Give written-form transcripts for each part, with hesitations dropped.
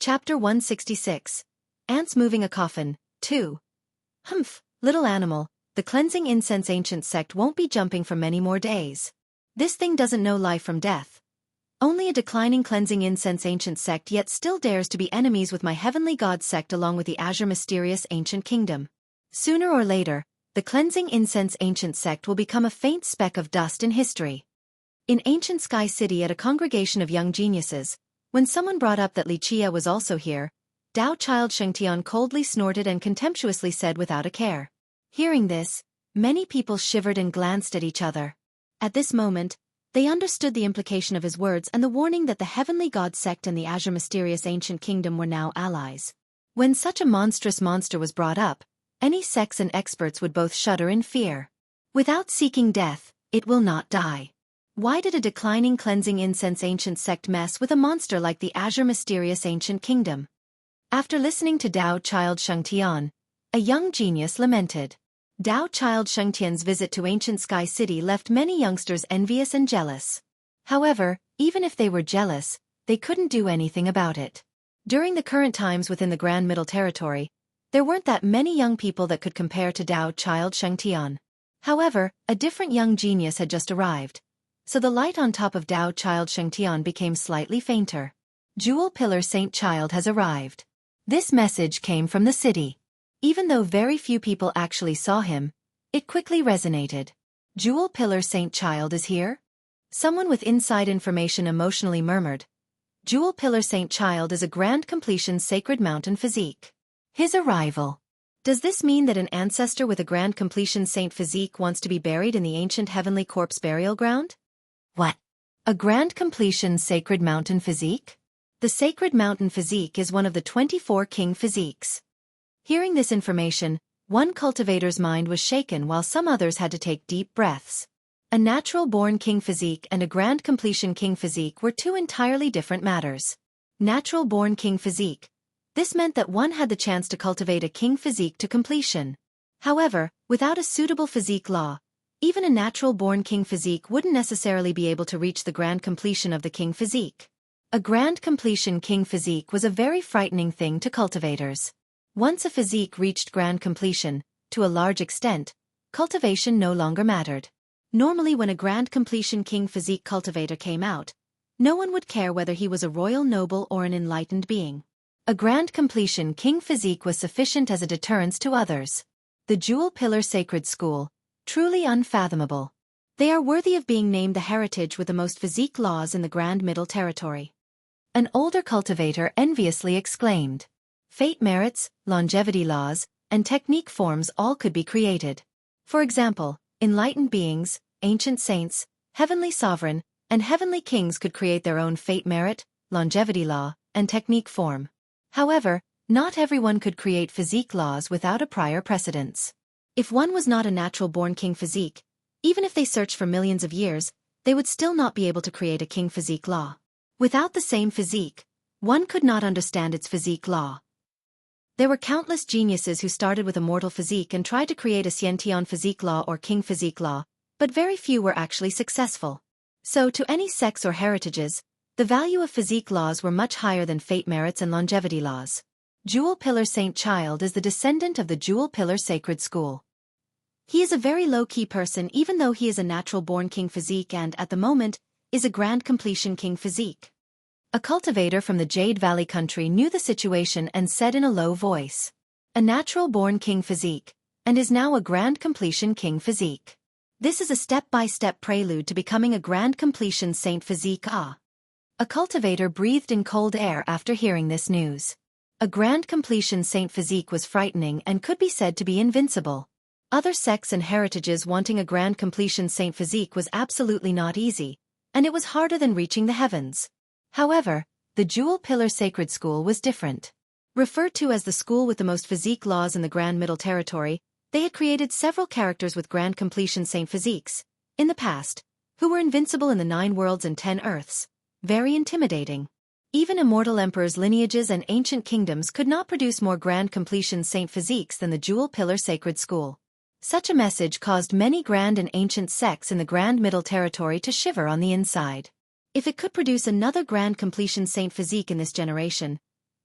Chapter 166. Ants Moving a Coffin, 2. Humph, little animal, the cleansing incense ancient sect won't be jumping for many more days. This thing doesn't know life from death. Only a declining cleansing incense ancient sect yet still dares to be enemies with my heavenly god sect along with the azure mysterious ancient kingdom. Sooner or later, the cleansing incense ancient sect will become a faint speck of dust in history. In ancient Sky City at a congregation of young geniuses, when someone brought up that Li Chia was also here, Tao child Shengtian coldly snorted and contemptuously said without a care. Hearing this, many people shivered and glanced at each other. At this moment, they understood the implication of his words and the warning that the heavenly god sect and the azure mysterious ancient kingdom were now allies. When such a monstrous monster was brought up, any sects and experts would both shudder in fear. Without seeking death, it will not die. Why did a declining cleansing incense ancient sect mess with a monster like the azure mysterious ancient kingdom? After listening to Tao child Shengtian, a young genius lamented. Tao child Shengtian's visit to ancient Sky City left many youngsters envious and jealous. However, even if they were jealous, they couldn't do anything about it. During the current times within the Grand Middle Territory, there weren't that many young people that could compare to Tao child Shengtian. However, a different young genius had just arrived, so the light on top of Tao child Shengtian became slightly fainter. Jewel Pillar Saint Child has arrived. This message came from the city. Even though very few people actually saw him, it quickly resonated. Jewel Pillar Saint Child is here? Someone with inside information emotionally murmured. Jewel Pillar Saint Child is a grand completion sacred mountain physique. His arrival. Does this mean that an ancestor with a grand completion saint physique wants to be buried in the ancient heavenly corpse burial ground? What? A grand completion sacred mountain physique? The sacred mountain physique is one of the 24 king physiques. Hearing this information, one cultivator's mind was shaken while some others had to take deep breaths. A natural-born king physique and a grand completion king physique were two entirely different matters. Natural-born king physique. This meant that one had the chance to cultivate a king physique to completion. However, without a suitable physique law, even a natural-born king physique wouldn't necessarily be able to reach the grand completion of the king physique. A grand completion king physique was a very frightening thing to cultivators. Once a physique reached grand completion, to a large extent, cultivation no longer mattered. Normally when a grand completion king physique cultivator came out, no one would care whether he was a royal noble or an enlightened being. A grand completion king physique was sufficient as a deterrence to others. The Jewel Pillar Sacred School, truly unfathomable. They are worthy of being named the heritage with the most physique laws in the Grand Middle Territory. An older cultivator enviously exclaimed. Fate merits, longevity laws, and technique forms all could be created. For example, enlightened beings, ancient saints, heavenly sovereign, and heavenly kings could create their own fate merit, longevity law, and technique form. However, not everyone could create physique laws without a prior precedence. If one was not a natural-born king physique, even if they searched for millions of years, they would still not be able to create a king physique law. Without the same physique, one could not understand its physique law. There were countless geniuses who started with a mortal physique and tried to create a Xiantian physique law or king physique law, but very few were actually successful. So to any sects or heritages, the value of physique laws were much higher than fate merits and longevity laws. Jewel Pillar Saint Child is the descendant of the Jewel Pillar Sacred School. He is a very low-key person even though he is a natural-born king physique and, at the moment, is a grand completion king physique. A cultivator from the Jade Valley country knew the situation and said in a low voice. A natural-born king physique, and is now a grand completion king physique. This is a step-by-step prelude to becoming a grand completion saint physique. A cultivator breathed in cold air after hearing this news. A grand completion saint physique was frightening and could be said to be invincible. Other sects and heritages wanting a grand completion saint physique was absolutely not easy, and it was harder than reaching the heavens. However, the Jewel Pillar Sacred School was different. Referred to as the school with the most physique laws in the Grand Middle Territory, they had created several characters with grand completion saint physiques, in the past, who were invincible in the 9 worlds and 10 earths. Very intimidating. Even immortal emperors' lineages and ancient kingdoms could not produce more grand completion saint physiques than the Jewel Pillar Sacred School. Such a message caused many grand and ancient sects in the Grand Middle Territory to shiver on the inside. If it could produce another grand completion saint physique in this generation,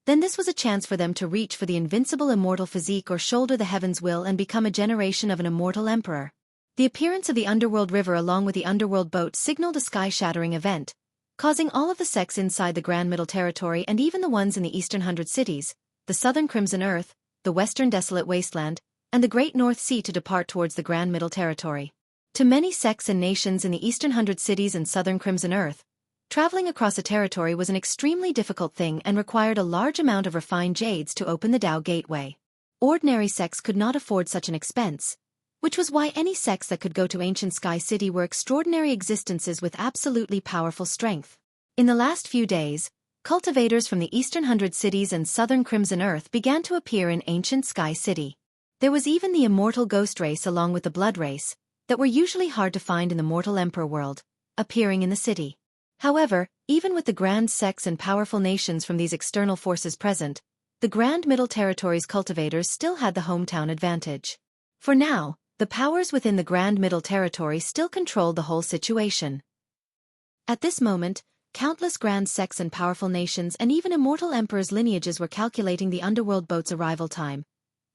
then this was a chance for them to reach for the invincible immortal physique or shoulder the heaven's will and become a generation of an immortal emperor. The appearance of the underworld river along with the underworld boat signaled a sky-shattering event, causing all of the sects inside the Grand Middle Territory and even the ones in the Eastern 100 Cities, the Southern Crimson Earth, the Western Desolate Wasteland, and the Great North Sea to depart towards the Grand Middle Territory. To many sects and nations in the Eastern 100 Cities and Southern Crimson Earth, traveling across a territory was an extremely difficult thing and required a large amount of refined jades to open the Tao Gateway. Ordinary sects could not afford such an expense, which was why any sects that could go to ancient Sky City were extraordinary existences with absolutely powerful strength. In the last few days, cultivators from the Eastern 100 Cities and Southern Crimson Earth began to appear in ancient Sky City. There was even the immortal ghost race along with the blood race, that were usually hard to find in the mortal emperor world, appearing in the city. However, even with the grand sects and powerful nations from these external forces present, the Grand Middle Territory's cultivators still had the hometown advantage. For now, the powers within the Grand Middle Territory still controlled the whole situation. At this moment, countless grand sects and powerful nations and even immortal emperors' lineages were calculating the underworld boat's arrival time.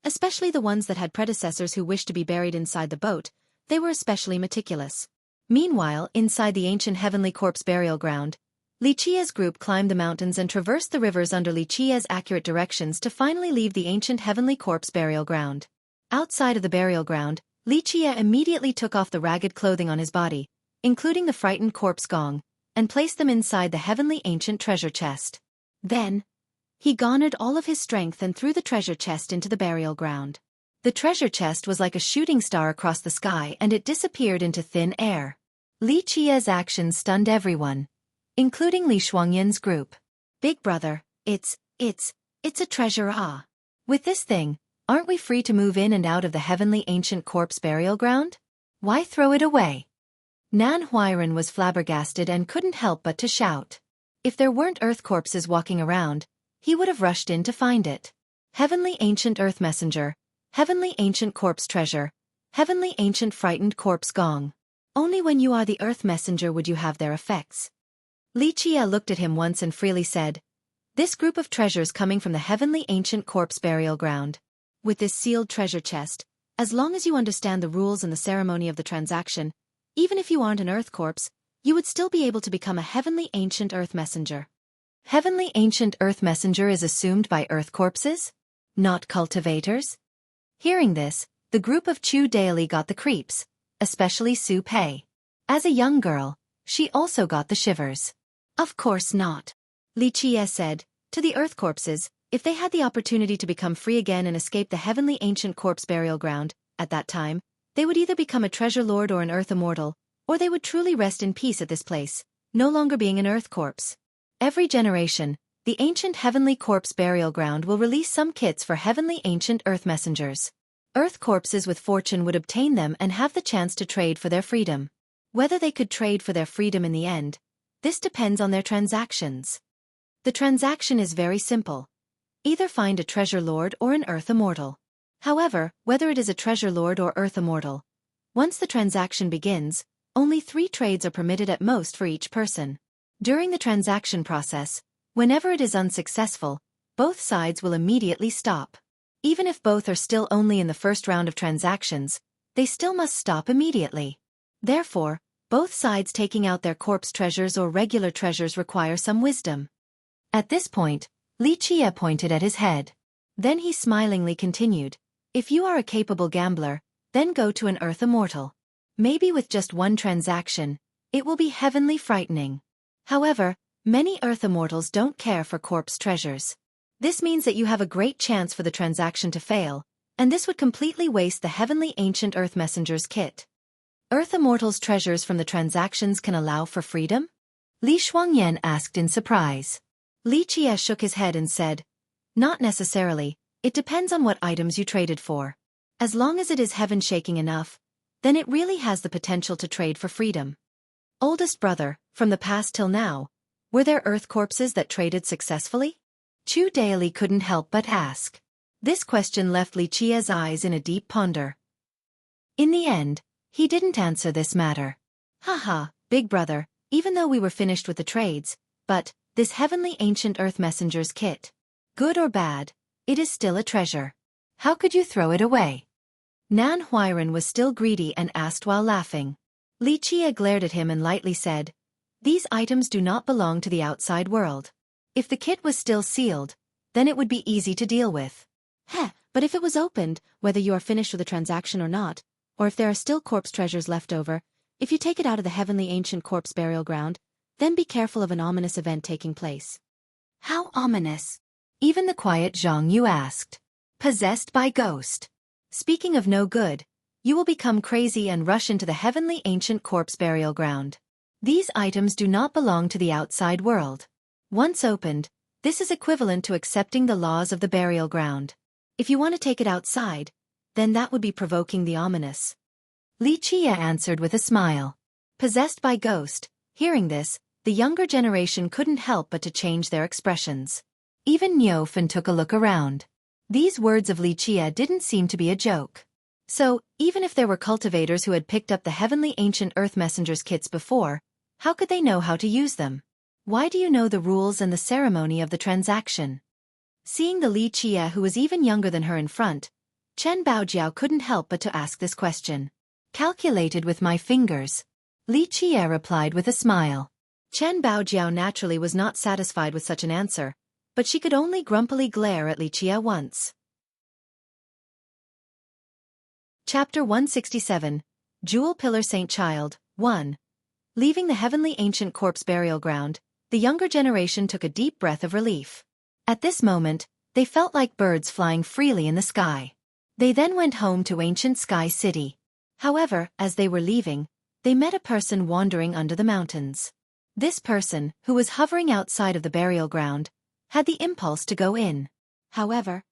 Especially the ones that had predecessors who wished to be buried inside the boat, they were especially meticulous. Meanwhile, inside the ancient Heavenly Corpse burial ground, Li Qia's group climbed the mountains and traversed the rivers under Li Qia's accurate directions to finally leave the ancient Heavenly Corpse burial ground. Outside of the burial ground, Li Qia immediately took off the ragged clothing on his body, including the frightened corpse gong, and placed them inside the heavenly ancient treasure chest. Then, he garnered all of his strength and threw the treasure chest into the burial ground. The treasure chest was like a shooting star across the sky and it disappeared into thin air. Li Qia's actions stunned everyone, including Li Shuangyan's group. Big brother, it's a treasure With this thing, aren't we free to move in and out of the heavenly ancient corpse burial ground? Why throw it away? Nan Huairan was flabbergasted and couldn't help but to shout. If there weren't earth corpses walking around, he would have rushed in to find it. Heavenly ancient earth messenger, heavenly ancient corpse treasure, heavenly ancient frightened corpse gong. Only when you are the earth messenger would you have their effects. Li Qia looked at him once and freely said, "This group of treasures coming from the heavenly ancient corpse burial ground. With this sealed treasure chest, as long as you understand the rules and the ceremony of the transaction, even if you aren't an earth corpse, you would still be able to become a heavenly ancient earth messenger." Heavenly ancient earth messenger is assumed by earth corpses? Not cultivators? Hearing this, the group of Chu Daily got the creeps, especially Su Pei. As a young girl, she also got the shivers. Of course not. Li Qia said, to the earth corpses, if they had the opportunity to become free again and escape the heavenly ancient corpse burial ground, at that time, they would either become a treasure lord or an earth immortal, or they would truly rest in peace at this place, no longer being an earth corpse. Every generation, the ancient heavenly corpse burial ground will release some kits for heavenly ancient earth messengers. Earth corpses with fortune would obtain them and have the chance to trade for their freedom. Whether they could trade for their freedom in the end, this depends on their transactions. The transaction is very simple. Either find a treasure lord or an earth immortal. However, whether it is a treasure lord or earth immortal, once the transaction begins, only 3 trades are permitted at most for each person. During the transaction process, whenever it is unsuccessful, both sides will immediately stop. Even if both are still only in the first round of transactions, they still must stop immediately. Therefore, both sides taking out their corpse treasures or regular treasures require some wisdom. At this point, Li Qia pointed at his head. Then he smilingly continued, "If you are a capable gambler, then go to an earth immortal. Maybe with just one transaction, it will be heavenly frightening. However, many earth immortals don't care for corpse treasures. This means that you have a great chance for the transaction to fail, and this would completely waste the heavenly ancient earth messenger's kit. Earth immortals' treasures from the transactions can allow for freedom?" Li Shuangyan asked in surprise. Li Qia shook his head and said, "Not necessarily, it depends on what items you traded for. As long as it is heaven-shaking enough, then it really has the potential to trade for freedom." Oldest brother, from the past till now, were there earth corpses that traded successfully? Chu Daily couldn't help but ask. This question left Li Qia's eyes in a deep ponder. In the end, he didn't answer this matter. "Haha, big brother, even though we were finished with the trades, but, this heavenly ancient earth messenger's kit. Good or bad, it is still a treasure. How could you throw it away? Nan Huiran was still greedy and asked while laughing. Li Chia glared at him and lightly said, "These items do not belong to the outside world. If the kit was still sealed, then it would be easy to deal with. But if it was opened, whether you are finished with the transaction or not, or if there are still corpse treasures left over, if you take it out of the heavenly ancient corpse burial ground, then be careful of an ominous event taking place." How ominous? Even the quiet Zhang Yu asked. Possessed by ghost. Speaking of no good, you will become crazy and rush into the heavenly ancient corpse burial ground. These items do not belong to the outside world. Once opened, this is equivalent to accepting the laws of the burial ground. If you want to take it outside, then that would be provoking the ominous. Li Chia answered with a smile. Possessed by ghost, hearing this, the younger generation couldn't help but to change their expressions. Even Niufen took a look around. These words of Li Chia didn't seem to be a joke. So, even if there were cultivators who had picked up the heavenly ancient earth messengers kits before, how could they know how to use them? Why do you know the rules and the ceremony of the transaction? Seeing the Li Chia who was even younger than her in front, Chen Baojiao couldn't help but to ask this question. Calculated with my fingers. Li Chia replied with a smile. Chen Baojiao naturally was not satisfied with such an answer, but she could only grumpily glare at Li Chia once. Chapter 167, Jewel Pillar Saint Child, 1. Leaving the heavenly ancient corpse burial ground, the younger generation took a deep breath of relief. At this moment, they felt like birds flying freely in the sky. They then went home to ancient Sky City. However, as they were leaving, they met a person wandering under the mountains. This person, who was hovering outside of the burial ground, had the impulse to go in. However,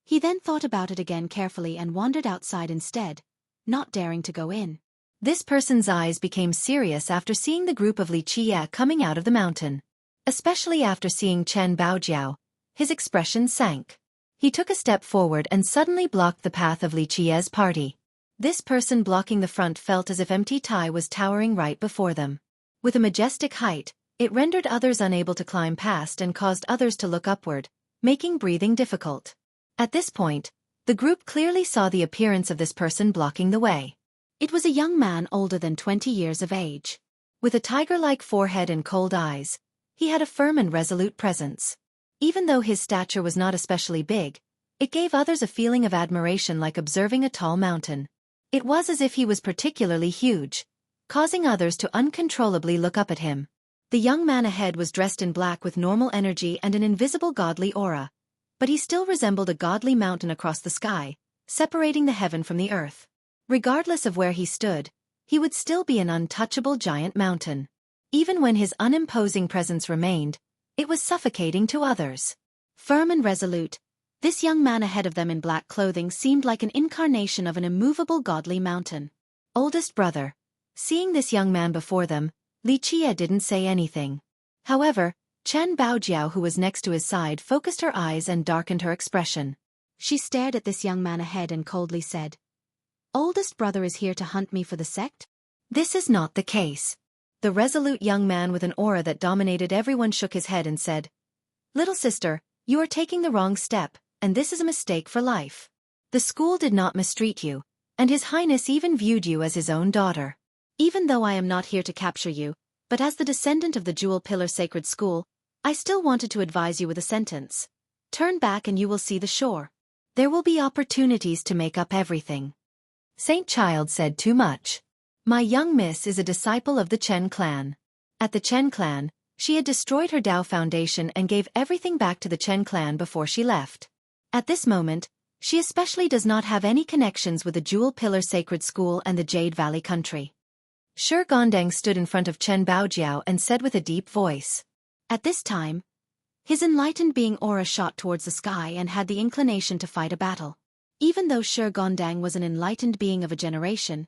he then thought about it again carefully and wandered outside instead, not daring to go in. This person's eyes became serious after seeing the group of Li Chia coming out of the mountain. Especially after seeing Chen Baojiao, his expression sank. He took a step forward and suddenly blocked the path of Li Chia's party. This person blocking the front felt as if empty Tai was towering right before them. With a majestic height, it rendered others unable to climb past and caused others to look upward, making breathing difficult. At this point, the group clearly saw the appearance of this person blocking the way. It was a young man older than 20 years of age. With a tiger-like forehead and cold eyes, he had a firm and resolute presence. Even though his stature was not especially big, it gave others a feeling of admiration like observing a tall mountain. It was as if he was particularly huge, causing others to uncontrollably look up at him. The young man ahead was dressed in black with normal energy and an invisible godly aura, but he still resembled a godly mountain across the sky, separating the heaven from the earth. Regardless of where he stood, he would still be an untouchable giant mountain. Even when his unimposing presence remained, it was suffocating to others. Firm and resolute, this young man ahead of them in black clothing seemed like an incarnation of an immovable godly mountain. Oldest brother. Seeing this young man before them, Li Chia didn't say anything. However, Chen Baojiao, who was next to his side, focused her eyes and darkened her expression. She stared at this young man ahead and coldly said, "Oldest brother is here to hunt me for the sect?" This is not the case. The resolute young man with an aura that dominated everyone shook his head and said, "Little sister, you are taking the wrong step, and this is a mistake for life. The school did not mistreat you, and His Highness even viewed you as his own daughter. Even though I am not here to capture you, but as the descendant of the Jewel Pillar Sacred School, I still wanted to advise you with a sentence. Turn back and you will see the shore. There will be opportunities to make up everything." Saint Child said too much. My young miss is a disciple of the Chen clan. At the Chen clan, she had destroyed her Dao foundation and gave everything back to the Chen clan before she left. At this moment, she especially does not have any connections with the Jewel Pillar Sacred School and the Jade Valley country. Shi Gondang stood in front of Chen Baojiao and said with a deep voice. At this time, his enlightened being aura shot towards the sky and had the inclination to fight a battle. Even though Shi Gondang was an enlightened being of a generation,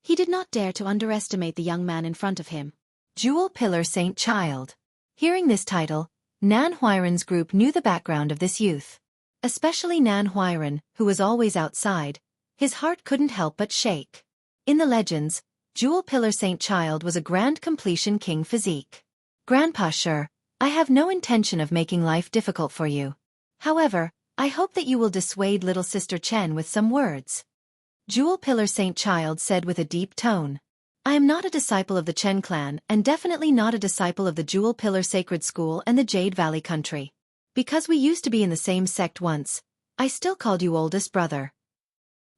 he did not dare to underestimate the young man in front of him. Jewel Pillar Saint Child. Hearing this title, Nan Huiran's group knew the background of this youth. Especially Nan Huiran, who was always outside, his heart couldn't help but shake. In the legends, Jewel Pillar Saint Child was a grand completion king physique. Grandpa Shi, I have no intention of making life difficult for you. However, I hope that you will dissuade little sister Chen with some words. Jewel Pillar Saint Child said with a deep tone. I am not a disciple of the Chen clan and definitely not a disciple of the Jewel Pillar Sacred School and the Jade Valley country. Because we used to be in the same sect once, I still called you oldest brother.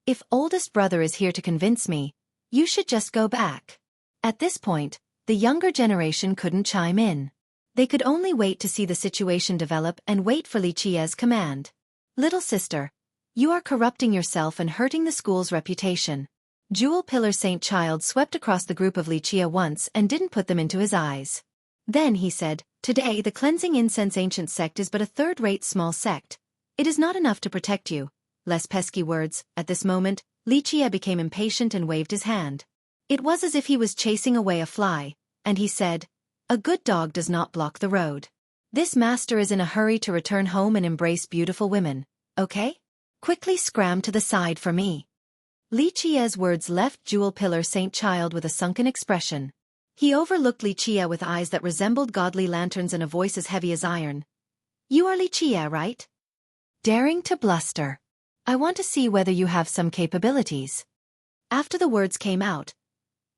If oldest brother is here to convince me, you should just go back. At this point, the younger generation couldn't chime in. They could only wait to see the situation develop and wait for Li Qia's command. Little sister, you are corrupting yourself and hurting the school's reputation. Jewel Pillar Saint Child swept across the group of Li Qia once and didn't put them into his eyes. Then he said, Today the Cleansing Incense Ancient Sect is but a third-rate small sect. It is not enough to protect you. Less pesky words. At this moment, Li Qia became impatient and waved his hand. It was as if he was chasing away a fly, and he said, A good dog does not block the road. This master is in a hurry to return home and embrace beautiful women, okay? Quickly scram to the side for me. Li Qia's words left Jewel Pillar Saint Child with a sunken expression. He overlooked Li Qia with eyes that resembled godly lanterns and a voice as heavy as iron. You are Li Qia, right? Daring to bluster. I want to see whether you have some capabilities. After the words came out,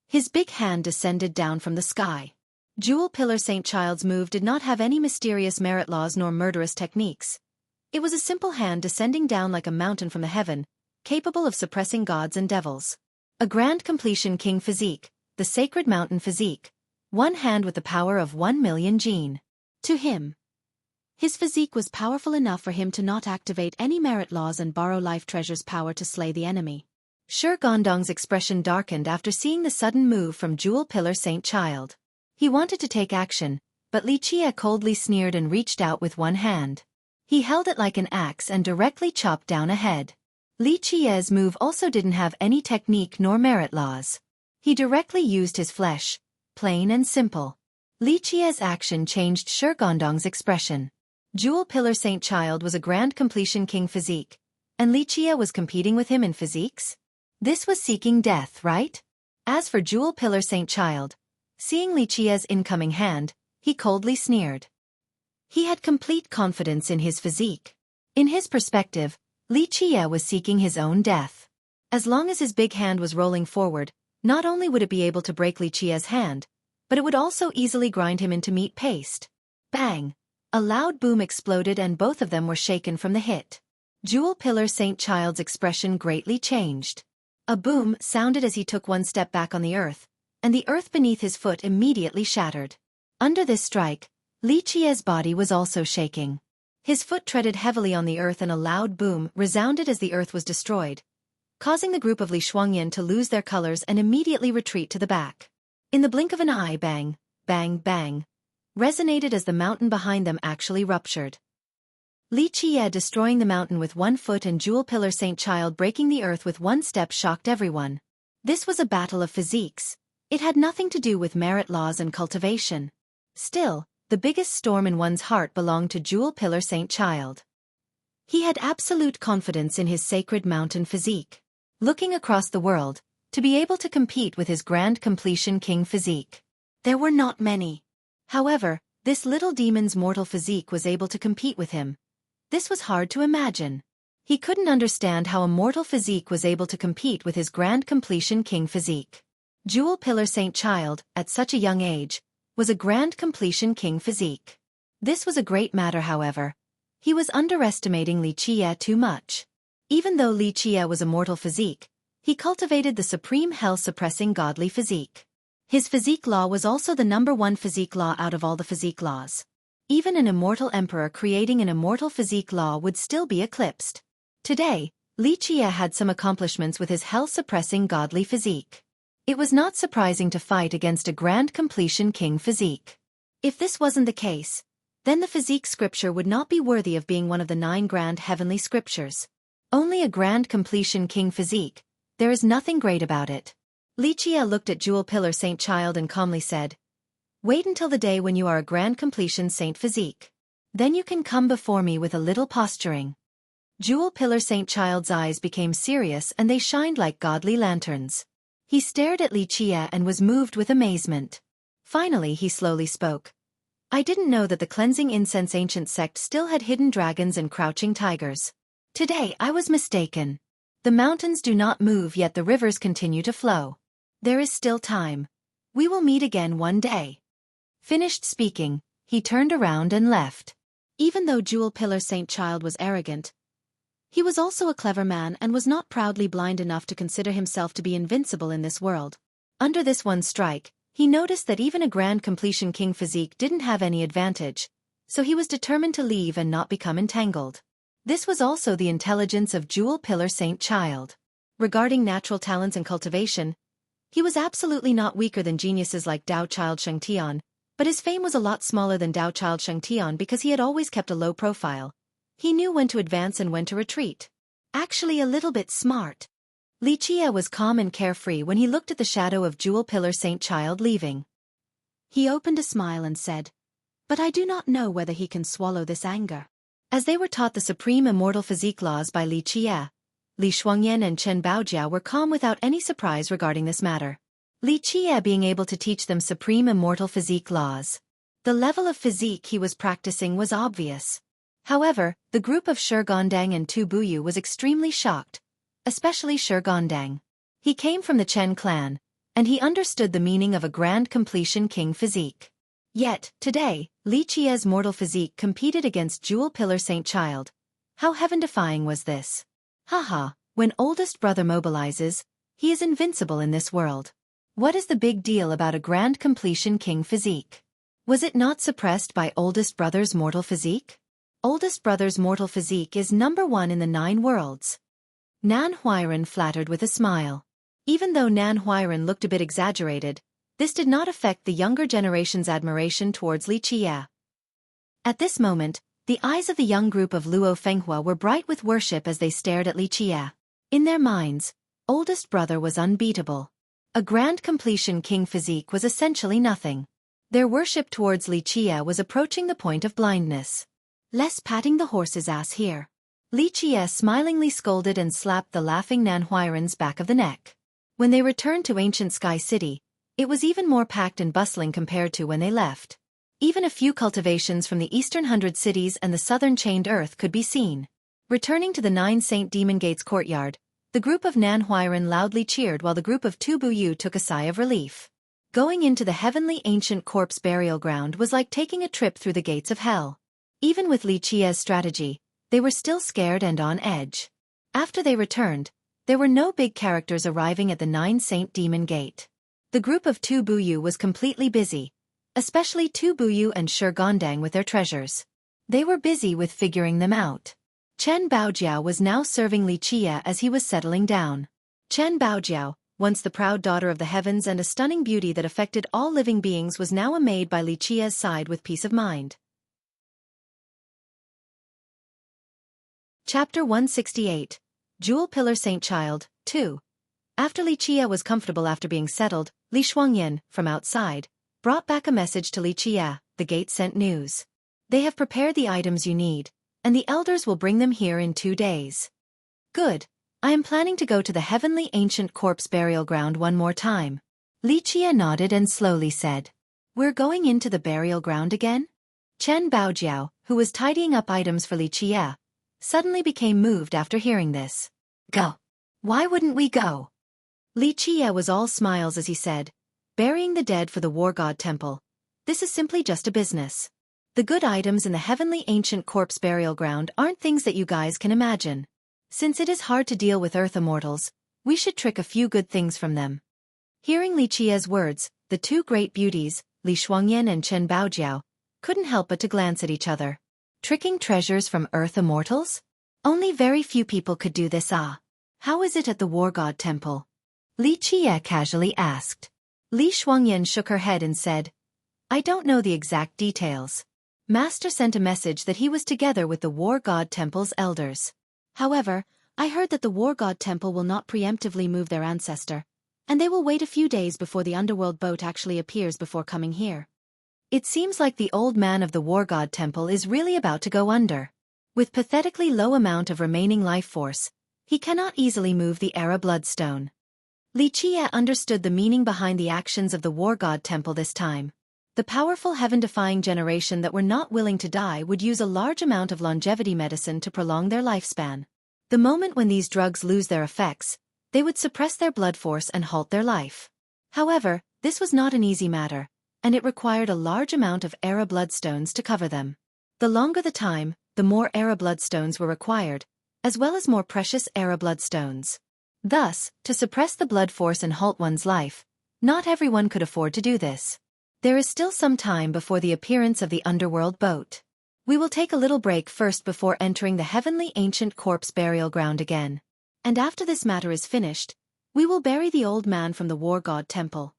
his big hand descended down from the sky. Jewel Pillar Saint Child's move did not have any mysterious merit laws nor murderous techniques. It was a simple hand descending down like a mountain from the heaven, capable of suppressing gods and devils. A grand completion king physique, the sacred mountain physique. One hand with the power of 1,000,000 gene. To him, his physique was powerful enough for him to not activate any merit laws and borrow life treasure's power to slay the enemy. Xueqi expression darkened after seeing the sudden move from Jewel Pillar Saint Child. He wanted to take action, but Li Qia coldly sneered and reached out with one hand. He held it like an axe and directly chopped down a head. Li Qia's move also didn't have any technique nor merit laws. He directly used his flesh, plain and simple. Li Qia's action changed Xueqi expression. Jewel Pillar Saint Child was a grand completion king physique, and Li Qia was competing with him in physiques? This was seeking death, right? As for Jewel Pillar Saint Child, seeing Li Qia's incoming hand, he coldly sneered. He had complete confidence in his physique. In his perspective, Li Qia was seeking his own death. As long as his big hand was rolling forward, not only would it be able to break Li Qia's hand, but it would also easily grind him into meat paste. Bang! A loud boom exploded and both of them were shaken from the hit. Jewel Pillar Saint Child's expression greatly changed. A boom sounded as he took one step back on the earth, and the earth beneath his foot immediately shattered. Under this strike, Li Qia's body was also shaking. His foot treaded heavily on the earth and a loud boom resounded as the earth was destroyed, causing the group of Li Shuangyan to lose their colors and immediately retreat to the back. In the blink of an eye, bang, bang, bang, resonated as the mountain behind them actually ruptured. Li Qia destroying the mountain with one foot and Jewel Pillar Saint Child breaking the earth with one step shocked everyone. This was a battle of physiques. It had nothing to do with merit laws and cultivation. Still, the biggest storm in one's heart belonged to Jewel Pillar Saint Child. He had absolute confidence in his sacred mountain physique. Looking across the world, to be able to compete with his grand completion king physique. There were not many. However, this little demon's mortal physique was able to compete with him. This was hard to imagine. He couldn't understand how a mortal physique was able to compete with his grand completion king physique. Jewel Pillar Saint Child, at such a young age, was a grand completion king physique. This was a great matter, however. He was underestimating Li Qia too much. Even though Li Qia was a mortal physique, he cultivated the supreme hell-suppressing godly physique. His physique law was also the #1 physique law out of all the physique laws. Even an immortal emperor creating an immortal physique law would still be eclipsed. Today, Li Qia had some accomplishments with his hell-suppressing godly physique. It was not surprising to fight against a grand completion king physique. If this wasn't the case, then the physique scripture would not be worthy of being one of the 9 grand heavenly scriptures. Only a grand completion king physique, there is nothing great about it. Li Qia looked at Jewel Pillar Saint Child and calmly said, Wait until the day when you are a grand completion saint physique. Then you can come before me with a little posturing. Jewel Pillar Saint Child's eyes became serious and they shined like godly lanterns. He stared at Li Qia and was moved with amazement. Finally he slowly spoke. I didn't know that the cleansing incense ancient sect still had hidden dragons and crouching tigers. Today I was mistaken. The mountains do not move yet the rivers continue to flow. There is still time. We will meet again one day. Finished speaking, he turned around and left. Even though Jewel Pillar Saint Child was arrogant, he was also a clever man and was not proudly blind enough to consider himself to be invincible in this world. Under this one strike, he noticed that even a grand completion king physique didn't have any advantage, so he was determined to leave and not become entangled. This was also the intelligence of Jewel Pillar Saint Child. Regarding natural talents and cultivation, he was absolutely not weaker than geniuses like Dao Child Shengtian, but his fame was a lot smaller than Dao Child Shengtian because he had always kept a low profile. He knew when to advance and when to retreat. Actually a little bit smart. Li Chia was calm and carefree when he looked at the shadow of Jewel Pillar Saint Child leaving. He opened a smile and said, "But I do not know whether he can swallow this anger." As they were taught the supreme immortal physique laws by Li Chia, Li Shuangyan and Chen Baojiao were calm without any surprise regarding this matter. Li Chia being able to teach them supreme immortal physique laws. The level of physique he was practicing was obvious. However, the group of Shi Gondang and Tu Buyu was extremely shocked, especially Shi Gondang. He came from the Chen clan, and he understood the meaning of a grand completion king physique. Yet, today, Li Chia's mortal physique competed against Jewel Pillar Saint Child. How heaven-defying was this? Haha, when oldest brother mobilizes, he is invincible in this world. What is the big deal about a grand completion king physique? Was it not suppressed by oldest brother's mortal physique? Oldest brother's mortal physique is number 1 in the 9 worlds. Nan Huiran flattered with a smile. Even though Nan Huiran looked a bit exaggerated, this did not affect the younger generation's admiration towards Li Chia. At this moment, the eyes of the young group of Luo Fenghua were bright with worship as they stared at Li Chia. In their minds, oldest brother was unbeatable. A grand completion king physique was essentially nothing. Their worship towards Li Chia was approaching the point of blindness. Less patting the horse's ass here. Li Chia smilingly scolded and slapped the laughing Nan Huiran's back of the neck. When they returned to ancient Sky City, it was even more packed and bustling compared to when they left. Even a few cultivations from the eastern 100 cities and the southern chained earth could be seen. Returning to the 9 Saint Demon Gates courtyard, the group of Nan Huiran loudly cheered while the group of Tu Buyu took a sigh of relief. Going into the heavenly ancient corpse burial ground was like taking a trip through the gates of hell. Even with Li Chia's strategy, they were still scared and on edge. After they returned, there were no big characters arriving at the 9 Saint Demon Gate. The group of Tu Buyu was completely busy, especially Tu Buyu and Shi Gondang with their treasures. They were busy with figuring them out. Chen Baojiao was now serving Li Chia as he was settling down. Chen Baojiao, once the proud daughter of the heavens and a stunning beauty that affected all living beings, was now a maid by Li Chia's side with peace of mind. Chapter 168. Jewel Pillar Saint Child, 2. After Li Chia was comfortable after being settled, Li Shuangyan, from outside, brought back a message to Li Chia. The gate sent news. They have prepared the items you need, and the elders will bring them here in 2 days. Good. I am planning to go to the heavenly ancient corpse burial ground one more time. Li Chia nodded and slowly said, "We're going into the burial ground again?" Chen Baojiao, who was tidying up items for Li Chia, suddenly became moved after hearing this. "Go. Why wouldn't we go?" Li Chia was all smiles as he said, "Burying the dead for the war god temple. This is simply just a business. The good items in the heavenly ancient corpse burial ground aren't things that you guys can imagine. Since it is hard to deal with earth immortals, we should trick a few good things from them." Hearing Li Chia's words, the 2 great beauties, Li Shuangyan and Chen Baojiao, couldn't help but to glance at each other. Tricking treasures from earth immortals? Only very few people could do this. How is it at the war god temple? Li Chia casually asked. Li Shuangyan shook her head and said, "I don't know the exact details. Master sent a message that he was together with the war god temple's elders. However, I heard that the war god temple will not preemptively move their ancestor, and they will wait a few days before the underworld boat actually appears before coming here. It seems like the old man of the war god temple is really about to go under. With pathetically low amount of remaining life force, he cannot easily move the Era bloodstone." Li Chia understood the meaning behind the actions of the war god temple this time. The powerful heaven-defying generation that were not willing to die would use a large amount of longevity medicine to prolong their lifespan. The moment when these drugs lose their effects, they would suppress their blood force and halt their life. However, this was not an easy matter, and it required a large amount of Era bloodstones to cover them. The longer the time, the more Era bloodstones were required, as well as more precious Era bloodstones. Thus, to suppress the blood force and halt one's life, not everyone could afford to do this. There is still some time before the appearance of the underworld boat. We will take a little break first before entering the heavenly ancient corpse burial ground again. And after this matter is finished, we will bury the old man from the war god temple.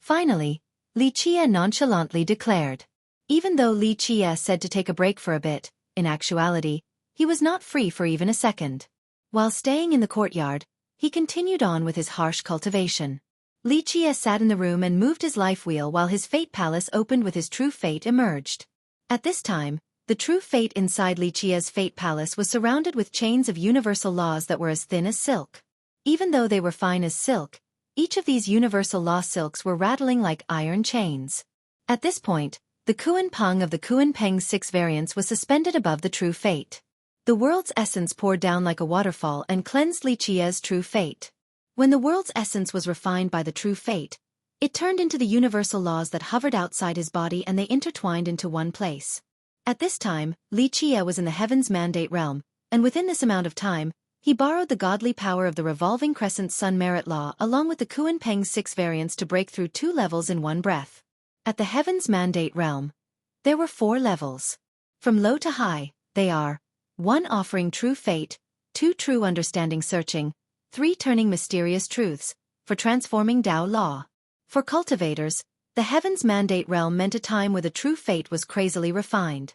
Finally, Li Qie nonchalantly declared. Even though Li Qie said to take a break for a bit, in actuality, he was not free for even a second. While staying in the courtyard, he continued on with his harsh cultivation. Li Qie sat in the room and moved his life wheel while his fate palace opened with his true fate emerged. At this time, the true fate inside Li Qie's fate palace was surrounded with chains of universal laws that were as thin as silk. Even though they were fine as silk, each of these universal law silks were rattling like iron chains. At this point, the Kuan Peng of the Kuan Peng 6 variants was suspended above the true fate. The world's essence poured down like a waterfall and cleansed Li Qie's true fate. When the world's essence was refined by the true fate, it turned into the universal laws that hovered outside his body and they intertwined into one place. At this time, Li Qie was in the heaven's mandate realm, and within this amount of time, he borrowed the godly power of the revolving crescent sun merit law along with the Kuan Peng 6 variants to break through 2 levels in one breath. At the heaven's mandate realm, there were 4 levels. From low to high, they are 1. Offering true fate, 2. True understanding searching, 3. Turning mysterious truths, for transforming Tao law. For cultivators, the heaven's mandate realm meant a time where the true fate was crazily refined.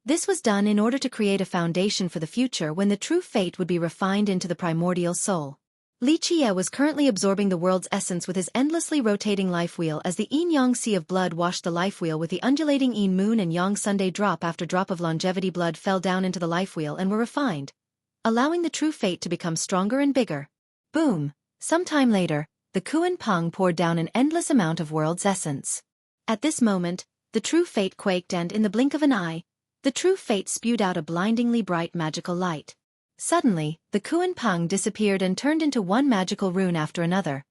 This was done in order to create a foundation for the future when the true fate would be refined into the primordial soul. Li Qie was currently absorbing the world's essence with his endlessly rotating life wheel as the yin-yang sea of blood washed the life wheel with the undulating yin moon and yang Sunday drop after drop of longevity blood fell down into the life wheel and were refined, allowing the true fate to become stronger and bigger. Boom! Sometime later, the Kuan Peng poured down an endless amount of world's essence. At this moment, the true fate quaked and, in the blink of an eye, the true fate spewed out a blindingly bright magical light. Suddenly, the Kuan Peng disappeared and turned into one magical rune after another,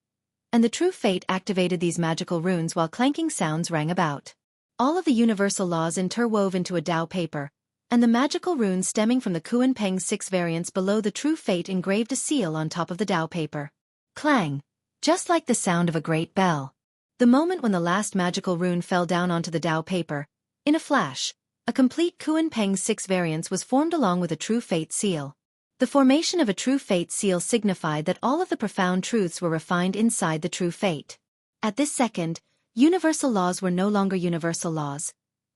and the true fate activated these magical runes while clanking sounds rang about. All of the universal laws interwove into a Tao paper, and the magical runes stemming from the Kuan Peng 6 variants below the true fate engraved a seal on top of the Tao paper. Clang! Just like the sound of a great bell. The moment when the last magical rune fell down onto the Tao paper, in a flash, a complete Kuan Peng 6 variants was formed along with a true fate seal. The formation of a true fate seal signified that all of the profound truths were refined inside the true fate. At this second, universal laws were no longer universal laws.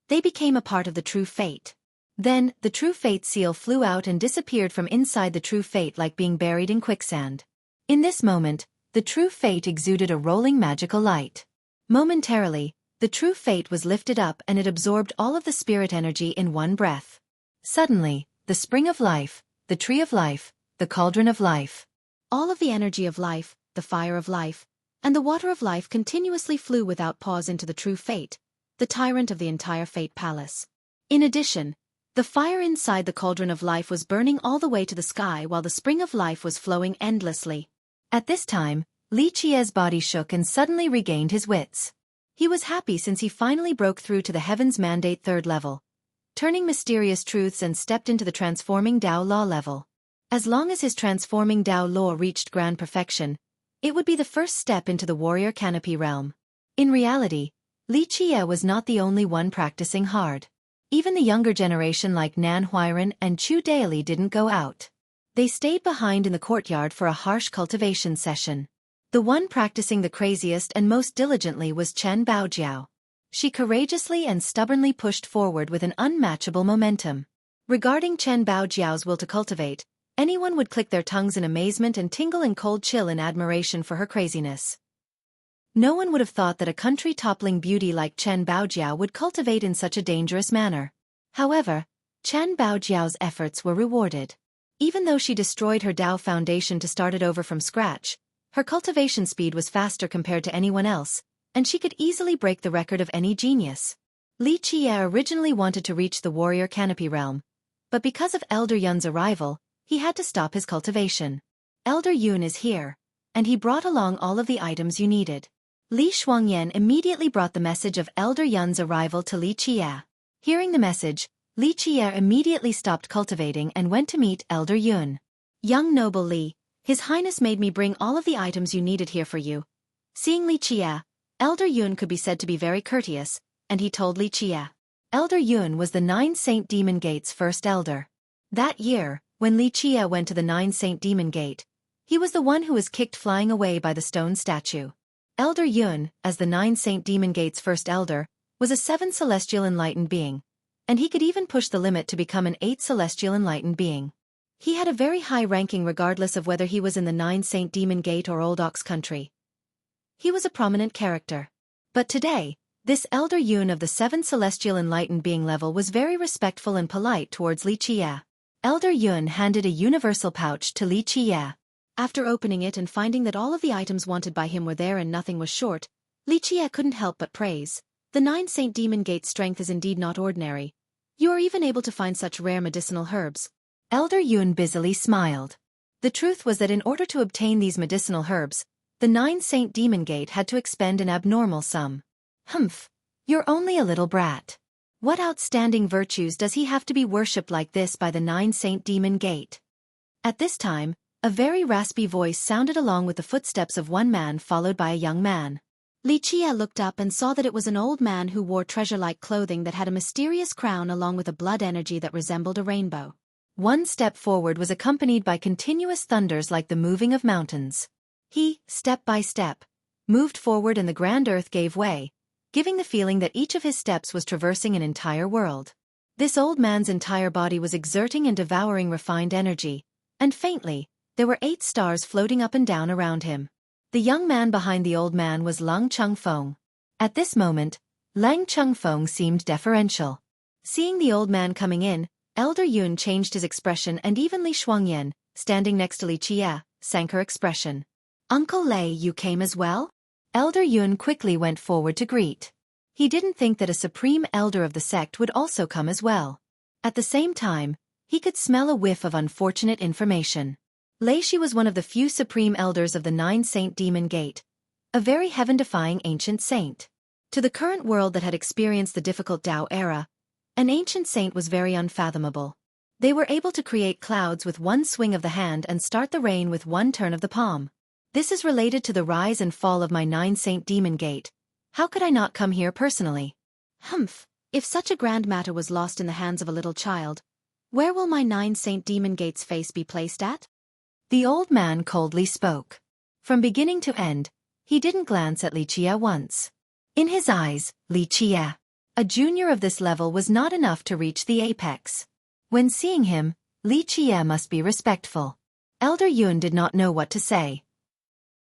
They became a part of the true fate. Then, the true fate seal flew out and disappeared from inside the true fate like being buried in quicksand. In this moment, the true fate exuded a rolling magical light. Momentarily, the true fate was lifted up and it absorbed all of the spirit energy in one breath. Suddenly, the spring of life, the tree of life, the cauldron of life, all of the energy of life, the fire of life, and the water of life continuously flew without pause into the true fate, the tyrant of the entire fate palace. In addition, the fire inside the cauldron of life was burning all the way to the sky while the spring of life was flowing endlessly. At this time, Li Qie's body shook and suddenly regained his wits. He was happy since he finally broke through to the heaven's mandate 3rd level, turning mysterious truths and stepped into the transforming Tao law level. As long as his transforming Tao law reached grand perfection, it would be the first step into the warrior canopy realm. In reality, Li Qie was not the only one practicing hard. Even the younger generation like Nan Huiran and Chu Daily didn't go out. They stayed behind in the courtyard for a harsh cultivation session. The one practicing the craziest and most diligently was Chen Baojiao. She courageously and stubbornly pushed forward with an unmatchable momentum. Regarding Chen Baojiao's will to cultivate, anyone would click their tongues in amazement and tingle in cold chill in admiration for her craziness. No one would have thought that a country-toppling beauty like Chen Baojiao would cultivate in such a dangerous manner. However, Chen Baojiao's efforts were rewarded. Even though she destroyed her Tao foundation to start it over from scratch, her cultivation speed was faster compared to anyone else, and she could easily break the record of any genius. Li Qie originally wanted to reach the warrior canopy realm, but because of Elder Yun's arrival, he had to stop his cultivation. Elder Yun is here, and he brought along all of the items you needed. Li Shuangyan immediately brought the message of Elder Yun's arrival to Li Qie. Hearing the message, Li Qie immediately stopped cultivating and went to meet Elder Yun. Young noble Li, His Highness made me bring all of the items you needed here for you. Seeing Li Qie, Elder Yun could be said to be very courteous, and he told Li Qie. Elder Yun was the 9 Saint Demon Gate's first elder. That year, when Li Qie went to the 9 Saint Demon Gate, he was the one who was kicked flying away by the stone statue. Elder Yun, as the 9 Saint Demon Gate's first elder, was a 7 celestial enlightened being, and he could even push the limit to become an 8 celestial enlightened being. He had a very high ranking regardless of whether he was in the 9 Saint Demon Gate or Old Ox Country. He was a prominent character. But today, this Elder Yun of the 7 celestial enlightened being level was very respectful and polite towards Li Qie. Elder Yun handed a universal pouch to Li Qie. After opening it and finding that all of the items wanted by him were there and nothing was short, Li Qie couldn't help but praise. The 9 Saint Demon Gate's strength is indeed not ordinary. You are even able to find such rare medicinal herbs. Elder Yun busily smiled. The truth was that in order to obtain these medicinal herbs, the 9 Saint Demon Gate had to expend an abnormal sum. Humph, you're only a little brat. What outstanding virtues does he have to be worshipped like this by the 9 Saint Demon Gate? At this time, a very raspy voice sounded along with the footsteps of one man followed by a young man. Li Qie looked up and saw that it was an old man who wore treasure-like clothing that had a mysterious crown along with a blood energy that resembled a rainbow. One step forward was accompanied by continuous thunders like the moving of mountains. He, step by step, moved forward and the grand earth gave way, giving the feeling that each of his steps was traversing an entire world. This old man's entire body was exerting and devouring refined energy, and faintly, there were 8 stars floating up and down around him. The young man behind the old man was Lang Chengfeng. At this moment, Lang Chengfeng seemed deferential. Seeing the old man coming in, Elder Yun changed his expression and even Li Shuangyan, standing next to Li Qie, sank her expression. Uncle Lei, you came as well? Elder Yun quickly went forward to greet. He didn't think that a supreme elder of the sect would also come as well. At the same time, he could smell a whiff of unfortunate information. Lei Shi was one of the few supreme elders of the 9 Saint Demon Gate, a very heaven-defying ancient saint. To the current world that had experienced the difficult Tao era, an ancient saint was very unfathomable. They were able to create clouds with one swing of the hand and start the rain with one turn of the palm. This is related to the rise and fall of my 9 Saint Demon Gate. How could I not come here personally? Humph, if such a grand matter was lost in the hands of a little child, where will my 9 Saint Demon Gate's face be placed at? The old man coldly spoke. From beginning to end, he didn't glance at Li Qie once. In his eyes, Li Qie, a junior of this level, was not enough to reach the apex. When seeing him, Li Qie must be respectful. Elder Yun did not know what to say.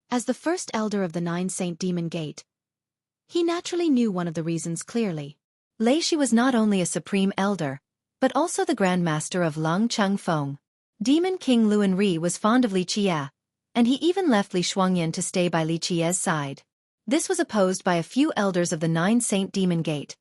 As the first elder of the 9 Saint Demon Gate, he naturally knew one of the reasons clearly. Lei Shi was not only a supreme elder, but also the Grand Master of Lang Chengfeng. Demon King Luan Ri was fond of Li Qie, and he even left Li Shuangyan to stay by Li Qie's side. This was opposed by a few elders of the 9 Saint Demon Gate,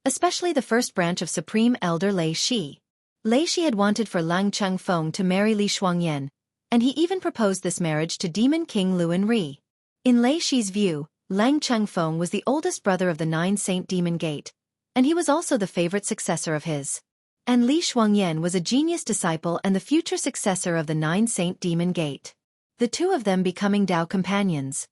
especially the first branch of Supreme Elder Lei Shi. Lei Shi had wanted for Lang Chengfeng to marry Li Shuangyan, and he even proposed this marriage to Demon King Luan Ri. In Lei Shi's view, Lang Chengfeng was the oldest brother of the 9 Saint Demon Gate, and he was also the favorite successor of his. And Li Shuangyan was a genius disciple and the future successor of the 9 Saint Demon Gate. The two of them becoming Tao companions.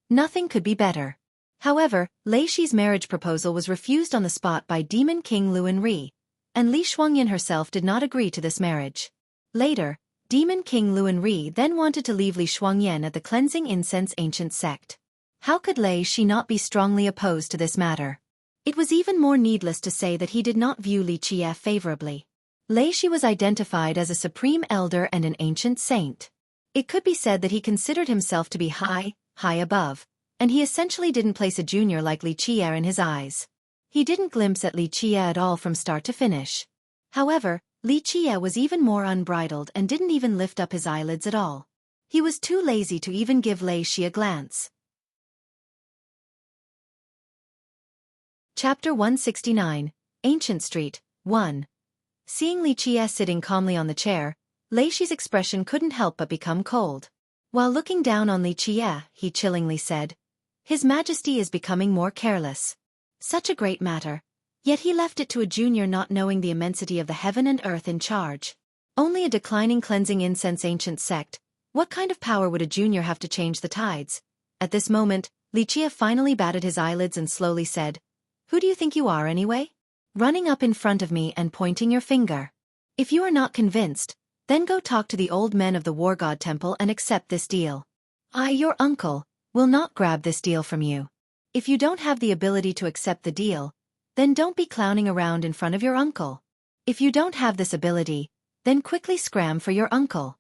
Nothing could be better. However, Lei Shi's marriage proposal was refused on the spot by Demon King Luan Ri, and Li Shuangyan herself did not agree to this marriage. Later, Demon King Luan Ri then wanted to leave Li Shuangyan at the Cleansing Incense Ancient Sect. How could Lei Shi not be strongly opposed to this matter? It was even more needless to say that he did not view Li Qie favorably. Lei Shi was identified as a supreme elder and an ancient saint. It could be said that he considered himself to be high above, and he essentially didn't place a junior like Li Qie in his eyes. He didn't glimpse at Li Qie at all from start to finish. However, Li Qie was even more unbridled and didn't even lift up his eyelids at all. He was too lazy to even give Lei Shi a glance. Chapter 169, Ancient Street, 1. Seeing Li Qie sitting calmly on the chair, Lei Shi's expression couldn't help but become cold. While looking down on Li Qie, he chillingly said, "His Majesty is becoming more careless. Such a great matter. Yet he left it to a junior not knowing the immensity of the heaven and earth in charge. Only a declining cleansing incense ancient sect. What kind of power would a junior have to change the tides?" At this moment, Li Qie finally batted his eyelids and slowly said, "Who do you think you are anyway? Running up in front of me and pointing your finger. If you are not convinced, then go talk to the old men of the War God Temple and accept this deal. I, your uncle, will not grab this deal from you. If you don't have the ability to accept the deal, then don't be clowning around in front of your uncle. If you don't have this ability, then quickly scram for your uncle."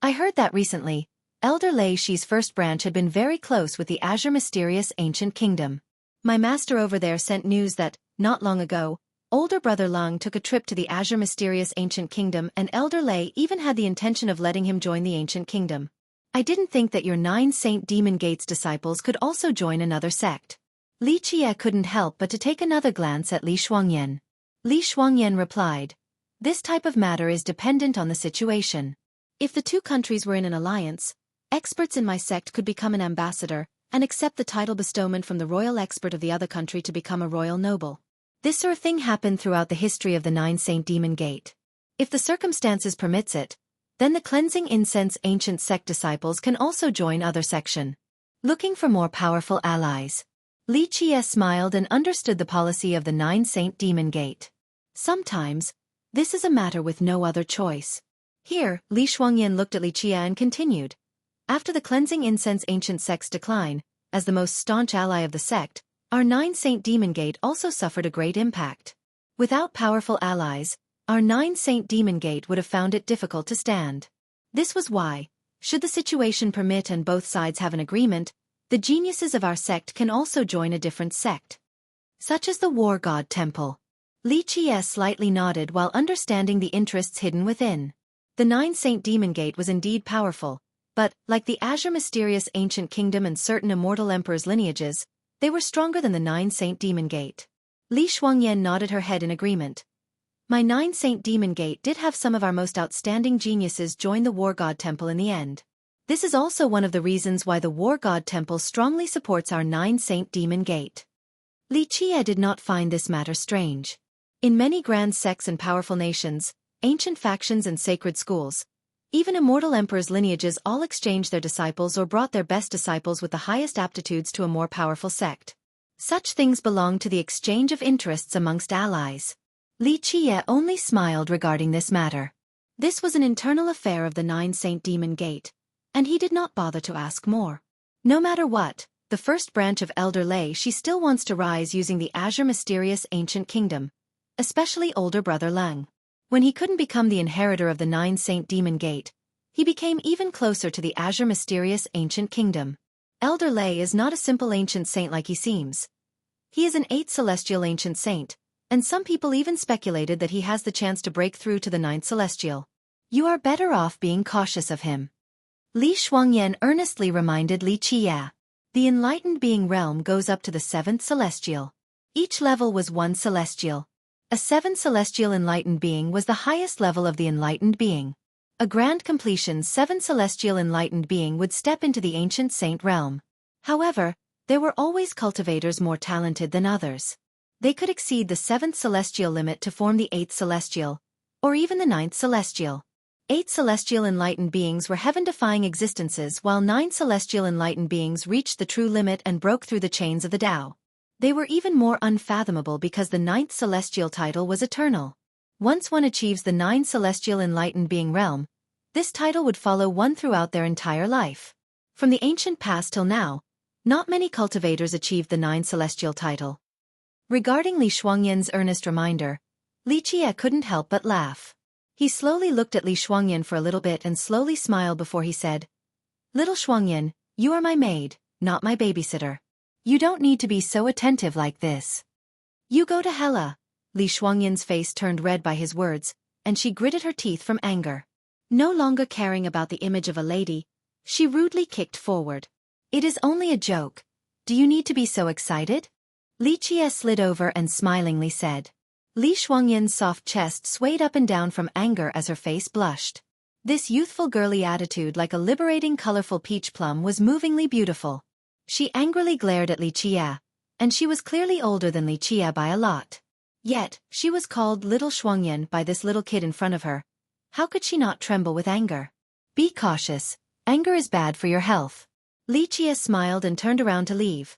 I heard that recently, Elder Lei Shi's first branch had been very close with the Azure Mysterious Ancient Kingdom. My master over there sent news that, not long ago, older brother Lung took a trip to the Azure Mysterious Ancient Kingdom and Elder Lei even had the intention of letting him join the Ancient Kingdom. I didn't think that your 9 Saint Demon Gates disciples could also join another sect. Li Qie couldn't help but to take another glance at Li Shuangyan. Li Shuangyan replied, "This type of matter is dependent on the situation. If the two countries were in an alliance, experts in my sect could become an ambassador and accept the title bestowment from the royal expert of the other country to become a royal noble. This sort of thing happened throughout the history of the 9 Saint Demon Gate. If the circumstances permits it, then the cleansing incense ancient sect disciples can also join other section. Looking for more powerful allies." Li Qie smiled and understood the policy of the 9 Saint Demon Gate. Sometimes, this is a matter with no other choice. Here, Li Shuangyan looked at Li Qie and continued. After the cleansing incense ancient sect's decline, as the most staunch ally of the sect, our 9 Saint Demon Gate also suffered a great impact. Without powerful allies, our 9 Saint Demon Gate would have found it difficult to stand. This was why, should the situation permit and both sides have an agreement, the geniuses of our sect can also join a different sect, such as the War God Temple. Li Qie slightly nodded while understanding the interests hidden within. The 9 Saint Demon Gate was indeed powerful, but, like the Azure Mysterious Ancient Kingdom and certain immortal emperors' lineages, they were stronger than the 9 Saint Demon Gate. Li Shuangyan nodded her head in agreement. My 9 Saint Demon Gate did have some of our most outstanding geniuses join the War God Temple in the end. This is also one of the reasons why the War God Temple strongly supports our 9 Saint Demon Gate. Li Qie did not find this matter strange. In many grand sects and powerful nations, ancient factions and sacred schools, even immortal emperors' lineages all exchanged their disciples or brought their best disciples with the highest aptitudes to a more powerful sect. Such things belong to the exchange of interests amongst allies. Li Qie only smiled regarding this matter. This was an internal affair of the 9 Saint Demon Gate, and he did not bother to ask more. No matter what, the first branch of Elder Lei Shi still wants to rise using the Azure Mysterious Ancient Kingdom, especially older brother Leng. When he couldn't become the inheritor of the 9 Saint Demon Gate, he became even closer to the Azure Mysterious Ancient Kingdom. Elder Lei is not a simple ancient saint like he seems. He is an 8th celestial ancient saint, and some people even speculated that he has the chance to break through to the 9th celestial. You are better off being cautious of him. Li Shuangyan earnestly reminded Li Qie. The enlightened being realm goes up to the 7th celestial. Each level was 1 celestial. A 7th celestial enlightened being was the highest level of the enlightened being. A grand completion 7th celestial enlightened being would step into the ancient saint realm. However, there were always cultivators more talented than others. They could exceed the 7th celestial limit to form the 8th celestial, or even the 9th celestial. 8 celestial enlightened beings were heaven-defying existences while 9 celestial enlightened beings reached the true limit and broke through the chains of the Tao. They were even more unfathomable because the 9th celestial title was eternal. Once one achieves the 9 celestial enlightened being realm, this title would follow one throughout their entire life. From the ancient past till now, not many cultivators achieved the 9 celestial title. Regarding Li Shuangyan's earnest reminder, Li Qie couldn't help but laugh. He slowly looked at Li Shuangyan for a little bit and slowly smiled before he said, "Little Shuangyan, you are my maid, not my babysitter. You don't need to be so attentive like this. You go to Hela." Li Shuangyan's face turned red by his words, and she gritted her teeth from anger. No longer caring about the image of a lady, she rudely kicked forward. "It is only a joke. Do you need to be so excited?" Li Qie slid over and smilingly said. Li Shuangyan's soft chest swayed up and down from anger as her face blushed. This youthful girly attitude, like a liberating colorful peach plum, was movingly beautiful. She angrily glared at Li Qie, and she was clearly older than Li Qie by a lot. Yet, she was called Little Shuangyan by this little kid in front of her. How could she not tremble with anger? Be cautious, anger is bad for your health. Li Qie smiled and turned around to leave.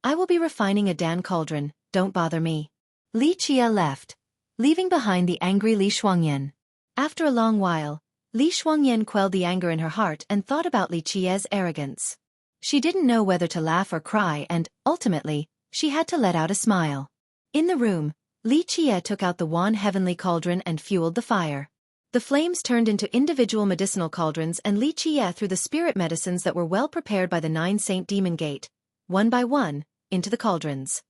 I will be refining a Dan cauldron, don't bother me. Li Qie left, leaving behind the angry Li Shuangyan. After a long while, Li Shuangyan quelled the anger in her heart and thought about Li Qie's arrogance. She didn't know whether to laugh or cry and, ultimately, she had to let out a smile. In the room, Li Qie took out the wan heavenly cauldron and fueled the fire. The flames turned into individual medicinal cauldrons and Li Qie threw the spirit medicines that were well prepared by the 9 Saint Demon Gate, one by one, into the cauldrons.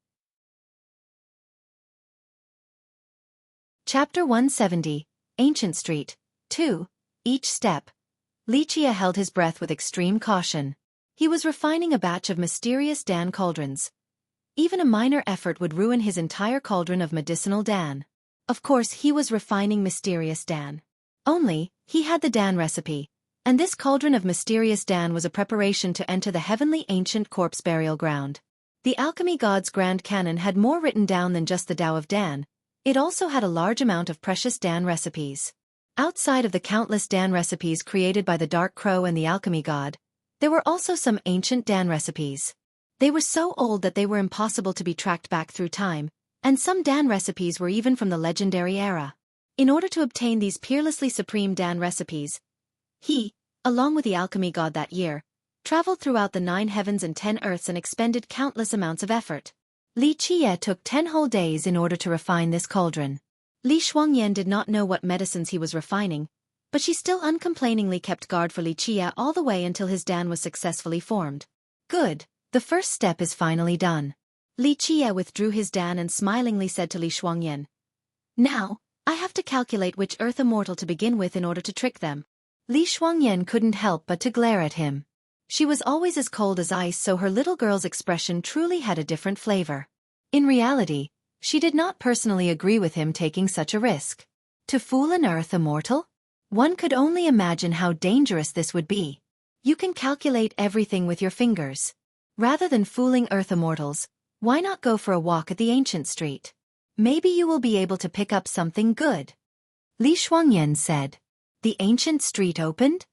Chapter 170, Ancient Street, 2. Each step. Li Qie held his breath with extreme caution. He was refining a batch of mysterious Dan cauldrons. Even a minor effort would ruin his entire cauldron of medicinal Dan. Of course, he was refining mysterious Dan. Only, he had the Dan recipe, and this cauldron of mysterious Dan was a preparation to enter the heavenly ancient corpse burial ground. The alchemy god's grand canon had more written down than just the Tao of Dan. It also had a large amount of precious Dan recipes. Outside of the countless Dan recipes created by the Dark Crow and the alchemy god, there were also some ancient Dan recipes. They were so old that they were impossible to be tracked back through time, and some Dan recipes were even from the legendary era. In order to obtain these peerlessly supreme Dan recipes, he, along with the alchemy god that year, traveled throughout the 9 heavens and 10 earths and expended countless amounts of effort. Li Qie took 10 whole days in order to refine this cauldron. Li Shuangyan did not know what medicines he was refining, but she still uncomplainingly kept guard for Li Qie all the way until his Dan was successfully formed. Good, the first step is finally done. Li Qie withdrew his Dan and smilingly said to Li Shuangyan, Now, I have to calculate which earth immortal to begin with in order to trick them. Li Shuangyan couldn't help but to glare at him. She was always as cold as ice, so her little girl's expression truly had a different flavor. In reality, she did not personally agree with him taking such a risk. To fool an earth immortal? One could only imagine how dangerous this would be. You can calculate everything with your fingers. Rather than fooling earth immortals, why not go for a walk at the ancient street? Maybe you will be able to pick up something good. Li Shuangyan said. The ancient street opened?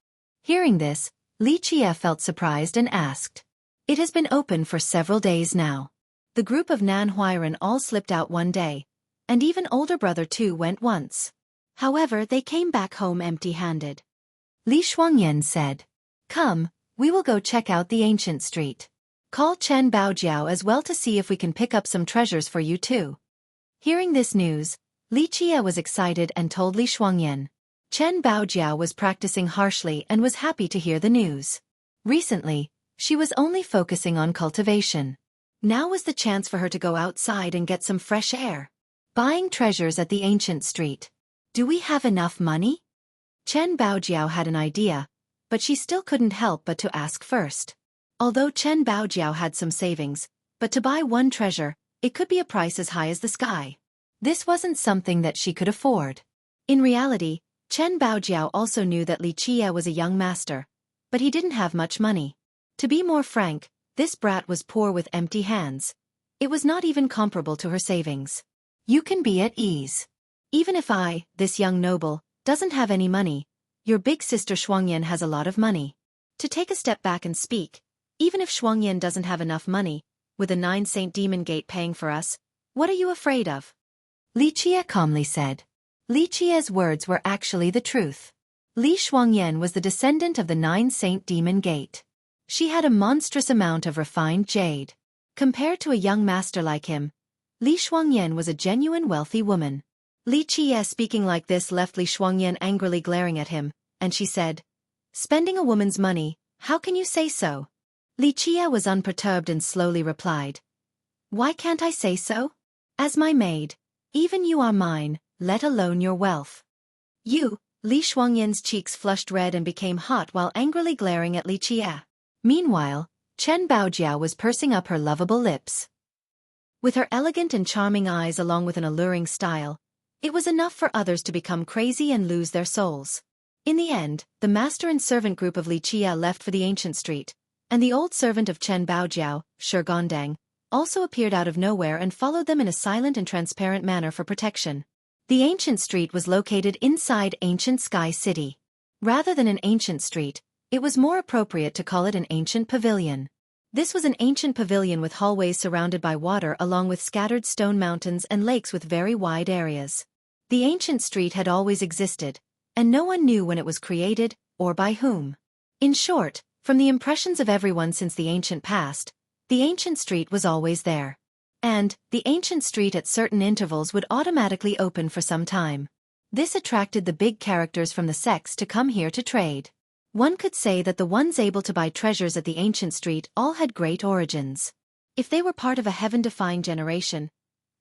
Hearing this, Li Qie felt surprised and asked. It has been open for several days now. The group of Nan Huiran all slipped out one day, and even older brother too went once. However, they came back home empty-handed. Li Shuangyan said, Come, we will go check out the ancient street. Call Chen Baojiao as well to see if we can pick up some treasures for you too. Hearing this news, Li Qie was excited and told Li Shuangyan. Chen Baojiao was practicing harshly and was happy to hear the news. Recently, she was only focusing on cultivation. Now was the chance for her to go outside and get some fresh air. Buying treasures at the ancient street. Do we have enough money? Chen Baojiao had an idea, but she still couldn't help but to ask first. Although Chen Baojiao had some savings, but to buy one treasure, it could be a price as high as the sky. This wasn't something that she could afford. In reality, Chen Baojiao also knew that Li Qie was a young master, but he didn't have much money. To be more frank, this brat was poor with empty hands. It was not even comparable to her savings. You can be at ease. Even if I, this young noble, doesn't have any money, your big sister Shuangyan has a lot of money. To take a step back and speak, even if Shuangyan doesn't have enough money, with the 9 Saint Demon Gate paying for us, what are you afraid of? Li Qie calmly said. Li Qie's words were actually the truth. Li Shuangyan was the descendant of the 9 Saint Demon Gate. She had a monstrous amount of refined jade. Compared to a young master like him, Li Shuangyan was a genuine wealthy woman. Li Qie speaking like this left Li Shuangyan angrily glaring at him, and she said, Spending a woman's money, how can you say so? Li Qie was unperturbed and slowly replied, Why can't I say so? As my maid, even you are mine, let alone your wealth. You, Li Shuangyan's cheeks flushed red and became hot while angrily glaring at Li Qie. Meanwhile, Chen Baojiao was pursing up her lovable lips. With her elegant and charming eyes along with an alluring style, it was enough for others to become crazy and lose their souls. In the end, the master and servant group of Li Qia left for the ancient street, and the old servant of Chen Baojiao, Xueqi, also appeared out of nowhere and followed them in a silent and transparent manner for protection. The ancient street was located inside ancient Sky City. Rather than an ancient street, it was more appropriate to call it an ancient pavilion. This was an ancient pavilion with hallways surrounded by water along with scattered stone mountains and lakes with very wide areas. The ancient street had always existed, and no one knew when it was created, or by whom. In short, from the impressions of everyone since the ancient past, the ancient street was always there. And, the ancient street at certain intervals would automatically open for some time. This attracted the big characters from the sects to come here to trade. One could say that the ones able to buy treasures at the ancient street all had great origins. If they were part of a heaven-defying generation,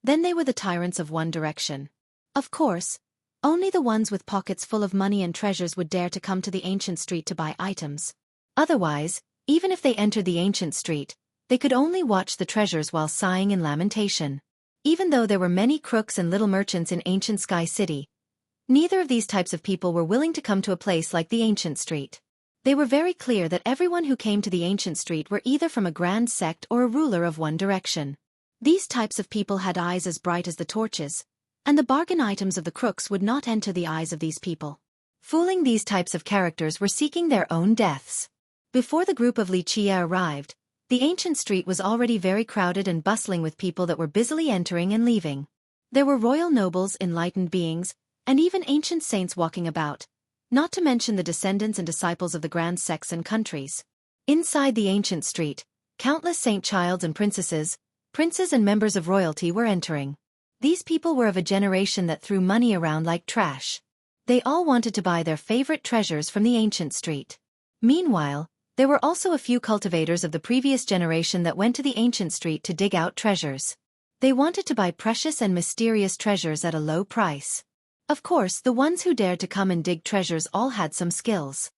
then they were the tyrants of One Direction. Of course, only the ones with pockets full of money and treasures would dare to come to the ancient street to buy items. Otherwise, even if they entered the ancient street, they could only watch the treasures while sighing in lamentation. Even though there were many crooks and little merchants in ancient Sky City, neither of these types of people were willing to come to a place like the ancient street. They were very clear that everyone who came to the ancient street were either from a grand sect or a ruler of One Direction. These types of people had eyes as bright as the torches, and the bargain items of the crooks would not enter the eyes of these people. Fooling these types of characters were seeking their own deaths. Before the group of Li Qia arrived, the ancient street was already very crowded and bustling with people that were busily entering and leaving. There were royal nobles, enlightened beings, and even ancient saints walking about, not to mention the descendants and disciples of the grand sects and countries. Inside the ancient street, countless saint childs and princesses, princes and members of royalty were entering. These people were of a generation that threw money around like trash. They all wanted to buy their favorite treasures from the ancient street. Meanwhile, there were also a few cultivators of the previous generation that went to the ancient street to dig out treasures. They wanted to buy precious and mysterious treasures at a low price. Of course, the ones who dared to come and dig treasures all had some skills.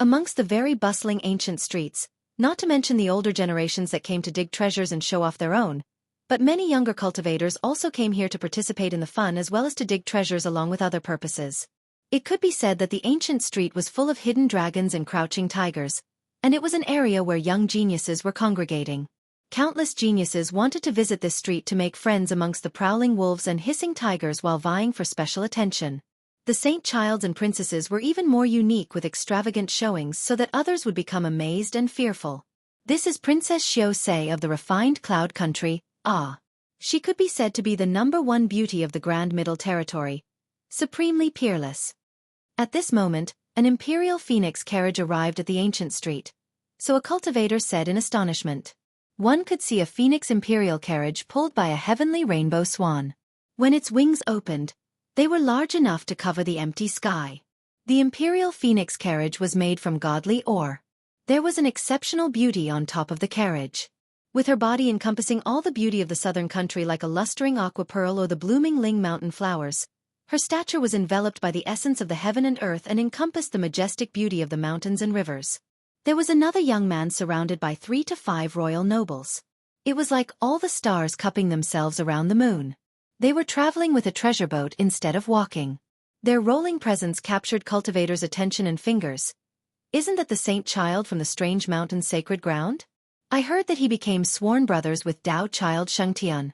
Amongst the very bustling ancient streets, not to mention the older generations that came to dig treasures and show off their own, but many younger cultivators also came here to participate in the fun as well as to dig treasures along with other purposes. It could be said that the ancient street was full of hidden dragons and crouching tigers, and it was an area where young geniuses were congregating. Countless geniuses wanted to visit this street to make friends amongst the prowling wolves and hissing tigers while vying for special attention. The saint childs and princesses were even more unique with extravagant showings so that others would become amazed and fearful. This is Princess Xueqi of the refined cloud country, Ah. She could be said to be the #1 beauty of the Grand Middle Territory, supremely peerless. At this moment, an imperial phoenix carriage arrived at the ancient street, so a cultivator said in astonishment. One could see a phoenix imperial carriage pulled by a heavenly rainbow swan. When its wings opened, they were large enough to cover the empty sky. The imperial phoenix carriage was made from godly ore. There was an exceptional beauty on top of the carriage. With her body encompassing all the beauty of the southern country like a lustering aqua pearl or the blooming Ling mountain flowers, her stature was enveloped by the essence of the heaven and earth and encompassed the majestic beauty of the mountains and rivers. There was another young man surrounded by 3 to 5 royal nobles. It was like all the stars cupping themselves around the moon. They were traveling with a treasure boat instead of walking. Their rolling presence captured cultivators' attention and fingers. Isn't that the saint child from the strange mountain's sacred ground? I heard that he became sworn brothers with Tao child Shengtian.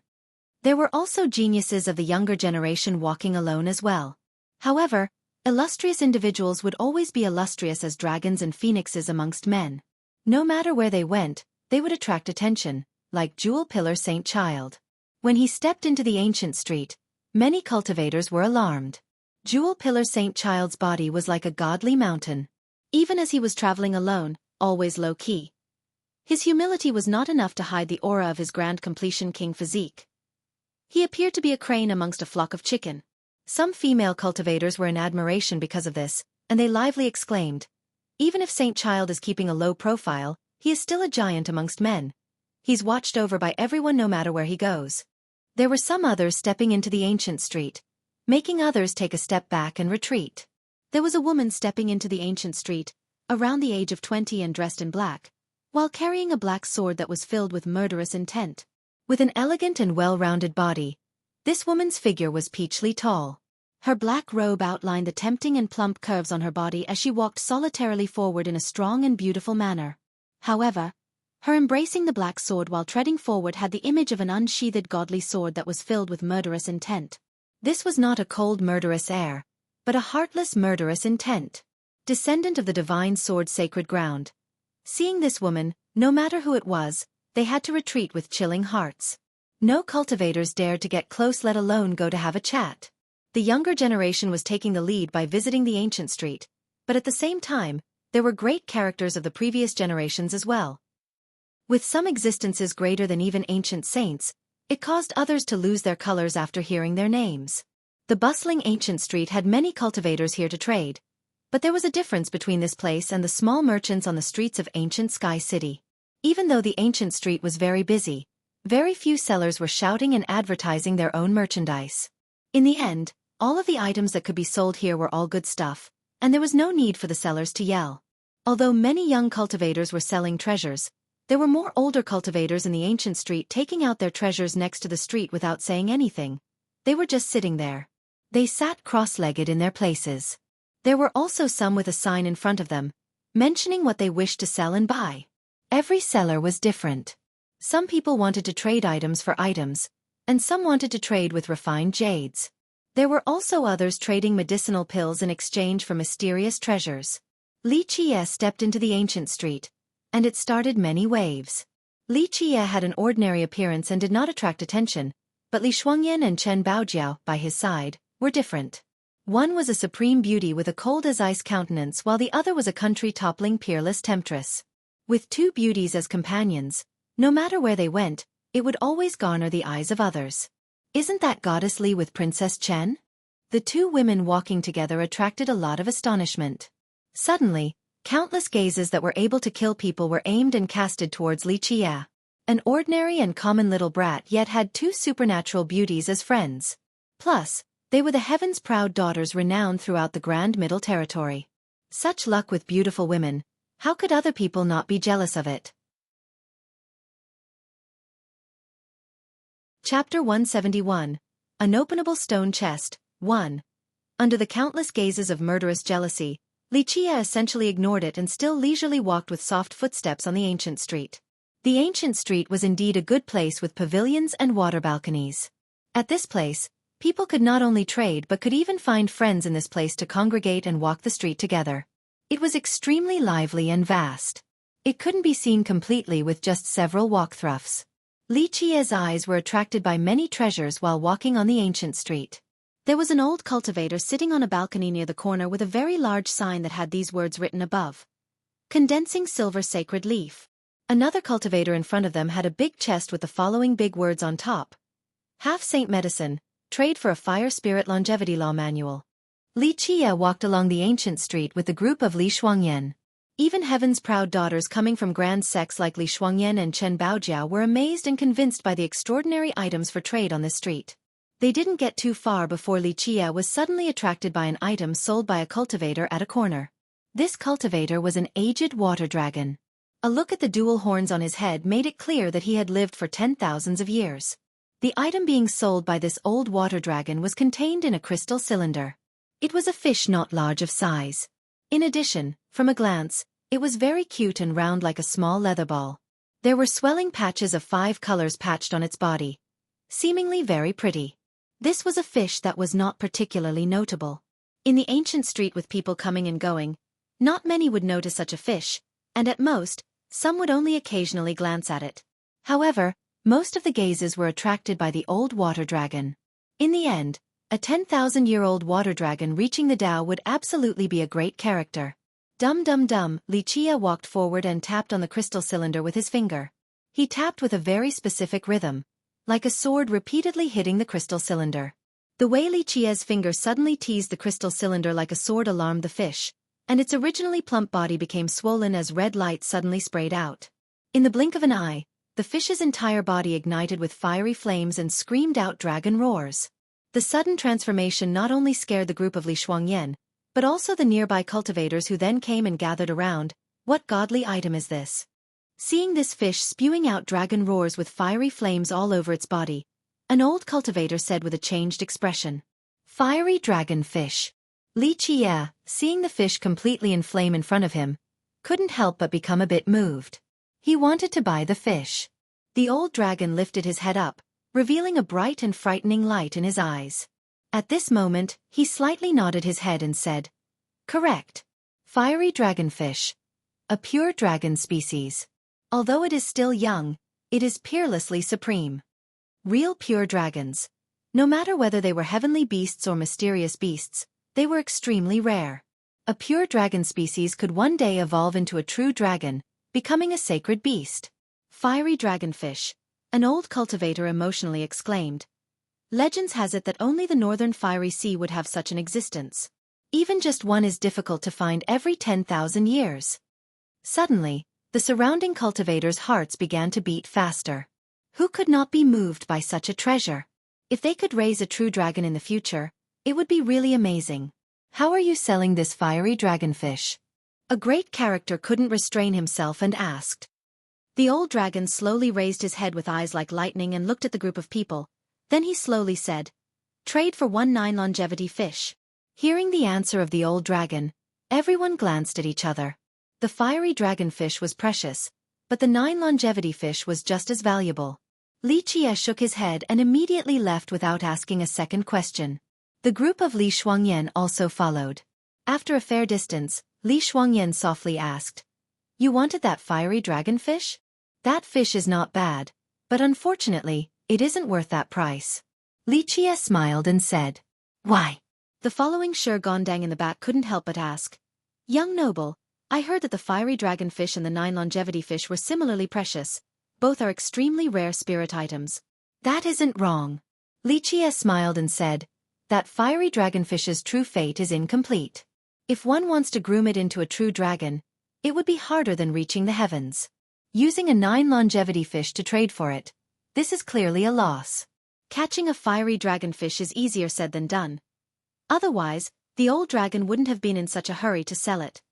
There were also geniuses of the younger generation walking alone as well. However, illustrious individuals would always be illustrious as dragons and phoenixes amongst men. No matter where they went, they would attract attention, like Jewel Pillar Saint Child. When he stepped into the ancient street, many cultivators were alarmed. Jewel Pillar Saint Child's body was like a godly mountain. Even as he was traveling alone, always low-key. His humility was not enough to hide the aura of his grand completion king physique. He appeared to be a crane amongst a flock of chicken. Some female cultivators were in admiration because of this, and they lively exclaimed, "Even if Saint Child is keeping a low profile, he is still a giant amongst men. He's watched over by everyone no matter where he goes." There were some others stepping into the ancient street, making others take a step back and retreat. There was a woman stepping into the ancient street, around the age of 20 and dressed in black, while carrying a black sword that was filled with murderous intent. With an elegant and well-rounded body, this woman's figure was peachly tall. Her black robe outlined the tempting and plump curves on her body as she walked solitarily forward in a strong and beautiful manner. However, her embracing the black sword while treading forward had the image of an unsheathed godly sword that was filled with murderous intent. This was not a cold murderous air, but a heartless murderous intent. Descendant of the divine sword's sacred ground. Seeing this woman, no matter who it was, they had to retreat with chilling hearts. No cultivators dared to get close, let alone go to have a chat. The younger generation was taking the lead by visiting the ancient street, but at the same time, there were great characters of the previous generations as well. With some existences greater than even ancient saints, it caused others to lose their colors after hearing their names. The bustling ancient street had many cultivators here to trade, but there was a difference between this place and the small merchants on the streets of ancient Sky City. Even though the ancient street was very busy, very few sellers were shouting and advertising their own merchandise. In the end, all of the items that could be sold here were all good stuff, and there was no need for the sellers to yell. Although many young cultivators were selling treasures, there were more older cultivators in the ancient street taking out their treasures next to the street without saying anything. They were just sitting there. They sat cross-legged in their places. There were also some with a sign in front of them, mentioning what they wished to sell and buy. Every seller was different. Some people wanted to trade items for items, and some wanted to trade with refined jades. There were also others trading medicinal pills in exchange for mysterious treasures. Li Qie stepped into the ancient street, and it started many waves. Li Qie had an ordinary appearance and did not attract attention, but Li Shuangyan and Chen Baojiao, by his side, were different. One was a supreme beauty with a cold-as-ice countenance while the other was a country-toppling peerless temptress. With two beauties as companions, no matter where they went, it would always garner the eyes of others. Isn't that Goddess Li with Princess Chen? The two women walking together attracted a lot of astonishment. Suddenly, countless gazes that were able to kill people were aimed and casted towards Li Qie. An ordinary and common little brat yet had two supernatural beauties as friends. Plus, they were the heaven's proud daughters renowned throughout the Grand Middle Territory. Such luck with beautiful women, how could other people not be jealous of it? Chapter 171. Unopenable Stone Chest, 1. Under the countless gazes of murderous jealousy, Li Qie essentially ignored it and still leisurely walked with soft footsteps on the ancient street. The ancient street was indeed a good place with pavilions and water balconies. At this place, people could not only trade but could even find friends in this place to congregate and walk the street together. It was extremely lively and vast. It couldn't be seen completely with just several walk-throughs. Li Qie's eyes were attracted by many treasures while walking on the ancient street. There was an old cultivator sitting on a balcony near the corner with a very large sign that had these words written above. Condensing silver sacred leaf. Another cultivator in front of them had a big chest with the following big words on top. Half Saint Medicine, trade for a fire spirit longevity law manual. Li Qie walked along the ancient street with the group of Li Shuangyan. Even heaven's proud daughters coming from grand sects like Li Shuangyan and Chen Baojiao were amazed and convinced by the extraordinary items for trade on this street. They didn't get too far before Li Qie was suddenly attracted by an item sold by a cultivator at a corner. This cultivator was an aged water dragon. A look at the dual horns on his head made it clear that he had lived for 10,000s of years. The item being sold by this old water dragon was contained in a crystal cylinder. It was a fish not large of size. In addition, from a glance, it was very cute and round like a small leather ball. There were swelling patches of 5 colors patched on its body, seemingly very pretty. This was a fish that was not particularly notable. In the ancient street with people coming and going, not many would notice such a fish, and at most, some would only occasionally glance at it. However, most of the gazes were attracted by the old water dragon. In the end, a 10,000-year-old water dragon reaching the Tao would absolutely be a great character. Dum-dum-dum, Li Qie walked forward and tapped on the crystal cylinder with his finger. He tapped with a very specific rhythm, like a sword repeatedly hitting the crystal cylinder. The way Li Qie's finger suddenly teased the crystal cylinder like a sword alarmed the fish, and its originally plump body became swollen as red light suddenly sprayed out. In the blink of an eye, the fish's entire body ignited with fiery flames and screamed out dragon roars. The sudden transformation not only scared the group of Li Shuangyan, but also the nearby cultivators who then came and gathered around. What godly item is this? Seeing this fish spewing out dragon roars with fiery flames all over its body, an old cultivator said with a changed expression, "Fiery dragon fish." Li Qie, seeing the fish completely in flame in front of him, couldn't help but become a bit moved. He wanted to buy the fish. The old dragon lifted his head up, revealing a bright and frightening light in his eyes. At this moment, he slightly nodded his head and said, "Correct. Fiery dragonfish. A pure dragon species. Although it is still young, it is peerlessly supreme. Real pure dragons. No matter whether they were heavenly beasts or mysterious beasts, they were extremely rare. A pure dragon species could one day evolve into a true dragon, becoming a sacred beast." Fiery dragonfish, an old cultivator emotionally exclaimed. Legends has it that only the northern fiery sea would have such an existence. Even just one is difficult to find every 10,000 years. Suddenly, the surrounding cultivators' hearts began to beat faster. Who could not be moved by such a treasure? If they could raise a true dragon in the future, it would be really amazing. "How are you selling this fiery dragonfish?" A great character couldn't restrain himself and asked. The old dragon slowly raised his head with eyes like lightning and looked at the group of people. Then he slowly said, "Trade for 1 longevity fish." Hearing the answer of the old dragon, everyone glanced at each other. The fiery dragonfish was precious, but the 9 longevity fish was just as valuable. Li Qie shook his head and immediately left without asking a second question. The group of Li Shuangyan also followed. After a fair distance, Li Shuangyan softly asked, "You wanted that fiery dragonfish? That fish is not bad, but unfortunately, it isn't worth that price." Li Qie smiled and said, "Why?" The following Xueqi in the back couldn't help but ask, "Young noble, I heard that the fiery dragonfish and the 9 longevity fish were similarly precious. Both are extremely rare spirit items." "That isn't wrong." Li Qie smiled and said, "That fiery dragonfish's true fate is incomplete. If one wants to groom it into a true dragon, it would be harder than reaching the heavens. Using a 9 longevity fish to trade for it, this is clearly a loss. Catching a fiery dragonfish is easier said than done. Otherwise, the old dragon wouldn't have been in such a hurry to sell it."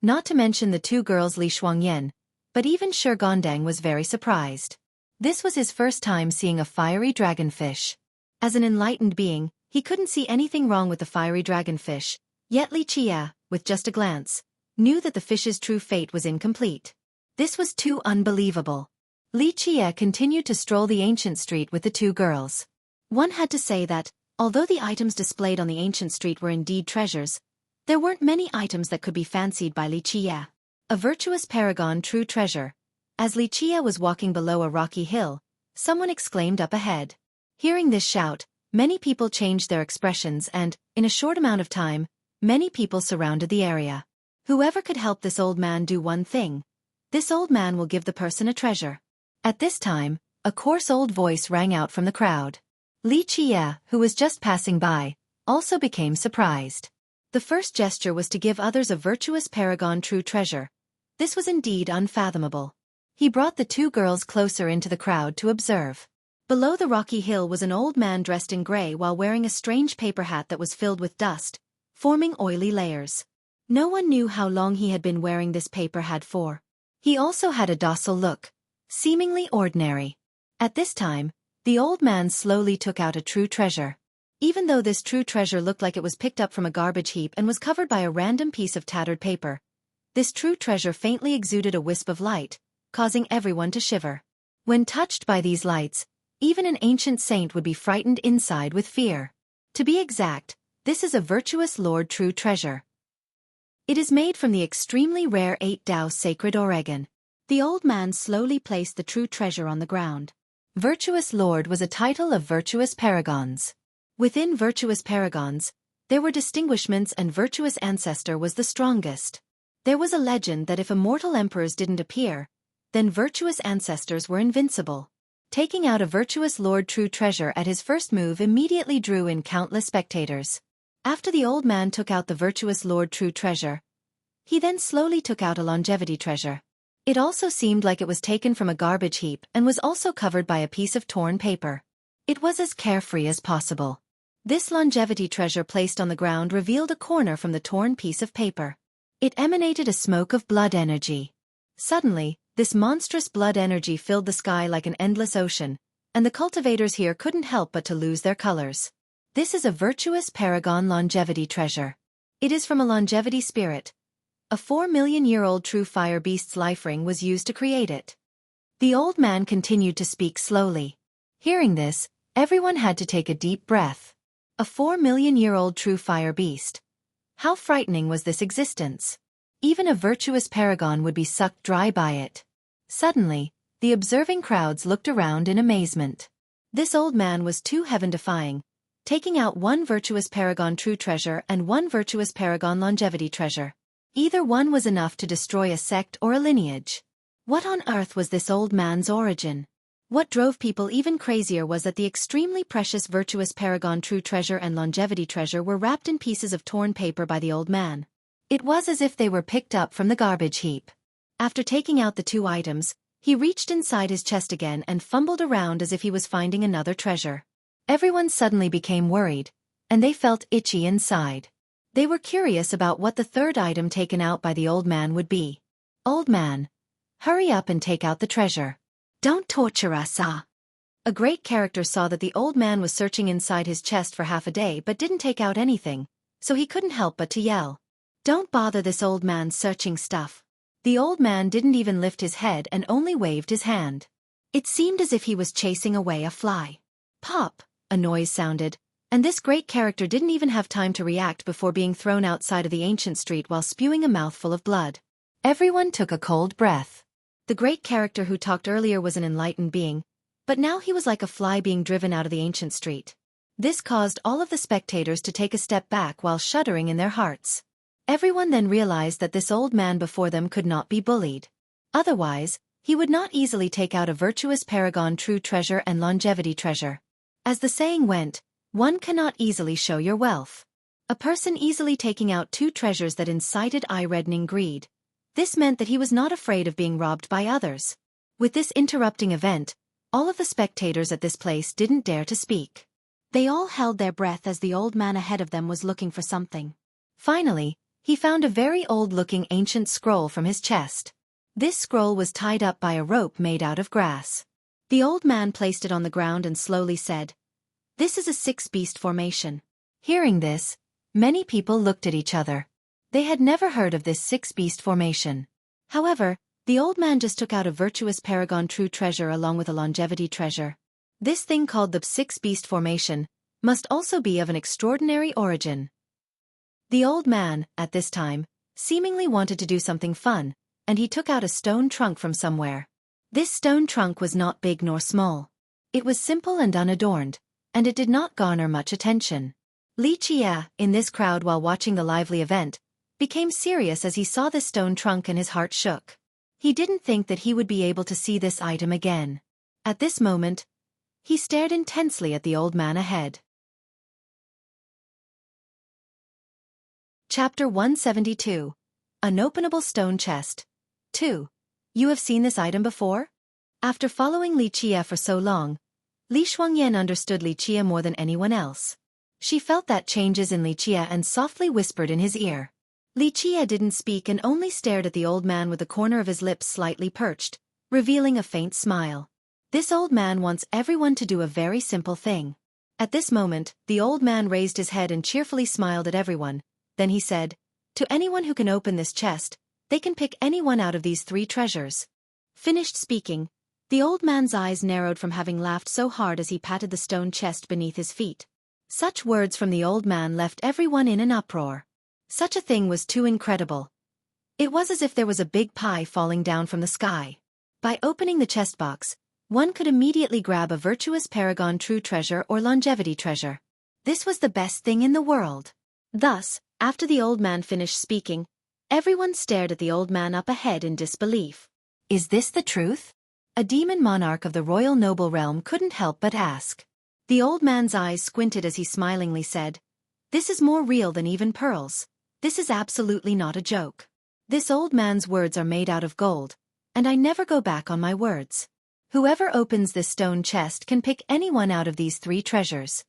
Not to mention the two girls Li Shuangyan, but even Xueqi was very surprised. This was his first time seeing a fiery dragonfish. As an enlightened being, he couldn't see anything wrong with the fiery dragonfish, yet Li Qie, with just a glance, knew that the fish's true fate was incomplete. This was too unbelievable. Li Qie continued to stroll the ancient street with the two girls. One had to say that, although the items displayed on the ancient street were indeed treasures, there weren't many items that could be fancied by Li Qie. A virtuous paragon true treasure. As Li Qie was walking below a rocky hill, someone exclaimed up ahead. Hearing this shout, many people changed their expressions and, in a short amount of time, many people surrounded the area. Whoever could help this old man do one thing, this old man will give the person a treasure. At this time, a coarse old voice rang out from the crowd. Li Qie, who was just passing by, also became surprised. The first gesture was to give others a virtuous paragon true treasure. This was indeed unfathomable. He brought the two girls closer into the crowd to observe. Below the rocky hill was an old man dressed in gray while wearing a strange paper hat that was filled with dust, forming oily layers. No one knew how long he had been wearing this paper hat for. He also had a docile look, seemingly ordinary. At this time, the old man slowly took out a true treasure. Even though this true treasure looked like it was picked up from a garbage heap and was covered by a random piece of tattered paper, this true treasure faintly exuded a wisp of light, causing everyone to shiver. When touched by these lights, even an ancient saint would be frightened inside with fear. To be exact, this is a virtuous Lord true treasure. It is made from the extremely rare 8 Dao sacred Oregon. The old man slowly placed the true treasure on the ground. Virtuous Lord was a title of virtuous paragons. Within virtuous paragons, there were distinguishments and virtuous ancestor was the strongest. There was a legend that if immortal emperors didn't appear, then virtuous ancestors were invincible. Taking out a virtuous Lord true treasure at his first move immediately drew in countless spectators. After the old man took out the virtuous Lord true treasure, he then slowly took out a longevity treasure. It also seemed like it was taken from a garbage heap and was also covered by a piece of torn paper. It was as carefree as possible. This longevity treasure placed on the ground revealed a corner from the torn piece of paper. It emanated a smoke of blood energy. Suddenly, This monstrous blood energy filled the sky like an endless ocean, and the cultivators here couldn't help but to lose their colors. This is a virtuous paragon longevity treasure. It is from a longevity spirit. A 4 million-year-old true fire beast's life ring was used to create it. The old man continued to speak slowly. Hearing this, everyone had to take a deep breath. A 4 million-year-old true fire beast. How frightening was this existence? Even a virtuous paragon would be sucked dry by it. Suddenly, the observing crowds looked around in amazement. This old man was too heaven-defying, taking out one virtuous paragon true treasure and one virtuous paragon longevity treasure. Either one was enough to destroy a sect or a lineage. What on earth was this old man's origin? What drove people even crazier was that the extremely precious virtuous paragon true treasure and longevity treasure were wrapped in pieces of torn paper by the old man. It was as if they were picked up from the garbage heap. After taking out the two items, he reached inside his chest again and fumbled around as if he was finding another treasure. Everyone suddenly became worried, and they felt itchy inside. They were curious about what the third item taken out by the old man would be. Old man, hurry up and take out the treasure. Don't torture us, ah. A great character saw that the old man was searching inside his chest for half a day but didn't take out anything, so he couldn't help but to yell. Don't bother this old man searching stuff. The old man didn't even lift his head and only waved his hand. It seemed as if he was chasing away a fly. Pop, a noise sounded, and this great character didn't even have time to react before being thrown outside of the ancient street while spewing a mouthful of blood. Everyone took a cold breath. The great character who talked earlier was an enlightened being, but now he was like a fly being driven out of the ancient street. This caused all of the spectators to take a step back while shuddering in their hearts. Everyone then realized that this old man before them could not be bullied. Otherwise, he would not easily take out a virtuous paragon true treasure and longevity treasure. As the saying went, one cannot easily show your wealth. A person easily taking out two treasures that incited eye-reddening greed. This meant that he was not afraid of being robbed by others. With this interrupting event, all of the spectators at this place didn't dare to speak. They all held their breath as the old man ahead of them was looking for something. Finally, he found a very old-looking ancient scroll from his chest. This scroll was tied up by a rope made out of grass. The old man placed it on the ground and slowly said, "This is a six-beast formation." Hearing this, many people looked at each other. They had never heard of this six-beast formation. However, the old man just took out a virtuous paragon true treasure along with a longevity treasure. This thing called the six-beast formation must also be of an extraordinary origin. The old man, at this time, seemingly wanted to do something fun, and he took out a stone trunk from somewhere. This stone trunk was not big nor small. It was simple and unadorned, and it did not garner much attention. Li Chia, in this crowd while watching the lively event, became serious as he saw this stone trunk and his heart shook. He didn't think that he would be able to see this item again. At this moment, he stared intensely at the old man ahead. Chapter 172. Unopenable Stone Chest. 2. You have seen this item before? After following Li Chia for so long, Li Shuangyan understood Li Chia more than anyone else. She felt that changes in Li Chia and softly whispered in his ear. Li Chia didn't speak and only stared at the old man with the corner of his lips slightly perched, revealing a faint smile. This old man wants everyone to do a very simple thing. At this moment, the old man raised his head and cheerfully smiled at everyone. Then he said, "To anyone who can open this chest, they can pick any one out of these three treasures." Finished speaking, the old man's eyes narrowed from having laughed so hard as he patted the stone chest beneath his feet. Such words from the old man left everyone in an uproar. Such a thing was too incredible. It was as if there was a big pie falling down from the sky. By opening the chest box, one could immediately grab a virtuous paragon true treasure or longevity treasure. This was the best thing in the world. Thus, after the old man finished speaking, everyone stared at the old man up ahead in disbelief. Is this the truth? A demon monarch of the royal noble realm couldn't help but ask. The old man's eyes squinted as he smilingly said, "This is more real than even pearls. This is absolutely not a joke. This old man's words are made out of gold, and I never go back on my words. Whoever opens this stone chest can pick anyone out of these three treasures."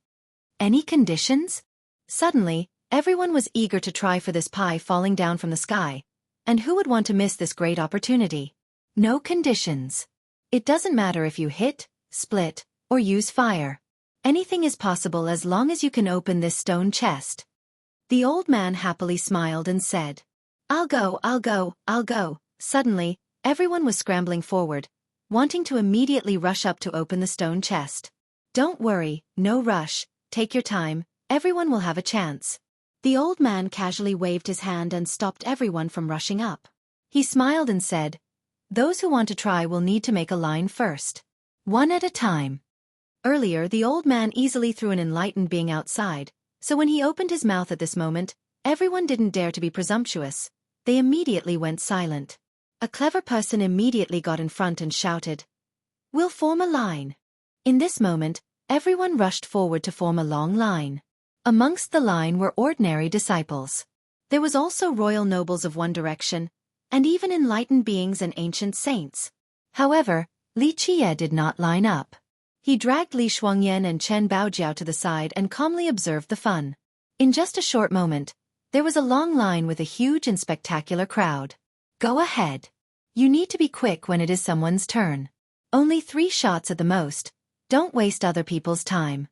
Any conditions? Suddenly, everyone was eager to try for this pie falling down from the sky, and who would want to miss this great opportunity? No conditions. It doesn't matter if you hit, split, or use fire. Anything is possible as long as you can open this stone chest. The old man happily smiled and said, I'll go, I'll go, I'll go. Suddenly, everyone was scrambling forward, wanting to immediately rush up to open the stone chest. Don't worry, no rush, take your time, everyone will have a chance. The old man casually waved his hand and stopped everyone from rushing up. He smiled and said, Those who want to try will need to make a line first. One at a time. Earlier, the old man easily threw an enlightened being outside, so when he opened his mouth at this moment, everyone didn't dare to be presumptuous. They immediately went silent. A clever person immediately got in front and shouted, We'll form a line. In this moment, everyone rushed forward to form a long line. Amongst the line were ordinary disciples. There was also royal nobles of one direction, and even enlightened beings and ancient saints. However, Li Qiye did not line up. He dragged Li Shuangyan and Chen Baojiao to the side and calmly observed the fun. In just a short moment, there was a long line with a huge and spectacular crowd. Go ahead. You need to be quick when it is someone's turn. Only 3 shots at the most. Don't waste other people's time.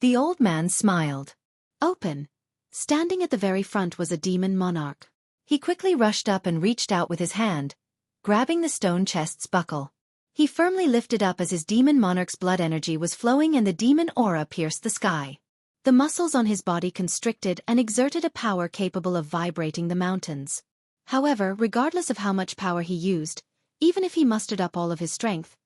The old man smiled. Open. Standing at the very front was a demon monarch. He quickly rushed up and reached out with his hand, grabbing the stone chest's buckle. He firmly lifted up as his demon monarch's blood energy was flowing and the demon aura pierced the sky. The muscles on his body constricted and exerted a power capable of vibrating the mountains. However, regardless of how much power he used, even if he mustered up all of his strength,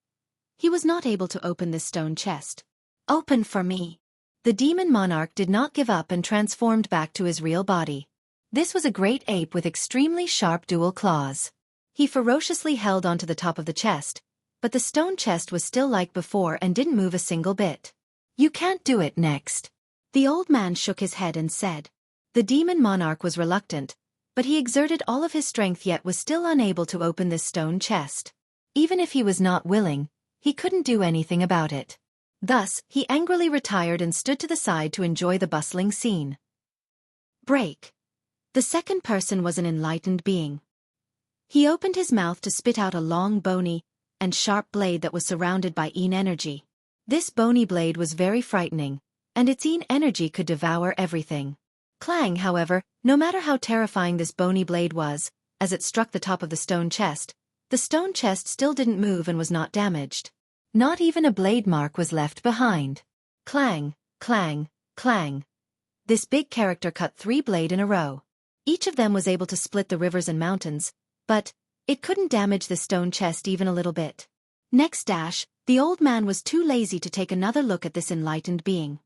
he was not able to open this stone chest. Open for me. The demon monarch did not give up and transformed back to his real body. This was a great ape with extremely sharp dual claws. He ferociously held onto the top of the chest, but the stone chest was still like before and didn't move a single bit. You can't do it next. The old man shook his head and said. The demon monarch was reluctant, but he exerted all of his strength yet was still unable to open this stone chest. Even if he was not willing, he couldn't do anything about it. Thus, he angrily retired and stood to the side to enjoy the bustling scene. Break. The second person was an enlightened being. He opened his mouth to spit out a long bony and sharp blade that was surrounded by Yin energy. This bony blade was very frightening, and its Yin energy could devour everything. Clang, however, no matter how terrifying this bony blade was, as it struck the top of the stone chest still didn't move and was not damaged. Not even a blade mark was left behind. Clang, clang, clang. This big character cut 3 blades in a row. Each of them was able to split the rivers and mountains, but it couldn't damage the stone chest even a little bit. Next dash, the old man was too lazy to take another look at this enlightened being.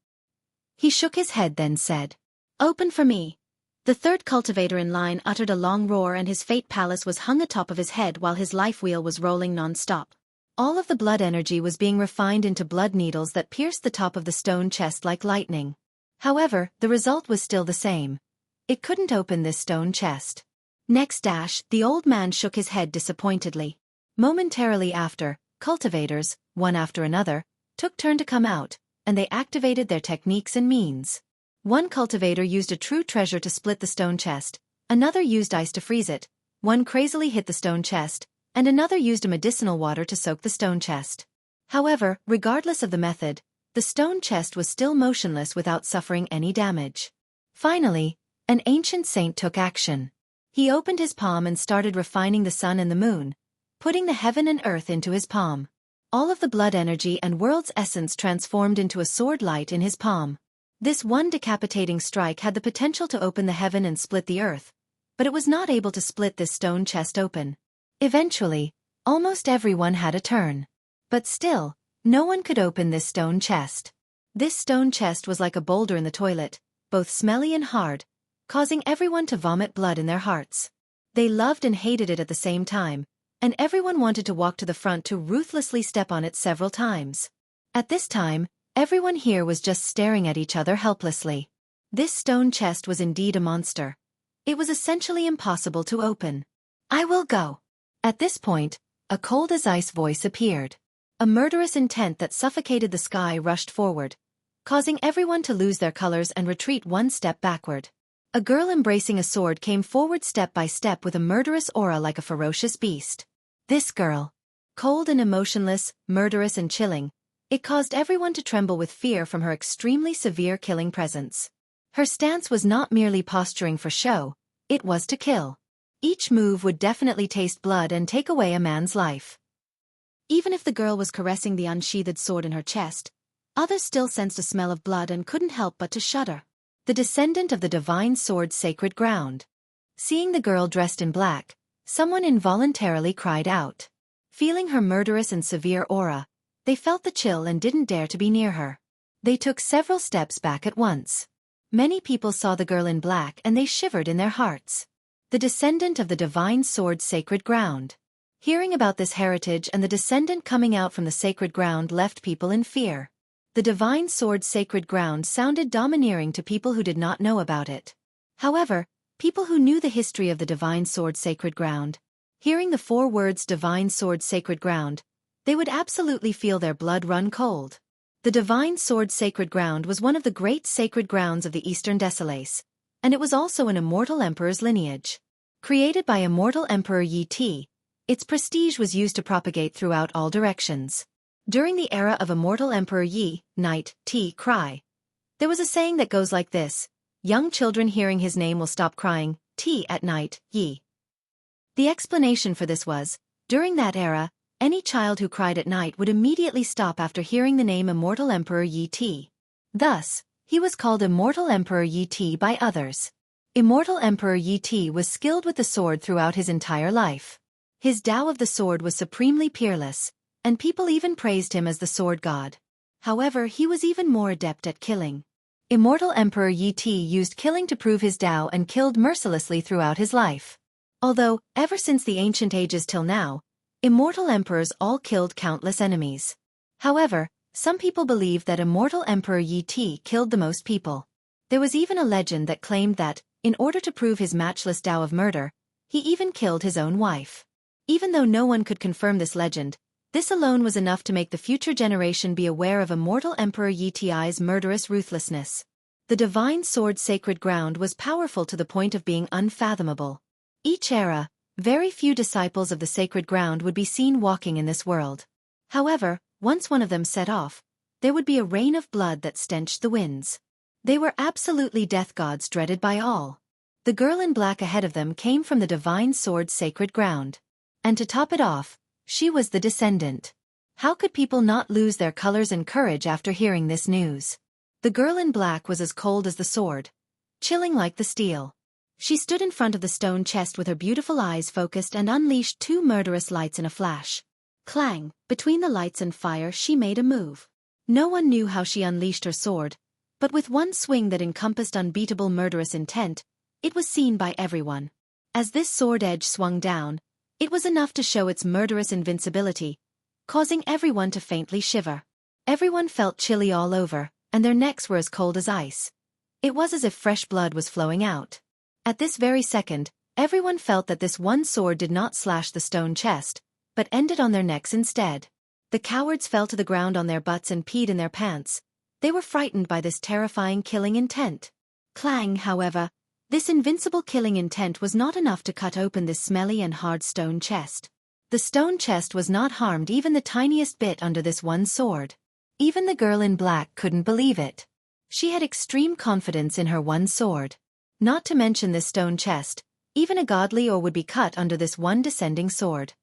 He shook his head then said, Open for me. The third cultivator in line uttered a long roar and his fate palace was hung atop of his head while his life wheel was rolling non-stop. All of the blood energy was being refined into blood needles that pierced the top of the stone chest like lightning. However, the result was still the same. It couldn't open this stone chest. Next dash, the old man shook his head disappointedly. Momentarily after, cultivators, one after another, took turn to come out, and they activated their techniques and means. One cultivator used a true treasure to split the stone chest, another used ice to freeze it, one crazily hit the stone chest, and another used a medicinal water to soak the stone chest. However, regardless of the method, the stone chest was still motionless without suffering any damage. Finally, an ancient saint took action. He opened his palm and started refining the sun and the moon, putting the heaven and earth into his palm. All of the blood energy and world's essence transformed into a sword light in his palm. This one decapitating strike had the potential to open the heaven and split the earth, but it was not able to split this stone chest open. Eventually, almost everyone had a turn. But still, no one could open this stone chest. This stone chest was like a boulder in the toilet, both smelly and hard, causing everyone to vomit blood in their hearts. They loved and hated it at the same time, and everyone wanted to walk to the front to ruthlessly step on it several times. At this time, everyone here was just staring at each other helplessly. This stone chest was indeed a monster. It was essentially impossible to open. I will go. At this point, a cold as ice voice appeared. A murderous intent that suffocated the sky rushed forward, causing everyone to lose their colors and retreat one step backward. A girl embracing a sword came forward step by step with a murderous aura like a ferocious beast. This girl. Cold and emotionless, murderous and chilling, it caused everyone to tremble with fear from her extremely severe killing presence. Her stance was not merely posturing for show, it was to kill. Each move would definitely taste blood and take away a man's life. Even if the girl was caressing the unsheathed sword in her chest, others still sensed a smell of blood and couldn't help but to shudder. The descendant of the divine sword's sacred ground. Seeing the girl dressed in black, someone involuntarily cried out. Feeling her murderous and severe aura, they felt the chill and didn't dare to be near her. They took several steps back at once. Many people saw the girl in black and they shivered in their hearts. The descendant of the divine sword's sacred ground. Hearing about this heritage and the descendant coming out from the sacred ground left people in fear. The divine sword's sacred ground sounded domineering to people who did not know about it. However, people who knew the history of the divine sword's sacred ground, hearing the 4 words divine sword sacred ground, they would absolutely feel their blood run cold. The divine sword sacred ground was one of the great sacred grounds of the Eastern Desolace, and it was also an immortal emperor's lineage. Created by immortal Emperor Yi, its prestige was used to propagate throughout all directions. During the era of immortal Emperor Yi, night, cry. There was a saying that goes like this: young children hearing his name will stop crying, at night, Yi. The explanation for this was, during that era, any child who cried at night would immediately stop after hearing the name Immortal Emperor Yi. Thus, he was called Immortal Emperor Yi by others. Immortal Emperor Yi was skilled with the sword throughout his entire life. His Tao of the sword was supremely peerless, and people even praised him as the sword god. However, he was even more adept at killing. Immortal Emperor Yi used killing to prove his Tao and killed mercilessly throughout his life. Although, ever since the ancient ages till now, immortal emperors all killed countless enemies. However, some people believe that immortal Emperor Yi killed the most people. There was even a legend that claimed that, in order to prove his matchless Tao of murder, he even killed his own wife. Even though no one could confirm this legend, this alone was enough to make the future generation be aware of immortal Emperor Yi's murderous ruthlessness. The divine sword sacred ground was powerful to the point of being unfathomable. Each era, very few disciples of the sacred ground would be seen walking in this world. However, once one of them set off, there would be a rain of blood that stenched the winds. They were absolutely death gods dreaded by all. The girl in black ahead of them came from the divine sword's sacred ground. And to top it off, she was the descendant. How could people not lose their colors and courage after hearing this news? The girl in black was as cold as the sword, chilling like the steel. She stood in front of the stone chest with her beautiful eyes focused and unleashed 2 murderous lights in a flash. Clang, between the lights and fire she made a move. No one knew how she unleashed her sword, but with one swing that encompassed unbeatable murderous intent, it was seen by everyone. As this sword edge swung down, it was enough to show its murderous invincibility, causing everyone to faintly shiver. Everyone felt chilly all over, and their necks were as cold as ice. It was as if fresh blood was flowing out. At this very second, everyone felt that this one sword did not slash the stone chest, but ended on their necks instead. The cowards fell to the ground on their butts and peed in their pants. They were frightened by this terrifying killing intent. Clang, however, this invincible killing intent was not enough to cut open this smelly and hard stone chest. The stone chest was not harmed even the tiniest bit under this one sword. Even the girl in black couldn't believe it. She had extreme confidence in her one sword. Not to mention this stone chest, even a godly or would be cut under this one descending sword.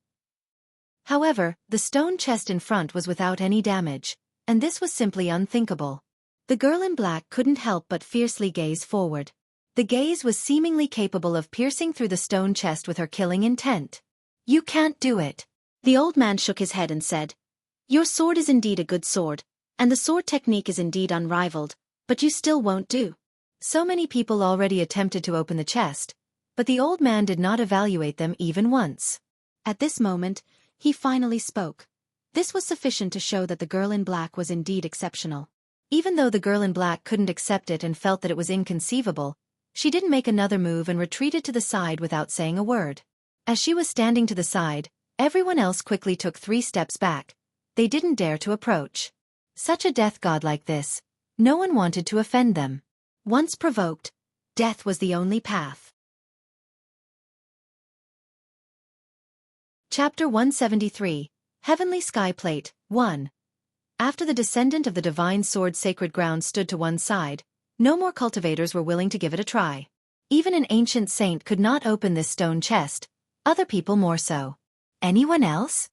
However, the stone chest in front was without any damage, and this was simply unthinkable. The girl in black couldn't help but fiercely gaze forward. The gaze was seemingly capable of piercing through the stone chest with her killing intent. "You can't do it." The old man shook his head and said, "Your sword is indeed a good sword, and the sword technique is indeed unrivaled, but you still won't do." So many people already attempted to open the chest, but the old man did not evaluate them even once. At this moment, he finally spoke. This was sufficient to show that the girl in black was indeed exceptional. Even though the girl in black couldn't accept it and felt that it was inconceivable, she didn't make another move and retreated to the side without saying a word. As she was standing to the side, everyone else quickly took 3 steps back. They didn't dare to approach. Such a death god like this, no one wanted to offend them. Once provoked, death was the only path. Chapter 173, Heavenly Sky Plate, 1. After the descendant of the divine sword sacred ground stood to one side, no more cultivators were willing to give it a try. Even an ancient saint could not open this stone chest, other people more so. Anyone else?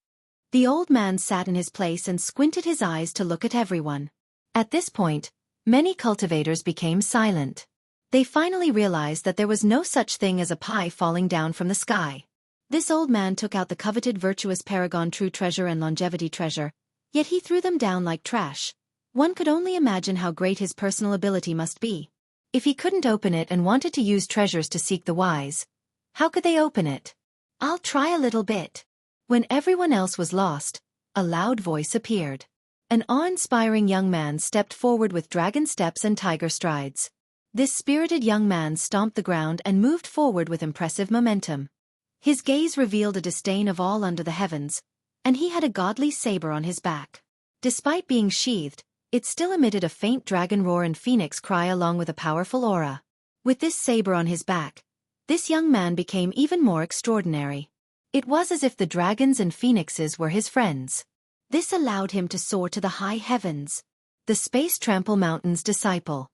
The old man sat in his place and squinted his eyes to look at everyone. At this point, many cultivators became silent. They finally realized that there was no such thing as a pie falling down from the sky. This old man took out the coveted virtuous paragon true treasure and longevity treasure, yet he threw them down like trash. One could only imagine how great his personal ability must be. If he couldn't open it and wanted to use treasures to seek the wise, how could they open it? I'll try a little bit. When everyone else was lost, a loud voice appeared. An awe-inspiring young man stepped forward with dragon steps and tiger strides. This spirited young man stomped the ground and moved forward with impressive momentum. His gaze revealed a disdain of all under the heavens, and he had a godly saber on his back. Despite being sheathed, it still emitted a faint dragon roar and phoenix cry along with a powerful aura. With this saber on his back, this young man became even more extraordinary. It was as if the dragons and phoenixes were his friends. This allowed him to soar to the high heavens. The Space Trample Mountain's disciple.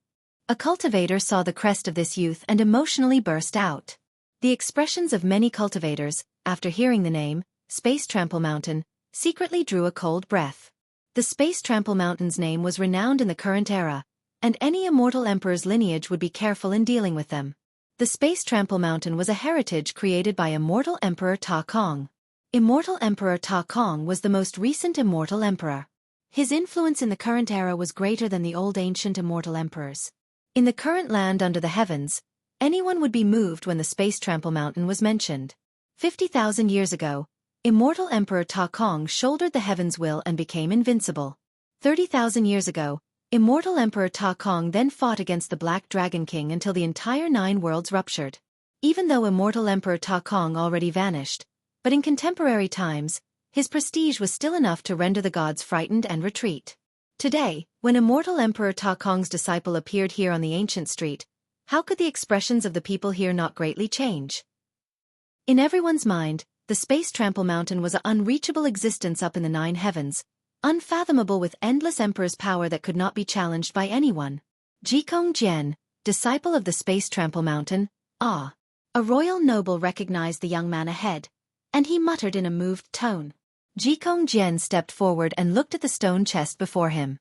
A cultivator saw the crest of this youth and emotionally burst out. The expressions of many cultivators, after hearing the name, Space Trample Mountain, secretly drew a cold breath. The Space Trample Mountain's name was renowned in the current era, and any immortal emperor's lineage would be careful in dealing with them. The Space Trample Mountain was a heritage created by immortal Emperor Ta Kong. Immortal Emperor Ta Kong was the most recent immortal emperor. His influence in the current era was greater than the old ancient immortal emperors. In the current land under the heavens, anyone would be moved when the Space Trample Mountain was mentioned. 50,000 years ago, immortal Emperor Ta Kong shouldered the heaven's will and became invincible. 30,000 years ago, immortal Emperor Ta Kong then fought against the Black Dragon King until the entire 9 worlds ruptured. Even though immortal Emperor Ta Kong already vanished, but in contemporary times, his prestige was still enough to render the gods frightened and retreat. Today, when immortal Emperor Ta Kong's disciple appeared here on the ancient street, how could the expressions of the people here not greatly change? In everyone's mind, the Space Trample Mountain was an unreachable existence up in the 9 heavens, unfathomable with endless emperor's power that could not be challenged by anyone. Jikong Jian, disciple of the Space Trample Mountain, ah. A royal noble recognized the young man ahead, and he muttered in a moved tone. Jikong Jian stepped forward and looked at the stone chest before him.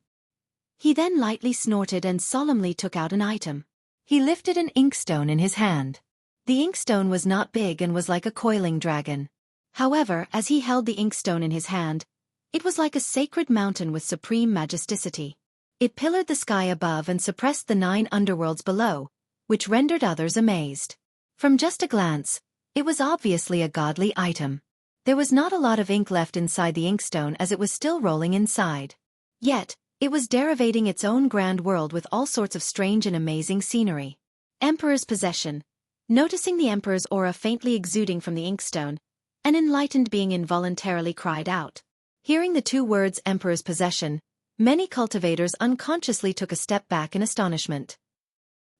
He then lightly snorted and solemnly took out an item. He lifted an inkstone in his hand. The inkstone was not big and was like a coiling dragon. However, as he held the inkstone in his hand, it was like a sacred mountain with supreme majesticity. It pillared the sky above and suppressed the 9 underworlds below, which rendered others amazed. From just a glance, it was obviously a godly item. There was not a lot of ink left inside the inkstone as it was still rolling inside. Yet, it was derivating its own grand world with all sorts of strange and amazing scenery. Emperor's possession. Noticing the Emperor's aura faintly exuding from the inkstone, an enlightened being involuntarily cried out. Hearing the 2 words Emperor's possession, many cultivators unconsciously took a step back in astonishment.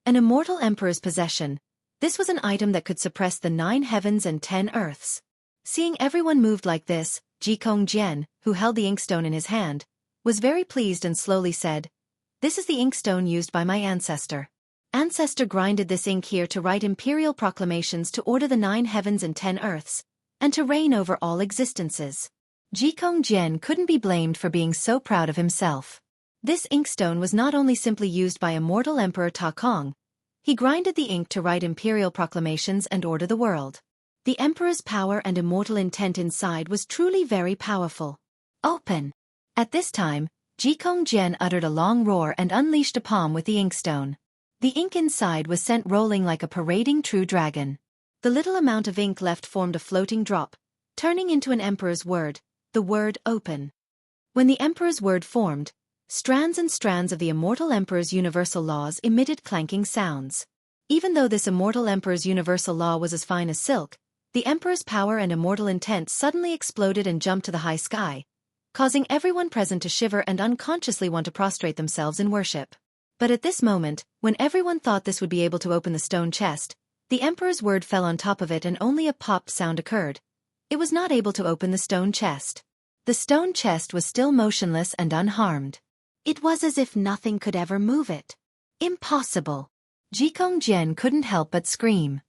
An immortal Emperor's possession. This was an item that could suppress the 9 heavens and 10 earths. Seeing everyone moved like this, Jikong Jian, who held the inkstone in his hand, was very pleased and slowly said, "This is the inkstone used by my ancestor. Ancestor grinded this ink here to write imperial proclamations to order the 9 heavens and 10 earths, and to reign over all existences." Jikong Jian couldn't be blamed for being so proud of himself. This inkstone was not only simply used by immortal Emperor Ta Kong, he grinded the ink to write imperial proclamations and order the world. The Emperor's power and immortal intent inside was truly very powerful. Open! At this time, Jikong Jian uttered a long roar and unleashed a palm with the inkstone. The ink inside was sent rolling like a parading true dragon. The little amount of ink left formed a floating drop, turning into an Emperor's word, the word open. When the Emperor's word formed, strands and strands of the immortal Emperor's universal laws emitted clanking sounds. Even though this immortal Emperor's universal law was as fine as silk, the Emperor's power and immortal intent suddenly exploded and jumped to the high sky, causing everyone present to shiver and unconsciously want to prostrate themselves in worship. But at this moment, when everyone thought this would be able to open the stone chest, the Emperor's word fell on top of it and only a popped sound occurred, it was not able to open the stone chest. The stone chest was still motionless and unharmed. It was as if nothing could ever move it. Impossible. Jikongjian couldn't help but scream.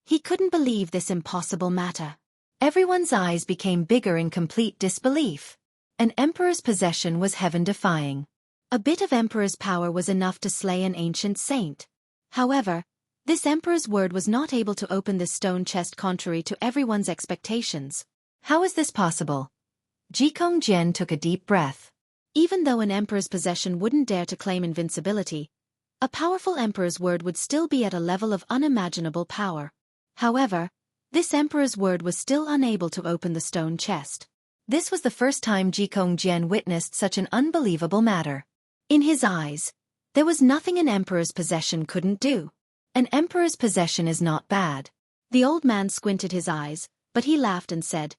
He couldn't believe this impossible matter. Everyone's eyes became bigger in complete disbelief. An emperor's possession was heaven-defying. A bit of emperor's power was enough to slay an ancient saint. However, this emperor's word was not able to open this stone chest contrary to everyone's expectations. How is this possible? Jikongjian took a deep breath. Even though an emperor's possession wouldn't dare to claim invincibility, a powerful emperor's word would still be at a level of unimaginable power. However, this emperor's word was still unable to open the stone chest. This was the first time Jikongjian witnessed such an unbelievable matter. In his eyes, there was nothing an emperor's possession couldn't do. An emperor's possession is not bad. The old man squinted his eyes, but he laughed and said,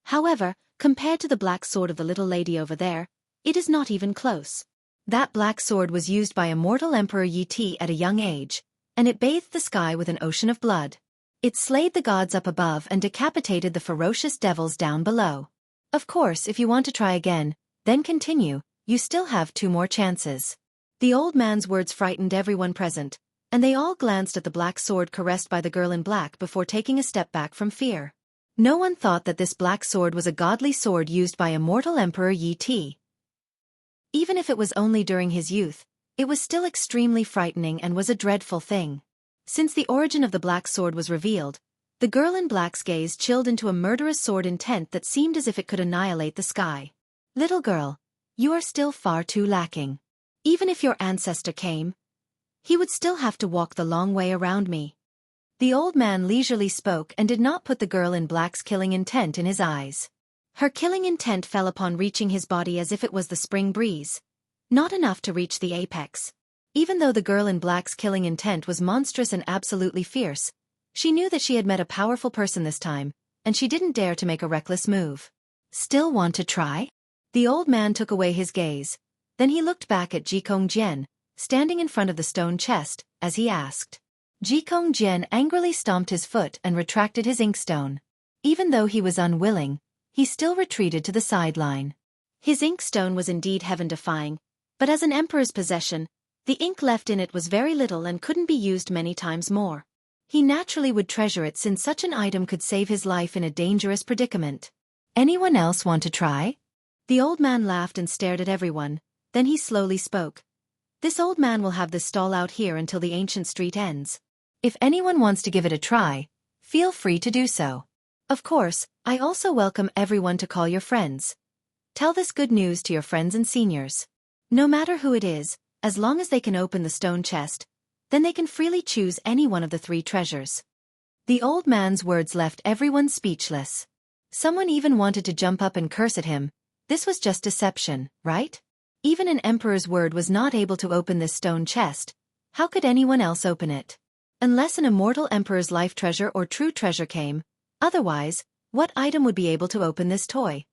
"However, compared to the black sword of the little lady over there, it is not even close. That black sword was used by immortal Emperor Yi at a young age, and it bathed the sky with an ocean of blood. It slayed the gods up above and decapitated the ferocious devils down below. Of course, if you want to try again, then continue, you still have 2 more chances." The old man's words frightened everyone present, and they all glanced at the black sword caressed by the girl in black before taking a step back from fear. No one thought that this black sword was a godly sword used by immortal Emperor Yi. Even if it was only during his youth, it was still extremely frightening and was a dreadful thing. Since the origin of the black sword was revealed, the girl in black's gaze chilled into a murderous sword intent that seemed as if it could annihilate the sky. "Little girl, you are still far too lacking. Even if your ancestor came, he would still have to walk the long way around me." The old man leisurely spoke and did not put the girl in black's killing intent in his eyes. Her killing intent fell upon reaching his body as if it was the spring breeze. Not enough to reach the apex. Even though the girl in black's killing intent was monstrous and absolutely fierce, she knew that she had met a powerful person this time, and she didn't dare to make a reckless move. "Still want to try?" The old man took away his gaze. Then he looked back at Jikongjian, standing in front of the stone chest, as he asked. Jikongjian angrily stomped his foot and retracted his inkstone. Even though he was unwilling, he still retreated to the sideline. His inkstone was indeed heaven-defying, but as an emperor's possession, the ink left in it was very little and couldn't be used many times more. He naturally would treasure it since such an item could save his life in a dangerous predicament. "Anyone else want to try?" The old man laughed and stared at everyone, then he slowly spoke. "This old man will have this stall out here until the ancient street ends. If anyone wants to give it a try, feel free to do so. Of course, I also welcome everyone to call your friends. Tell this good news to your friends and seniors. No matter who it is, as long as they can open the stone chest, then they can freely choose any one of the 3 treasures." The old man's words left everyone speechless. Someone even wanted to jump up and curse at him. This was just deception, right? Even an emperor's word was not able to open this stone chest. How could anyone else open it? Unless an immortal emperor's life treasure or true treasure came. Otherwise, what item would be able to open this toy?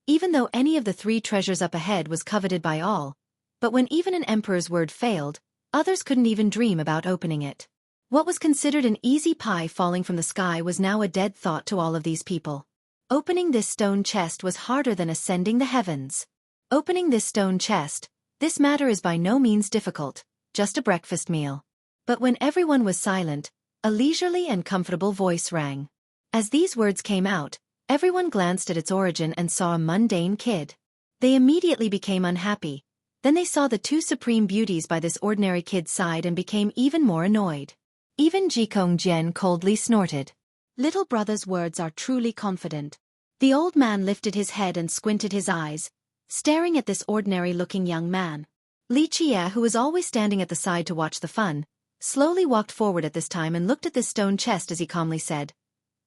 Even though any of the 3 treasures up ahead was coveted by all, but when even an emperor's word failed, others couldn't even dream about opening it. What was considered an easy pie falling from the sky was now a dead thought to all of these people. Opening this stone chest was harder than ascending the heavens. Opening this stone chest, this matter is by no means difficult, just a breakfast meal. But when everyone was silent, a leisurely and comfortable voice rang. As these words came out, everyone glanced at its origin and saw a mundane kid. They immediately became unhappy. Then they saw the 2 supreme beauties by this ordinary kid's side and became even more annoyed. Even Jikongjian coldly snorted. Little brother's words are truly confident. The old man lifted his head and squinted his eyes, staring at this ordinary-looking young man. Li Qie, who was always standing at the side to watch the fun, slowly walked forward at this time and looked at this stone chest as he calmly said,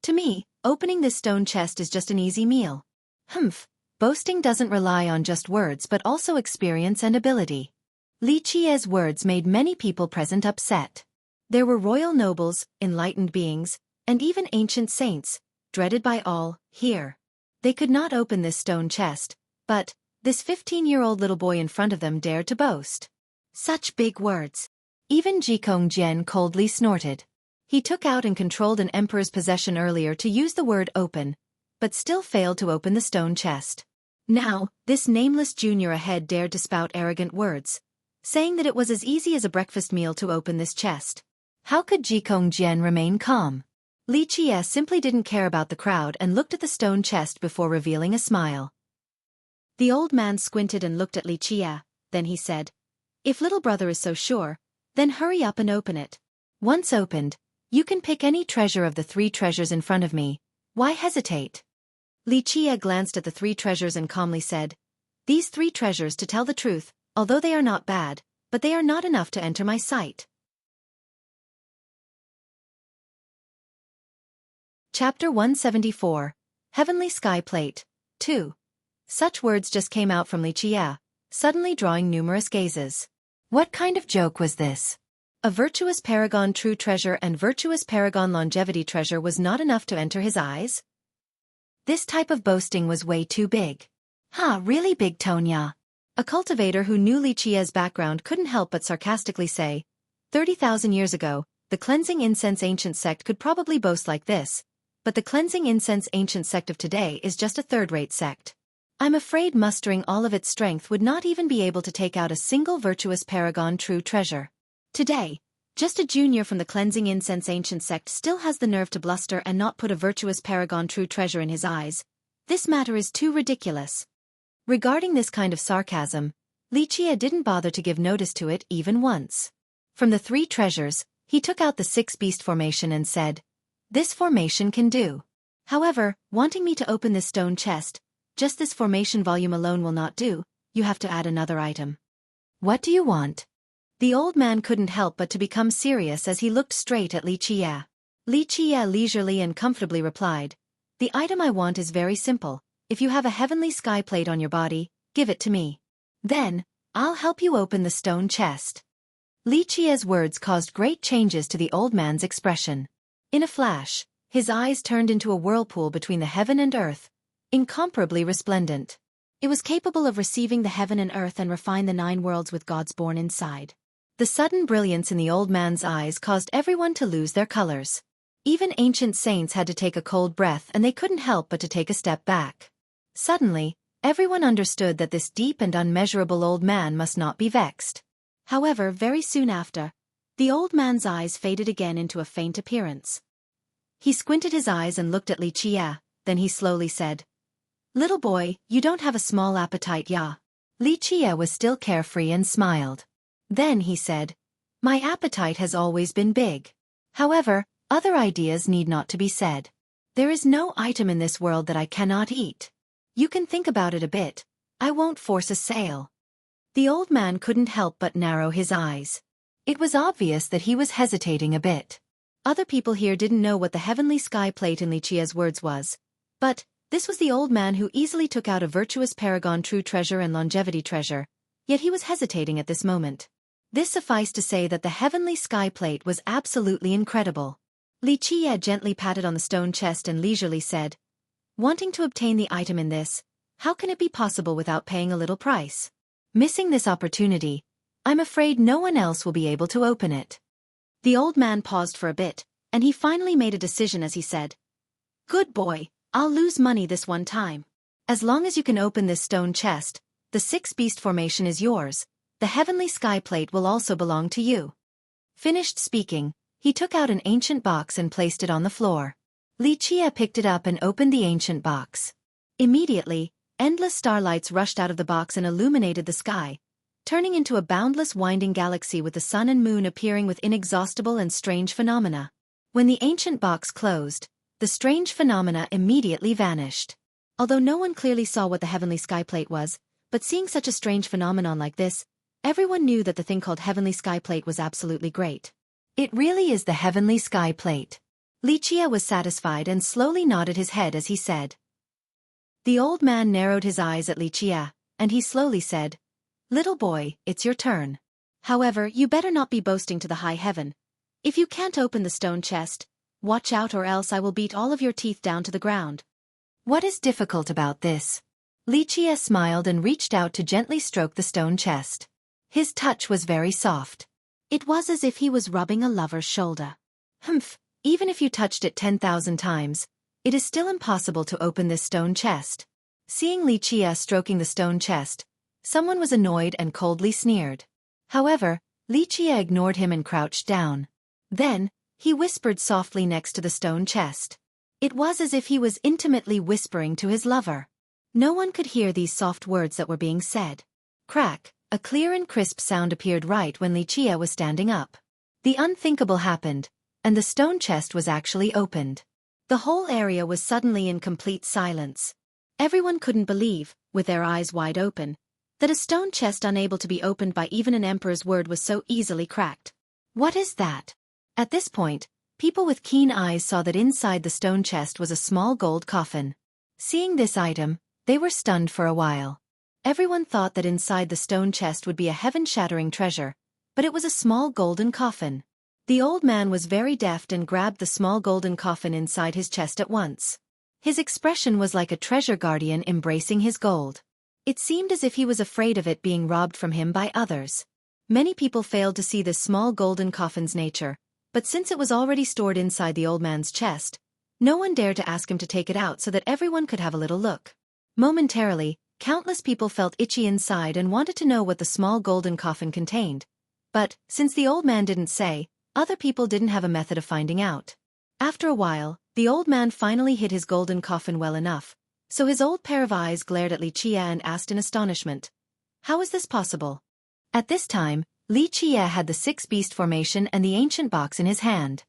"To me, opening this stone chest is just an easy meal." Humph, boasting doesn't rely on just words but also experience and ability. Li Qie's words made many people present upset. There were royal nobles, enlightened beings, and even ancient saints, dreaded by all, here. They could not open this stone chest, but this 15-year-old little boy in front of them dared to boast. Such big words. Even Jikongjian coldly snorted. He took out and controlled an emperor's possession earlier to use the word open, but still failed to open the stone chest. Now, this nameless junior ahead dared to spout arrogant words, saying that it was as easy as a breakfast meal to open this chest. How could Jikong Jian remain calm? Li Qie simply didn't care about the crowd and looked at the stone chest before revealing a smile. The old man squinted and looked at Li Qie, then he said, "If little brother is so sure, then hurry up and open it. Once opened, you can pick any treasure of the 3 treasures in front of me. Why hesitate?" Li Qie glanced at the 3 treasures and calmly said, "These 3 treasures, to tell the truth, although they are not bad, but they are not enough to enter my sight." Chapter 174. Heavenly Sky Plate. 2. Such words just came out from Li Qie, suddenly drawing numerous gazes. What kind of joke was this? A virtuous paragon true treasure and virtuous paragon longevity treasure was not enough to enter his eyes? This type of boasting was way too big. Really big, Tonya. A cultivator who knew Li Qie's background couldn't help but sarcastically say, 30,000 years ago, the cleansing incense ancient sect could probably boast like this, but the cleansing incense ancient sect of today is just a third-rate sect. I'm afraid mustering all of its strength would not even be able to take out a single virtuous paragon true treasure. Today, just a junior from the cleansing incense ancient sect still has the nerve to bluster and not put a virtuous paragon true treasure in his eyes. This matter is too ridiculous. Regarding this kind of sarcasm, Li Qie didn't bother to give notice to it even once. From the 3 treasures, he took out the 6-beast formation and said, "This formation can do. However, wanting me to open this stone chest, just this formation volume alone will not do, you have to add another item." "What do you want?" The old man couldn't help but to become serious as he looked straight at Li Qie. Li Qie leisurely and comfortably replied, "The item I want is very simple. If you have a heavenly sky plate on your body, give it to me. Then, I'll help you open the stone chest." Li Qie's words caused great changes to the old man's expression. In a flash, his eyes turned into a whirlpool between the heaven and earth, incomparably resplendent. It was capable of receiving the heaven and earth and refine the 9 worlds with gods born inside. The sudden brilliance in the old man's eyes caused everyone to lose their colors. Even ancient saints had to take a cold breath and they couldn't help but to take a step back. Suddenly, everyone understood that this deep and unmeasurable old man must not be vexed. However, very soon after, the old man's eyes faded again into a faint appearance. He squinted his eyes and looked at Li Qie, then he slowly said, "Little boy, you don't have a small appetite, ya?" Li Qie was still carefree and smiled. Then he said, "My appetite has always been big. However, other ideas need not to be said. There is no item in this world that I cannot eat. You can think about it a bit. I won't force a sale." The old man couldn't help but narrow his eyes. It was obvious that he was hesitating a bit. Other people here didn't know what the heavenly sky plate in Li Qie's words was, but this was the old man who easily took out a virtuous paragon true treasure and longevity treasure, yet he was hesitating at this moment. This sufficed to say that the heavenly sky plate was absolutely incredible. Li Qie gently patted on the stone chest and leisurely said, "Wanting to obtain the item in this, how can it be possible without paying a little price? Missing this opportunity, I'm afraid no one else will be able to open it." The old man paused for a bit, and he finally made a decision as he said, "Good boy, I'll lose money this one time. As long as you can open this stone chest, the 6-beast formation is yours. The heavenly sky plate will also belong to you." Finished speaking, he took out an ancient box and placed it on the floor. Li Qie picked it up and opened the ancient box. Immediately, endless starlights rushed out of the box and illuminated the sky, turning into a boundless winding galaxy with the sun and moon appearing with inexhaustible and strange phenomena. When the ancient box closed, the strange phenomena immediately vanished. Although no one clearly saw what the heavenly sky plate was, but seeing such a strange phenomenon like this, everyone knew that the thing called heavenly sky plate was absolutely great. It really is the heavenly sky plate. Li Qie was satisfied and slowly nodded his head as he said. The old man narrowed his eyes at Li Qie, and he slowly said, "Little boy, it's your turn. However, you better not be boasting to the high heaven. If you can't open the stone chest, watch out or else I will beat all of your teeth down to the ground." "What is difficult about this?" Li Qie smiled and reached out to gently stroke the stone chest. His touch was very soft. It was as if he was rubbing a lover's shoulder. "Humph, even if you touched it 10,000 times, It is still impossible to open this stone chest. Seeing Li Chia stroking the stone chest, someone was annoyed and coldly sneered. However, Li Chia ignored him and crouched down. Then, he whispered softly next to the stone chest. It was as if he was intimately whispering to his lover. No one could hear these soft words that were being said. Crack, a clear and crisp sound appeared right when Li Chia was standing up. The unthinkable happened, and the stone chest was actually opened. The whole area was suddenly in complete silence. Everyone couldn't believe, with their eyes wide open, that a stone chest unable to be opened by even an emperor's word was so easily cracked. What is that? At this point, people with keen eyes saw that inside the stone chest was a small gold coffin. Seeing this item, they were stunned for a while. Everyone thought that inside the stone chest would be a heaven-shattering treasure, but it was a small golden coffin. The old man was very deft and grabbed the small golden coffin inside his chest at once. His expression was like a treasure guardian embracing his gold. It seemed as if he was afraid of it being robbed from him by others. Many people failed to see this small golden coffin's nature, but since it was already stored inside the old man's chest, no one dared to ask him to take it out so that everyone could have a little look. Momentarily, countless people felt itchy inside and wanted to know what the small golden coffin contained. But, since the old man didn't say, other people didn't have a method of finding out. After a while, the old man finally hid his golden coffin well enough, so his old pair of eyes glared at Li Chia and asked in astonishment, "How is this possible?" At this time, Li Chia had the six-beast formation and the ancient box in his hand.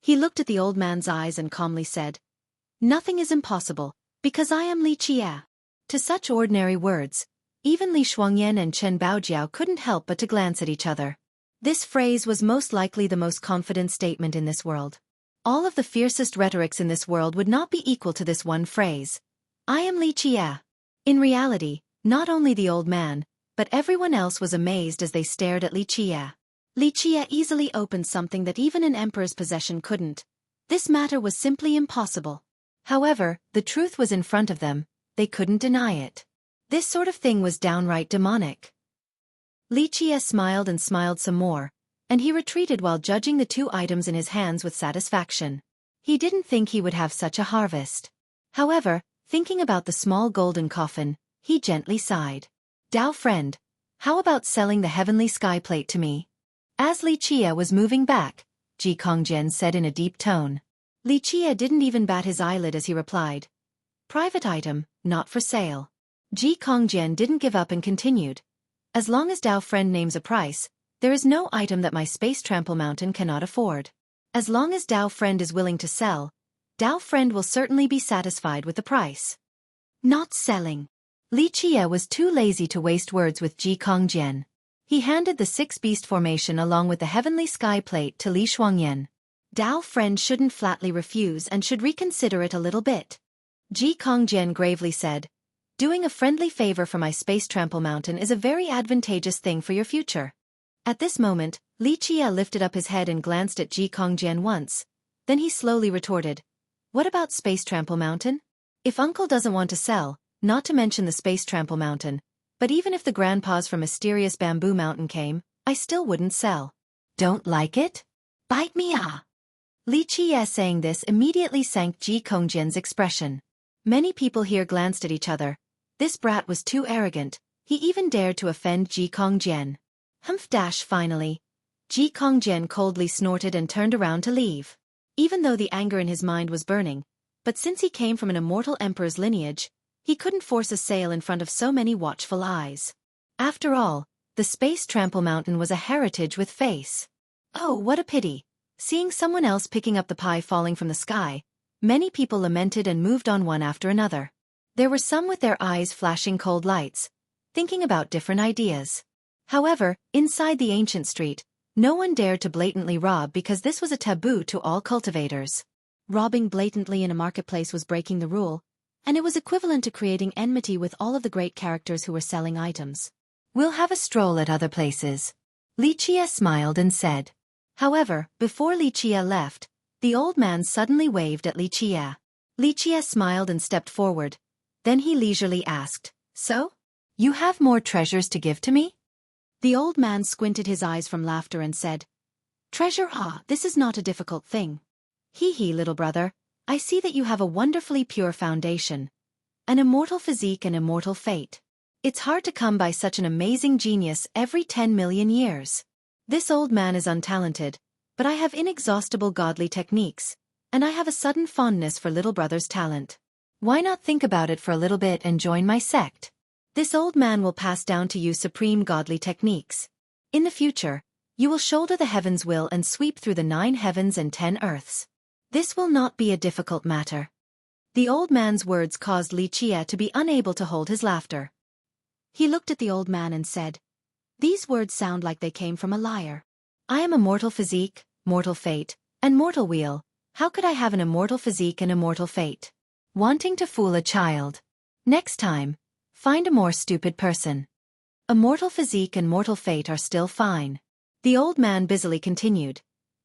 He looked at the old man's eyes and calmly said, "Nothing is impossible, because I am Li Chia." To such ordinary words, even Li Shuangyan and Chen Baojiao couldn't help but to glance at each other. This phrase was most likely the most confident statement in this world. All of the fiercest rhetorics in this world would not be equal to this one phrase. I am Li Chia. In reality, not only the old man, but everyone else was amazed as they stared at Li Chia. Li Chia easily opened something that even an emperor's possession couldn't. This matter was simply impossible. However, the truth was in front of them, they couldn't deny it. This sort of thing was downright demonic. Li Chia smiled and smiled some more, and he retreated while judging the two items in his hands with satisfaction. He didn't think he would have such a harvest. However, thinking about the small golden coffin, he gently sighed. "Dao friend, how about selling the heavenly sky plate to me?" As Li Chia was moving back, Ji Kongjian said in a deep tone. Li Chia didn't even bat his eyelid as he replied, "Private item, not for sale." Ji Kongjian didn't give up and continued, "As long as Dao friend names a price, there is no item that my space trample mountain cannot afford. As long as Dao friend is willing to sell, Dao friend will certainly be satisfied with the price." Not selling. Li Chia was too lazy to waste words with Ji Kongjian. He handed the six-beast formation along with the heavenly sky plate to Li Shuangyan. Dao friend shouldn't flatly refuse and should reconsider it a little bit. Ji Kongjian gravely said, "Doing a friendly favor for my space trample mountain is a very advantageous thing for your future." At this moment, Li Chia lifted up his head and glanced at Ji Kongjian once. Then he slowly retorted, "What about space trample mountain? If uncle doesn't want to sell, not to mention the space trample mountain, but even if the grandpas from mysterious bamboo mountain came, I still wouldn't sell." "Don't like it? Bite me ah!" Li Chia saying this immediately sank Ji Kongjian's expression. Many people here glanced at each other. This brat was too arrogant, he even dared to offend Ji Kongjian. Finally. Ji Kongjian coldly snorted and turned around to leave. Even though the anger in his mind was burning, but since he came from an immortal emperor's lineage, he couldn't force a sale in front of so many watchful eyes. After all, the space trample mountain was a heritage with face. Oh, what a pity. Seeing someone else picking up the pie falling from the sky, many people lamented and moved on one after another. There were some with their eyes flashing cold lights, thinking about different ideas. However, inside the ancient street, no one dared to blatantly rob because this was a taboo to all cultivators. Robbing blatantly in a marketplace was breaking the rule, and it was equivalent to creating enmity with all of the great characters who were selling items. "We'll have a stroll at other places." Li Chia smiled and said. However, before Li Chia left, the old man suddenly waved at Li Chia. Li Chia smiled and stepped forward. Then he leisurely asked, "So? You have more treasures to give to me?" The old man squinted his eyes from laughter and said, "Treasure? Ah, this is not a difficult thing. Hee hee, little brother, I see that you have a wonderfully pure foundation. An immortal physique and immortal fate. It's hard to come by such an amazing genius every 10 million years. This old man is untalented, but I have inexhaustible godly techniques, and I have a sudden fondness for little brother's talent. Why not think about it for a little bit and join my sect? This old man will pass down to you supreme godly techniques. In the future, you will shoulder the heaven's will and sweep through the 9 heavens and 10 earths. This will not be a difficult matter. The old man's words caused Li Qie to be unable to hold his laughter. He looked at the old man and said, "These words sound like they came from a liar. I am a mortal physique, mortal fate, and mortal wheel. How could I have an immortal physique and immortal fate? Wanting to fool a child. Next time, find a more stupid person. Immortal physique and mortal fate are still fine." The old man busily continued.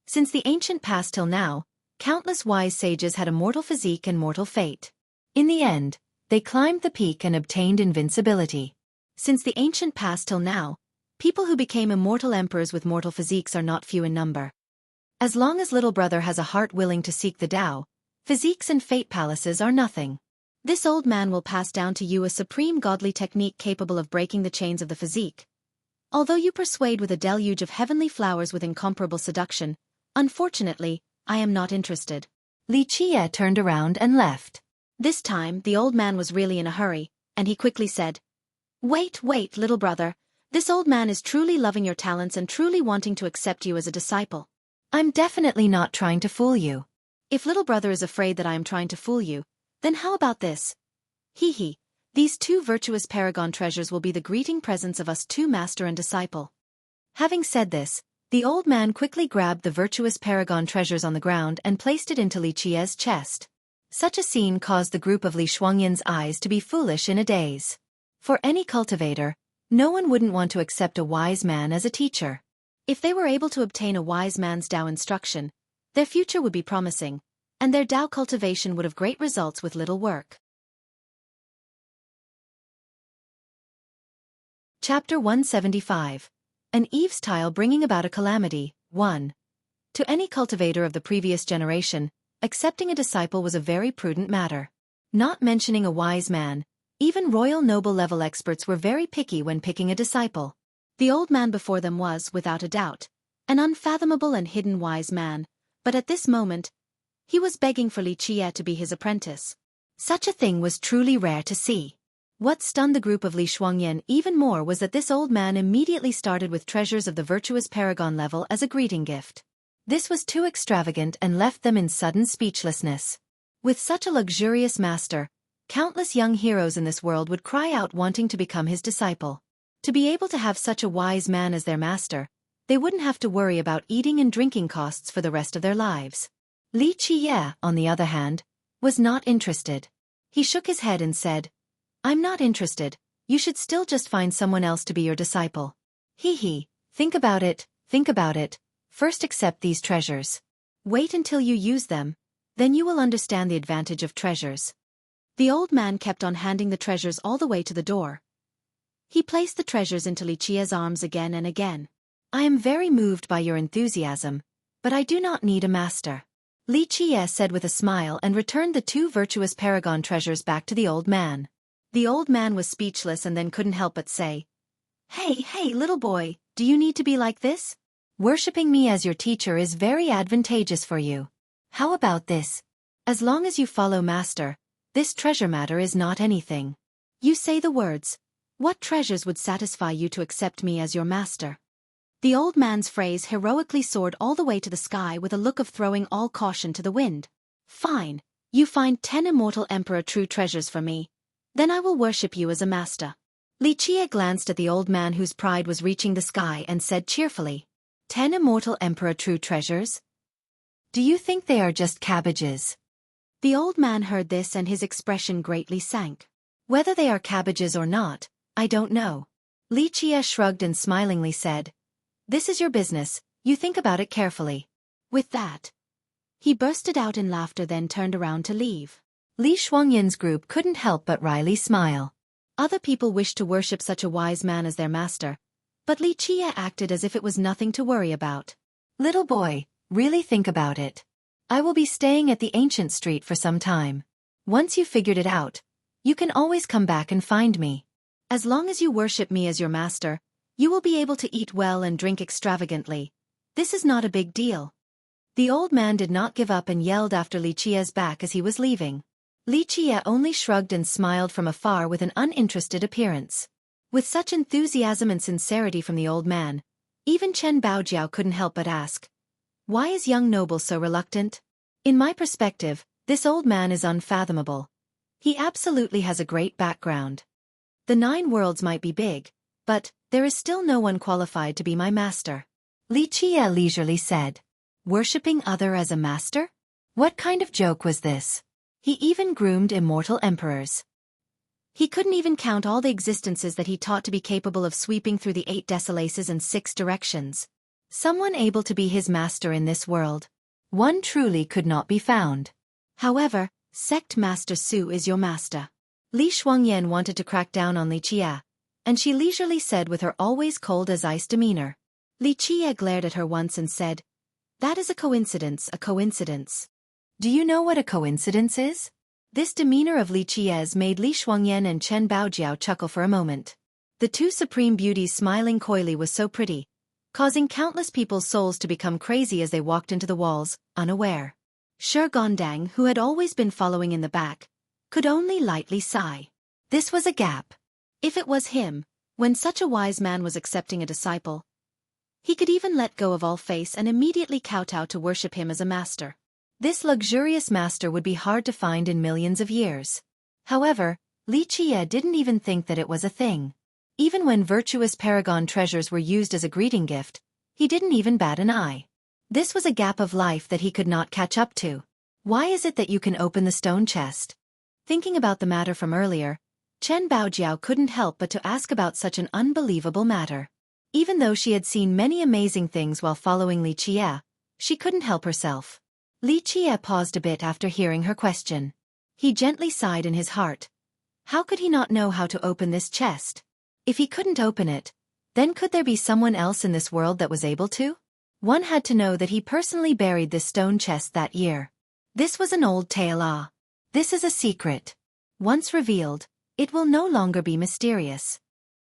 Since the ancient past till now, countless wise sages had a mortal physique and mortal fate. In the end, they climbed the peak and obtained invincibility. Since the ancient past till now, people who became immortal emperors with mortal physiques are not few in number. As long as little brother has a heart willing to seek the Tao, physiques and fate palaces are nothing. This old man will pass down to you a supreme godly technique capable of breaking the chains of the physique. Although you persuade with a deluge of heavenly flowers with incomparable seduction, unfortunately, I am not interested. Li Qie turned around and left. This time, the old man was really in a hurry, and he quickly said, Wait, little brother. This old man is truly loving your talents and truly wanting to accept you as a disciple. I'm definitely not trying to fool you. If little brother is afraid that I am trying to fool you, then how about this? Hee. These 2 virtuous paragon treasures will be the greeting presents of us 2 master and disciple. Having said this, the old man quickly grabbed the virtuous paragon treasures on the ground and placed it into Li Qie's chest. Such a scene caused the group of Li Shuangyan's eyes to be foolish in a daze. For any cultivator, no one wouldn't want to accept a wise man as a teacher. If they were able to obtain a wise man's Tao instruction, their future would be promising, and their Tao cultivation would have great results with little work. Chapter 175. An eaves tile bringing about a calamity. 1. To any cultivator of the previous generation, accepting a disciple was a very prudent matter. Not mentioning a wise man, even royal noble level experts were very picky when picking a disciple. The old man before them was, without a doubt, an unfathomable and hidden wise man, but at this moment, he was begging for Li Qie to be his apprentice. Such a thing was truly rare to see. What stunned the group of Li Shuangyan even more was that this old man immediately started with treasures of the virtuous paragon level as a greeting gift. This was too extravagant and left them in sudden speechlessness. With such a luxurious master, countless young heroes in this world would cry out wanting to become his disciple. To be able to have such a wise man as their master, they wouldn't have to worry about eating and drinking costs for the rest of their lives. Li Qie, on the other hand, was not interested. He shook his head and said, I'm not interested, you should still just find someone else to be your disciple. Hee. Think about it. First accept these treasures. Wait until you use them, then you will understand the advantage of treasures. The old man kept on handing the treasures all the way to the door. He placed the treasures into Li Qie's arms again and again. I am very moved by your enthusiasm, but I do not need a master. Li Qie said with a smile and returned the 2 virtuous paragon treasures back to the old man. The old man was speechless and then couldn't help but say, Hey, little boy, do you need to be like this? Worshipping me as your teacher is very advantageous for you. How about this? As long as you follow master, this treasure matter is not anything. You say the words. What treasures would satisfy you to accept me as your master? The old man's phrase heroically soared all the way to the sky with a look of throwing all caution to the wind. Fine, you find 10 immortal emperor true treasures for me. Then I will worship you as a master. Li Qie glanced at the old man whose pride was reaching the sky and said cheerfully, 10 immortal emperor true treasures? Do you think they are just cabbages? The old man heard this and his expression greatly sank. Whether they are cabbages or not, I don't know. Li Qie shrugged and smilingly said, This is your business, you think about it carefully. With that, he bursted out in laughter then turned around to leave. Li Shuangyan's group couldn't help but wryly smile. Other people wished to worship such a wise man as their master, but Li Qie acted as if it was nothing to worry about. Little boy, really think about it. I will be staying at the ancient street for some time. Once you've figured it out, you can always come back and find me. As long as you worship me as your master, you will be able to eat well and drink extravagantly. This is not a big deal." The old man did not give up and yelled after Li Qia's back as he was leaving. Li Qia only shrugged and smiled from afar with an uninterested appearance. With such enthusiasm and sincerity from the old man, even Chen Baojiao couldn't help but ask, "Why is young noble so reluctant?" In my perspective, this old man is unfathomable. He absolutely has a great background. The 9 worlds might be big, but there is still no one qualified to be my master. Li Qia leisurely said. Worshipping other as a master? What kind of joke was this? He even groomed immortal emperors. He couldn't even count all the existences that he taught to be capable of sweeping through the 8 decimalaces and 6 directions. Someone able to be his master in this world. One truly could not be found. However, Sect Master Su is your master. Li Shuangyan wanted to crack down on Li Qia, and she leisurely said with her always cold as ice demeanor. Li Qia glared at her once and said, "That is a coincidence, a coincidence." Do you know what a coincidence is? This demeanor of Li Qia's made Li Shuangyan and Chen Baojiao chuckle for a moment. The 2 supreme beauties smiling coyly was so pretty, causing countless people's souls to become crazy as they walked into the walls, unaware. Shi Gondang, who had always been following in the back, could only lightly sigh. This was a gap. If it was him, when such a wise man was accepting a disciple, he could even let go of all face and immediately kowtow to worship him as a master. This luxurious master would be hard to find in millions of years. However, Li Qia didn't even think that it was a thing. Even when virtuous paragon treasures were used as a greeting gift, he didn't even bat an eye. This was a gap of life that he could not catch up to. Why is it that you can open the stone chest? Thinking about the matter from earlier, Chen Baojiao couldn't help but to ask about such an unbelievable matter. Even though she had seen many amazing things while following Li Qia, she couldn't help herself. Li Qia paused a bit after hearing her question. He gently sighed in his heart. How could he not know how to open this chest? If he couldn't open it, then could there be someone else in this world that was able to? One had to know that he personally buried this stone chest that year. This was an old tale. This is a secret. Once revealed, it will no longer be mysterious.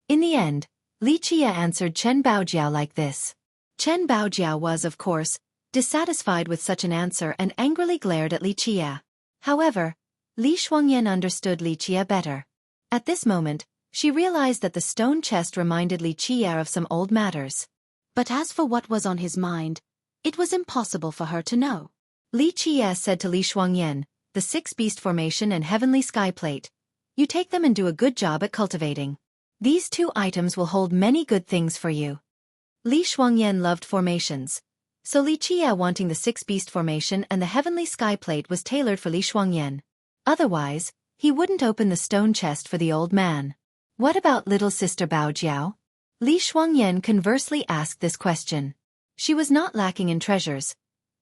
In the end, Li Qia answered Chen Baojiao like this. Chen Baojiao was, of course, dissatisfied with such an answer and angrily glared at Li Qia. However, Li Shuangyan understood Li Qia better. At this moment, she realized that the stone chest reminded Li Qia of some old matters. But as for what was on his mind, it was impossible for her to know. Li Qia said to Li Shuangyan, "The 6 beast formation and heavenly sky plate. You take them and do a good job at cultivating. These 2 items will hold many good things for you." Li Shuangyan loved formations, so Li Qia wanting the 6 beast formation and the heavenly sky plate was tailored for Li Shuangyan. Otherwise, he wouldn't open the stone chest for the old man. What about little sister Baojiao? Li Shuangyan conversely asked this question. She was not lacking in treasures.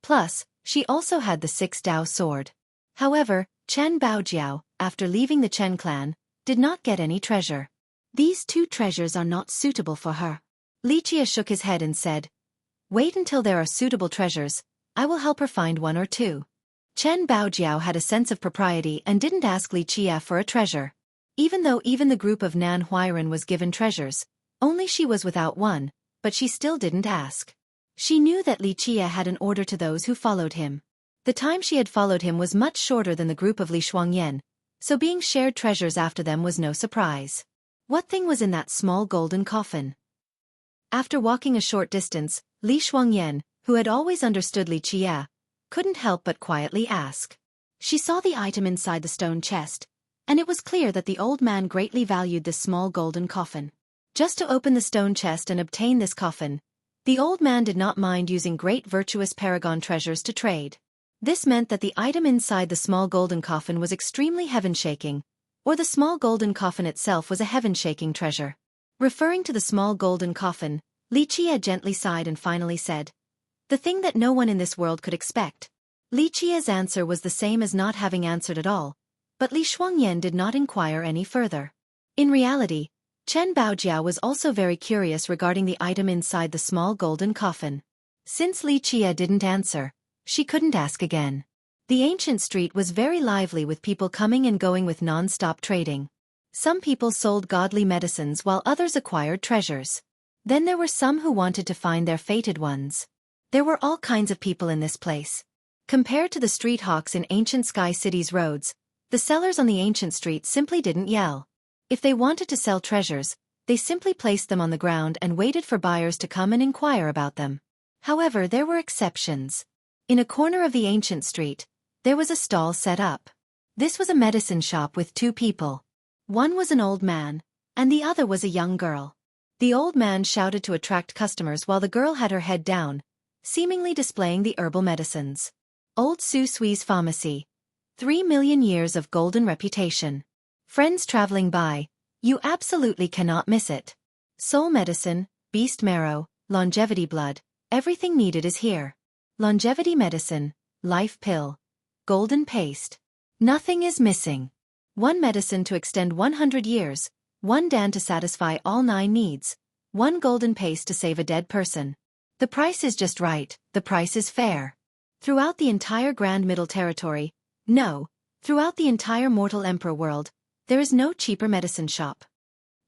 Plus, she also had the 6 Dao sword. However, Chen Baojiao, after leaving the Chen clan, did not get any treasure. These 2 treasures are not suitable for her. Li Qia shook his head and said, "Wait until there are suitable treasures, I will help her find 1 or 2. Chen Baojiao had a sense of propriety and didn't ask Li Qia for a treasure. Even though even the group of Nan Huiran was given treasures, only she was without one, but she still didn't ask. She knew that Li Qia had an order to those who followed him. The time she had followed him was much shorter than the group of Li Shuangyan, so being shared treasures after them was no surprise. What thing was in that small golden coffin? After walking a short distance, Li Shuangyan, who had always understood Li Qia, couldn't help but quietly ask. She saw the item inside the stone chest, and it was clear that the old man greatly valued this small golden coffin. Just to open the stone chest and obtain this coffin, the old man did not mind using great virtuous paragon treasures to trade. This meant that the item inside the small golden coffin was extremely heaven-shaking, or the small golden coffin itself was a heaven-shaking treasure. Referring to the small golden coffin, Li Qia gently sighed and finally said, "The thing that no one in this world could expect." Li Qia's answer was the same as not having answered at all, but Li Shuangyan did not inquire any further. In reality, Chen Baojiao was also very curious regarding the item inside the small golden coffin. Since Li Qia didn't answer, She couldn't ask again. The ancient street was very lively with people coming and going with non-stop trading. Some people sold godly medicines while others acquired treasures. Then there were some who wanted to find their fated ones. There were all kinds of people in this place. Compared to the street hawks in ancient Sky City's roads, the sellers on the ancient street simply didn't yell. If they wanted to sell treasures, they simply placed them on the ground and waited for buyers to come and inquire about them. However, there were exceptions. In a corner of the ancient street, there was a stall set up. This was a medicine shop with two people. One was an old man, and the other was a young girl. The old man shouted to attract customers while the girl had her head down, seemingly displaying the herbal medicines. Old Xueqi's Pharmacy. 3 million years of golden reputation. Friends traveling by, you absolutely cannot miss it. Soul medicine, beast marrow, longevity blood, everything needed is here. Longevity medicine, life pill, golden paste. Nothing is missing. One medicine to extend 100 years, one dan to satisfy all 9 needs, one golden paste to save a dead person. The price is just right, the price is fair. Throughout the entire Grand Middle Territory, no, throughout the entire mortal emperor world, there is no cheaper medicine shop.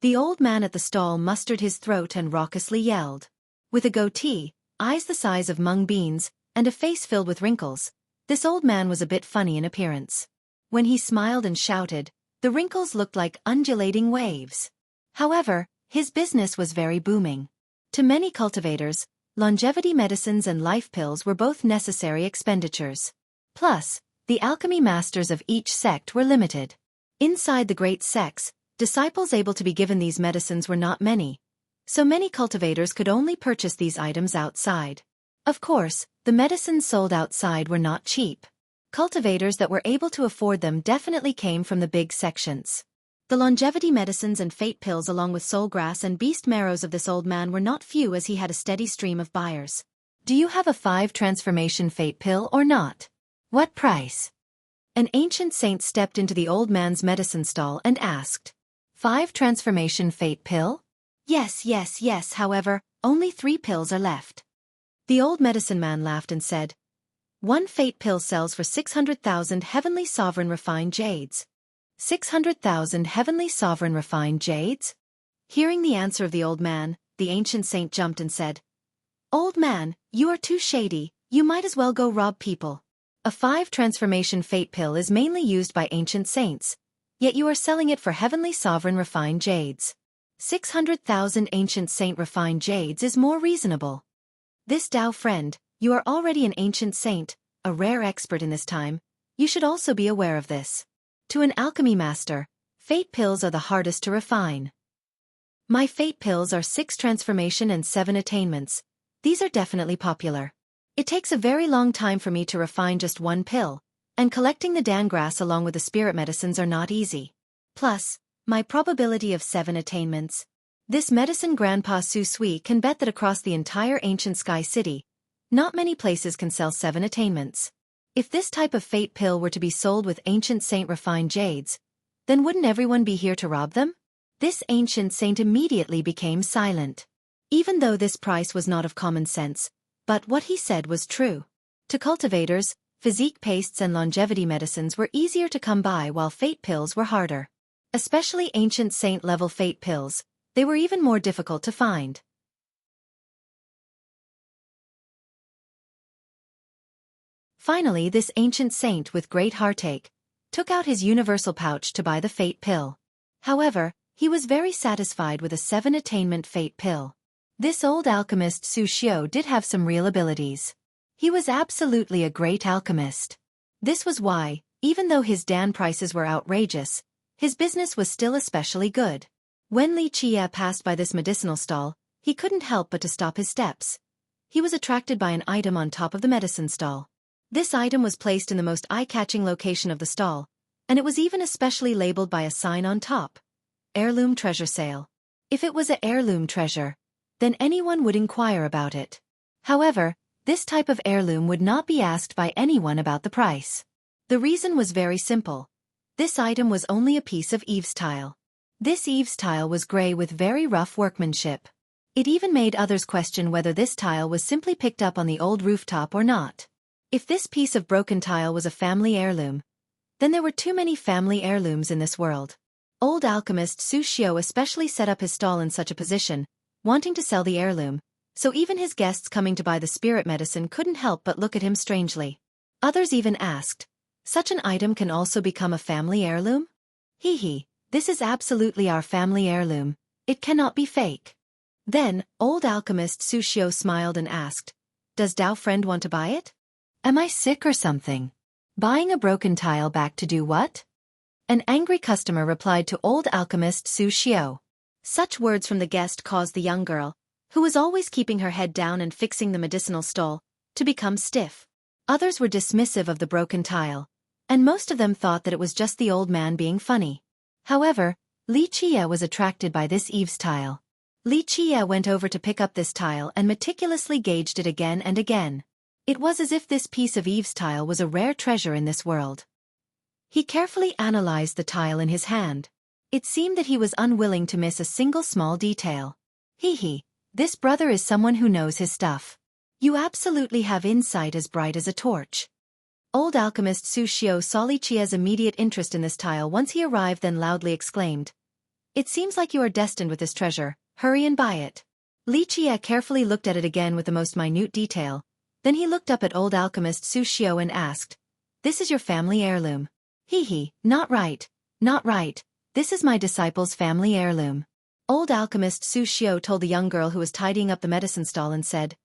The old man at the stall mustered his throat and raucously yelled. With a goatee, eyes the size of mung beans, and a face filled with wrinkles, this old man was a bit funny in appearance. When he smiled and shouted, the wrinkles looked like undulating waves. However, his business was very booming. To many cultivators, longevity medicines and life pills were both necessary expenditures. Plus, the alchemy masters of each sect were limited. Inside the great sects, disciples able to be given these medicines were not many, so many cultivators could only purchase these items outside. Of course, the medicines sold outside were not cheap. Cultivators that were able to afford them definitely came from the big sections. The longevity medicines and fate pills along with soul grass and beast marrows of this old man were not few as he had a steady stream of buyers. Do you have a 5 transformation fate pill or not? What price? An ancient saint stepped into the old man's medicine stall and asked. 5 transformation fate pill? Yes, however, only 3 pills are left. The old medicine man laughed and said, 1 fate pill sells for 600,000 heavenly sovereign refined jades. 600,000 heavenly sovereign refined jades? Hearing the answer of the old man, the ancient saint jumped and said, Old man, you are too shady, you might as well go rob people. A 5 transformation fate pill is mainly used by ancient saints, yet you are selling it for heavenly sovereign refined jades. 600,000 ancient saint refined jades is more reasonable. This Tao friend, you are already an ancient saint, a rare expert in this time, you should also be aware of this. To an alchemy master, fate pills are the hardest to refine. My fate pills are 6 transformation and 7 attainments. These are definitely popular. It takes a very long time for me to refine just 1 pill, and collecting the dan grass along with the spirit medicines are not easy. Plus, my probability of 7 attainments. This medicine Grandpa Xueqi can bet that across the entire ancient Sky City, not many places can sell 7 attainments. If this type of fate pill were to be sold with ancient saint refined jades, then wouldn't everyone be here to rob them? This ancient saint immediately became silent. Even though this price was not of common sense, but what he said was true. To cultivators, physique pastes and longevity medicines were easier to come by while fate pills were harder. Especially ancient saint-level fate pills, they were even more difficult to find. Finally, this ancient saint with great heartache took out his universal pouch to buy the fate pill. However, he was very satisfied with a 7 attainment fate pill. This old alchemist Xueqi did have some real abilities. He was absolutely a great alchemist. This was why, even though his dan prices were outrageous, his business was still especially good. When Li Qie passed by this medicinal stall, he couldn't help but to stop his steps. He was attracted by an item on top of the medicine stall. This item was placed in the most eye-catching location of the stall, and it was even especially labeled by a sign on top. Heirloom treasure sale. If it was an heirloom treasure, then anyone would inquire about it. However, this type of heirloom would not be asked by anyone about the price. The reason was very simple. This item was only a piece of eaves tile. This eaves tile was gray with very rough workmanship. It even made others question whether this tile was simply picked up on the old rooftop or not. If this piece of broken tile was a family heirloom, then there were too many family heirlooms in this world. Old alchemist Xueqi especially set up his stall in such a position, wanting to sell the heirloom, so even his guests coming to buy the spirit medicine couldn't help but look at him strangely. Others even asked, "Such an item can also become a family heirloom?" Hee, this is absolutely our family heirloom. It cannot be fake. Then, old alchemist Xueqi smiled and asked, "Does Dao friend want to buy it? Am I sick or something? Buying a broken tile back to do what?" An angry customer replied to old alchemist Xueqi. Such words from the guest caused the young girl, who was always keeping her head down and fixing the medicinal stall, to become stiff. Others were dismissive of the broken tile, and most of them thought that it was just the old man being funny. However, Li Qie was attracted by this Eve's tile. Li Qie went over to pick up this tile and meticulously gauged it again and again. It was as if this piece of Eve's tile was a rare treasure in this world. He carefully analyzed the tile in his hand. It seemed that he was unwilling to miss a single small detail. Hee, this brother is someone who knows his stuff. You absolutely have insight as bright as a torch. Old alchemist Xueqi saw Li Qie's immediate interest in this tile once he arrived, then loudly exclaimed, "It seems like you are destined with this treasure, hurry and buy it." Li Qie carefully looked at it again with the most minute detail, then he looked up at old alchemist Xueqi and asked, "This is your family heirloom?" Hee, not right, not right, this is my disciple's family heirloom. Old alchemist Xueqi told the young girl who was tidying up the medicine stall and said,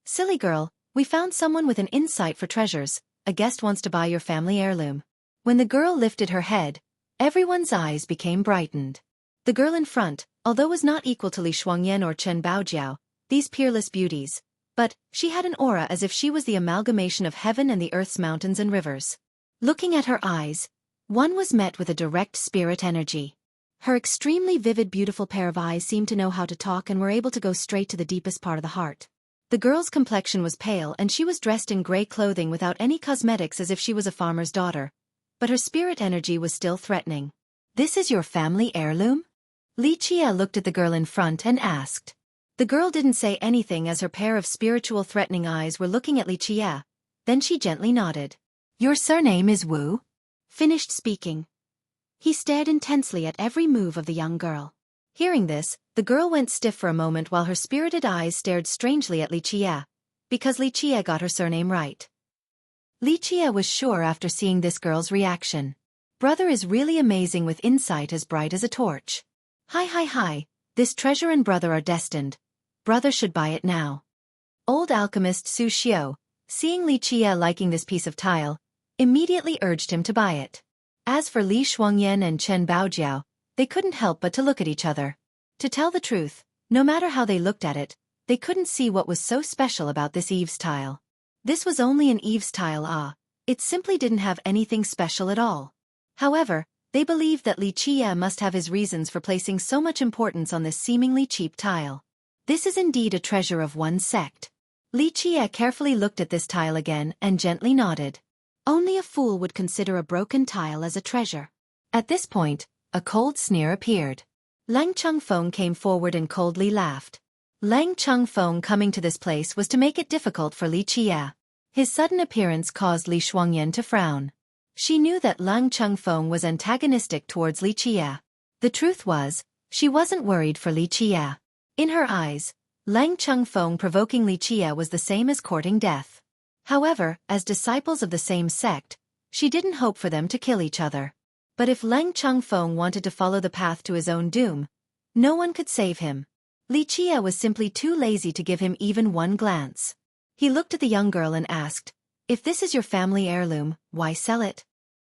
"Silly girl, we found someone with an insight for treasures. A guest wants to buy your family heirloom." When the girl lifted her head, everyone's eyes became brightened. The girl in front, although was not equal to Li Shuangyan or Chen Baojiao, these peerless beauties, but she had an aura as if she was the amalgamation of heaven and the earth's mountains and rivers. Looking at her eyes, one was met with a direct spirit energy. Her extremely vivid, beautiful pair of eyes seemed to know how to talk and were able to go straight to the deepest part of the heart. The girl's complexion was pale and she was dressed in gray clothing without any cosmetics, as if she was a farmer's daughter. But her spirit energy was still threatening. "This is your family heirloom?" Li Qie looked at the girl in front and asked. The girl didn't say anything as her pair of spiritual threatening eyes were looking at Li Qie. Then she gently nodded. "Your surname is Wu?" Finished speaking. He stared intensely at every move of the young girl. Hearing this, the girl went stiff for a moment while her spirited eyes stared strangely at Li Qie, because Li Qie got her surname right. Li Qie was sure after seeing this girl's reaction. Brother is really amazing with insight as bright as a torch. Hi, this treasure and brother are destined. Brother should buy it now. Old alchemist Xueqi, seeing Li Qie liking this piece of tile, immediately urged him to buy it. As for Li Shuangyan and Chen Baojiao, they couldn't help but to look at each other. To tell the truth, no matter how they looked at it, they couldn't see what was so special about this Eve's tile. This was only an Eve's tile, it simply didn't have anything special at all. However, they believed that Li Qie must have his reasons for placing so much importance on this seemingly cheap tile. This is indeed a treasure of one sect. Li Qie carefully looked at this tile again and gently nodded. Only a fool would consider a broken tile as a treasure. At this point, a cold sneer appeared. Lang Chengfeng came forward and coldly laughed. Lang Chengfeng coming to this place was to make it difficult for Li Qie. His sudden appearance caused Li Shuangyan to frown. She knew that Lang Chengfeng was antagonistic towards Li Qie. The truth was, she wasn't worried for Li Qie. In her eyes, Lang Chengfeng provoking Li Qie was the same as courting death. However, as disciples of the same sect, she didn't hope for them to kill each other. But if Lang Chengfeng wanted to follow the path to his own doom, no one could save him. Li Qie was simply too lazy to give him even one glance. He looked at the young girl and asked, "If this is your family heirloom, why sell it?"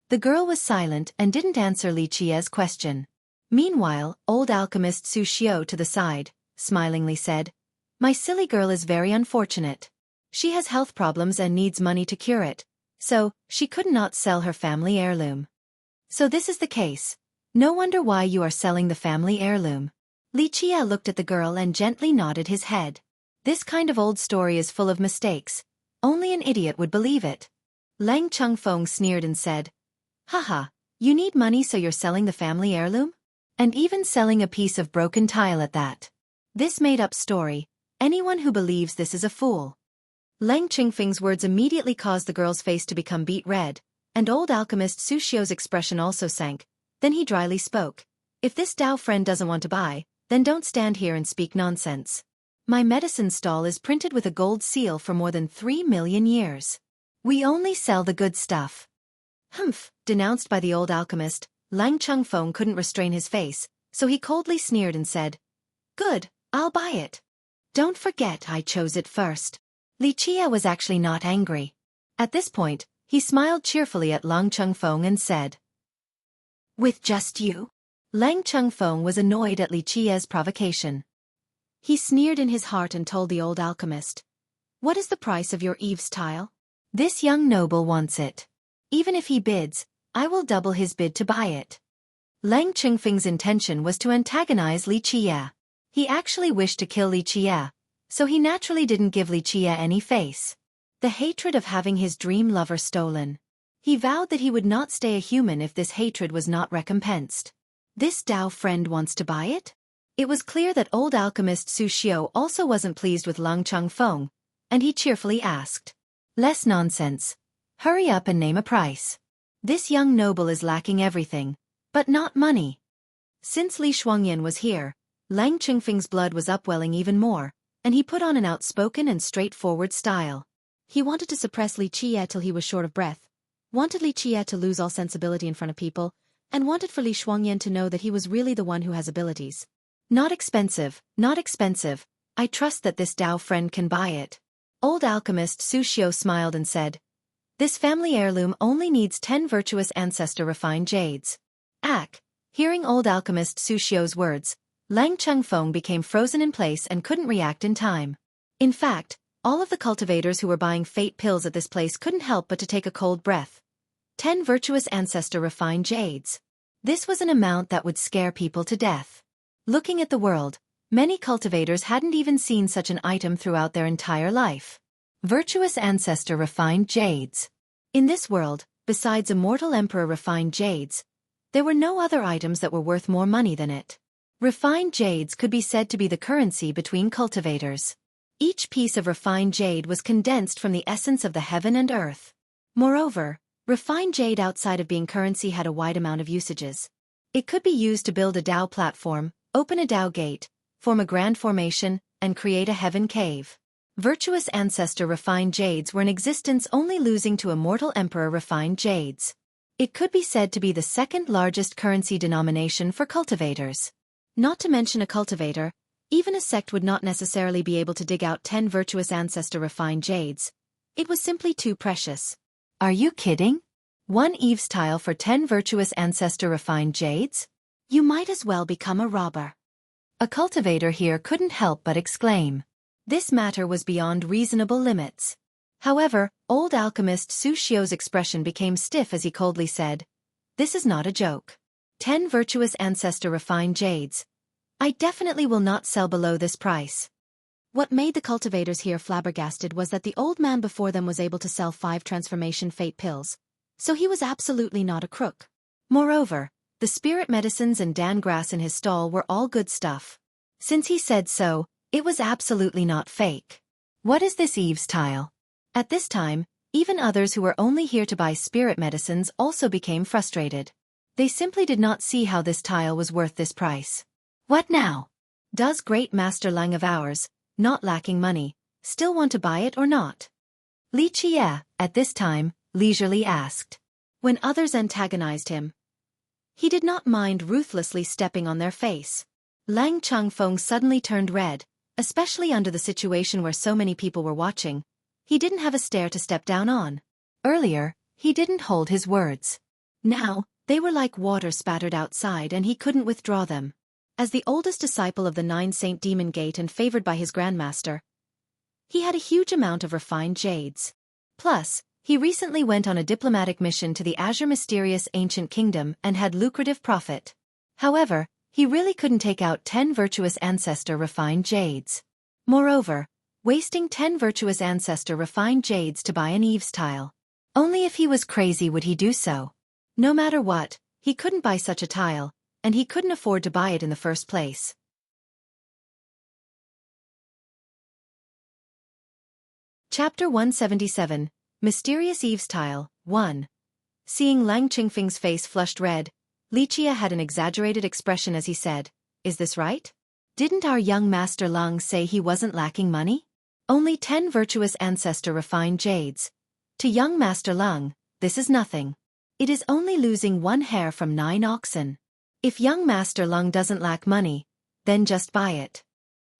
The girl was silent and didn't answer Li Qie's question. Meanwhile, old alchemist Xueqi to the side, smilingly said, "My silly girl is very unfortunate. She has health problems and needs money to cure it, so she could not sell her family heirloom. So this is the case. No wonder why you are selling the family heirloom." Li Qie looked at the girl and gently nodded his head. This kind of old story is full of mistakes. Only an idiot would believe it. Lang Chengfeng sneered and said, "Haha, you need money so you're selling the family heirloom? And even selling a piece of broken tile at that. This made-up story, anyone who believes this is a fool." Leng Qingfeng's words immediately caused the girl's face to become beet red, and old alchemist Xueqi's expression also sank. Then he dryly spoke. If this Dao friend doesn't want to buy, then don't stand here and speak nonsense. My medicine stall is printed with a gold seal for more than 3 million years. We only sell the good stuff. Humph, denounced by the old alchemist, Lang Chengfeng couldn't restrain his face, so he coldly sneered and said, Good, I'll buy it. Don't forget I chose it first. Li Qie was actually not angry. At this point, he smiled cheerfully at Lang Chengfeng and said, With just you? Lang Chengfeng was annoyed at Li Qie's provocation. He sneered in his heart and told the old alchemist, What is the price of your Eve's tile? This young noble wants it. Even if he bids, I will double his bid to buy it. Lang Chengfeng's intention was to antagonize Li Qie. He actually wished to kill Li Qie, so he naturally didn't give Li Qie any face. The hatred of having his dream lover stolen. He vowed that he would not stay a human if this hatred was not recompensed. This Dao friend wants to buy it? It was clear that old alchemist Su Xiu also wasn't pleased with Lang Chengfeng, and he cheerfully asked, Less nonsense. Hurry up and name a price. This young noble is lacking everything, but not money. Since Li Shuangyan was here, Lang Qingfeng's blood was upwelling even more, and he put on an outspoken and straightforward style. He wanted to suppress Li Qie till he was short of breath, wanted Li Qie to lose all sensibility in front of people, and wanted for Li Shuangyan to know that he was really the one who has abilities. Not expensive, not expensive. I trust that this Dao friend can buy it. Old alchemist Su Xiu smiled and said, This family heirloom only needs 10 virtuous ancestor refined jades. Hearing old alchemist Su Xiu's words, Lang Chengfeng became frozen in place and couldn't react in time. In fact, all of the cultivators who were buying fate pills at this place couldn't help but to take a cold breath. 10 virtuous ancestor refined jades. This was an amount that would scare people to death. Looking at the world, many cultivators hadn't even seen such an item throughout their entire life. Virtuous ancestor refined jades. In this world, besides immortal emperor refined jades, there were no other items that were worth more money than it. Refined jades could be said to be the currency between cultivators. Each piece of refined jade was condensed from the essence of the heaven and earth. Moreover, refined jade outside of being currency had a wide amount of usages. It could be used to build a Dao platform, open a Dao gate, form a grand formation, and create a heaven cave. Virtuous ancestor refined jades were in existence, only losing to immortal emperor refined jades. It could be said to be the second largest currency denomination for cultivators. Not to mention a cultivator, even a sect would not necessarily be able to dig out 10 virtuous ancestor refined jades. It was simply too precious. Are you kidding? 1 Eve's tile for 10 virtuous ancestor refined jades? You might as well become a robber. A cultivator here couldn't help but exclaim. This matter was beyond reasonable limits. However, old alchemist Su Xiu's expression became stiff as he coldly said, This is not a joke. 10 virtuous ancestor refined jades. I definitely will not sell below this price. What made the cultivators here flabbergasted was that the old man before them was able to sell 5 transformation fate pills, so he was absolutely not a crook. Moreover, the spirit medicines and dan grass in his stall were all good stuff. Since he said so, it was absolutely not fake. What is this Eve's tile? At this time, even others who were only here to buy spirit medicines also became frustrated. They simply did not see how this tile was worth this price. What now? Does great master Lang of ours, not lacking money, still want to buy it or not? Li Qie, at this time, leisurely asked. When others antagonized him, he did not mind ruthlessly stepping on their face. Lang Chengfeng suddenly turned red, especially under the situation where so many people were watching. He didn't have a stair to step down on. Earlier, he didn't hold his words. Now, they were like water spattered outside and he couldn't withdraw them. As the oldest disciple of the 9 Saint Demon Gate and favored by his grandmaster, he had a huge amount of refined jades. Plus, he recently went on a diplomatic mission to the Azure Mysterious Ancient Kingdom and had lucrative profit. However, he really couldn't take out 10 virtuous ancestor refined jades. Moreover, wasting 10 virtuous ancestor refined jades to buy an Eve's tile. Only if he was crazy would he do so. No matter what, he couldn't buy such a tile, and he couldn't afford to buy it in the first place. Chapter 177, Mysterious Eve's Tile, 1. Seeing Lang Qingfeng's face flushed red, Li Qie had an exaggerated expression as he said, "Is this right? Didn't our young master Lang say he wasn't lacking money? Only 10 virtuous ancestor refined jades. To young master Lang, this is nothing. It is only losing 1 hair from 9 oxen. If young master Lang doesn't lack money, then just buy it."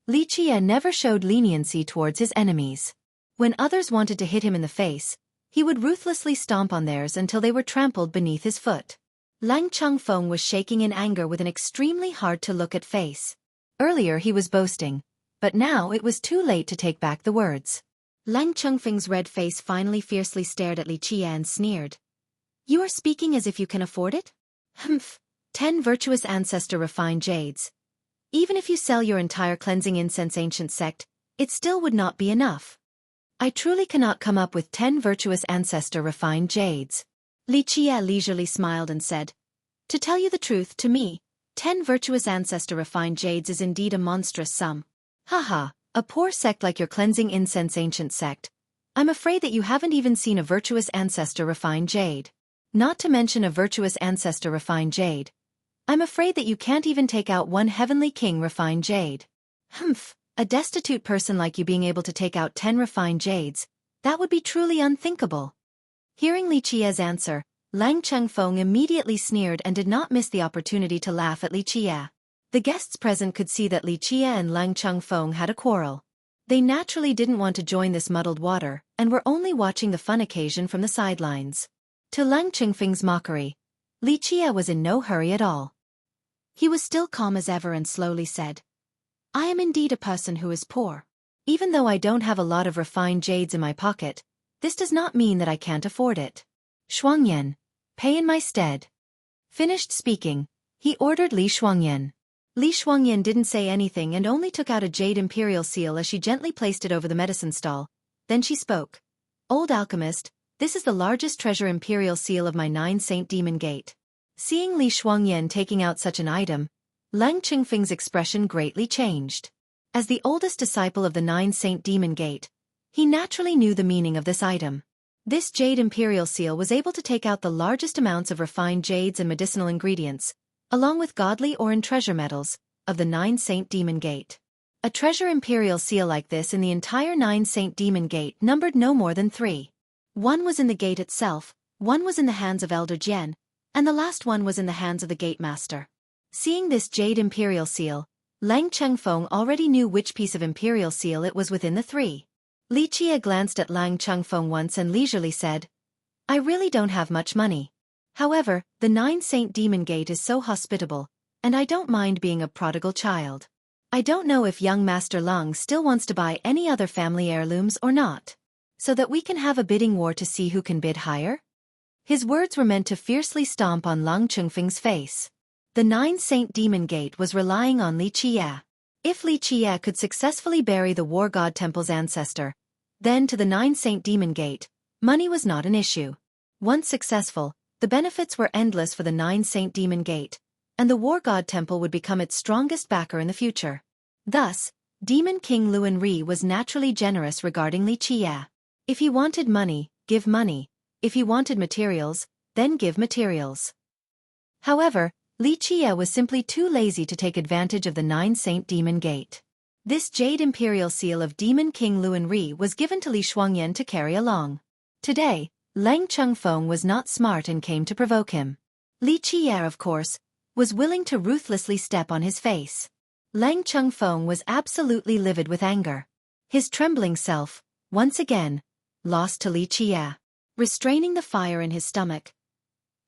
Li Qie never showed leniency towards his enemies. When others wanted to hit him in the face, he would ruthlessly stomp on theirs until they were trampled beneath his foot. Lang Chengfeng was shaking in anger with an extremely hard-to-look-at face. Earlier he was boasting, but now it was too late to take back the words. Lang Chengfeng's red face finally fiercely stared at Li Qie and sneered. "You are speaking as if you can afford it? Humph, 10 virtuous ancestor refined jades. Even if you sell your entire cleansing incense ancient sect, it still would not be enough. I truly cannot come up with 10 virtuous ancestor refined jades." Li Qie leisurely smiled and said, "To tell you the truth, to me, 10 virtuous ancestor refined jades is indeed a monstrous sum. Haha, a poor sect like your cleansing incense ancient sect. I'm afraid that you haven't even seen a virtuous ancestor refined jade. Not to mention a virtuous ancestor refined jade. I'm afraid that you can't even take out 1 heavenly king refined jade. Humph. A destitute person like you being able to take out 10 refined jades, that would be truly unthinkable." Hearing Li Qie's answer, Lang Chengfeng immediately sneered and did not miss the opportunity to laugh at Li Qie. The guests present could see that Li Qie and Lang Chengfeng had a quarrel. They naturally didn't want to join this muddled water and were only watching the fun occasion from the sidelines. To Lang Chengfeng's mockery, Li Qie was in no hurry at all. He was still calm as ever and slowly said, "I am indeed a person who is poor. Even though I don't have a lot of refined jades in my pocket, this does not mean that I can't afford it. Shuangyan, pay in my stead." Finished speaking, he ordered Li Shuangyan. Li Shuangyan didn't say anything and only took out a jade imperial seal as she gently placed it over the medicine stall. Then she spoke. "Old alchemist, this is the largest treasure imperial seal of my 9 Saint Demon Gate." Seeing Li Shuangyan taking out such an item, Lang Qingfeng's expression greatly changed. As the oldest disciple of the 9 Saint Demon Gate, he naturally knew the meaning of this item. This jade imperial seal was able to take out the largest amounts of refined jades and medicinal ingredients, along with godly or in treasure metals, of the 9 Saint Demon Gate. A treasure imperial seal like this in the entire 9 Saint Demon Gate numbered no more than 3. One was in the gate itself, one was in the hands of Elder Jian, and the last one was in the hands of the gate master. Seeing this jade imperial seal, Lang Chengfeng already knew which piece of imperial seal it was within the 3. Li Qie glanced at Lang Chengfeng once and leisurely said, "I really don't have much money. However, the 9 Saint Demon Gate is so hospitable, and I don't mind being a prodigal child. I don't know if young Master Lang still wants to buy any other family heirlooms or not, so that we can have a bidding war to see who can bid higher?" His words were meant to fiercely stomp on Lang Chengfeng's face. The 9 Saint Demon Gate was relying on Li Qie. If Li Qie could successfully bury the War God Temple's ancestor, then to the 9 Saint Demon Gate, money was not an issue. Once successful, the benefits were endless for the 9 Saint Demon Gate, and the War God Temple would become its strongest backer in the future. Thus, Demon King Luan Ri was naturally generous regarding Li Qie. If he wanted money, give money. If he wanted materials, then give materials. However, Li Qie was simply too lazy to take advantage of the 9 Saint Demon Gate. This jade imperial seal of Demon King Luan Ri was given to Li Shuangyan to carry along. Today, Lang Chengfeng was not smart and came to provoke him. Li Qie, of course, was willing to ruthlessly step on his face. Lang Chengfeng was absolutely livid with anger. His trembling self, once again, lost to Li Qie. Restraining the fire in his stomach,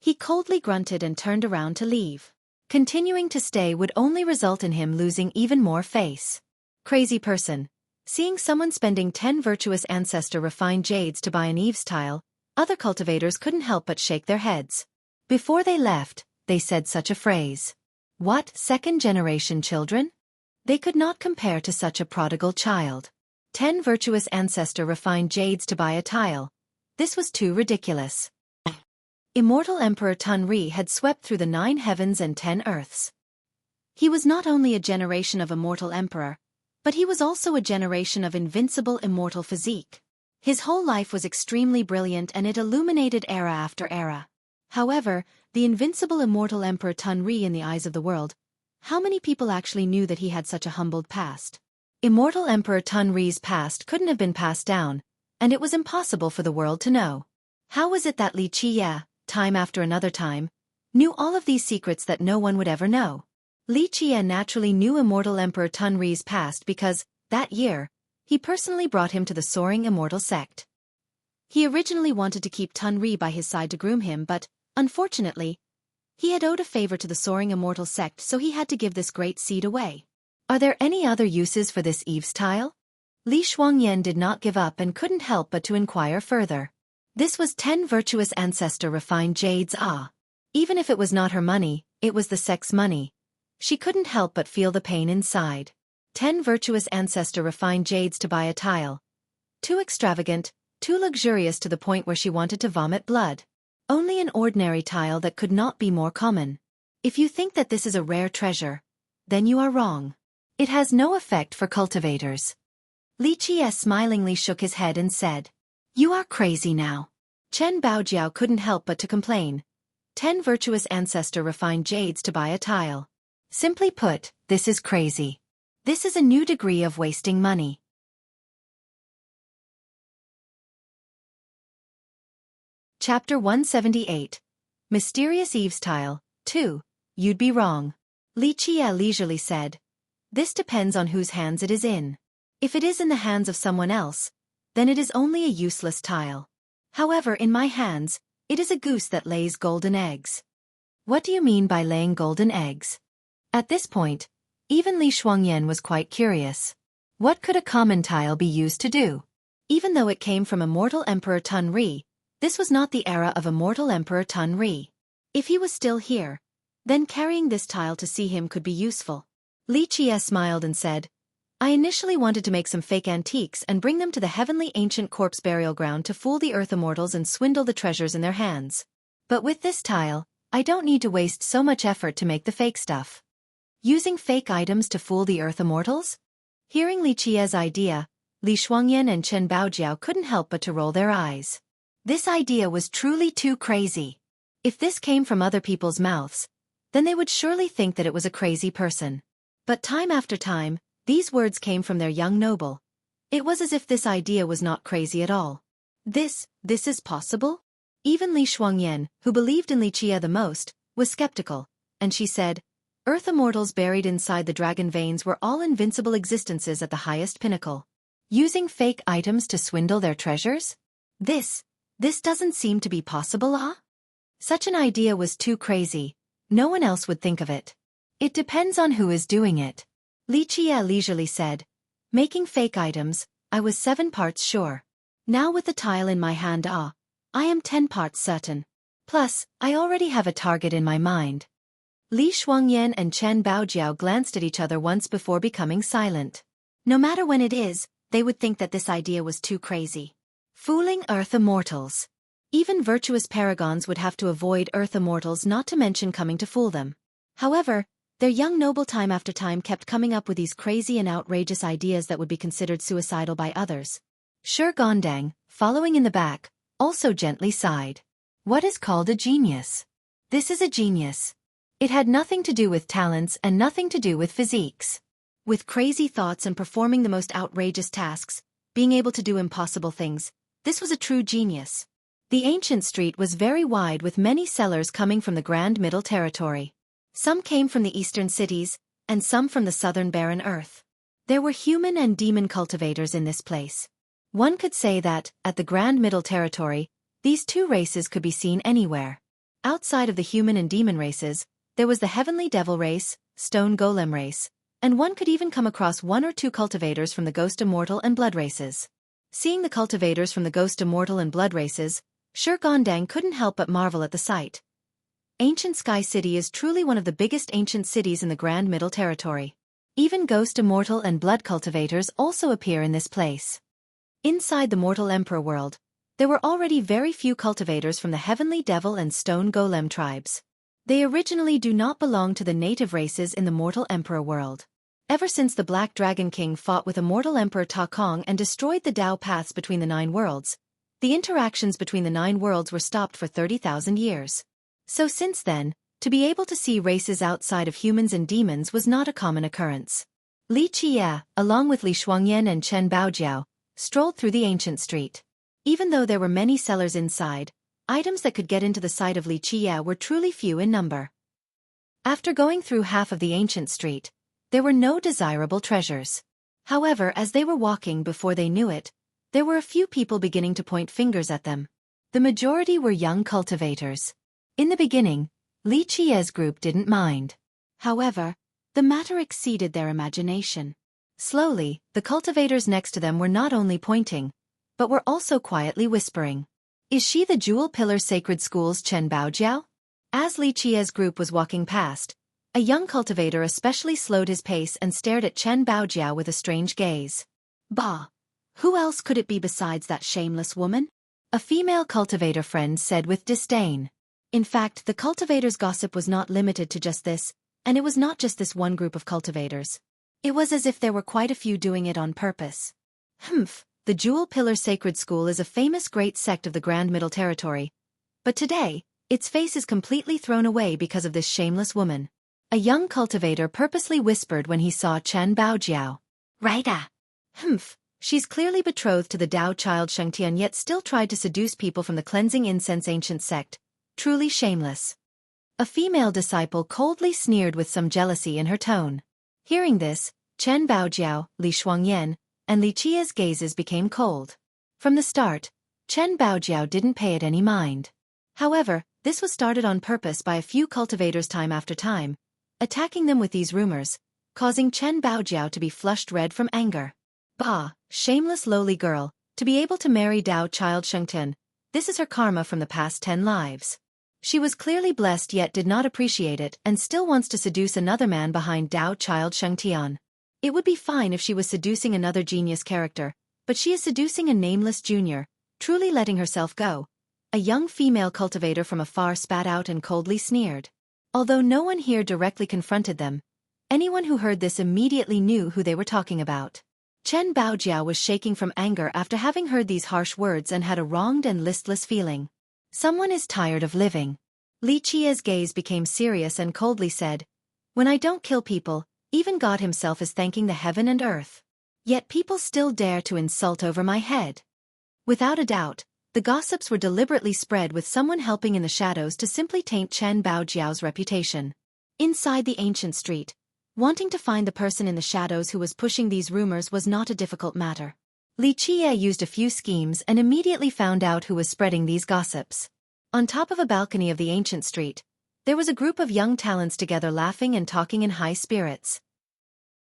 he coldly grunted and turned around to leave. Continuing to stay would only result in him losing even more face. Crazy person. Seeing someone spending 10 virtuous ancestor refined jades to buy an Eve's tile, other cultivators couldn't help but shake their heads. Before they left, they said such a phrase. What, second-generation children? They could not compare to such a prodigal child. 10 virtuous ancestor refined jades to buy a tile. This was too ridiculous. Immortal Emperor Tun Ri had swept through the 9 heavens and 10 earths. He was not only a generation of immortal emperor, but he was also a generation of invincible immortal physique. His whole life was extremely brilliant and it illuminated era after era. However, the invincible immortal Emperor Tunri in the eyes of the world, how many people actually knew that he had such a humbled past? Immortal Emperor Tunri's past couldn't have been passed down, and it was impossible for the world to know. How was it that Li Qiye, time after another time, knew all of these secrets that no one would ever know? Li Qiye naturally knew immortal Emperor Tunri's past because, that year, he personally brought him to the soaring immortal sect. He originally wanted to keep Tunri by his side to groom him but, unfortunately, he had owed a favor to the soaring immortal sect so he had to give this great seed away. Are there any other uses for this Eve's tile? Li Shuangyan did not give up and couldn't help but to inquire further. This was 10 virtuous ancestor refined jades. Even if it was not her money, it was the sect's money. She couldn't help but feel the pain inside. 10 virtuous ancestor refined jades to buy a tile. Too extravagant, too luxurious to the point where she wanted to vomit blood. Only an ordinary tile that could not be more common. If you think that this is a rare treasure, then you are wrong. It has no effect for cultivators. Li Qiye smilingly shook his head and said, "You are crazy now." Chen Baojiao couldn't help but to complain. 10 virtuous ancestor refined jades to buy a tile. Simply put, this is crazy. This is a new degree of wasting money. Chapter 178. Mysterious Eve's Tile, 2. You'd be wrong. Li Qiye leisurely said. This depends on whose hands it is in. If it is in the hands of someone else, then it is only a useless tile. However, in my hands, it is a goose that lays golden eggs. What do you mean by laying golden eggs? At this point, even Li Shuangyan was quite curious. What could a common tile be used to do? Even though it came from immortal Emperor Tunri, this was not the era of immortal Emperor Tunri. If he was still here, then carrying this tile to see him could be useful. Li Qiye smiled and said, I initially wanted to make some fake antiques and bring them to the heavenly ancient corpse burial ground to fool the earth immortals and swindle the treasures in their hands. But with this tile, I don't need to waste so much effort to make the fake stuff. Using fake items to fool the earth immortals? Hearing Li Qiye's idea, Li Shuangyan and Chen Baojiao couldn't help but to roll their eyes. This idea was truly too crazy. If this came from other people's mouths, then they would surely think that it was a crazy person. But time after time, these words came from their young noble. It was as if this idea was not crazy at all. This is possible? Even Li Shuangyan, who believed in Li Qiye the most, was skeptical, and she said, Earth immortals buried inside the dragon veins were all invincible existences at the highest pinnacle. Using fake items to swindle their treasures? This doesn't seem to be possible, Such an idea was too crazy. No one else would think of it. It depends on who is doing it. Li Qiye leisurely said, making fake items, I was 7 parts sure. Now with the tile in my hand, I am 10 parts certain. Plus, I already have a target in my mind. Li Shuangyan and Chen Baojiao glanced at each other once before becoming silent. No matter when it is, they would think that this idea was too crazy. Fooling earth immortals. Even virtuous paragons would have to avoid earth immortals, not to mention coming to fool them. However, their young noble time after time kept coming up with these crazy and outrageous ideas that would be considered suicidal by others. Xueqi, following in the back, also gently sighed. What is called a genius? This is a genius. It had nothing to do with talents and nothing to do with physiques. With crazy thoughts and performing the most outrageous tasks, being able to do impossible things, this was a true genius. The ancient street was very wide with many sellers coming from the Grand Middle Territory. Some came from the eastern cities, and some from the southern barren earth. There were human and demon cultivators in this place. One could say that, at the Grand Middle Territory, these two races could be seen anywhere. Outside of the human and demon races, there was the heavenly devil race, stone golem race, and one could even come across 1 or 2 cultivators from the ghost immortal and blood races. Seeing the cultivators from the ghost immortal and blood races, Xueqi couldn't help but marvel at the sight. Ancient Sky City is truly one of the biggest ancient cities in the Grand Middle Territory. Even ghost immortal and blood cultivators also appear in this place. Inside the mortal emperor world, there were already very few cultivators from the heavenly devil and stone golem tribes. They originally do not belong to the native races in the mortal emperor world. Ever since the Black Dragon King fought with immortal Emperor Ta Kong and destroyed the Tao paths between the 9 worlds, the interactions between the 9 worlds were stopped for 30,000 years. So since then, to be able to see races outside of humans and demons was not a common occurrence. Li Qie, along with Li Shuangyan and Chen Baojiao, strolled through the ancient street. Even though there were many sellers inside, items that could get into the sight of Li Qie were truly few in number. After going through half of the ancient street, there were no desirable treasures. However, as they were walking before they knew it, there were a few people beginning to point fingers at them. The majority were young cultivators. In the beginning, Li Qie's group didn't mind. However, the matter exceeded their imagination. Slowly, the cultivators next to them were not only pointing, but were also quietly whispering. Is she the Jewel Pillar Sacred School's Chen Baojiao? As Li Qie's group was walking past, a young cultivator especially slowed his pace and stared at Chen Baojiao with a strange gaze. Bah! Who else could it be besides that shameless woman? A female cultivator friend said with disdain. In fact, the cultivators' gossip was not limited to just this, and it was not just this one group of cultivators. It was as if there were quite a few doing it on purpose. The Jewel Pillar Sacred School is a famous great sect of the Grand Middle Territory. But today, its face is completely thrown away because of this shameless woman. A young cultivator purposely whispered when he saw Chen Baojiao. Right. She's clearly betrothed to the Tao child Shengtian yet still tried to seduce people from the cleansing incense ancient sect. Truly shameless. A female disciple coldly sneered with some jealousy in her tone. Hearing this, Chen Baojiao, Li Shuangyan, and Li Qie's gazes became cold. From the start, Chen Baojiao didn't pay it any mind. However, this was started on purpose by a few cultivators time after time, attacking them with these rumors, causing Chen Baojiao to be flushed red from anger. Bah, shameless lowly girl, to be able to marry Tao child Shengtian, this is her karma from the past 10 lives. She was clearly blessed yet did not appreciate it and still wants to seduce another man behind Tao child Shengtian. It would be fine if she was seducing another genius character, but she is seducing a nameless junior, truly letting herself go. A young female cultivator from afar spat out and coldly sneered. Although no one here directly confronted them, anyone who heard this immediately knew who they were talking about. Chen Baojiao was shaking from anger after having heard these harsh words and had a wronged and listless feeling. Someone is tired of living. Li Qie's gaze became serious and coldly said, When I don't kill people, even God himself is thanking the heaven and earth. Yet people still dare to insult over my head. Without a doubt, the gossips were deliberately spread with someone helping in the shadows to simply taint Chen Baojiao's reputation. Inside the ancient street, wanting to find the person in the shadows who was pushing these rumors was not a difficult matter. Li Qie used a few schemes and immediately found out who was spreading these gossips. On top of a balcony of the ancient street, there was a group of young talents together laughing and talking in high spirits.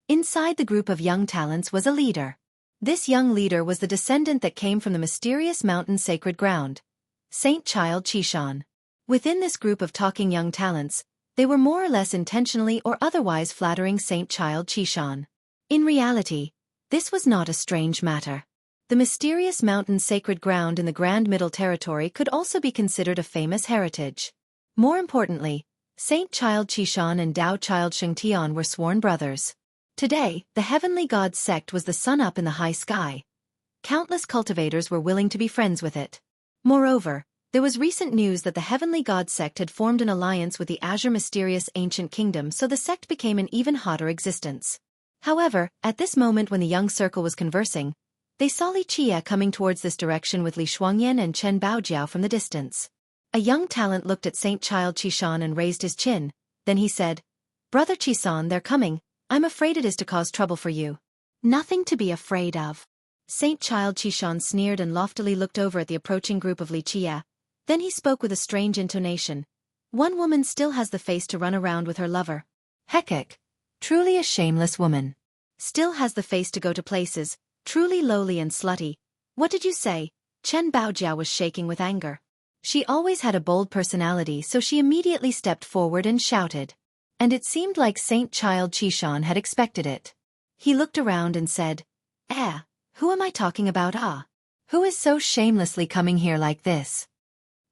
Inside the group of young talents was a leader. This young leader was the descendant that came from the mysterious mountain sacred ground, Saint Child Qishan. Within this group of talking young talents, they were more or less intentionally or otherwise flattering Saint Child Qishan. In reality, this was not a strange matter. The mysterious mountain sacred ground in the Grand Middle Territory could also be considered a famous heritage. More importantly, Saint Child Qishan and Tao Child Shengtian were sworn brothers. Today, the Heavenly God sect was the sun up in the high sky. Countless cultivators were willing to be friends with it. Moreover, there was recent news that the Heavenly God sect had formed an alliance with the Azure Mysterious Ancient Kingdom, so the sect became an even hotter existence. However, at this moment when the young circle was conversing, they saw Li Qie coming towards this direction with Li Shuangyan and Chen Baojiao from the distance. A young talent looked at Saint Child Qishan and raised his chin, then he said, Brother Qishan, they're coming, I'm afraid it is to cause trouble for you. Nothing to be afraid of. Saint Child Qishan sneered and loftily looked over at the approaching group of Li Qie. Then he spoke with a strange intonation. One woman still has the face to run around with her lover. Hectic. Truly a shameless woman. Still has the face to go to places, truly lowly and slutty. What did you say? Chen Baojiao was shaking with anger. She always had a bold personality, so she immediately stepped forward and shouted. And it seemed like Saint Child Qishan had expected it. He looked around and said, who am I talking about? Who is so shamelessly coming here like this?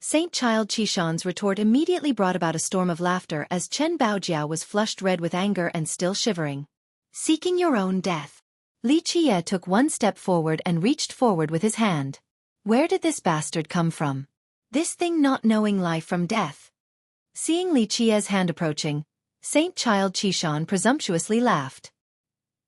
Saint Child Qishan's retort immediately brought about a storm of laughter as Chen Baojiao was flushed red with anger and still shivering. Seeking your own death. Li Jie took one step forward and reached forward with his hand. Where did this bastard come from? This thing not knowing life from death. Seeing Li Jie's hand approaching, Saint Child Qishan presumptuously laughed.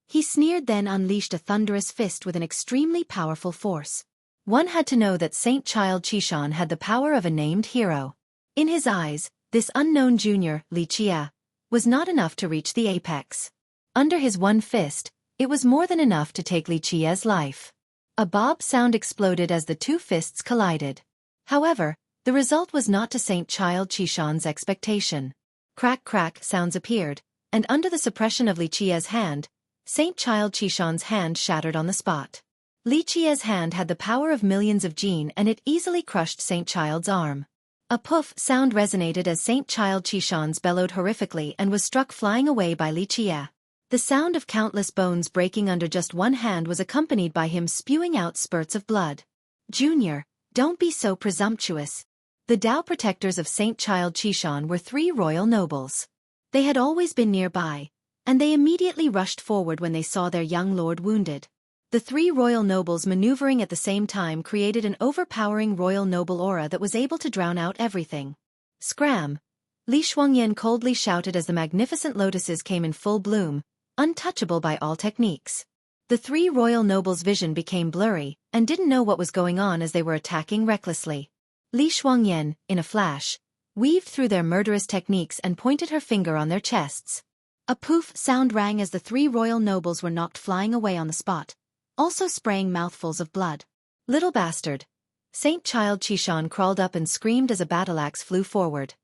He sneered, then unleashed a thunderous fist with an extremely powerful force. One had to know that Saint Child Qishan had the power of a named hero. In his eyes, this unknown junior, Li Jie, was not enough to reach the apex. Under his one fist, it was more than enough to take Li Jie's life. A bob sound exploded as the two fists collided. However, the result was not to Saint Child Qishan's expectation. Crack crack sounds appeared, and under the suppression of Li Jie's hand, Saint Child Qishan's hand shattered on the spot. Li Jie's hand had the power of millions of jin, and it easily crushed Saint Child's arm. A poof sound resonated as Saint Child Qishan's bellowed horrifically and was struck flying away by Li Jie. The sound of countless bones breaking under just one hand was accompanied by him spewing out spurts of blood. Junior, don't be so presumptuous. The Tao protectors of Saint Child Qishan were 3 royal nobles. They had always been nearby, and they immediately rushed forward when they saw their young lord wounded. The 3 royal nobles maneuvering at the same time created an overpowering royal noble aura that was able to drown out everything. Scram! Li Xueqi coldly shouted as the magnificent lotuses came in full bloom, untouchable by all techniques. The 3 royal nobles' vision became blurry and didn't know what was going on as they were attacking recklessly. Li Xueqi, in a flash, weaved through their murderous techniques and pointed her finger on their chests. A poof sound rang as the 3 royal nobles were knocked flying away on the spot, also spraying mouthfuls of blood. Little bastard! Saint Child Qishan crawled up and screamed as a battle axe flew forward.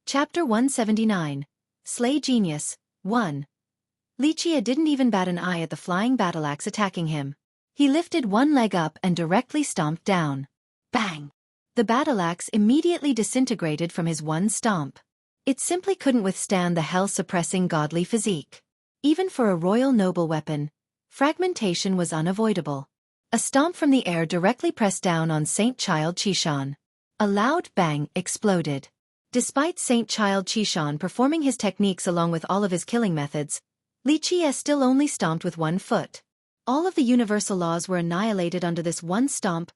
Chapter 179. Slay Genius, 1. Li Jie didn't even bat an eye at the flying battle axe attacking him. He lifted one leg up and directly stomped down. Bang! The battle axe immediately disintegrated from his one stomp. It simply couldn't withstand the hell-suppressing godly physique. Even for a royal noble weapon, fragmentation was unavoidable. A stomp from the air directly pressed down on Saint Child Qishan. A loud bang exploded. Despite Saint Child Qishan performing his techniques along with all of his killing methods, Li Jie still only stomped with one foot. All of the universal laws were annihilated under this one stomp.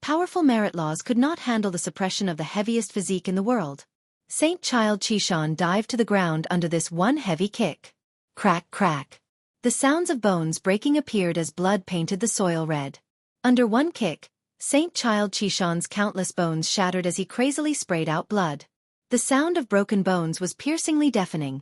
Powerful merit laws could not handle the suppression of the heaviest physique in the world. Saint Child Qishan dived to the ground under this one heavy kick. Crack crack. The sounds of bones breaking appeared as blood painted the soil red. Under one kick, Saint Child Qishan's countless bones shattered as he crazily sprayed out blood. The sound of broken bones was piercingly deafening,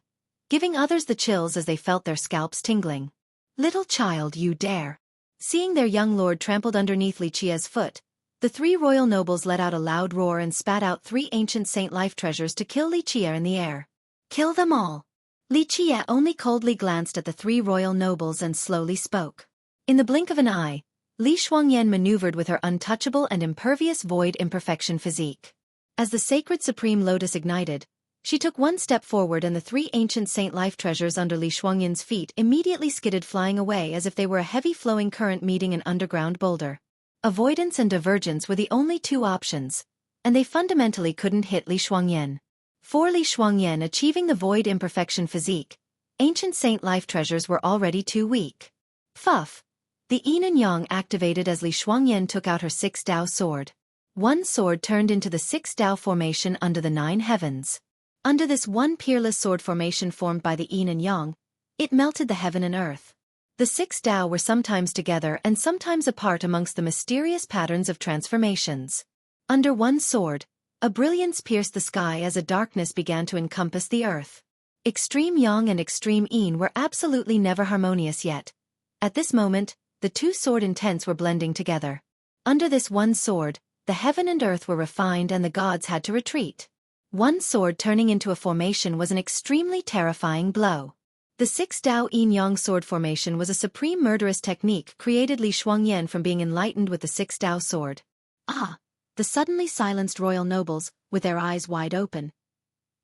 giving others the chills as they felt their scalps tingling. Little child, you dare! Seeing their young lord trampled underneath Li Jie's foot, the 3 royal nobles let out a loud roar and spat out 3 ancient saint life treasures to kill Li Jie in the air. Kill them all! Li Jie only coldly glanced at the 3 royal nobles and slowly spoke. In the blink of an eye, Li Xueqi maneuvered with her untouchable and impervious void imperfection physique. As the sacred supreme lotus ignited, she took one step forward and the 3 ancient saint life treasures under Li Xueqi's feet immediately skidded flying away as if they were a heavy flowing current meeting an underground boulder. Avoidance and divergence were the only 2 options, and they fundamentally couldn't hit Li Xueqi. For Li Xueqi achieving the void imperfection physique, ancient saint life treasures were already too weak. Fuff! The yin and yang activated as Li Xueqi took out her 6 Tao sword. One sword turned into the 6 Tao formation under the 9 heavens. Under this one peerless sword formation formed by the yin and yang, it melted the heaven and earth. The 6 Tao were sometimes together and sometimes apart amongst the mysterious patterns of transformations. Under one sword, a brilliance pierced the sky as a darkness began to encompass the earth. Extreme yang and extreme yin were absolutely never harmonious yet. At this moment, the 2 sword intents were blending together. Under this one sword, the heaven and earth were refined and the gods had to retreat. One sword turning into a formation was an extremely terrifying blow. The 6 Tao yin-yang sword formation was a supreme murderous technique created Li Xueqi from being enlightened with the 6 Tao sword. Ah! The suddenly silenced royal nobles, with their eyes wide open,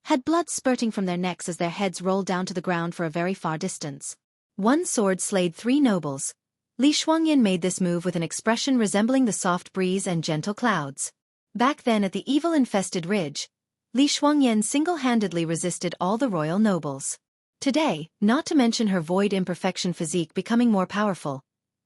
had blood spurting from their necks as their heads rolled down to the ground for a very far distance. One sword slayed 3 nobles. Li Xueqi made this move with an expression resembling the soft breeze and gentle clouds. Back then at the evil-infested ridge, Li Shuangyan single-handedly resisted all the royal nobles. Today, not to mention her void imperfection physique becoming more powerful,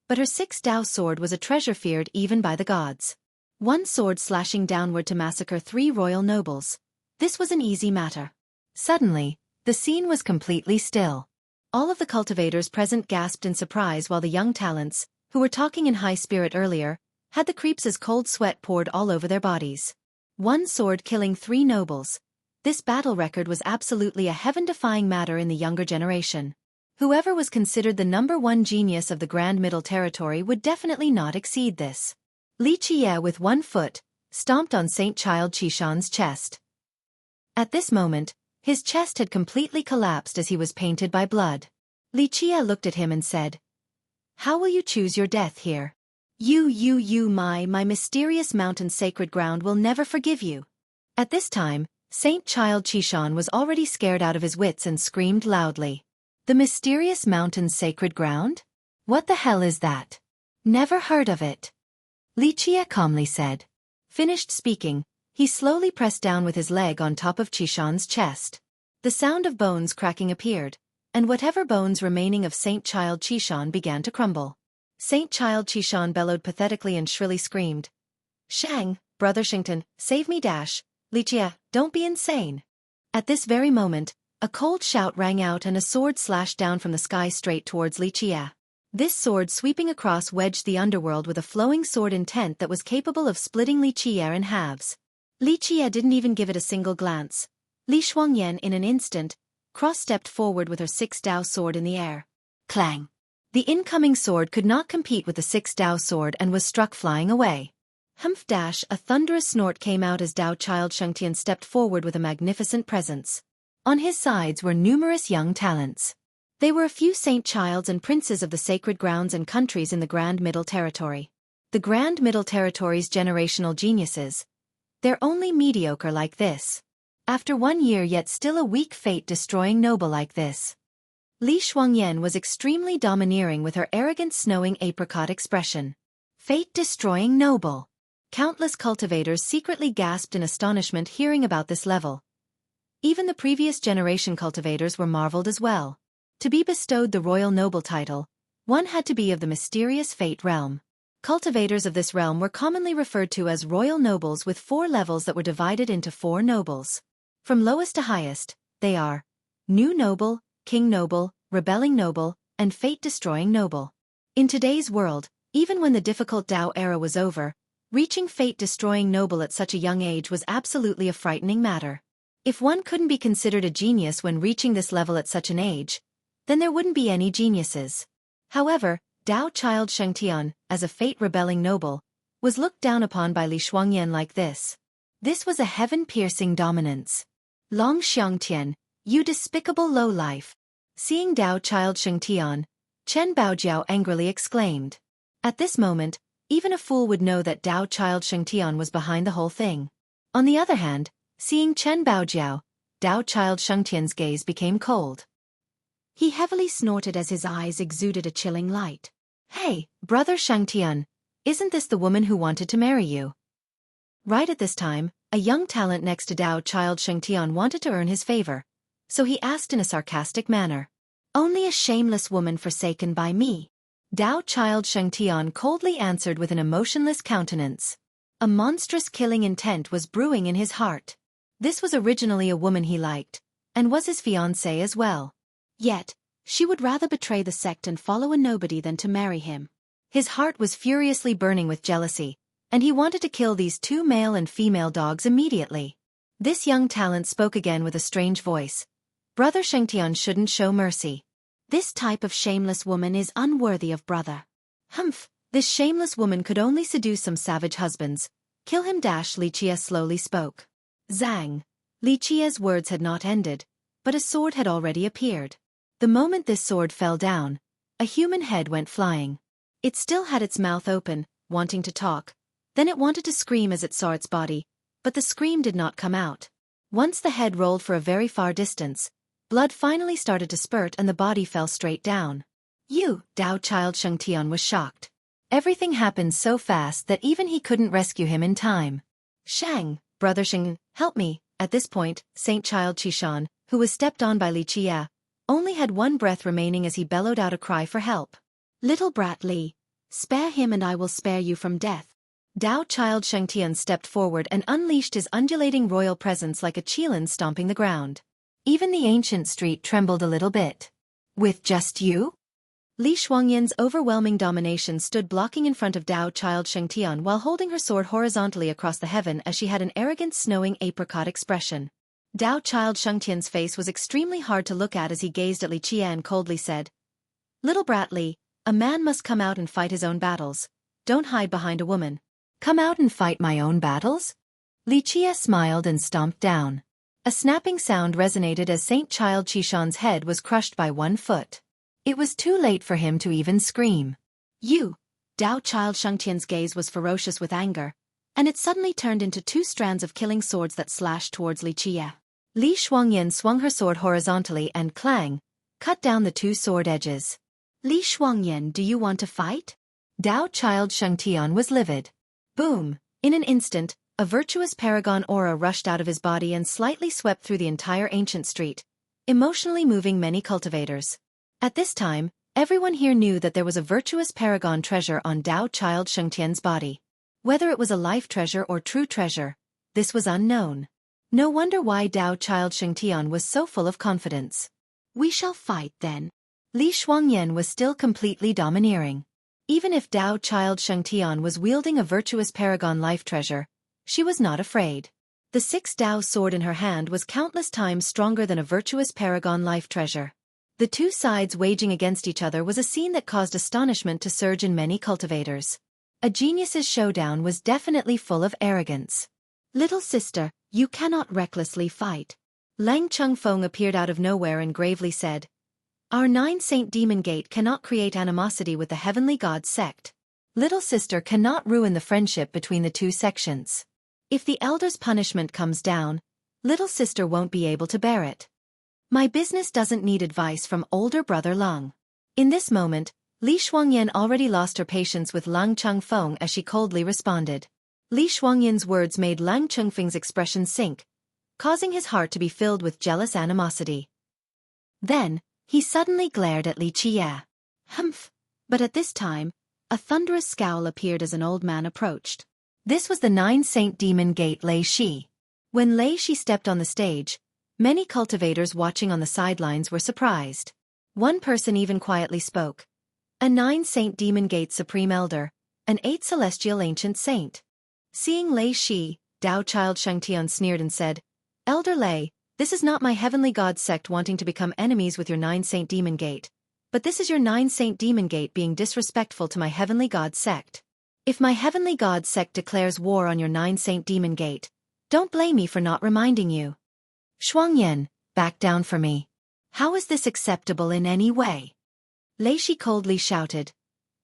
but her 6 Dao sword was a treasure feared even by the gods. One sword slashing downward to massacre 3 royal nobles. This was an easy matter. Suddenly, the scene was completely still. All of the cultivators present gasped in surprise while the young talents, who were talking in high spirit earlier, had the creeps as cold sweat poured all over their bodies. One sword killing 3 nobles. This battle record was absolutely a heaven-defying matter in the younger generation. Whoever was considered the #1 genius of the Grand Middle Territory would definitely not exceed this. Li Qiye with 1 foot, stomped on Saint Child Qishan's chest. At this moment, his chest had completely collapsed as he was painted by blood. Li Qiye looked at him and said, "How will you choose your death here? My mysterious mountain sacred ground will never forgive you." At this time, Saint Child Qishan was already scared out of his wits and screamed loudly. "The mysterious mountain's sacred ground? What the hell is that? Never heard of it." Li Qiye calmly said. Finished speaking, he slowly pressed down with his leg on top of Qishan's chest. The sound of bones cracking appeared, and whatever bones remaining of Saint Child Qishan began to crumble. Saint Child Qishan bellowed pathetically and shrilly screamed, "Shang, Brother Shington, save me dash. Li Qiye, don't be insane." At this very moment, a cold shout rang out and a sword slashed down from the sky straight towards Li Qiye. This sword sweeping across wedged the underworld with a flowing sword intent that was capable of splitting Li Qiye in halves. Li Qiye didn't even give it a single glance. Li Shuangyan in an instant, cross-stepped forward with her 6 Dao sword in the air. Clang! The incoming sword could not compete with the 6 Dao sword and was struck flying away. Humph! A thunderous snort came out as Dao Child Shengtian stepped forward with a magnificent presence. On his sides were numerous young talents. They were a few saint childs and princes of the sacred grounds and countries in the Grand Middle Territory. The Grand Middle Territory's generational geniuses. They're only mediocre like this. After 1 year yet still a weak fate-destroying noble like this. Li Shuangyan was extremely domineering with her arrogant snowing apricot expression. Fate-destroying noble. Countless cultivators secretly gasped in astonishment hearing about this level. Even the previous generation cultivators were marveled as well. To be bestowed the royal noble title, one had to be of the mysterious fate realm. Cultivators of this realm were commonly referred to as royal nobles with 4 levels that were divided into 4 nobles. From lowest to highest, they are New Noble, King Noble, Rebelling Noble, and Fate-Destroying Noble. In today's world, even when the difficult Dao era was over, reaching Fate-Destroying Noble at such a young age was absolutely a frightening matter. If one couldn't be considered a genius when reaching this level at such an age, then there wouldn't be any geniuses. However, Dao Child Shengtian, as a Fate-Rebelling Noble, was looked down upon by Li Shuangyan like this. This was a heaven-piercing dominance. Long Xiangtian, you despicable lowlife. Seeing Dao Child Shengtian, Chen Baojiao angrily exclaimed. At this moment, even a fool would know that Dao Child Shengtian was behind the whole thing. On the other hand, seeing Chen Baojiao, Dao Child Shengtian's gaze became cold. He heavily snorted as his eyes exuded a chilling light. "Hey, Brother Shengtian, isn't this the woman who wanted to marry you?" Right at this time, a young talent next to Dao Child Shengtian wanted to earn his favor, so he asked in a sarcastic manner. "Only a shameless woman forsaken by me." Dao Child Shengtian coldly answered with an emotionless countenance. A monstrous killing intent was brewing in his heart. This was originally a woman he liked, and was his fiancée as well. Yet, she would rather betray the sect and follow a nobody than to marry him. His heart was furiously burning with jealousy, and he wanted to kill these 2 male and female dogs immediately. This young talent spoke again with a strange voice. "Brother Shengtian shouldn't show mercy. This type of shameless woman is unworthy of brother." "Humph, this shameless woman could only seduce some savage husbands. Kill him." Li Qiye slowly spoke. Zang. Li Qiye's words had not ended, but a sword had already appeared. The moment this sword fell down, a human head went flying. It still had its mouth open, wanting to talk. Then it wanted to scream as it saw its body, but the scream did not come out. Once the head rolled for a very far distance, blood finally started to spurt and the body fell straight down. Dao Child Shengtian was shocked. Everything happened so fast that even he couldn't rescue him in time. "Shang, Brother Sheng, help me," At this point, Saint Child Qishan, who was stepped on by Li Qie, only had one breath remaining as he bellowed out a cry for help. Little brat Li, spare him and I will spare you from death. Dao Child Shengtian stepped forward and unleashed his undulating royal presence like a qilin stomping the ground. Even the ancient street trembled a little bit. With just you? Li Shuangyan's overwhelming domination stood blocking in front of Dao Child Shengtian while holding her sword horizontally across the heaven as she had an arrogant snowing apricot expression. Dao Child Shengtian's face was extremely hard to look at as he gazed at Li Qie and coldly said, Little brat Li, a man must come out and fight his own battles. Don't hide behind a woman. Come out and fight my own battles? Li Qie smiled and stomped down. A snapping sound resonated as Saint Child Qishan's head was crushed by one foot. It was too late for him to even scream. You! Dao Child Shengtian's gaze was ferocious with anger, and it suddenly turned into two strands of killing swords that slashed towards Li Qie. Li Shuangyan swung her sword horizontally and clang, cut down the two sword edges. Li Shuangyan, do you want to fight? Dao Child Shengtian was livid. Boom! In an instant, a virtuous paragon aura rushed out of his body and slightly swept through the entire ancient street, emotionally moving many cultivators. At this time, everyone here knew that there was a virtuous paragon treasure on Dao Child Shengtian's body. Whether it was a life treasure or true treasure, this was unknown. No wonder why Dao Child Shengtian was so full of confidence. We shall fight then. Li Shuangyan was still completely domineering. Even if Dao Child Shengtian was wielding a virtuous paragon life treasure, she was not afraid. The 6 Dao sword in her hand was countless times stronger than a virtuous paragon life treasure. The two sides waging against each other was a scene that caused astonishment to surge in many cultivators. A genius's showdown was definitely full of arrogance. Little sister, you cannot recklessly fight. Lang Chengfeng appeared out of nowhere and gravely said, Our 9 Saint Demon Gate cannot create animosity with the Heavenly God sect. Little sister cannot ruin the friendship between the two sections. If the elder's punishment comes down, little sister won't be able to bear it. My business doesn't need advice from older brother Lang. In this moment, Li Shuangyan already lost her patience with Lang Chengfeng as she coldly responded. Li Shuangyan's words made Lang Chengfeng's expression sink, causing his heart to be filled with jealous animosity. Then, he suddenly glared at Li Qie. Humph! But at this time, a thunderous scowl appeared as an old man approached. This was the 9 Saint Demon Gate Lei Shi. When Lei Shi stepped on the stage, many cultivators watching on the sidelines were surprised. One person even quietly spoke. A 9 Saint Demon Gate Supreme Elder, an 8 Celestial Ancient Saint. Seeing Lei Shi, Dao Child Shengtian sneered and said, Elder Lei, this is not my Heavenly God sect wanting to become enemies with your 9 Saint Demon Gate, but this is your 9 Saint Demon Gate being disrespectful to my Heavenly God sect. If my Heavenly God sect declares war on your 9 Saint Demon Gate, don't blame me for not reminding you. Shuangyan, back down for me. How is this acceptable in any way? Lei Shi coldly shouted.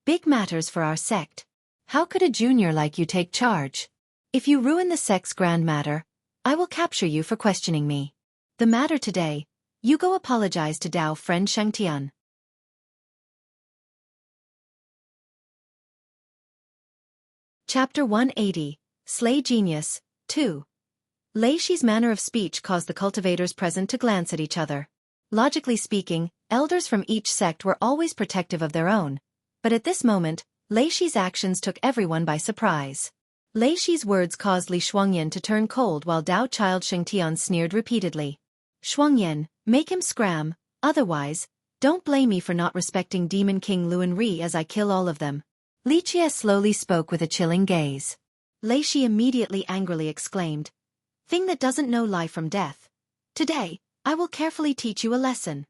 Big matters for our sect. How could a junior like you take charge? If you ruin the sect's grand matter, I will capture you for questioning me. The matter today, you go apologize to Dao friend Shengtian. Chapter 180, Slay Genius, 2. Lei Shi's manner of speech caused the cultivators present to glance at each other. Logically speaking, elders from each sect were always protective of their own, but at this moment, Lei Shi's actions took everyone by surprise. Lei Shi's words caused Li Shuangyan to turn cold while Dao Child Shengtian sneered repeatedly. Shuangyan, make him scram, otherwise, don't blame me for not respecting Demon King Luan Ri as I kill all of them. Li Qie slowly spoke with a chilling gaze. Lei Shi immediately angrily exclaimed, Thing that doesn't know life from death. Today, I will carefully teach you a lesson.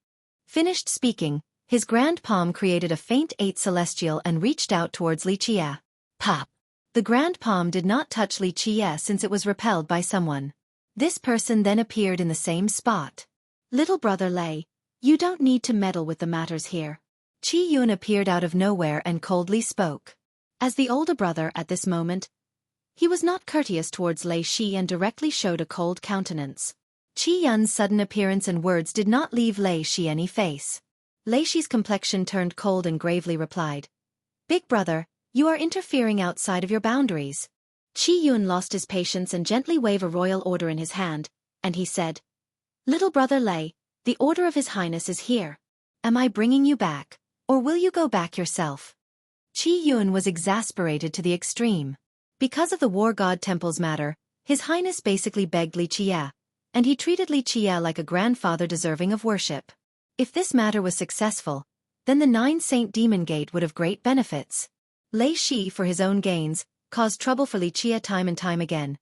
Finished speaking, his grand palm created a faint 8 celestial and reached out towards Li Qie. Pop! The grand palm did not touch Li Qie since it was repelled by someone. This person then appeared in the same spot. Little brother Lei, you don't need to meddle with the matters here. Qi Yun appeared out of nowhere and coldly spoke. As the older brother at this moment, he was not courteous towards Lei Shi and directly showed a cold countenance. Qi Yun's sudden appearance and words did not leave Lei Shi any face. Lei Shi's complexion turned cold and gravely replied, Big brother, you are interfering outside of your boundaries. Qi Yun lost his patience and gently waved a royal order in his hand, and he said, "Little brother Lei, the order of His Highness is here. Am I bringing you back, or will you go back yourself?" Qi Yun was exasperated to the extreme. Because of the war god temple's matter, His Highness basically begged Li Qie, and he treated Li Qie like a grandfather deserving of worship. If this matter was successful, then the Nine Saint Demon Gate would have great benefits. Lei Shi, for his own gains, caused trouble for Li Qie time and time again.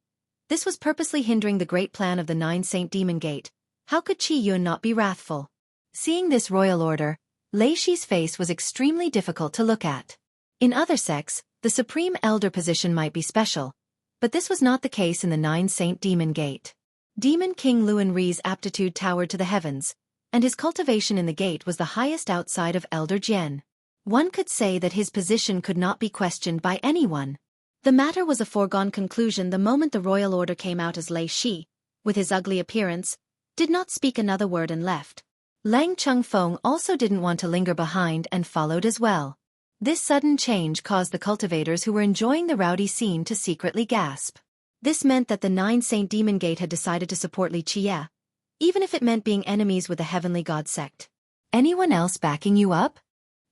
This was purposely hindering the great plan of the Nine Saint Demon Gate. How could Qi Yun not be wrathful? Seeing this royal order, Lei Shi's face was extremely difficult to look at. In other sects, the Supreme Elder position might be special, but this was not the case in the Nine Saint Demon Gate. Demon King Luan Ri's aptitude towered to the heavens, and his cultivation in the gate was the highest outside of Elder Jian. One could say that his position could not be questioned by anyone. The matter was a foregone conclusion the moment the royal order came out, as Lei Shi, with his ugly appearance, did not speak another word and left. Lang Chengfeng also didn't want to linger behind and followed as well. This sudden change caused the cultivators who were enjoying the rowdy scene to secretly gasp. This meant that the Nine Saint Demon Gate had decided to support Li Qie, even if it meant being enemies with the Heavenly God sect. "Anyone else backing you up?"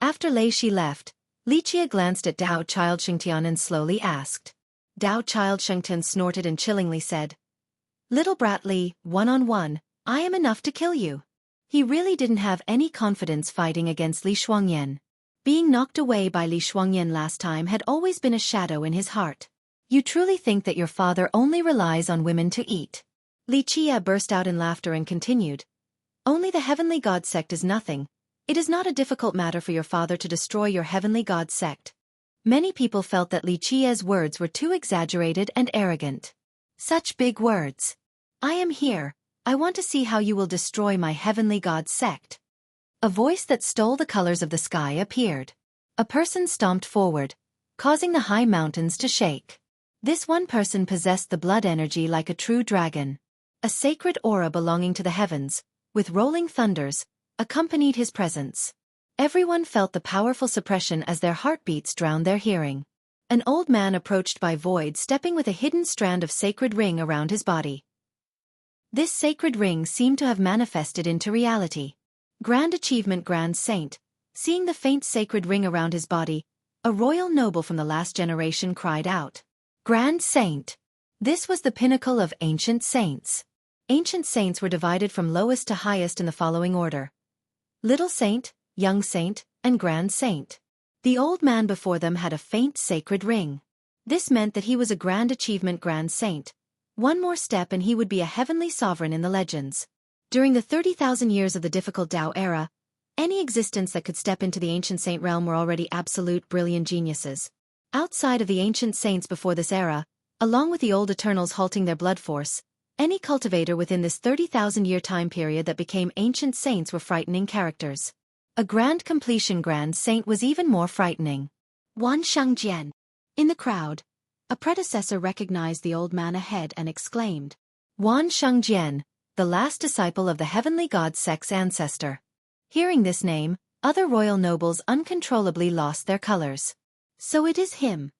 After Lei Shi left, Li Qie glanced at Dao Child Shengtian and slowly asked. Dao Child Shengtian snorted and chillingly said, "Little brat Li, one-on-one, I am enough to kill you." He really didn't have any confidence fighting against Li Shuangyan. Being knocked away by Li Shuangyan last time had always been a shadow in his heart. "You truly think that your father only relies on women to eat?" Li Qie burst out in laughter and continued, "Only the Heavenly God sect is nothing. It is not a difficult matter for your father to destroy your Heavenly God sect." Many people felt that Li Qie's words were too exaggerated and arrogant. Such big words. "I am here. I want to see how you will destroy my Heavenly God sect." A voice that stole the colors of the sky appeared. A person stomped forward, causing the high mountains to shake. This one person possessed the blood energy like a true dragon. A sacred aura belonging to the heavens, with rolling thunders, accompanied his presence. Everyone felt the powerful suppression as their heartbeats drowned their hearing. An old man approached by Void, stepping with a hidden strand of sacred ring around his body. This sacred ring seemed to have manifested into reality. Grand Achievement Grand Saint, seeing the faint sacred ring around his body, a royal noble from the last generation cried out, "Grand Saint!" This was the pinnacle of ancient saints. Ancient saints were divided from lowest to highest in the following order: Little Saint, Young Saint, and Grand Saint. The old man before them had a faint sacred ring. This meant that he was a Grand Achievement Grand Saint. One more step and he would be a heavenly sovereign in the legends. During the 30,000 years of the difficult Tao era, any existence that could step into the ancient saint realm were already absolute brilliant geniuses. Outside of the ancient saints before this era, along with the old Eternals halting their blood force, any cultivator within this 30,000-year time period that became ancient saints were frightening characters. A grand completion Grand Saint was even more frightening. Wan Shangjian. In the crowd, a predecessor recognized the old man ahead and exclaimed, "Wan Shangjian, the last disciple of the Heavenly God sect's ancestor." Hearing this name, other royal nobles uncontrollably lost their colors. "So it is him,"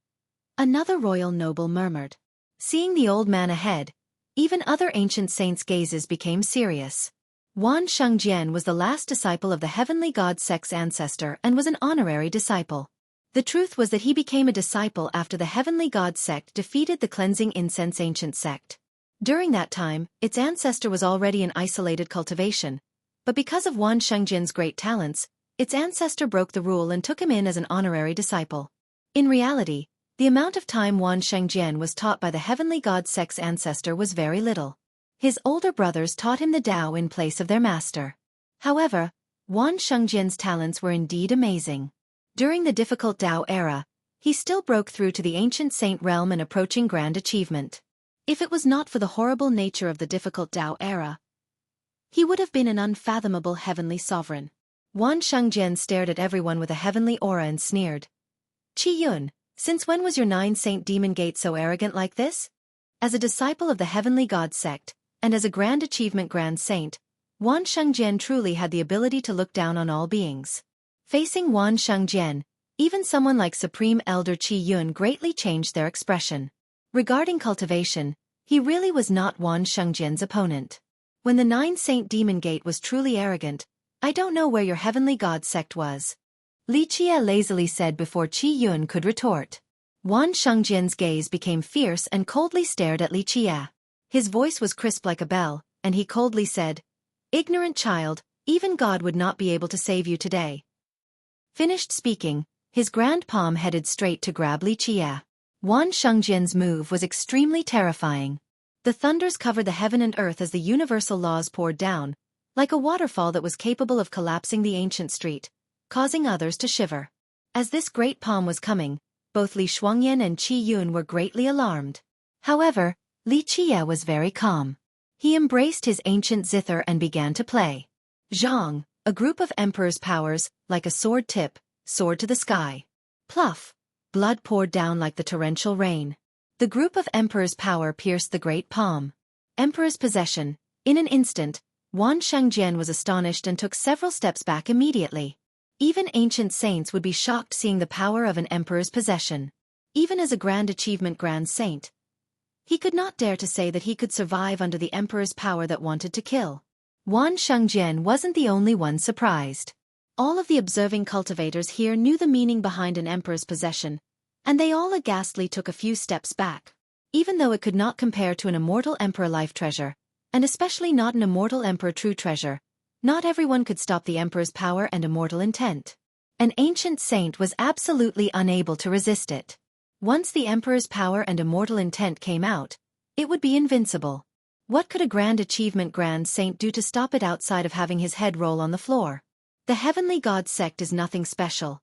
another royal noble murmured. Seeing the old man ahead, even other ancient saints' gazes became serious. Wan Shangjian was the last disciple of the Heavenly God sect's ancestor and was an honorary disciple. The truth was that he became a disciple after the Heavenly God sect defeated the Cleansing Incense Ancient sect. During that time, its ancestor was already in isolated cultivation, but because of Wan Shangjian's great talents, its ancestor broke the rule and took him in as an honorary disciple. In reality, the amount of time Wan Shangjian was taught by the Heavenly God sect's ancestor was very little. His older brothers taught him the Tao in place of their master. However, Wan Shangjian's talents were indeed amazing. During the difficult Tao era, he still broke through to the ancient saint realm and approaching grand achievement. If it was not for the horrible nature of the difficult Tao era, he would have been an unfathomable heavenly sovereign. Wan Shangjian stared at everyone with a heavenly aura and sneered. "Qi Yun, since when was your Nine Saint Demon Gate so arrogant like this?" As a disciple of the Heavenly God sect, and as a Grand Achievement Grand Saint, Wan Shangjian truly had the ability to look down on all beings. Facing Wan Shangjian, even someone like Supreme Elder Qi Yun greatly changed their expression. Regarding cultivation, He really was not Wan Shengjian's opponent. When the Nine Saint Demon Gate was truly arrogant, I don't know where your heavenly god sect was. Li Qie lazily said before Qi Yun could retort. Wan Shengjian's gaze became fierce and coldly stared at Li Qie. His voice was crisp like a bell, and he coldly said, "Ignorant child, even God would not be able to save you today." Finished speaking, his grand palm headed straight to grab Li Qie. Wan Shengjian's move was extremely terrifying. The thunders covered the heaven and earth as the universal laws poured down, like a waterfall that was capable of collapsing the ancient street, causing others to shiver. As this great palm was coming, both Li Shuangyan and Qi Yun were greatly alarmed. However, Li Qie was very calm. He embraced his ancient zither and began to play. Zhang, a group of emperor's powers, like a sword tip, soared to the sky. Pluff! Blood poured down like the torrential rain. The group of emperor's power pierced the great palm. Emperor's possession. In an instant, Wan Shengjian was astonished and took several steps back immediately. Even ancient saints would be shocked seeing the power of an emperor's possession. Even as a grand achievement grand saint, he could not dare to say that he could survive under the emperor's power that wanted to kill. Wan Shengjian wasn't the only one surprised. All of the observing cultivators here knew the meaning behind an emperor's possession, and they all aghastly took a few steps back. Even though it could not compare to an immortal emperor life treasure, and especially not an immortal emperor true treasure, not everyone could stop the emperor's power and immortal intent. An ancient saint was absolutely unable to resist it. Once the emperor's power and immortal intent came out, it would be invincible. What could a grand achievement grand saint do to stop it outside of having his head roll on the floor? The heavenly god sect is nothing special.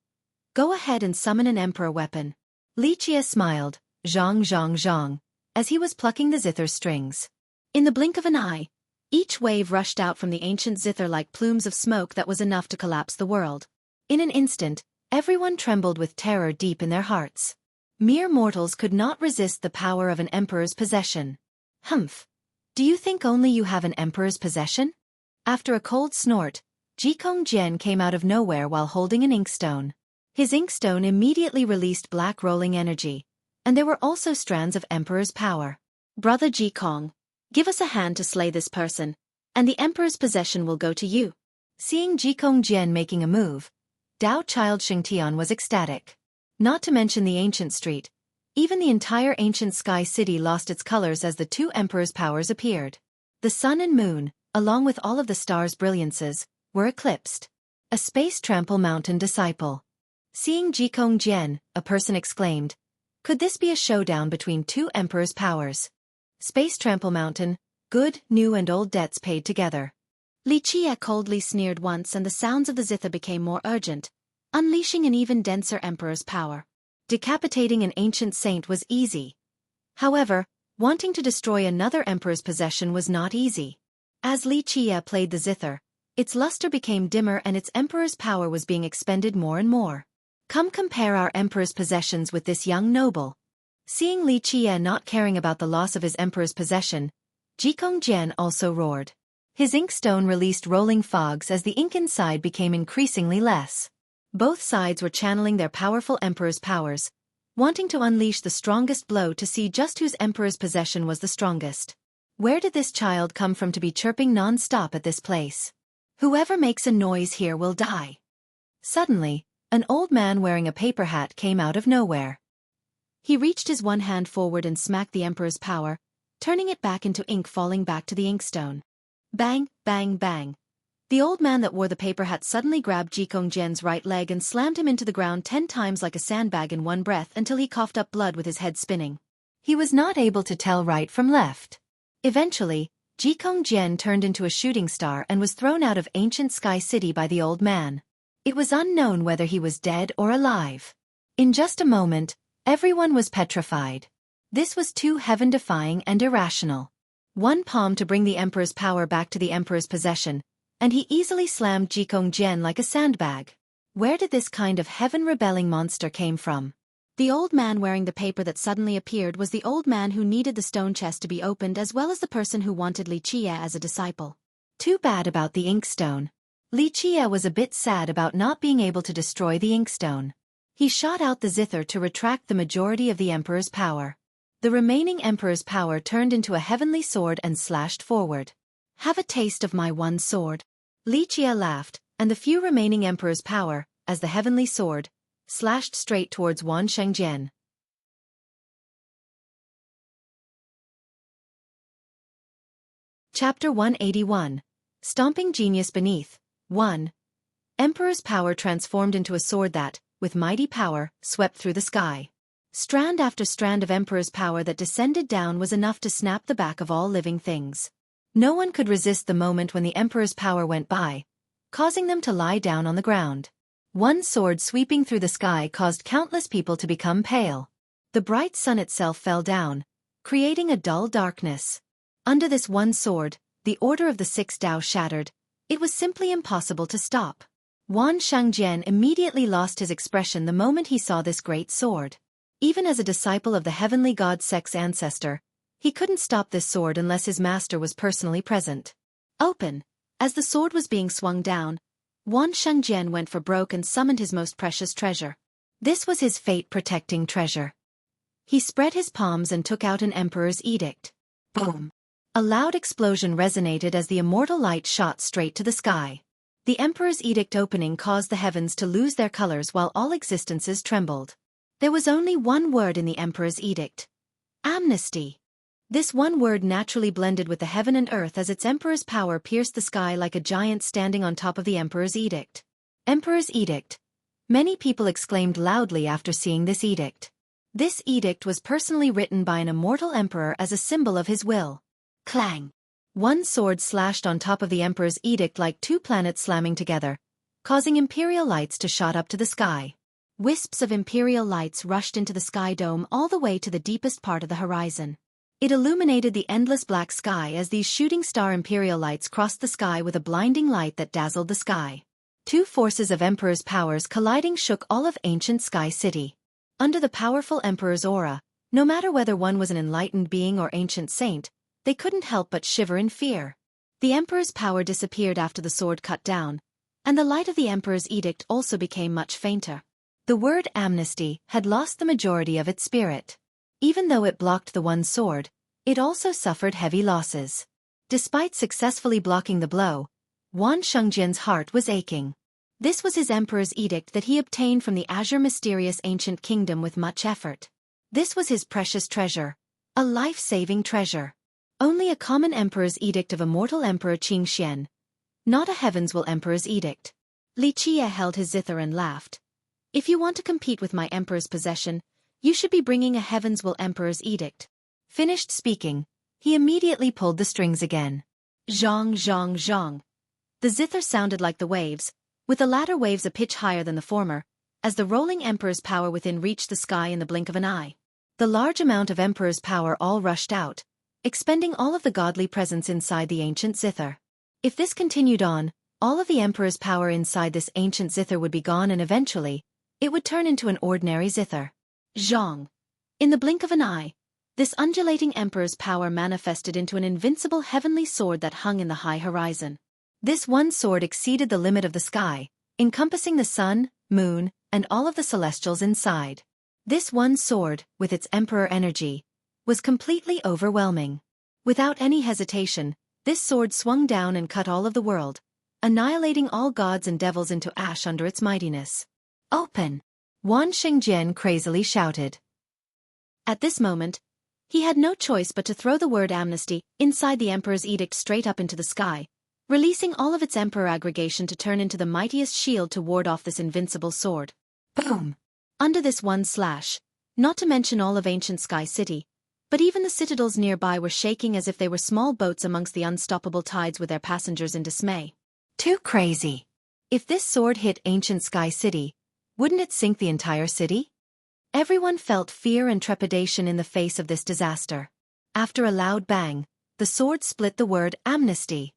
Go ahead and summon an emperor weapon. Li Qie smiled, zhang zhang zhang, as he was plucking the zither strings. In the blink of an eye, each wave rushed out from the ancient zither like plumes of smoke that was enough to collapse the world. In an instant, everyone trembled with terror deep in their hearts. Mere mortals could not resist the power of an emperor's possession. Humph! Do you think only you have an emperor's possession? After a cold snort, Jikong Jian came out of nowhere while holding an inkstone. His inkstone immediately released black rolling energy, and there were also strands of emperor's power. Brother Jikong, give us a hand to slay this person, and the emperor's possession will go to you. Seeing Jikong Jian making a move, Dao Child Xingtian was ecstatic. Not to mention the ancient street, even the entire ancient sky city lost its colors as the two emperors' powers appeared. The sun and moon, along with all of the stars' brilliances, were eclipsed. A space trample mountain disciple. Seeing Jikong Jian, a person exclaimed, "Could this be a showdown between two emperors' powers?" Space trample mountain, good, new and old debts paid together. Li Qie coldly sneered once and the sounds of the zither became more urgent, unleashing an even denser emperor's power. Decapitating an ancient saint was easy. However, wanting to destroy another emperor's possession was not easy. As Li Qie played the zither, its luster became dimmer and its emperor's power was being expended more and more. Come compare our emperor's possessions with this young noble. Seeing Li Qie not caring about the loss of his emperor's possession, Jikong Jian also roared. His inkstone released rolling fogs as the ink inside became increasingly less. Both sides were channeling their powerful emperor's powers, wanting to unleash the strongest blow to see just whose emperor's possession was the strongest. Where did this child come from to be chirping non-stop at this place? Whoever makes a noise here will die. Suddenly, an old man wearing a paper hat came out of nowhere. He reached his one hand forward and smacked the emperor's power, turning it back into ink falling back to the inkstone. Bang, bang, bang. The old man that wore the paper hat suddenly grabbed Jikong Jian's right leg and slammed him into the ground 10 times like a sandbag in one breath until he coughed up blood with his head spinning. He was not able to tell right from left. Eventually, Jikong Jian turned into a shooting star and was thrown out of ancient Sky City by the old man. It was unknown whether he was dead or alive. In just a moment, everyone was petrified. This was too heaven-defying and irrational. One palm to bring the emperor's power back to the emperor's possession, and he easily slammed Jikong Jian like a sandbag. Where did this kind of heaven-rebelling monster came from? The old man wearing the paper that suddenly appeared was the old man who needed the stone chest to be opened as well as the person who wanted Li Qie as a disciple. Too bad about the inkstone. Li Qie was a bit sad about not being able to destroy the inkstone. He shot out the zither to retract the majority of the emperor's power. The remaining emperor's power turned into a heavenly sword and slashed forward. Have a taste of my one sword. Li Jie laughed, and the few remaining emperor's power, as the heavenly sword, slashed straight towards Wan Shengjian. Chapter 181. Stomping Genius Beneath. 1. Emperor's power transformed into a sword that, with mighty power, swept through the sky. Strand after strand of Emperor's power that descended down was enough to snap the back of all living things. No one could resist the moment when the Emperor's power went by, causing them to lie down on the ground. One sword sweeping through the sky caused countless people to become pale. The bright sun itself fell down, creating a dull darkness. Under this one sword, the order of the six Tao shattered. It was simply impossible to stop. Wan Shengjian immediately lost his expression the moment he saw this great sword. Even as a disciple of the heavenly god Sek's ancestor, he couldn't stop this sword unless his master was personally present. Open. As the sword was being swung down, Wan Shengjian went for broke and summoned his most precious treasure. This was his fate-protecting treasure. He spread his palms and took out an emperor's edict. Boom! A loud explosion resonated as the immortal light shot straight to the sky. The emperor's edict opening caused the heavens to lose their colors while all existences trembled. There was only one word in the emperor's edict: amnesty. This one word naturally blended with the heaven and earth as its emperor's power pierced the sky like a giant standing on top of the emperor's edict. Emperor's edict. Many people exclaimed loudly after seeing this edict. This edict was personally written by an immortal emperor as a symbol of his will. Clang! One sword slashed on top of the emperor's edict like two planets slamming together, causing imperial lights to shot up to the sky. Wisps of imperial lights rushed into the sky dome all the way to the deepest part of the horizon. It illuminated the endless black sky as these shooting star imperial lights crossed the sky with a blinding light that dazzled the sky. Two forces of emperor's powers colliding shook all of ancient Sky City. Under the powerful emperor's aura, no matter whether one was an enlightened being or ancient saint, they couldn't help but shiver in fear. The emperor's power disappeared after the sword cut down, and the light of the emperor's edict also became much fainter. The word amnesty had lost the majority of its spirit. Even though it blocked the one sword, it also suffered heavy losses. Despite successfully blocking the blow, Wan Shengjian's heart was aching. This was his emperor's edict that he obtained from the azure mysterious ancient kingdom with much effort. This was his precious treasure, a life-saving treasure. Only a common emperor's edict of immortal Emperor Qingxian, not a heaven's will emperor's edict. Li Jie held his zither and laughed. If you want to compete with my emperor's possession, you should be bringing a heaven's will emperor's edict. Finished speaking, he immediately pulled the strings again. Zhong zhong zhong. The zither sounded like the waves, with the latter waves a pitch higher than the former, as the rolling emperor's power within reached the sky in the blink of an eye. The large amount of emperor's power all rushed out, expending all of the godly presence inside the ancient zither. If this continued on, all of the emperor's power inside this ancient zither would be gone and eventually, it would turn into an ordinary zither. Zhong. In the blink of an eye, this undulating emperor's power manifested into an invincible heavenly sword that hung in the high horizon. This one sword exceeded the limit of the sky, encompassing the sun, moon, and all of the celestials inside. This one sword, with its emperor energy, was completely overwhelming. Without any hesitation, this sword swung down and cut all of the world, annihilating all gods and devils into ash under its mightiness. Open! Wan Shengjian crazily shouted. At this moment, he had no choice but to throw the word amnesty inside the emperor's edict straight up into the sky, releasing all of its emperor aggregation to turn into the mightiest shield to ward off this invincible sword. Boom! Under this one slash, not to mention all of ancient Sky City, but even the citadels nearby were shaking as if they were small boats amongst the unstoppable tides with their passengers in dismay. Too crazy. If this sword hit ancient Sky City, wouldn't it sink the entire city? Everyone felt fear and trepidation in the face of this disaster. After a loud bang, the sword split the word amnesty.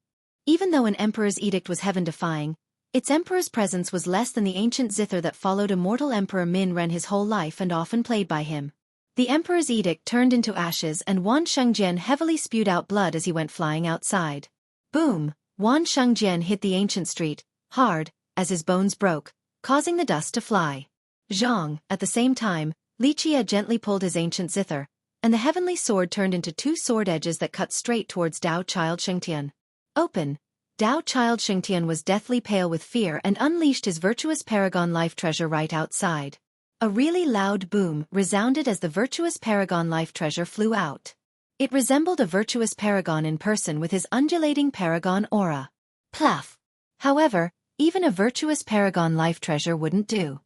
Even though an emperor's edict was heaven-defying, its emperor's presence was less than the ancient zither that followed immortal Emperor Min Ren his whole life and often played by him. The emperor's edict turned into ashes and Wan Shengjian heavily spewed out blood as he went flying outside. Boom! Wan Shengjian hit the ancient street, hard, as his bones broke, causing the dust to fly. Zhang, at the same time, Li Jie gently pulled his ancient zither, and the heavenly sword turned into two sword edges that cut straight towards Tao Child Shengtian. Open. Tao Child Shengtian was deathly pale with fear and unleashed his virtuous paragon life treasure right outside. A really loud boom resounded as the virtuous paragon life treasure flew out. It resembled a virtuous paragon in person with his undulating paragon aura. Pluff! However, even a virtuous paragon life treasure wouldn't do.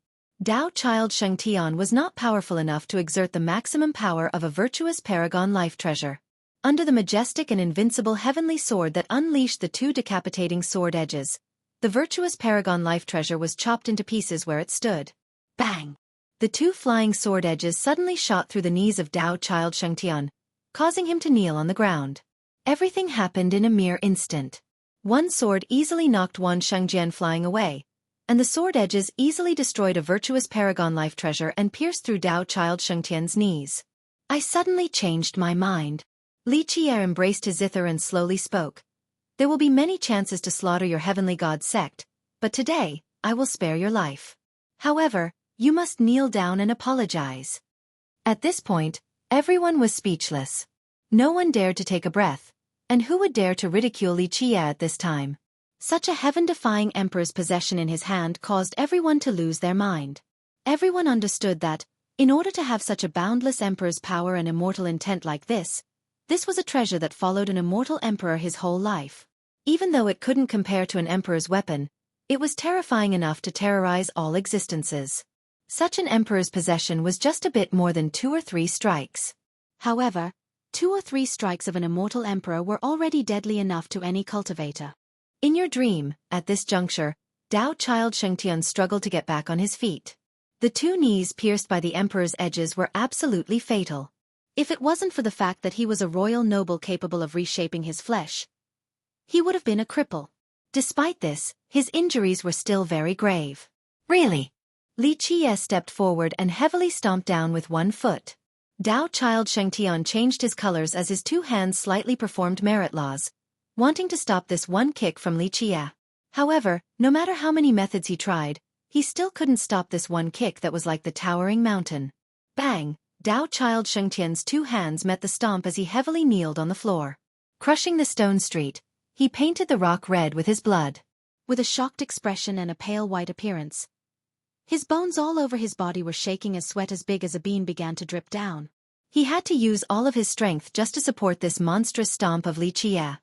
Tao Child Shengtian was not powerful enough to exert the maximum power of a virtuous paragon life treasure. Under the majestic and invincible heavenly sword that unleashed the two decapitating sword edges, the virtuous paragon life treasure was chopped into pieces where it stood. Bang! The two flying sword edges suddenly shot through the knees of Tao Child Shengtian, causing him to kneel on the ground. Everything happened in a mere instant. One sword easily knocked Wan Shengjian flying away, and the sword edges easily destroyed a virtuous paragon life treasure and pierced through Tao Child Shengtian's knees. I suddenly changed my mind. Li Qi'er embraced his zither and slowly spoke. There will be many chances to slaughter your heavenly god sect, but today, I will spare your life. However, you must kneel down and apologize. At this point, everyone was speechless. No one dared to take a breath, and who would dare to ridicule Li Qi'er at this time? Such a heaven-defying emperor's possession in his hand caused everyone to lose their mind. Everyone understood that, in order to have such a boundless emperor's power and immortal intent like this was a treasure that followed an immortal emperor his whole life. Even though it couldn't compare to an emperor's weapon, it was terrifying enough to terrorize all existences. Such an emperor's possession was just a bit more than 2 or 3 strikes. However, 2 or 3 strikes of an immortal emperor were already deadly enough to any cultivator. In your dream, at this juncture, Tao Child Shengtian struggled to get back on his feet. The 2 knees pierced by the emperor's edges were absolutely fatal. If it wasn't for the fact that he was a royal noble capable of reshaping his flesh, he would have been a cripple. Despite this, his injuries were still very grave. Really? Li Qi'er stepped forward and heavily stomped down with 1 foot. Tao Child Shengtian changed his colors as his 2 hands slightly performed merit laws, wanting to stop this one kick from Li Qi'er. However, no matter how many methods he tried, he still couldn't stop this one kick that was like the towering mountain. Bang! Tao Child Shengtian's 2 hands met the stomp as he heavily kneeled on the floor. Crushing the stone street, he painted the rock red with his blood. With a shocked expression and a pale white appearance, his bones all over his body were shaking as sweat as big as a bean began to drip down. He had to use all of his strength just to support this monstrous stomp of Li Qi'er.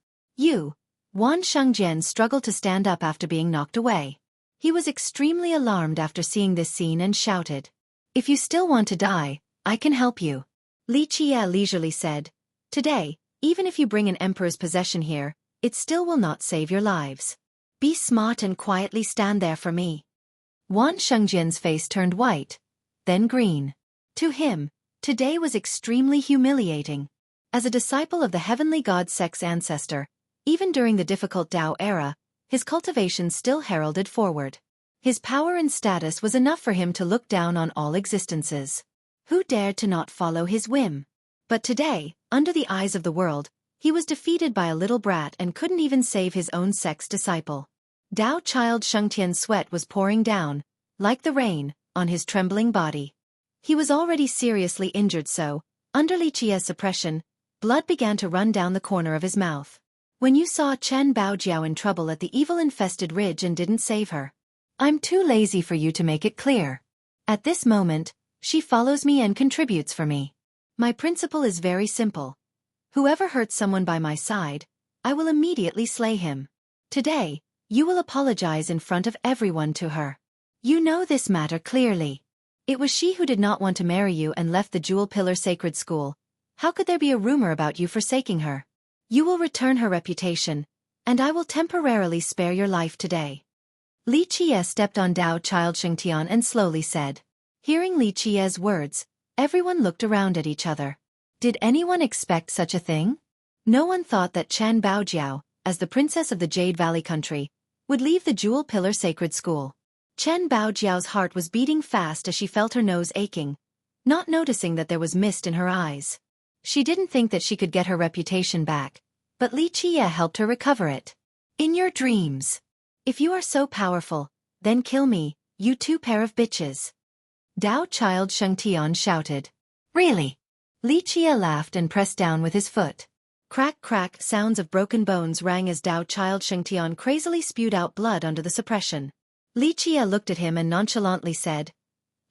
Wan Shengjian struggled to stand up after being knocked away. He was extremely alarmed after seeing this scene and shouted, "If you still want to die, I can help you." Li Qi'er leisurely said, "Today, even if you bring an emperor's possession here, it still will not save your lives. Be smart and quietly stand there for me." Wan Shengjian's face turned white, then green. To him, today was extremely humiliating. As a disciple of the heavenly god sect's ancestor, even during the difficult Tao era, his cultivation still heralded forward. His power and status was enough for him to look down on all existences. Who dared to not follow his whim? But today, under the eyes of the world, he was defeated by a little brat and couldn't even save his own sect's disciple. Tao Child Shengtian's sweat was pouring down, like the rain, on his trembling body. He was already seriously injured so, under Li Qi'er's suppression, blood began to run down the corner of his mouth. "When you saw Chen Baojiao in trouble at the evil-infested ridge and didn't save her. I'm too lazy for you to make it clear. At this moment, she follows me and contributes for me. My principle is very simple. Whoever hurts someone by my side, I will immediately slay him. Today, you will apologize in front of everyone to her. You know this matter clearly. It was she who did not want to marry you and left the Jewel Pillar Sacred School. How could there be a rumor about you forsaking her? You will return her reputation, and I will temporarily spare your life today." Li Qi'er stepped on Tao Child Shengtian and slowly said. Hearing Li Qi'er's words, everyone looked around at each other. Did anyone expect such a thing? No one thought that Chen Baojiao, as the princess of the Jade Valley country, would leave the Jewel Pillar Sacred School. Chen Baojiao's heart was beating fast as she felt her nose aching, not noticing that there was mist in her eyes. She didn't think that she could get her reputation back, but Li Qi'er helped her recover it. "In your dreams. If you are so powerful, then kill me, you 2 pair of bitches." Tao Child Shengtian shouted. "Really? Li Qie laughed and pressed down with his foot. Crack crack sounds of broken bones rang as Dao Child Shengtian crazily spewed out blood under the suppression. Li Qie looked at him and nonchalantly said,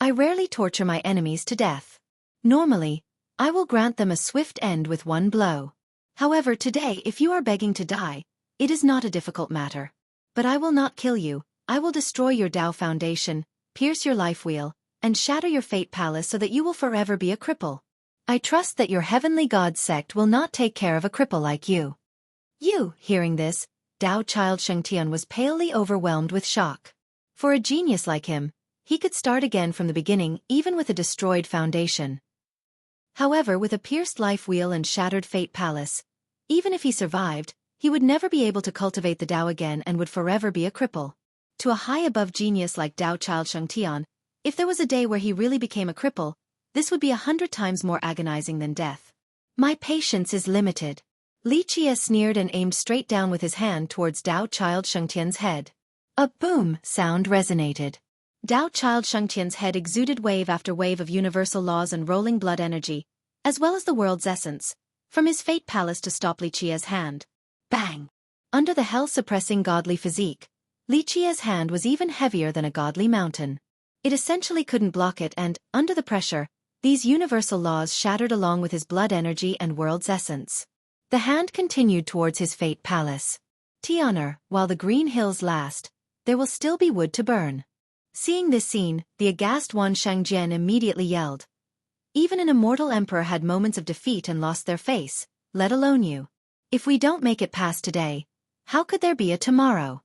I rarely torture my enemies to death. Normally, I will grant them a swift end with one blow. However, today if you are begging to die, it is not a difficult matter. But I will not kill you, I will destroy your Dao foundation, pierce your life wheel, and shatter your fate palace so that you will forever be a cripple. I trust that your heavenly god sect will not take care of a cripple like you. You, hearing this, Dao Child Shengtian was palely overwhelmed with shock. For a genius like him, he could start again from the beginning even with a destroyed foundation. However, with a pierced life wheel and shattered fate palace, even if he survived, he would never be able to cultivate the Dao again and would forever be a cripple. To a high-above genius like Dao Child Shengtian, if there was a day where he really became a cripple, this would be 100 times more agonizing than death. My patience is limited. Li Qie sneered and aimed straight down with his hand towards Dao Child Shengtian's head. A boom sound resonated. Dao Child Shengtian's head exuded wave after wave of universal laws and rolling blood energy, as well as the world's essence, from his fate palace to stop Li Qie's hand. Bang! Under the hell-suppressing godly physique, Li Qie's hand was even heavier than a godly mountain. It essentially couldn't block it and, under the pressure, these universal laws shattered along with his blood energy and world's essence. The hand continued towards his fate palace. Tian'er, while the green hills last, there will still be wood to burn. Seeing this scene, the aghast Wan Shangjian immediately yelled. Even an immortal emperor had moments of defeat and lost their face, let alone you. If we don't make it past today, how could there be a tomorrow?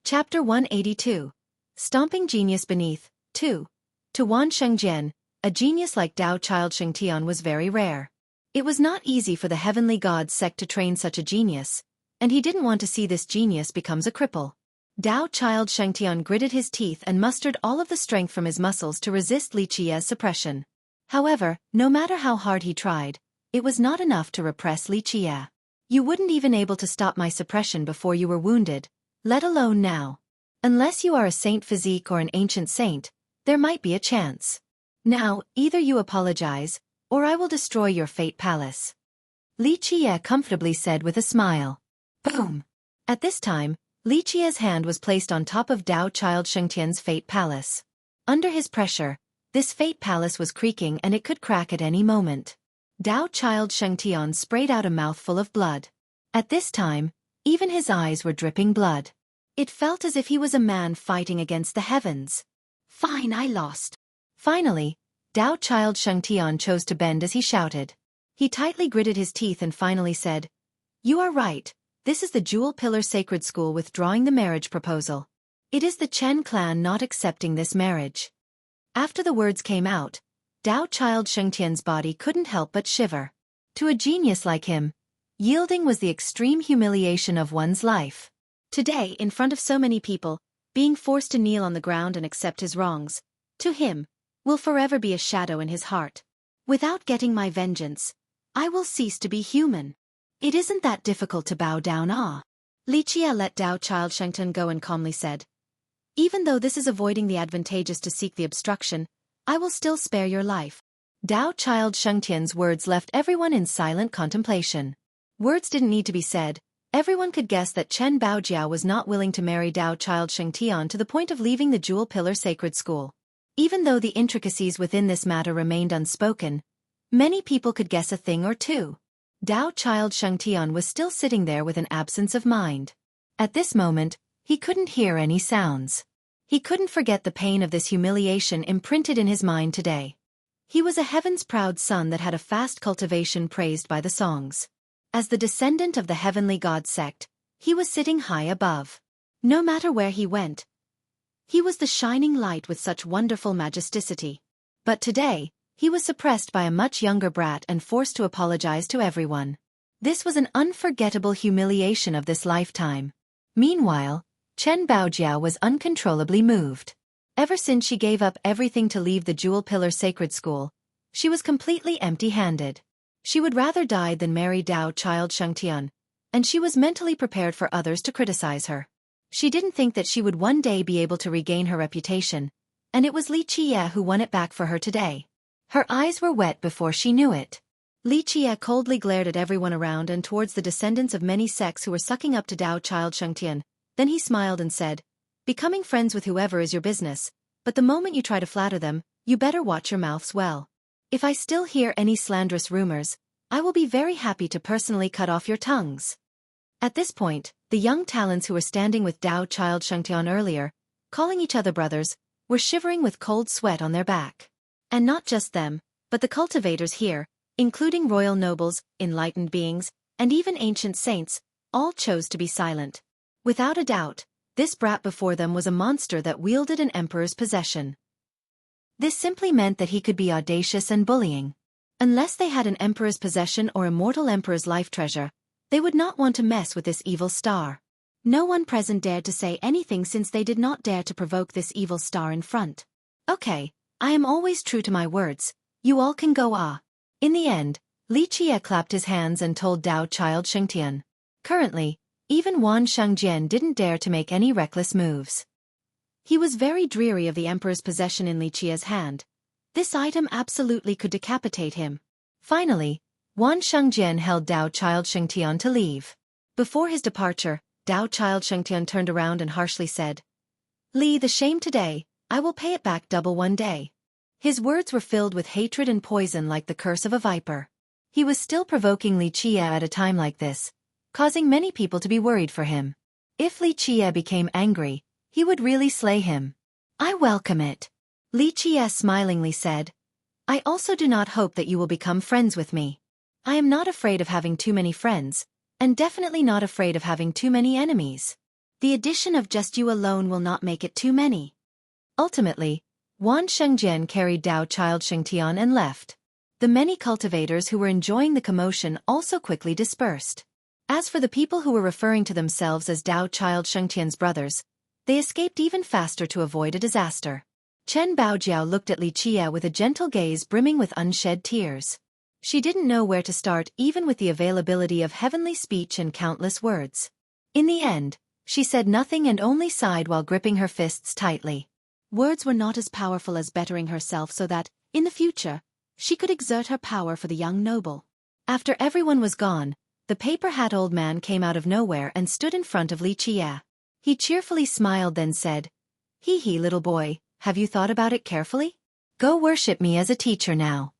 Chapter 182. Stomping Genius Beneath, 2. To Wan Shengjian, a genius like Dao Child Shengtian was very rare. It was not easy for the heavenly god sect to train such a genius, and he didn't want to see this genius becomes a cripple. Dao Child Shengtian gritted his teeth and mustered all of the strength from his muscles to resist Li Qie's suppression. However, no matter how hard he tried, it was not enough to repress Li Qie. You wouldn't even able to stop my suppression before you were wounded, let alone now. Unless you are a saint physique or an ancient saint, there might be a chance. Now, either you apologize, or I will destroy your fate palace. Li Qie comfortably said with a smile. Boom! At this time, Li Qie's hand was placed on top of Dao Child Shengtian's fate palace. Under his pressure, this fate palace was creaking and it could crack at any moment. Dao Child Shengtian sprayed out a mouthful of blood. At this time, even his eyes were dripping blood. It felt as if he was a man fighting against the heavens. Fine, I lost. Finally, Dao Child Shengtian chose to bend as he shouted. He tightly gritted his teeth and finally said, You are right, this is the Jewel Pillar Sacred School withdrawing the marriage proposal. It is the Chen clan not accepting this marriage. After the words came out, Dao Child Shengtian's body couldn't help but shiver. To a genius like him, yielding was the extreme humiliation of one's life. Today, in front of so many people, being forced to kneel on the ground and accept his wrongs, to him, will forever be a shadow in his heart. Without getting my vengeance, I will cease to be human. It isn't that difficult to bow down. Li Qie let Dao Child Shengtian go and calmly said, Even though this is avoiding the advantageous to seek the obstruction, I will still spare your life. Dao Child Shengtian's words left everyone in silent contemplation. Words didn't need to be said. Everyone could guess that Chen Baojiao was not willing to marry Dao Child Shengtian to the point of leaving the Jewel Pillar Sacred School. Even though the intricacies within this matter remained unspoken, many people could guess a thing or two. Dao Child Shengtian was still sitting there with an absence of mind. At this moment, he couldn't hear any sounds. He couldn't forget the pain of this humiliation imprinted in his mind today. He was a heaven's proud son that had a fast cultivation praised by the songs. As the descendant of the heavenly god sect, he was sitting high above. No matter where he went, he was the shining light with such wonderful majesticity. But today, he was suppressed by a much younger brat and forced to apologize to everyone. This was an unforgettable humiliation of this lifetime. Meanwhile, Chen Baojiao was uncontrollably moved. Ever since she gave up everything to leave the Jewel Pillar Sacred School, she was completely empty-handed. She would rather die than marry Dao Child Shengtian, and she was mentally prepared for others to criticize her. She didn't think that she would one day be able to regain her reputation, and it was Li Qie who won it back for her today. Her eyes were wet before she knew it. Li Qie coldly glared at everyone around and towards the descendants of many sects who were sucking up to Dao Child Shengtian. Then he smiled and said, "Becoming friends with whoever is your business, but the moment you try to flatter them, you better watch your mouths well. If I still hear any slanderous rumors, I will be very happy to personally cut off your tongues." At this point, the young talents who were standing with Dao Child Shengtian earlier, calling each other brothers, were shivering with cold sweat on their back. And not just them, but the cultivators here, including royal nobles, enlightened beings, and even ancient saints, all chose to be silent. Without a doubt, this brat before them was a monster that wielded an emperor's possession. This simply meant that he could be audacious and bullying. Unless they had an emperor's possession or a mortal emperor's life treasure, they would not want to mess with this evil star. No one present dared to say anything since they did not dare to provoke this evil star in front. "Okay, I am always true to my words, you all can go ah." In the end, Li Qie clapped his hands and told Dao Child Shengtian. Currently, even Wan Shengjian didn't dare to make any reckless moves. He was very dreary of the emperor's possession in Li Qie's hand. This item absolutely could decapitate him. Finally, Wan Shengjian held Dao Child Shengtian to leave. Before his departure, Dao Child Shengtian turned around and harshly said, "Li, the shame today, I will pay it back double one day." His words were filled with hatred and poison like the curse of a viper. He was still provoking Li Qie at a time like this, causing many people to be worried for him. If Li Qie became angry, he would really slay him. "I welcome it." Li Qie smilingly said, "I also do not hope that you will become friends with me. I am not afraid of having too many friends, and definitely not afraid of having too many enemies. The addition of just you alone will not make it too many." Ultimately, Wan Shengjian carried Dao Child Shengtian and left. The many cultivators who were enjoying the commotion also quickly dispersed. As for the people who were referring to themselves as Dao Child Shengtian's brothers, they escaped even faster to avoid a disaster. Chen Baojiao looked at Li Qie with a gentle gaze brimming with unshed tears. She didn't know where to start even with the availability of heavenly speech and countless words. In the end, she said nothing and only sighed while gripping her fists tightly. Words were not as powerful as bettering herself so that, in the future, she could exert her power for the young noble. After everyone was gone, the paper hat old man came out of nowhere and stood in front of Li Qie. He cheerfully smiled then said, "Hee little boy, have you thought about it carefully? Go worship me as a teacher now."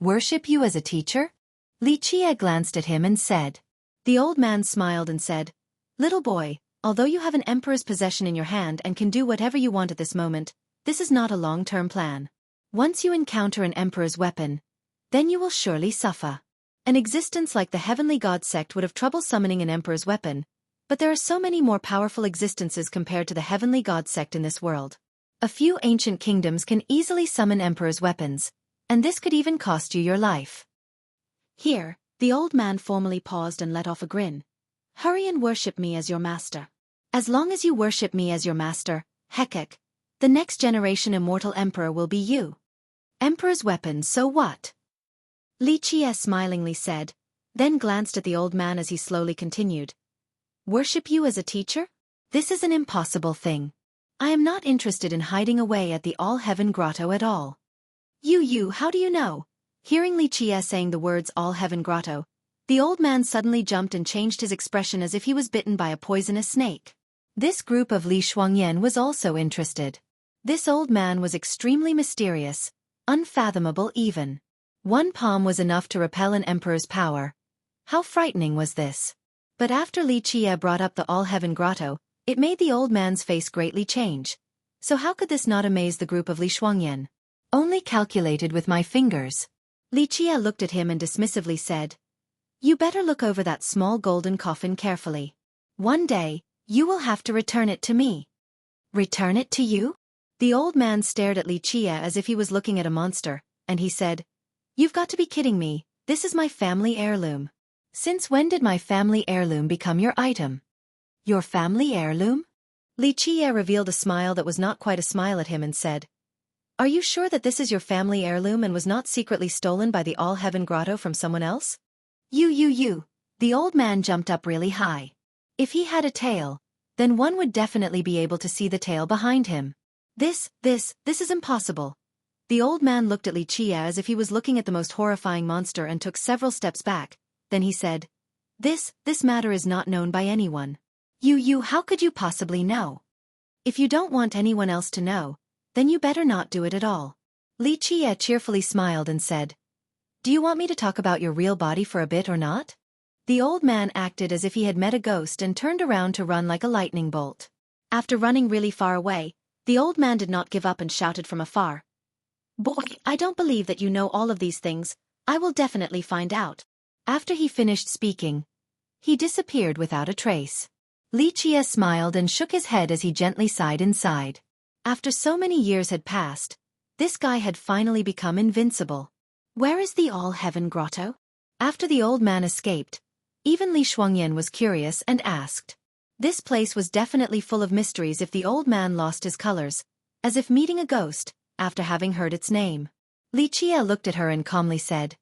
"Worship you as a teacher?" Li Qie glanced at him and said. The old man smiled and said, "Little boy, although you have an emperor's possession in your hand and can do whatever you want at this moment, this is not a long-term plan. Once you encounter an emperor's weapon, then you will surely suffer. An existence like the heavenly god sect would have trouble summoning an emperor's weapon, but there are so many more powerful existences compared to the heavenly god sect in this world. A few ancient kingdoms can easily summon emperor's weapons, and this could even cost you your life." Here, the old man formally paused and let off a grin. "Hurry and worship me as your master. As long as you worship me as your master, Hekek, the next generation immortal emperor will be you. Emperor's weapons, so what?" Li Qie smilingly said, then glanced at the old man as he slowly continued. "Worship you as a teacher? This is an impossible thing. I am not interested in hiding away at the All-Heaven Grotto at all." You, how do you know?" Hearing Li Qie saying the words All-Heaven Grotto, the old man suddenly jumped and changed his expression as if he was bitten by a poisonous snake. This group of Li Shuangyan was also interested. This old man was extremely mysterious, unfathomable even. One palm was enough to repel an emperor's power. How frightening was this? But after Li Qie brought up the All-Heaven Grotto, it made the old man's face greatly change. So how could this not amaze the group of Li Shuangyan? "Only calculated with my fingers." Li Qie looked at him and dismissively said, "You better look over that small golden coffin carefully. One day, you will have to return it to me." "Return it to you?" The old man stared at Li Qie as if he was looking at a monster, and he said, "You've got to be kidding me, this is my family heirloom. Since when did my family heirloom become your item?" "Your family heirloom?" Li Qie revealed a smile that was not quite a smile at him and said, "Are you sure that this is your family heirloom and was not secretly stolen by the All-Heaven Grotto from someone else?" You. The old man jumped up really high. If he had a tail, then one would definitely be able to see the tail behind him. This is impossible. The old man looked at Li Qie as if he was looking at the most horrifying monster and took several steps back. Then he said, This matter is not known by anyone. How could you possibly know? If you don't want anyone else to know, then you better not do it at all. Li Qie cheerfully smiled and said, Do you want me to talk about your real body for a bit or not? The old man acted as if he had met a ghost and turned around to run like a lightning bolt. After running really far away, the old man did not give up and shouted from afar, Boy, I don't believe that you know all of these things. I will definitely find out. After he finished speaking, he disappeared without a trace. Li Qie smiled and shook his head as he gently sighed inside. After so many years had passed, this guy had finally become invincible. Where is the All-Heaven Grotto? After the old man escaped, even Li Shuangyan was curious and asked. This place was definitely full of mysteries if the old man lost his colors, as if meeting a ghost, after having heard its name. Li Qie looked at her and calmly said,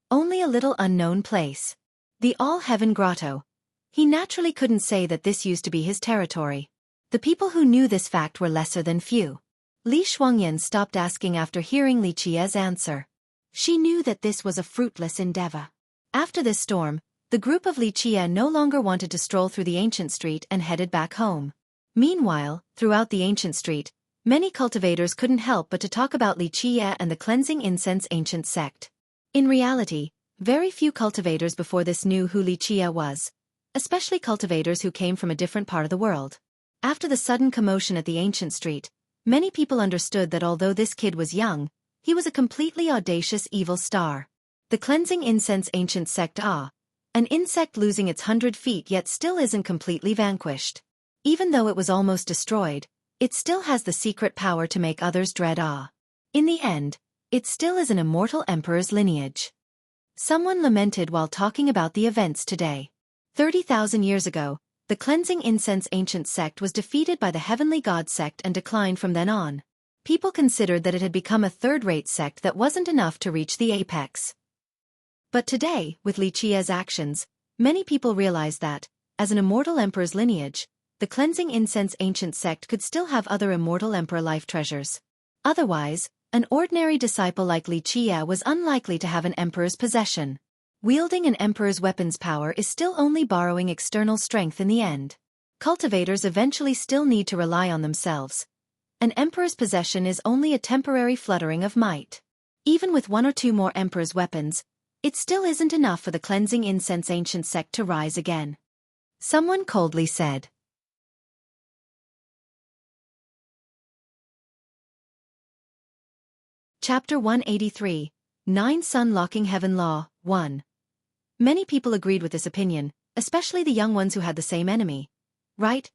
Only a little unknown place. The All-Heaven Grotto. He naturally couldn't say that this used to be his territory. The people who knew this fact were lesser than few. Li Shuangyan stopped asking after hearing Li Qie's answer. She knew that this was a fruitless endeavor. After this storm, the group of Li Qie no longer wanted to stroll through the ancient street and headed back home. Meanwhile, throughout the ancient street, many cultivators couldn't help but to talk about Li Qie and the cleansing incense ancient sect. In reality, very few cultivators before this knew who Li Qie was, especially cultivators who came from a different part of the world. After the sudden commotion at the ancient street, many people understood that although this kid was young, he was a completely audacious evil star. The cleansing incense ancient sect an insect losing its 100 feet yet still isn't completely vanquished. Even though it was almost destroyed, it still has the secret power to make others dread awe. In the end, it still is an immortal emperor's lineage. Someone lamented while talking about the events today. 30,000 years ago, the cleansing incense ancient sect was defeated by the heavenly god sect and declined from then on. People considered that it had become a third-rate sect that wasn't enough to reach the apex. But today, with Li Qie's actions, many people realized that, as an immortal emperor's lineage, the cleansing incense ancient sect could still have other immortal emperor life treasures. Otherwise, an ordinary disciple like Li Qie was unlikely to have an emperor's possession. Wielding an emperor's weapons power is still only borrowing external strength in the end. Cultivators eventually still need to rely on themselves. An emperor's possession is only a temporary fluttering of might. Even with one or two more emperor's weapons, it still isn't enough for the cleansing incense ancient sect to rise again. Someone coldly said. Chapter 183, 9 Sun Locking Heaven Law, 1. Many people agreed with this opinion, especially the young ones who had the same enemy. Right?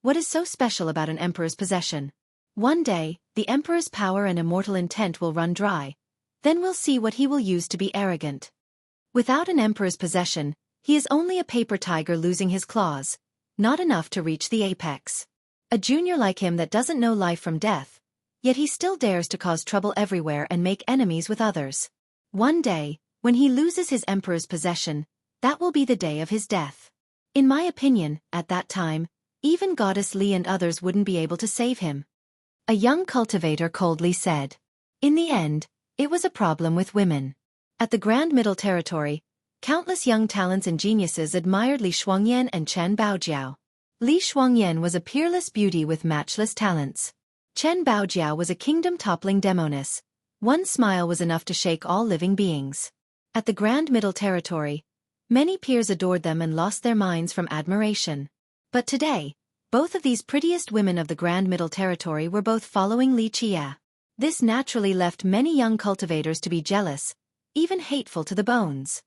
What is so special about an emperor's possession? One day, the emperor's power and immortal intent will run dry. Then we'll see what he will use to be arrogant. Without an emperor's possession, he is only a paper tiger losing his claws, not enough to reach the apex. A junior like him that doesn't know life from death, yet he still dares to cause trouble everywhere and make enemies with others. One day, when he loses his emperor's possession, that will be the day of his death. In my opinion, at that time, even Goddess Li and others wouldn't be able to save him. A young cultivator coldly said. In the end, it was a problem with women. At the Grand Middle Territory, countless young talents and geniuses admired Li Shuangyan and Chen Baojiao. Li Shuangyan was a peerless beauty with matchless talents. Chen Baojiao was a kingdom-toppling demoness. One smile was enough to shake all living beings. At the Grand Middle Territory, many peers adored them and lost their minds from admiration. But today, both of these prettiest women of the Grand Middle Territory were both following Li Qie. This naturally left many young cultivators to be jealous, even hateful to the bones.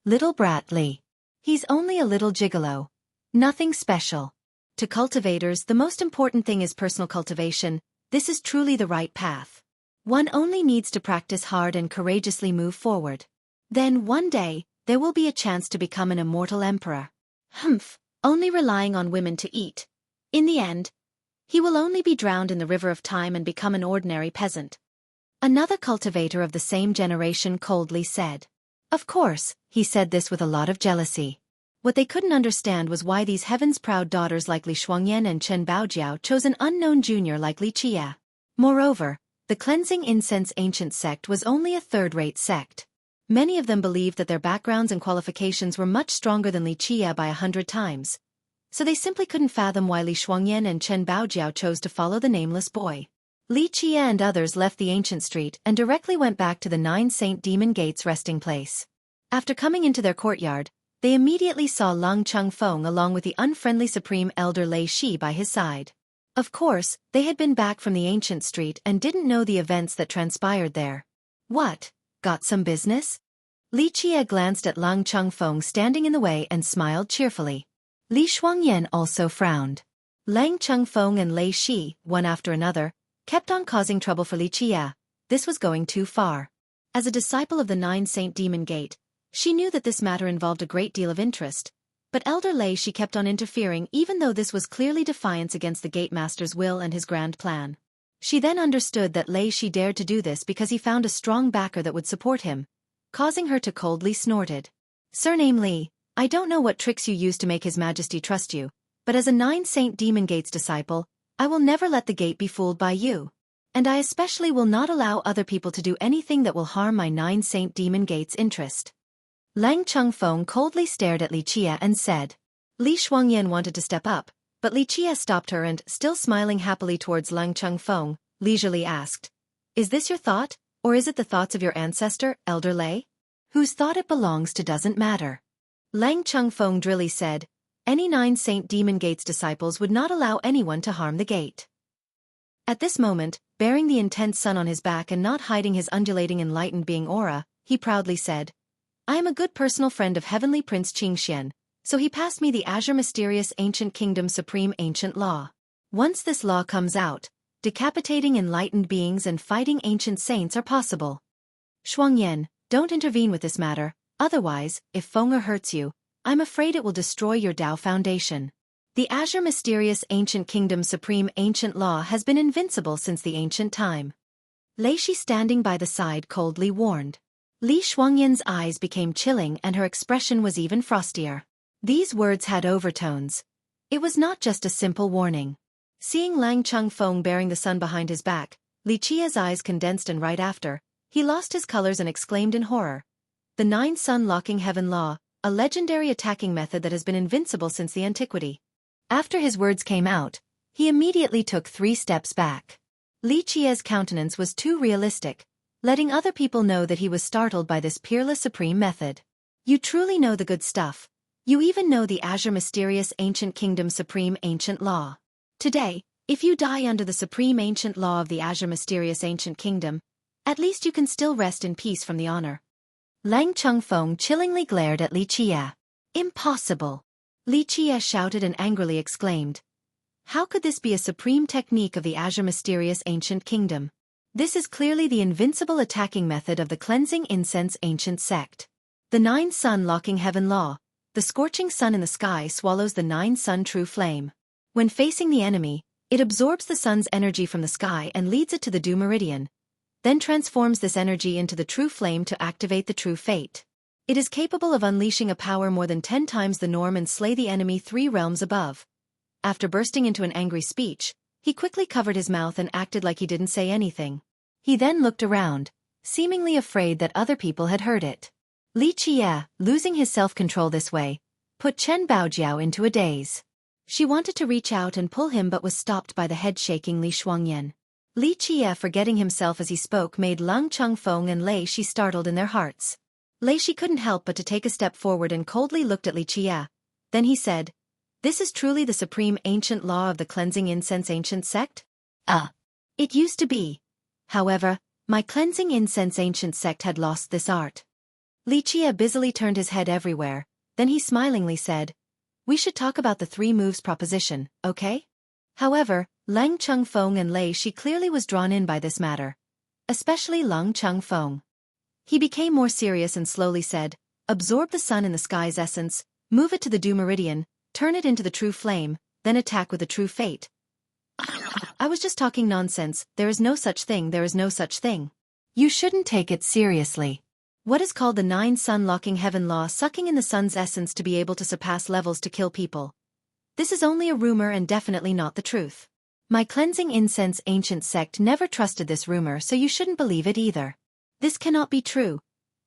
Little brat Li. He's only a little gigolo. Nothing special. To cultivators, the most important thing is personal cultivation. This is truly the right path. One only needs to practice hard and courageously move forward. Then one day, there will be a chance to become an immortal emperor. Only relying on women to eat. In the end, he will only be drowned in the river of time and become an ordinary peasant. Another cultivator of the same generation coldly said. Of course, he said this with a lot of jealousy. What they couldn't understand was why these heavens-proud daughters like Li Shuangyan and Chen Baojiao chose an unknown junior like Li Qie. Moreover, the cleansing incense ancient sect was only a third-rate sect. Many of them believed that their backgrounds and qualifications were much stronger than Li Qie by 100 times. So they simply couldn't fathom why Li Shuangyan and Chen Baojiao chose to follow the nameless boy. Li Qie and others left the ancient street and directly went back to the 9 Saint Demon Gates resting place. After coming into their courtyard, they immediately saw Lang Chengfeng along with the unfriendly Supreme Elder Lei Shi by his side. Of course, they had been back from the ancient street and didn't know the events that transpired there. What? Got some business? Li Qie glanced at Lang Chengfeng standing in the way and smiled cheerfully. Li Shuangyan also frowned. Lang Chengfeng and Lei Shi, one after another, kept on causing trouble for Li Qie. This was going too far. As a disciple of the 9 Saint Demon Gate, she knew that this matter involved a great deal of interest. But Elder Lei Shi kept on interfering even though this was clearly defiance against the Gate Master's will and his grand plan. She then understood that Lei Shi dared to do this because he found a strong backer that would support him, causing her to coldly snorted. Surname Li, I don't know what tricks you use to make His Majesty trust you, but as a 9 Saint Demon Gate's disciple, I will never let the gate be fooled by you. And I especially will not allow other people to do anything that will harm my 9 Saint Demon Gate's interest. Lang Chengfeng coldly stared at Li Qie and said. Li Shuangyan wanted to step up, but Li Qie stopped her and, still smiling happily towards Lang Chengfeng, leisurely asked, Is this your thought, or is it the thoughts of your ancestor, Elder Lei? Whose thought it belongs to doesn't matter. Lang Chengfeng drily said, Any 9 Saint Demon Gate's disciples would not allow anyone to harm the gate. At this moment, bearing the intense sun on his back and not hiding his undulating enlightened being aura, he proudly said, I am a good personal friend of Heavenly Prince Qingxian, so he passed me the Azure Mysterious Ancient Kingdom Supreme Ancient Law. Once this law comes out, decapitating enlightened beings and fighting ancient saints are possible. Shuangyan, don't intervene with this matter, otherwise, if Fenger hurts you, I'm afraid it will destroy your Dao foundation. The Azure Mysterious Ancient Kingdom Supreme Ancient Law has been invincible since the ancient time. Lei Shi standing by the side coldly warned. Li Shuangyan's eyes became chilling and her expression was even frostier. These words had overtones. It was not just a simple warning. Seeing Lang Chengfeng bearing the sun behind his back, Li Qie's eyes condensed and right after, he lost his colors and exclaimed in horror. The 9 Sun Locking Heaven Law, a legendary attacking method that has been invincible since the antiquity. After his words came out, he immediately took 3 steps back. Li Qie's countenance was too realistic, letting other people know that he was startled by this peerless supreme method. You truly know the good stuff. You even know the Azure Mysterious Ancient Kingdom Supreme Ancient Law. Today, if you die under the Supreme Ancient Law of the Azure Mysterious Ancient Kingdom, at least you can still rest in peace from the honor. Lang Chengfeng chillingly glared at Li Qie. Impossible! Li Qie shouted and angrily exclaimed. How could this be a supreme technique of the Azure Mysterious Ancient Kingdom? This is clearly the invincible attacking method of the Cleansing Incense Ancient Sect. The 9 Sun Locking Heaven Law, the scorching sun in the sky swallows the 9 Sun True Flame. When facing the enemy, it absorbs the sun's energy from the sky and leads it to the Dew Meridian, then transforms this energy into the True Flame to activate the True Fate. It is capable of unleashing a power more than 10 times the norm and slay the enemy 3 realms above. After bursting into an angry speech, he quickly covered his mouth and acted like he didn't say anything. He then looked around, seemingly afraid that other people had heard it. Li Qie, losing his self-control this way, put Chen Baojiao into a daze. She wanted to reach out and pull him but was stopped by the head-shaking Li Shuangyan. Li Qie, forgetting himself as he spoke, made Lang Chengfeng and Lei Shi startled in their hearts. Lei Shi couldn't help but to take a step forward and coldly looked at Li Qie. Then he said, This is truly the supreme ancient law of the Cleansing Incense Ancient Sect? It used to be. However, my Cleansing Incense Ancient Sect had lost this art. Li Qie busily turned his head everywhere, then he smilingly said, We should talk about the 3 moves proposition, okay? However, Lang Chengfeng and Lei Shi clearly was drawn in by this matter. Especially Lang Chengfeng. He became more serious and slowly said, Absorb the sun in the sky's essence, move it to the Dew Meridian, turn it into the True Flame, then attack with the True Fate. I was just talking nonsense, there is no such thing, there is no such thing. You shouldn't take it seriously. What is called the 9 sun locking heaven law, sucking in the sun's essence to be able to surpass levels to kill people. This is only a rumor and definitely not the truth. My cleansing incense ancient sect never trusted this rumor, so you shouldn't believe it either. This cannot be true.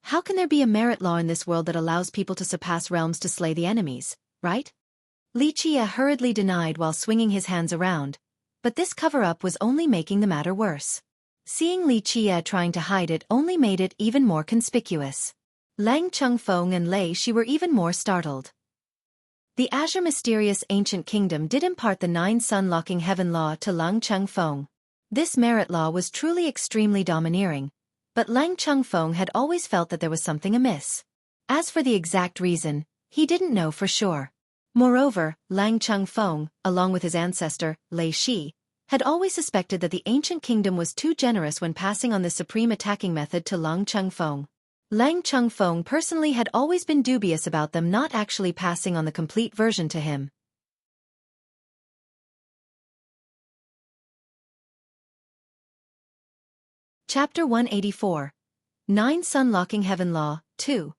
How can there be a merit law in this world that allows people to surpass realms to slay the enemies, right? Li Qie hurriedly denied while swinging his hands around, but this cover-up was only making the matter worse. Seeing Li Qie trying to hide it only made it even more conspicuous. Lang Chengfeng and Lei Shi were even more startled. The Azure Mysterious Ancient Kingdom did impart the 9 sun locking heaven law to Lang Chengfeng. This merit law was truly extremely domineering, but Lang Chengfeng had always felt that there was something amiss. As for the exact reason, he didn't know for sure. Moreover, Lang Chengfeng, along with his ancestor, Lei Shi, had always suspected that the ancient kingdom was too generous when passing on the supreme attacking method to Lang Chengfeng. Lang Chengfeng personally had always been dubious about them not actually passing on the complete version to him. Chapter 184. 9 Sun Locking Heaven Law, 2.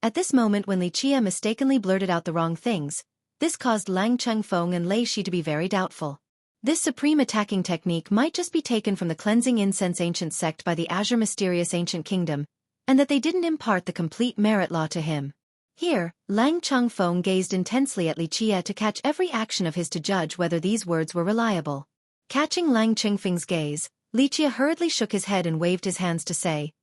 At this moment when Li Qie mistakenly blurted out the wrong things, this caused Lang Chengfeng and Lei Shi to be very doubtful. This supreme attacking technique might just be taken from the Cleansing Incense Ancient Sect by the Azure Mysterious Ancient Kingdom, and that they didn't impart the complete merit law to him. Here, Lang Chengfeng gazed intensely at Li Qie to catch every action of his to judge whether these words were reliable. Catching Lang Chengfeng's gaze, Li Qie hurriedly shook his head and waved his hands to say,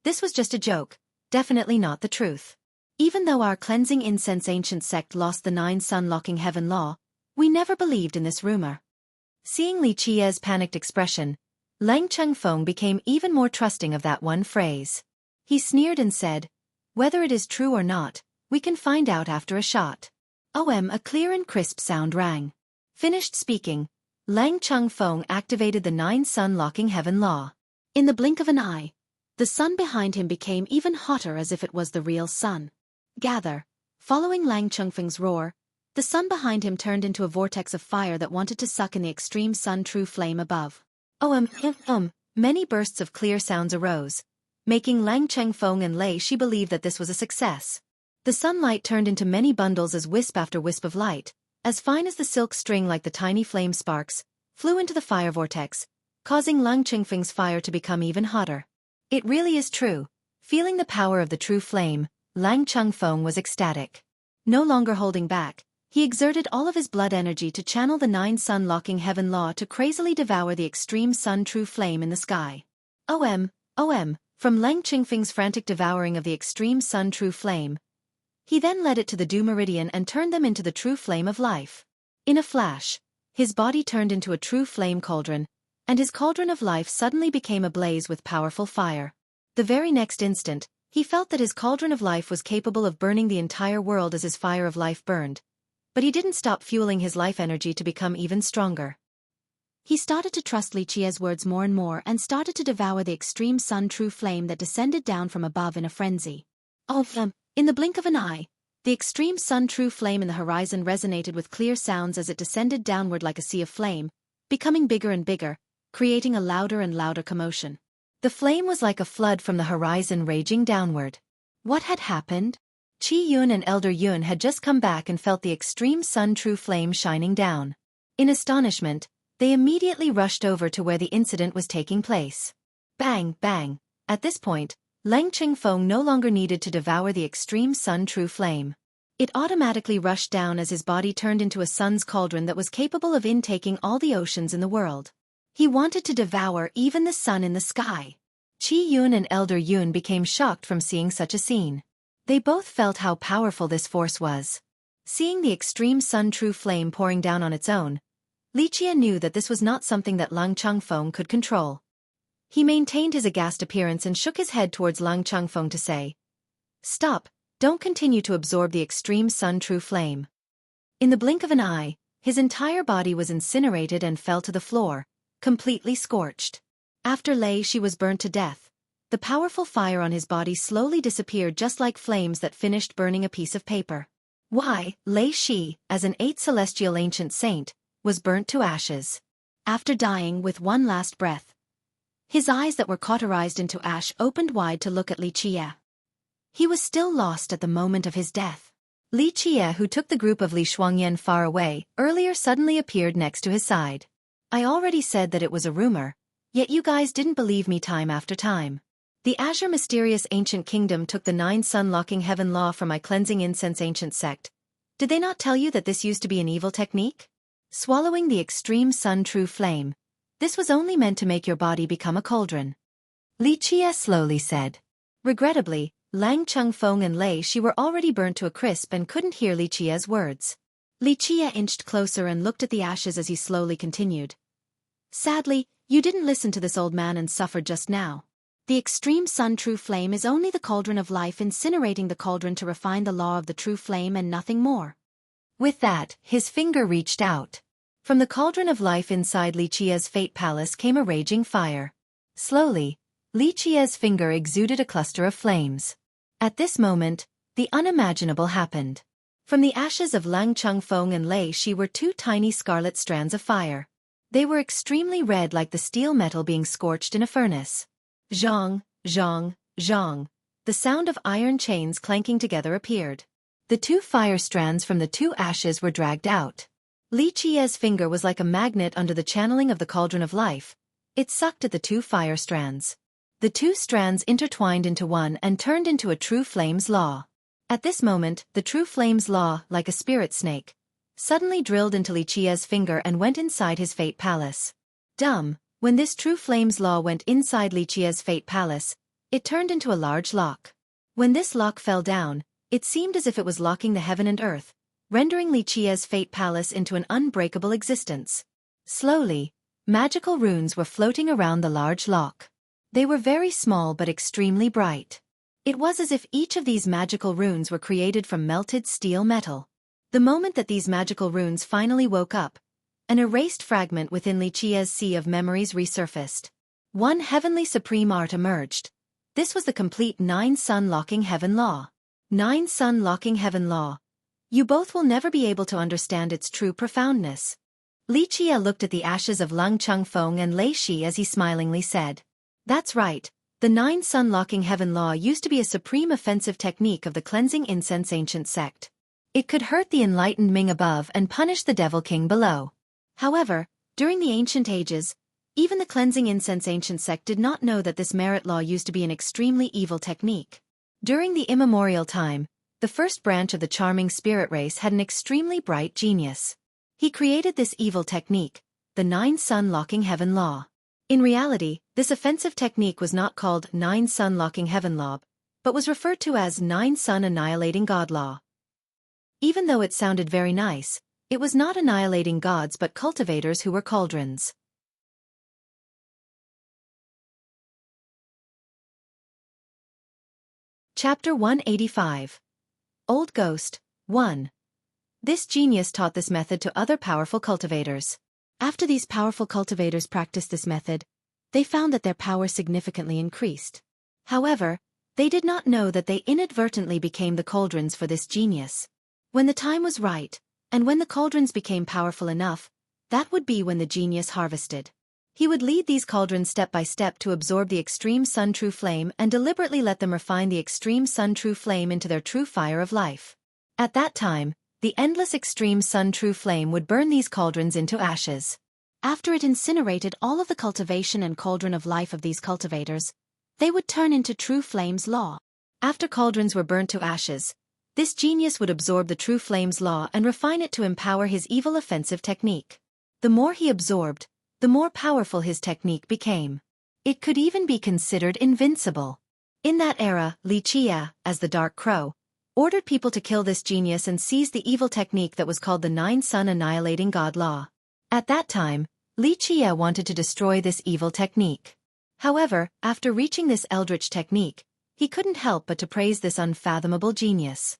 "This was just a joke, definitely not the truth. Even though our Cleansing Incense Ancient Sect lost the 9 sun locking heaven law, we never believed in this rumor." Seeing Li Qie's panicked expression, Lang Chengfeng became even more trusting of that one phrase. He sneered and said, "Whether it is true or not, we can find out after a shot." A clear and crisp sound rang. Finished speaking, Lang Chengfeng activated the 9 sun locking heaven law. In the blink of an eye, the sun behind him became even hotter as if it was the real sun. Gather. Following Lang Chengfeng's roar, the sun behind him turned into a vortex of fire that wanted to suck in the extreme sun true flame above. Many bursts of clear sounds arose, making Lang Chengfeng and Lei Shi believe that this was a success. The sunlight turned into many bundles as wisp after wisp of light, as fine as the silk string like the tiny flame sparks, flew into the fire vortex, causing Lang Chengfeng's fire to become even hotter. It really is true. Feeling the power of the true flame, Lang Chengfeng was ecstatic. No longer holding back, he exerted all of his blood energy to channel the 9 sun locking heaven law to crazily devour the extreme sun true flame in the sky. From Lang Chengfeng's frantic devouring of the extreme sun true flame, he then led it to the dew meridian and turned them into the true flame of life. In a flash, his body turned into a true flame cauldron, and his cauldron of life suddenly became ablaze with powerful fire. The very next instant, he felt that his cauldron of life was capable of burning the entire world as his fire of life burned. But he didn't stop fueling his life energy to become even stronger. He started to trust Li Qie's words more and more and started to devour the extreme sun true flame that descended down from above in a frenzy. In the blink of an eye, the extreme sun true flame in the horizon resonated with clear sounds as it descended downward like a sea of flame, becoming bigger and bigger, creating a louder and louder commotion. The flame was like a flood from the horizon raging downward. What had happened? Qi Yun and Elder Yun had just come back and felt the extreme sun true flame shining down. In astonishment, they immediately rushed over to where the incident was taking place. Bang, bang. At this point, Lang Chengfeng no longer needed to devour the extreme sun true flame. It automatically rushed down as his body turned into a sun's cauldron that was capable of intaking all the oceans in the world. He wanted to devour even the sun in the sky. Qi Yun and Elder Yun became shocked from seeing such a scene. They both felt how powerful this force was. Seeing the extreme sun true flame pouring down on its own, Li Qie knew that this was not something that Lang Chengfeng could control. He maintained his aghast appearance and shook his head towards Lang Chengfeng to say, "Stop, don't continue to absorb the extreme sun true flame." In the blink of an eye, his entire body was incinerated and fell to the floor, completely scorched. After Lei Shi was burnt to death, the powerful fire on his body slowly disappeared just like flames that finished burning a piece of paper. Lei Shi, as an 8th celestial ancient saint, was burnt to ashes. After dying with one last breath, his eyes that were cauterized into ash opened wide to look at Li Qie. He was still lost at the moment of his death. Li Qie, who took the group of Li Shuangyan far away earlier, suddenly appeared next to his side. I already said that it was a rumor, yet you guys didn't believe me time after time. The Azure Mysterious Ancient Kingdom took the 9 sun locking heaven law from my cleansing incense ancient sect. Did they not tell you that this used to be an evil technique? Swallowing the extreme sun true flame. This was only meant to make your body become a cauldron. Li Qie slowly said. Regrettably, Lang Chengfeng and Lei Shi were already burnt to a crisp and couldn't hear Li Qie's words. Li Qie inched closer and looked at the ashes as he slowly continued. Sadly, you didn't listen to this old man and suffered just now. The extreme sun true flame is only the cauldron of life, incinerating the cauldron to refine the law of the true flame and nothing more. With that, his finger reached out. From the cauldron of life inside Li Qie's fate palace came a raging fire. Slowly, Li Qie's finger exuded a cluster of flames. At this moment, the unimaginable happened. From the ashes of Lang Chengfeng and Lei Shi were 2 tiny scarlet strands of fire. They were extremely red, like the steel metal being scorched in a furnace. Zhong, zhong, zhong. The sound of iron chains clanking together appeared. The 2 fire strands from the 2 ashes were dragged out. Li Qie's finger was like a magnet under the channeling of the cauldron of life. It sucked at the 2 fire strands. The 2 strands intertwined into one and turned into a true flame's law. At this moment, the true flame's law, like a spirit snake, suddenly drilled into Li Qie's finger and went inside his fate palace. When this true flame's law went inside Li Qie's fate palace, it turned into a large lock. When this lock fell down, it seemed as if it was locking the heaven and earth, rendering Li Qie's fate palace into an unbreakable existence. Slowly, magical runes were floating around the large lock. They were very small but extremely bright. It was as if each of these magical runes were created from melted steel metal. The moment that these magical runes finally woke up, an erased fragment within Li Qie's sea of memories resurfaced. One heavenly supreme art emerged. This was the complete 9 sun locking heaven law. 9 sun locking heaven law. You both will never be able to understand its true profoundness. Li Qie looked at the ashes of Lang Chengfeng and Lei Shi as he smilingly said. That's right. The 9 sun locking heaven law used to be a supreme offensive technique of the cleansing incense ancient sect. It could hurt the enlightened Ming above and punish the Devil King below. However, during the ancient ages, even the cleansing incense ancient sect did not know that this merit law used to be an extremely evil technique. During the immemorial time, the first branch of the charming spirit race had an extremely bright genius. He created this evil technique, the 9 sun locking heaven law. In reality, this offensive technique was not called 9 sun locking heaven law, but was referred to as 9 sun annihilating god law. Even though it sounded very nice, it was not annihilating gods but cultivators who were cauldrons. Chapter 185. Old Ghost, 1. This genius taught this method to other powerful cultivators. After these powerful cultivators practiced this method, they found that their power significantly increased. However, they did not know that they inadvertently became the cauldrons for this genius. When the time was right, and when the cauldrons became powerful enough, that would be when the genius harvested. He would lead these cauldrons step by step to absorb the extreme sun true flame and deliberately let them refine the extreme sun true flame into their true fire of life. At that time, the endless extreme sun true flame would burn these cauldrons into ashes. After it incinerated all of the cultivation and cauldron of life of these cultivators, they would turn into true flame's law. After cauldrons were burnt to ashes, this genius would absorb the true flame's law and refine it to empower his evil offensive technique. The more he absorbed, the more powerful his technique became. It could even be considered invincible. In that era, Li Qie, as the Dark Crow, ordered people to kill this genius and seize the evil technique that was called the 9 sun annihilating god law. At that time, Li Qie wanted to destroy this evil technique. However, after reaching this eldritch technique, he couldn't help but to praise this unfathomable genius.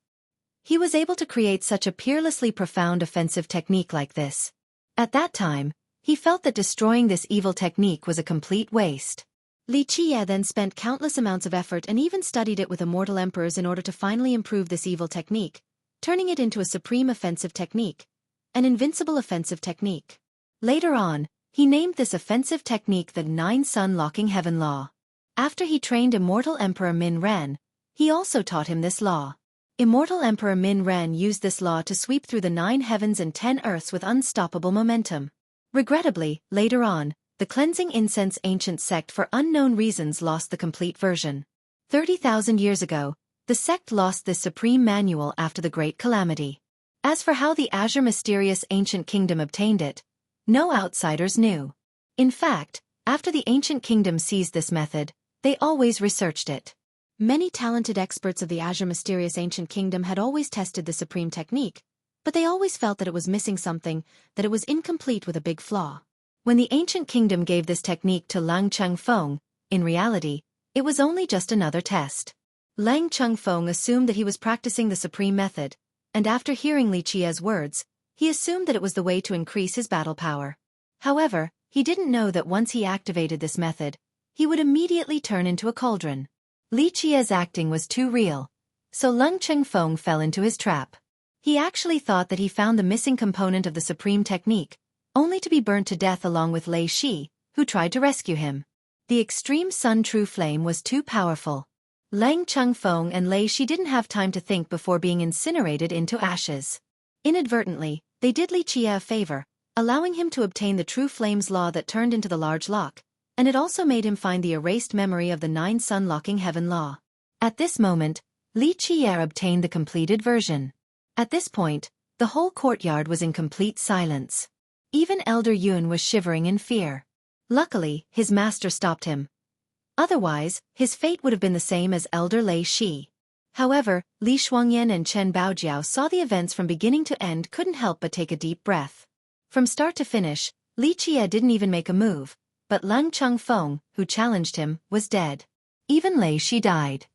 He was able to create such a peerlessly profound offensive technique like this. At that time, he felt that destroying this evil technique was a complete waste. Li Qie then spent countless amounts of effort and even studied it with immortal emperors in order to finally improve this evil technique, turning it into a supreme offensive technique, an invincible offensive technique. Later on, he named this offensive technique the 9 sun locking heaven law. After he trained immortal Emperor Min Ren, He also taught him this law. Immortal Emperor Min Ren used this law to sweep through the 9 heavens and 10 earths with unstoppable momentum. Regrettably, later on, the cleansing incense ancient sect for unknown reasons lost the complete version. 30,000 years ago, the sect lost this supreme manual after the Great Calamity. As for how the Azure mysterious ancient kingdom obtained it, no outsiders knew. In fact, after the ancient kingdom seized this method, they always researched it. Many talented experts of the Azure mysterious ancient kingdom had always tested the supreme technique, but they always felt that it was missing something, that it was incomplete with a big flaw. When the ancient kingdom gave this technique to Lang Chengfeng, in reality, it was only just another test. Lang Chengfeng assumed that he was practicing the supreme method, and after hearing Li Qia's words, he assumed that it was the way to increase his battle power. However, he didn't know that once he activated this method, he would immediately turn into a cauldron. Li Qia's acting was too real, so Lang Chengfeng fell into his trap. He actually thought that he found the missing component of the supreme technique, only to be burnt to death along with Lei Shi, who tried to rescue him. The extreme sun true flame was too powerful. Lang Chengfeng and Lei Shi didn't have time to think before being incinerated into ashes. Inadvertently, they did Li Qia a favor, allowing him to obtain the true flame's law that turned into the large lock, and it also made him find the erased memory of the 9 sun locking heaven law. At this moment, Li Qia obtained the completed version. At this point, the whole courtyard was in complete silence. Even Elder Yun was shivering in fear. Luckily, his master stopped him. Otherwise, his fate would have been the same as Elder Lei Shi. However, Li Shuangyan and Chen Baojiao saw the events from beginning to end, couldn't help but take a deep breath. From start to finish, Li Qia didn't even make a move, but Lang Chengfeng, who challenged him, was dead. Even Lei Shi died.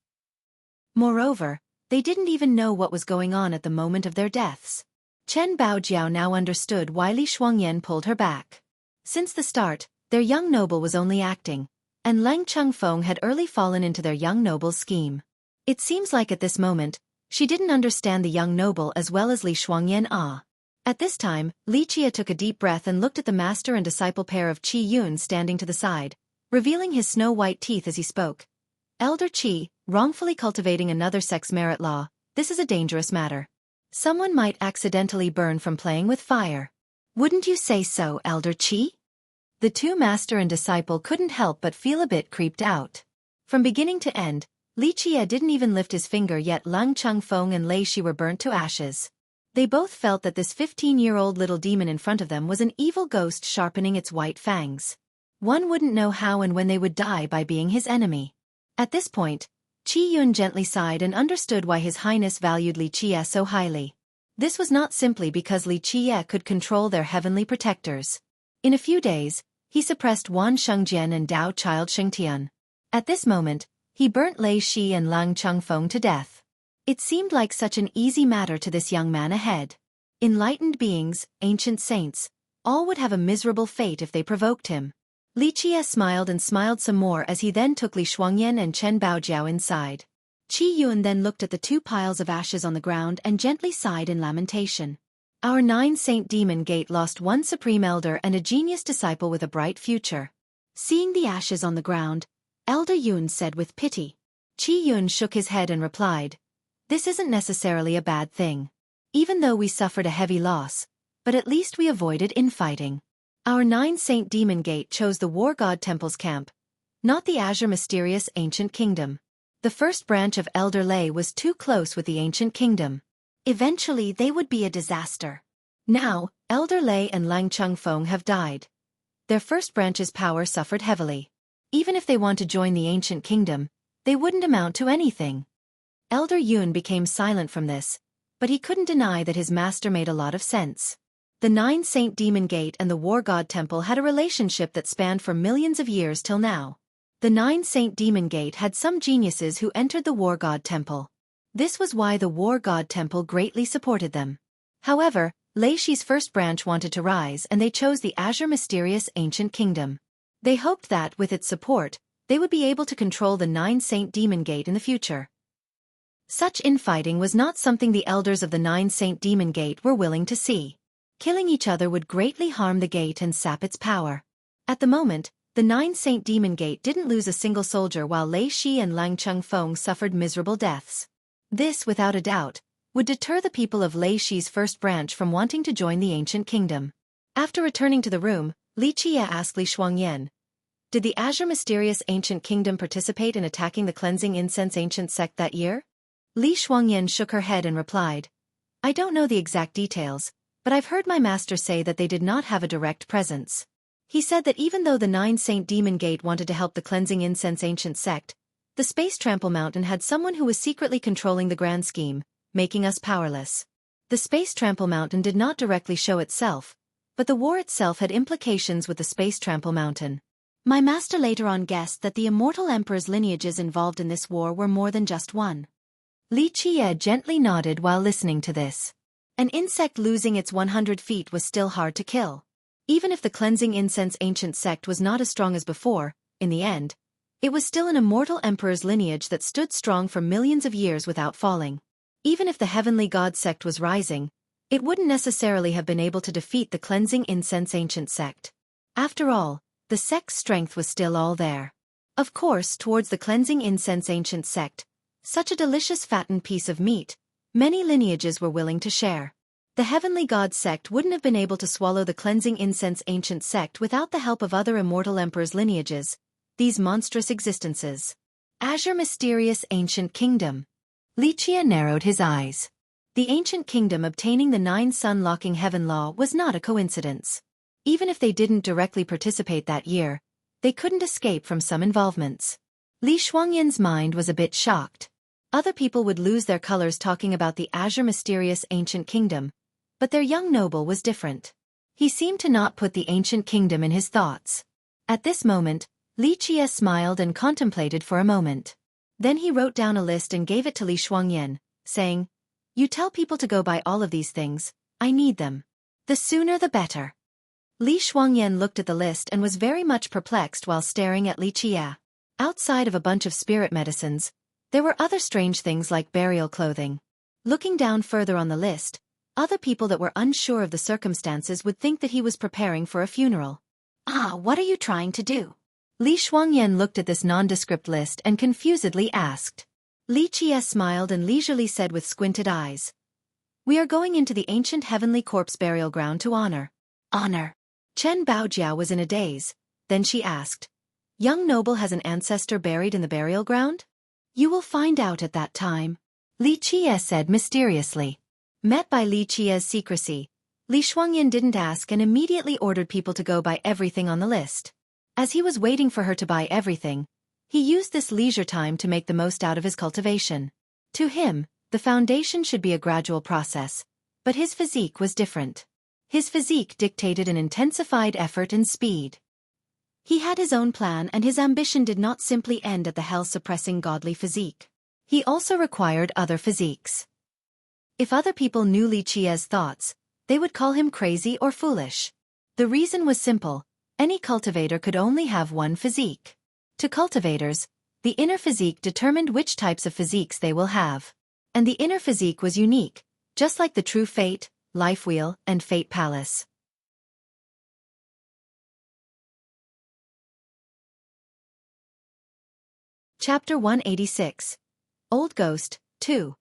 Moreover, they didn't even know what was going on at the moment of their deaths. Chen Baojiao now understood why Li Shuangyan pulled her back. Since the start, their young noble was only acting, and Lang Chengfeng had early fallen into their young noble's scheme. It seems like at this moment, she didn't understand the young noble as well as Li Shuangyan. At this time, Li Qia took a deep breath and looked at the master and disciple pair of Qi Yun standing to the side, revealing his snow-white teeth as he spoke. Elder Qi, wrongfully cultivating another sex merit law, this is a dangerous matter. Someone might accidentally burn from playing with fire. Wouldn't you say so, Elder Qi? The two master and disciple couldn't help but feel a bit creeped out. From beginning to end, Li Qia didn't even lift his finger, yet Lang Chengfeng and Lei Shi were burnt to ashes. They both felt that this 15-year-old little demon in front of them was an evil ghost sharpening its white fangs. One wouldn't know how and when they would die by being his enemy. At this point, Qi Yun gently sighed and understood why His Highness valued Li Qia so highly. This was not simply because Li Qia could control their heavenly protectors. In a few days, he suppressed Wan Shengjian and Dao Child Shengtian. At this moment, he burnt Lei Shi and Lang Chengfeng to death. It seemed like such an easy matter to this young man ahead. Enlightened beings, ancient saints, all would have a miserable fate if they provoked him. Li Qia smiled and smiled some more as he then took Li Shuangyan and Chen Baojiao inside. Qi Yun then looked at the 2 piles of ashes on the ground and gently sighed in lamentation. Our 9 Saint Demon Gate lost 1 supreme elder and a genius disciple with a bright future. Seeing the ashes on the ground, Elder Yun said with pity. Qi Yun shook his head and replied, "This isn't necessarily a bad thing. Even though we suffered a heavy loss, but at least we avoided infighting. Our 9 Saint Demon Gate chose the War God Temple's camp, not the Azure mysterious ancient kingdom. The first branch of Elder Lei was too close with the ancient kingdom. Eventually they would be a disaster. Now, Elder Lei and Lang Chengfeng have died. Their first branch's power suffered heavily. Even if they want to join the ancient kingdom, they wouldn't amount to anything." Elder Yun became silent from this, but he couldn't deny that his master made a lot of sense. The 9 Saint Demon Gate and the War God Temple had a relationship that spanned for millions of years till now. The 9 Saint Demon Gate had some geniuses who entered the War God Temple. This was why the War God Temple greatly supported them. However, Lei Shi's first branch wanted to rise and they chose the Azure mysterious ancient kingdom. They hoped that, with its support, they would be able to control the 9 Saint Demon Gate in the future. Such infighting was not something the elders of the 9 Saint Demon Gate were willing to see. Killing each other would greatly harm the gate and sap its power. At the moment, The 9 Saint Demon Gate didn't lose a single soldier while Lei Shi and Lang Chengfeng suffered miserable deaths. This, without a doubt, would deter the people of Lei Shi's first branch from wanting to join the ancient kingdom. After returning to the room, Li Qie asked Li Shuangyan, "Did the Azure Mysterious Ancient Kingdom participate in attacking the Cleansing Incense Ancient Sect that year?" Li Shuangyan shook her head and replied, "I don't know the exact details, but I've heard my master say that they did not have a direct presence. He said that even though the 9 Saint Demon Gate wanted to help the Cleansing Incense Ancient Sect, the Space Trample Mountain had someone who was secretly controlling the grand scheme, making us powerless. The Space Trample Mountain did not directly show itself, but the war itself had implications with the Space Trample Mountain. My master later on guessed that the Immortal Emperor's lineages involved in this war were more than just one." Li Qie gently nodded while listening to this. An insect losing its 100 feet was still hard to kill. Even if the Cleansing Incense Ancient Sect was not as strong as before, in the end, it was still an Immortal Emperor's lineage that stood strong for millions of years without falling. Even if the Heavenly God Sect was rising, it wouldn't necessarily have been able to defeat the Cleansing Incense Ancient Sect. After all, the sect's strength was still all there. Of course, towards the Cleansing Incense Ancient Sect, such a delicious fattened piece of meat, many lineages were willing to share. The Heavenly God Sect wouldn't have been able to swallow the Cleansing Incense Ancient Sect without the help of other Immortal Emperors' lineages, these monstrous existences. Azure Mysterious Ancient Kingdom. Li Qie narrowed his eyes. The Ancient Kingdom obtaining the 9 Sun-locking Heaven Law was not a coincidence. Even if they didn't directly participate that year, they couldn't escape from some involvements. Li Shuangyan's mind was a bit shocked. Other people would lose their colors talking about the Azure Mysterious Ancient Kingdom, but their young noble was different. He seemed to not put the Ancient Kingdom in his thoughts. At this moment, Li Qie smiled and contemplated for a moment. Then he wrote down a list and gave it to Li Shuangyan, saying, "You tell people to go buy all of these things, I need them. The sooner the better." Li Shuangyan looked at the list and was very much perplexed while staring at Li Qie. Outside of a bunch of spirit medicines, there were other strange things like burial clothing. Looking down further on the list, other people that were unsure of the circumstances would think that he was preparing for a funeral. "Ah, what are you trying to do?" Li Shuangyan looked at this nondescript list and confusedly asked. Li Qie smiled and leisurely said with squinted eyes, "We are going into the ancient heavenly corpse burial ground to honor." "Honor?" Chen Baojiao was in a daze, then she asked, "Young noble has an ancestor buried in the burial ground?" "You will find out at that time," Li Qie said mysteriously. Met by Li Qie's secrecy, Li Shuangyan didn't ask and immediately ordered people to go buy everything on the list. As he was waiting for her to buy everything, he used this leisure time to make the most out of his cultivation. To him, the foundation should be a gradual process, but his physique was different. His physique dictated an intensified effort and speed. He had his own plan and his ambition did not simply end at the hell-suppressing godly physique. He also required other physiques. If other people knew Li Qie's thoughts, they would call him crazy or foolish. The reason was simple: any cultivator could only have one physique. To cultivators, the inner physique determined which types of physiques they will have. And the inner physique was unique, just like the true fate, life wheel, and fate palace. Chapter 186. Old Ghost, 2.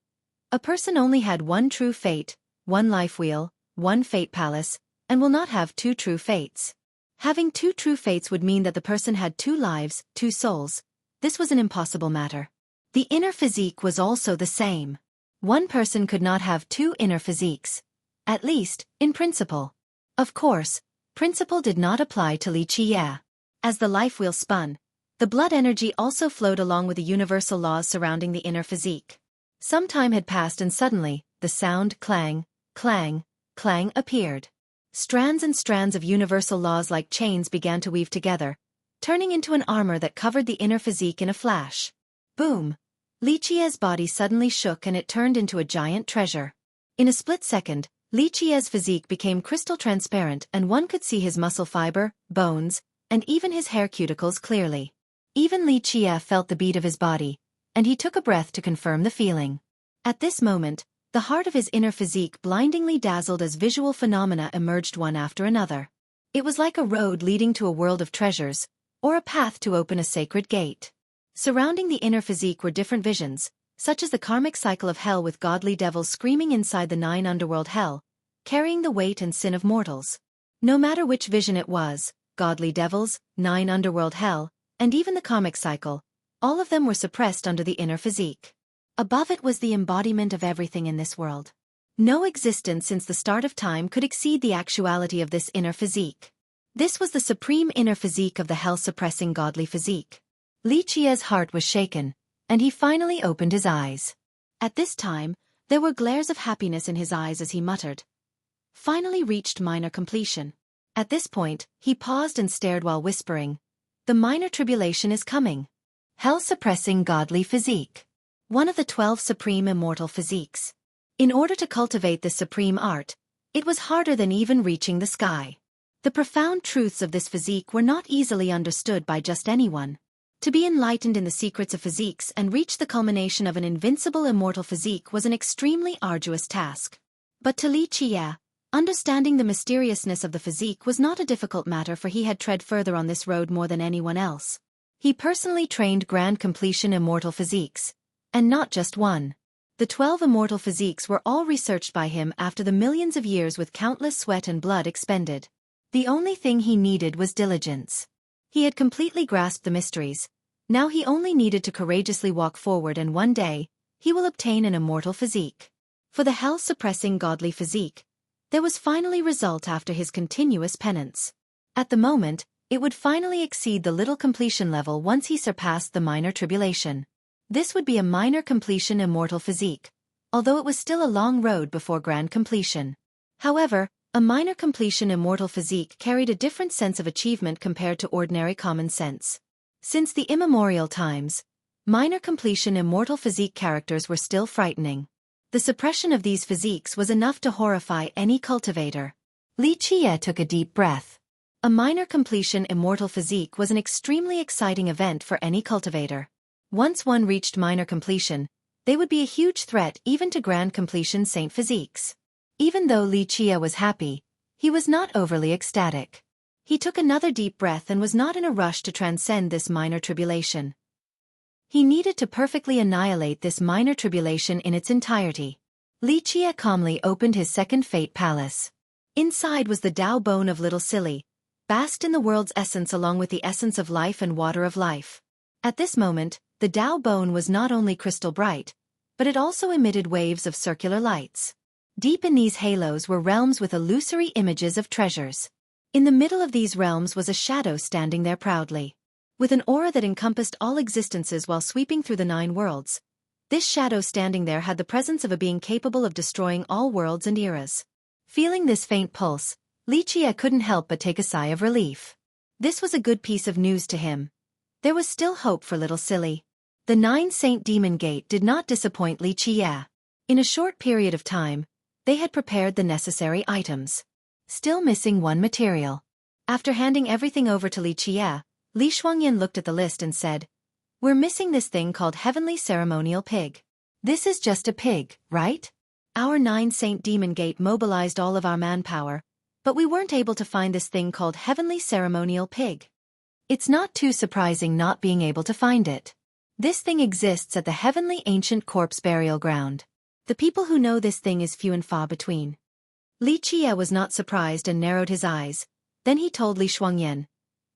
A person only had one true fate, one life wheel, one fate palace, and will not have two true fates. Having two true fates would mean that the person had two lives, two souls. This was an impossible matter. The inner physique was also the same. One person could not have two inner physiques. At least, in principle. Of course, principle did not apply to Li Qie. As the life wheel spun, the blood energy also flowed along with the universal laws surrounding the inner physique. Some time had passed and suddenly, the sound clang, clang, clang appeared. Strands and strands of universal laws like chains began to weave together, turning into an armor that covered the inner physique in a flash. Boom! Li Qie's body suddenly shook and it turned into a giant treasure. In a split second, Li Qie's physique became crystal transparent and one could see his muscle fiber, bones, and even his hair cuticles clearly. Even Li Qie felt the beat of his body, and he took a breath to confirm the feeling. At this moment, the heart of his inner physique blindingly dazzled as visual phenomena emerged one after another. It was like a road leading to a world of treasures, or a path to open a sacred gate. Surrounding the inner physique were different visions, such as the karmic cycle of hell with godly devils screaming inside the 9 underworld hell, carrying the weight and sin of mortals. No matter which vision it was, godly devils, 9 underworld hell, and even the karmic cycle, all of them were suppressed under the inner physique. Above it was the embodiment of everything in this world. No existence since the start of time could exceed the actuality of this inner physique. This was the supreme inner physique of the hell-suppressing godly physique. Li Qia's heart was shaken, and he finally opened his eyes. At this time, there were glares of happiness in his eyes as he muttered, "Finally reached minor completion." At this point, he paused and stared while whispering, "The minor tribulation is coming." Hell-suppressing godly physique. One of the 12 supreme immortal physiques. In order to cultivate this supreme art, it was harder than even reaching the sky. The profound truths of this physique were not easily understood by just anyone. To be enlightened in the secrets of physiques and reach the culmination of an invincible immortal physique was an extremely arduous task. But to Li Qia, understanding the mysteriousness of the physique was not a difficult matter, for he had tread further on this road more than anyone else. He personally trained grand completion immortal physiques, and not just one. The 12 immortal physiques were all researched by him after the millions of years with countless sweat and blood expended. The only thing he needed was diligence. He had completely grasped the mysteries. Now he only needed to courageously walk forward, and one day, he will obtain an immortal physique. For the hell-suppressing godly physique, there was finally result after his continuous penance. At the moment, it would finally exceed the little completion level once he surpassed the minor tribulation. This would be a minor completion immortal physique, although it was still a long road before grand completion. However, a minor completion immortal physique carried a different sense of achievement compared to ordinary common sense. Since the immemorial times, minor completion immortal physique characters were still frightening. The suppression of these physiques was enough to horrify any cultivator. Li Qia took a deep breath. A minor completion immortal physique was an extremely exciting event for any cultivator. Once one reached minor completion, they would be a huge threat even to grand completion saint physiques. Even though Li Qia was happy, he was not overly ecstatic. He took another deep breath and was not in a rush to transcend this minor tribulation. He needed to perfectly annihilate this minor tribulation in its entirety. Li Qia calmly opened his second fate palace. Inside was the Tao bone of Little Silly, basked in the world's essence along with the essence of life and water of life. At this moment, the Tao bone was not only crystal bright, but it also emitted waves of circular lights. Deep in these halos were realms with illusory images of treasures. In the middle of these realms was a shadow standing there proudly. With an aura that encompassed all existences while sweeping through the 9 worlds, this shadow standing there had the presence of a being capable of destroying all worlds and eras. Feeling this faint pulse, Li Qia couldn't help but take a sigh of relief. This was a good piece of news to him. There was still hope for Little Silly. The 9 Saint Demon Gate did not disappoint Li Qia. In a short period of time, they had prepared the necessary items. Still missing one material. After handing everything over to Li Qia, Li Shuangyan looked at the list and said, "We're missing this thing called Heavenly Ceremonial Pig. This is just a pig, right? Our 9 Saint Demon Gate mobilized all of our manpower, but we weren't able to find this thing called Heavenly Ceremonial Pig. It's not too surprising not being able to find it. This thing exists at the Heavenly Ancient Corpse Burial Ground. The people who know this thing is few and far between." Li Qia was not surprised and narrowed his eyes. Then he told Li Shuangyan,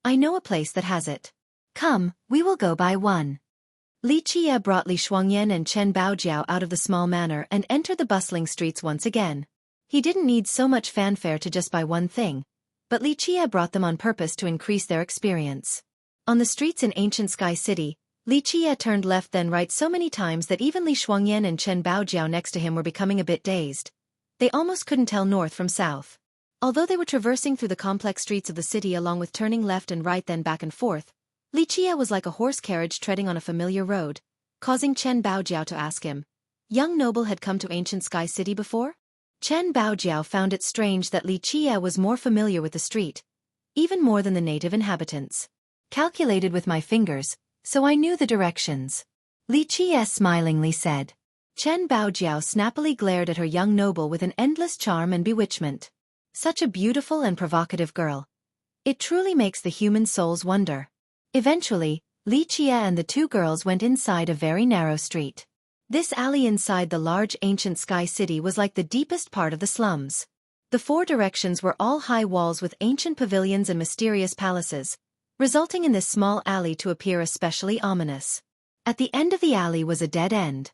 "I know a place that has it. Come, we will go buy one." Li Qia brought Li Shuangyan and Chen Baojiao out of the small manor and entered the bustling streets once again. He didn't need so much fanfare to just buy one thing, but Li Qia brought them on purpose to increase their experience. On the streets in ancient Sky City, Li Qia turned left then right so many times that even Li Shuangyan and Chen Baojiao next to him were becoming a bit dazed. They almost couldn't tell north from south. Although they were traversing through the complex streets of the city along with turning left and right then back and forth, Li Qia was like a horse carriage treading on a familiar road, causing Chen Baojiao to ask him, "Young noble had come to ancient Sky City before?" Chen Baojiao found it strange that Li Qia was more familiar with the street, even more than the native inhabitants. "Calculated with my fingers, so I knew the directions," Li Qia smilingly said. Chen Baojiao snappily glared at her young noble with an endless charm and bewitchment. Such a beautiful and provocative girl. It truly makes the human souls wonder. Eventually, Li Qie and the two girls went inside a very narrow street. This alley inside the large ancient sky city was like the deepest part of the slums. The four directions were all high walls with ancient pavilions and mysterious palaces, resulting in this small alley to appear especially ominous. At the end of the alley was a dead end.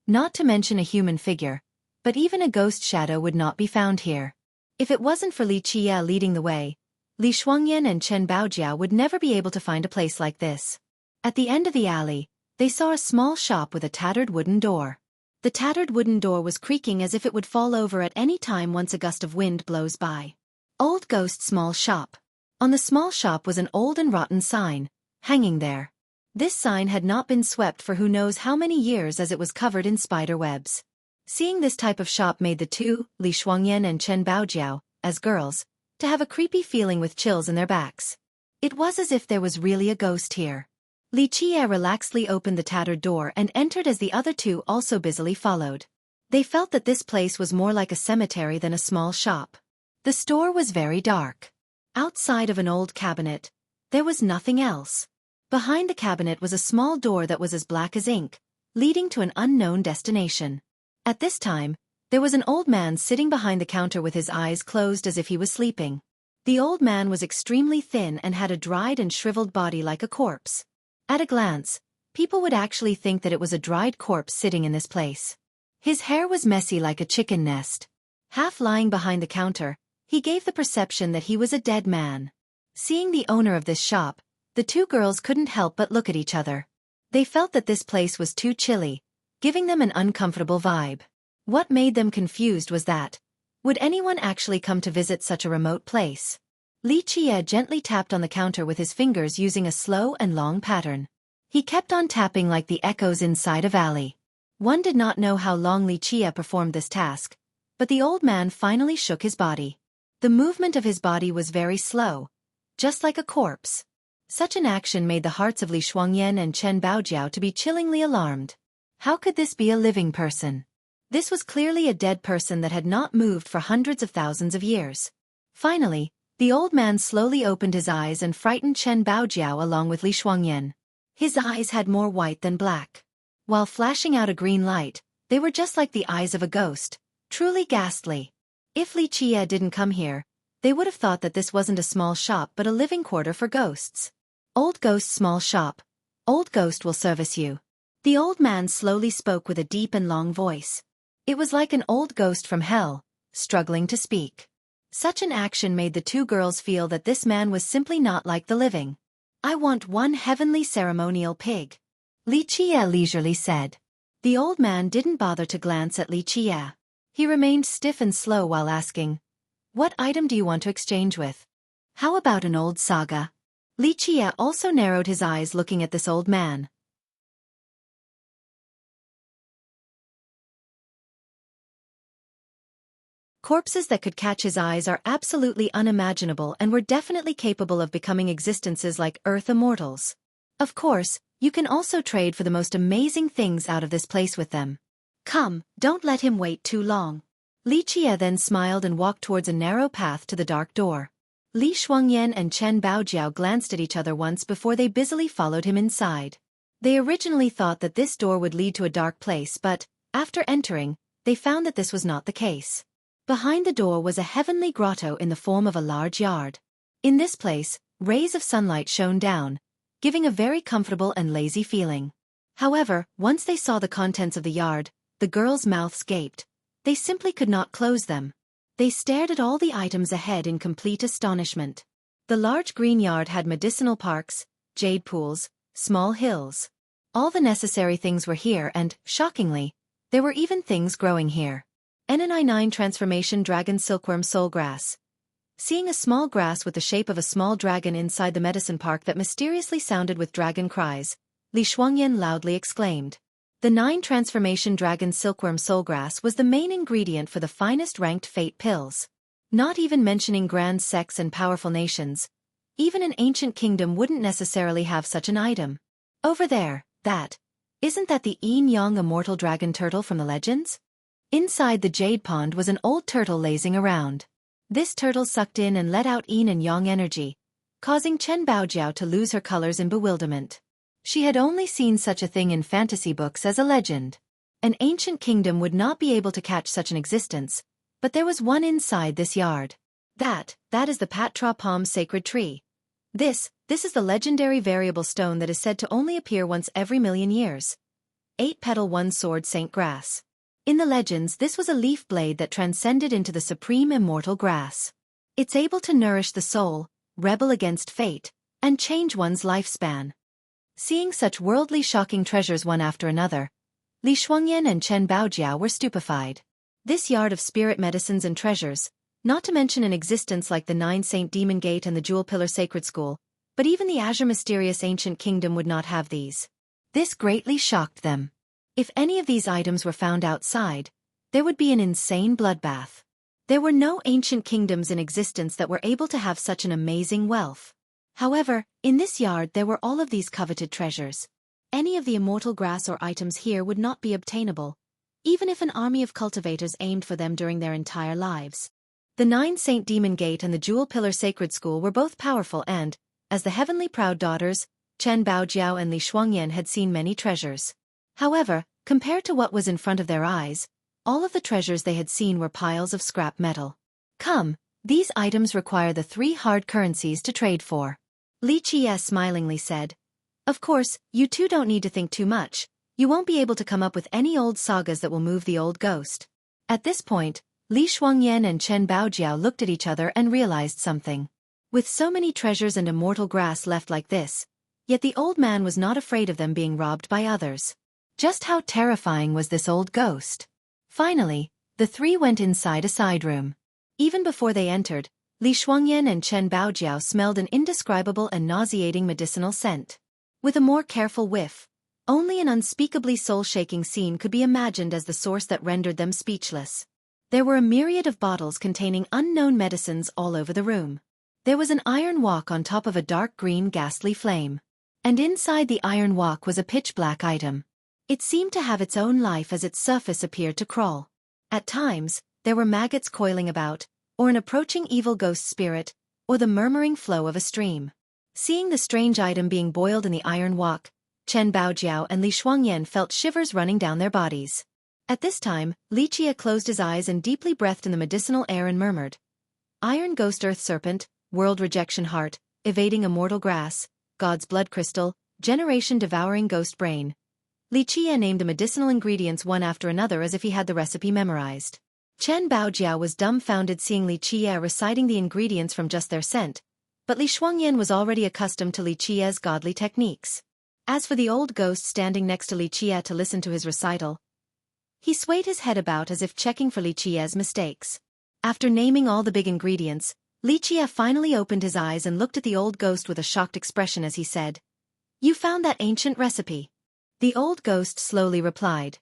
Not to mention a human figure, but even a ghost shadow would not be found here. If it wasn't for Li Qie leading the way, Li Shuangyan and Chen Baojiao would never be able to find a place like this. At the end of the alley, they saw a small shop with a tattered wooden door. The tattered wooden door was creaking as if it would fall over at any time once a gust of wind blows by. Old Ghost Small Shop. On the small shop was an old and rotten sign, hanging there. This sign had not been swept for who knows how many years as it was covered in spider webs. Seeing this type of shop made the two, Li Shuangyan and Chen Baojiao, as girls, to have a creepy feeling with chills in their backs. It was as if there was really a ghost here. Li Qie relaxedly opened the tattered door and entered as the other two also busily followed. They felt that this place was more like a cemetery than a small shop. The store was very dark. Outside of an old cabinet, there was nothing else. Behind the cabinet was a small door that was as black as ink, leading to an unknown destination. At this time, there was an old man sitting behind the counter with his eyes closed as if he was sleeping. The old man was extremely thin and had a dried and shriveled body like a corpse. At a glance, people would actually think that it was a dried corpse sitting in this place. His hair was messy like a chicken nest. Half lying behind the counter, he gave the perception that he was a dead man. Seeing the owner of this shop, the two girls couldn't help but look at each other. They felt that this place was too chilly, giving them an uncomfortable vibe. What made them confused was that, would anyone actually come to visit such a remote place? Li Qie gently tapped on the counter with his fingers using a slow and long pattern. He kept on tapping like the echoes inside a valley. One did not know how long Li Qie performed this task, but the old man finally shook his body. The movement of his body was very slow, just like a corpse. Such an action made the hearts of Li Shuangyan and Chen Baojiao to be chillingly alarmed. How could this be a living person? This was clearly a dead person that had not moved for hundreds of thousands of years. Finally, the old man slowly opened his eyes and frightened Chen Baojiao along with Li Shuangyan. His eyes had more white than black. While flashing out a green light, they were just like the eyes of a ghost, truly ghastly. If Li Qie didn't come here, they would have thought that this wasn't a small shop but a living quarter for ghosts. Old Ghost Small Shop. Old Ghost will service you. The old man slowly spoke with a deep and long voice. It was like an old ghost from hell, struggling to speak. Such an action made the two girls feel that this man was simply not like the living. I want one heavenly ceremonial pig, Li Qie leisurely said. The old man didn't bother to glance at Li Qie. He remained stiff and slow while asking, what item do you want to exchange with? How about an old saga? Li Qie also narrowed his eyes looking at this old man. Corpses that could catch his eyes are absolutely unimaginable and were definitely capable of becoming existences like Earth immortals. Of course, you can also trade for the most amazing things out of this place with them. Come, don't let him wait too long. Li Qie then smiled and walked towards a narrow path to the dark door. Li Shuangyan and Chen Baojiao glanced at each other once before they busily followed him inside. They originally thought that this door would lead to a dark place, but, after entering, they found that this was not the case. Behind the door was a heavenly grotto in the form of a large yard. In this place, rays of sunlight shone down, giving a very comfortable and lazy feeling. However, once they saw the contents of the yard, the girls' mouths gaped. They simply could not close them. They stared at all the items ahead in complete astonishment. The large green yard had medicinal parks, jade pools, small hills. All the necessary things were here and, shockingly, there were even things growing here. NNI9 Transformation Dragon Silkworm Soul Grass. Seeing a small grass with the shape of a small dragon inside the medicine park that mysteriously sounded with dragon cries, Li Shuangyan loudly exclaimed. The 9 Transformation Dragon Silkworm Soul Grass was the main ingredient for the finest ranked fate pills. Not even mentioning grand sects and powerful nations, even an ancient kingdom wouldn't necessarily have such an item. Over there, isn't that the Yin-Yang immortal dragon turtle from the legends? Inside the jade pond was an old turtle lazing around. This turtle sucked in and let out yin and yang energy, causing Chen Baojiao to lose her colors in bewilderment. She had only seen such a thing in fantasy books as a legend. An ancient kingdom would not be able to catch such an existence, but there was one inside this yard. That is the Patra Palm sacred tree. This is the legendary variable stone that is said to only appear once every million years. 8-petal one-sword Saint Grass. In the legends, this was a leaf blade that transcended into the supreme immortal grass. It's able to nourish the soul, rebel against fate, and change one's lifespan. Seeing such worldly shocking treasures one after another, Li Shuangyan and Chen Baojiao were stupefied. This yard of spirit medicines and treasures, not to mention an existence like the 9 Saint Demon Gate and the Jewel Pillar Sacred School, but even the Azure Mysterious Ancient Kingdom would not have these. This greatly shocked them. If any of these items were found outside, there would be an insane bloodbath. There were no ancient kingdoms in existence that were able to have such an amazing wealth. However, in this yard there were all of these coveted treasures. Any of the immortal grass or items here would not be obtainable, even if an army of cultivators aimed for them during their entire lives. The 9 Saint Demon Gate and the Jewel Pillar Sacred School were both powerful and, as the heavenly proud daughters, Chen Baojiao and Li Shuangyan had seen many treasures. However, compared to what was in front of their eyes, all of the treasures they had seen were piles of scrap metal. Come, these items require the 3 hard currencies to trade for. Li Qie smilingly said. Of course, you two don't need to think too much. You won't be able to come up with any old sagas that will move the old ghost. At this point, Li Shuangyan and Chen Baojiao looked at each other and realized something. With so many treasures and immortal grass left like this, yet the old man was not afraid of them being robbed by others. Just how terrifying was this old ghost? Finally, the 3 went inside a side room. Even before they entered, Li Shuangyan and Chen Baojiao smelled an indescribable and nauseating medicinal scent. With a more careful whiff, only an unspeakably soul-shaking scene could be imagined as the source that rendered them speechless. There were a myriad of bottles containing unknown medicines all over the room. There was an iron wok on top of a dark green ghastly flame. And inside the iron wok was a pitch-black item. It seemed to have its own life as its surface appeared to crawl. At times, there were maggots coiling about, or an approaching evil ghost spirit, or the murmuring flow of a stream. Seeing the strange item being boiled in the iron wok, Chen Baojiao and Li Shuangyan felt shivers running down their bodies. At this time, Li Qie closed his eyes and deeply breathed in the medicinal air and murmured. Iron ghost earth serpent, world rejection heart, evading immortal grass, God's blood crystal, generation devouring ghost brain. Li Qie named the medicinal ingredients one after another as if he had the recipe memorized. Chen Baojiao was dumbfounded seeing Li Qie reciting the ingredients from just their scent, but Li Shuangyan was already accustomed to Li Qie's godly techniques. As for the old ghost standing next to Li Qie to listen to his recital, he swayed his head about as if checking for Li Qie's mistakes. After naming all the big ingredients, Li Qie finally opened his eyes and looked at the old ghost with a shocked expression as he said, "You found that ancient recipe?" The old ghost slowly replied,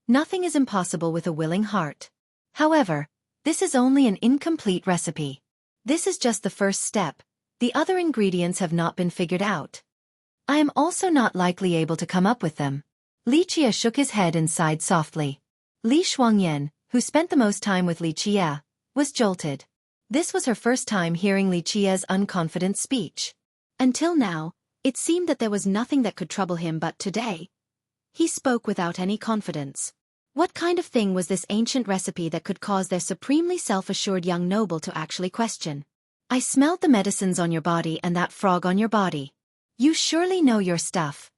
"Nothing is impossible with a willing heart. However, this is only an incomplete recipe. This is just the first step. The other ingredients have not been figured out. I am also not likely able to come up with them." Li Qie shook his head and sighed softly. Li Shuangyan, who spent the most time with Li Qie, was jolted. This was her first time hearing Li Qie's unconfident speech. Until now, it seemed that there was nothing that could trouble him, but today, he spoke without any confidence. What kind of thing was this ancient recipe that could cause their supremely self-assured young noble to actually question? "I smelled the medicines on your body and that frog on your body. You surely know your stuff."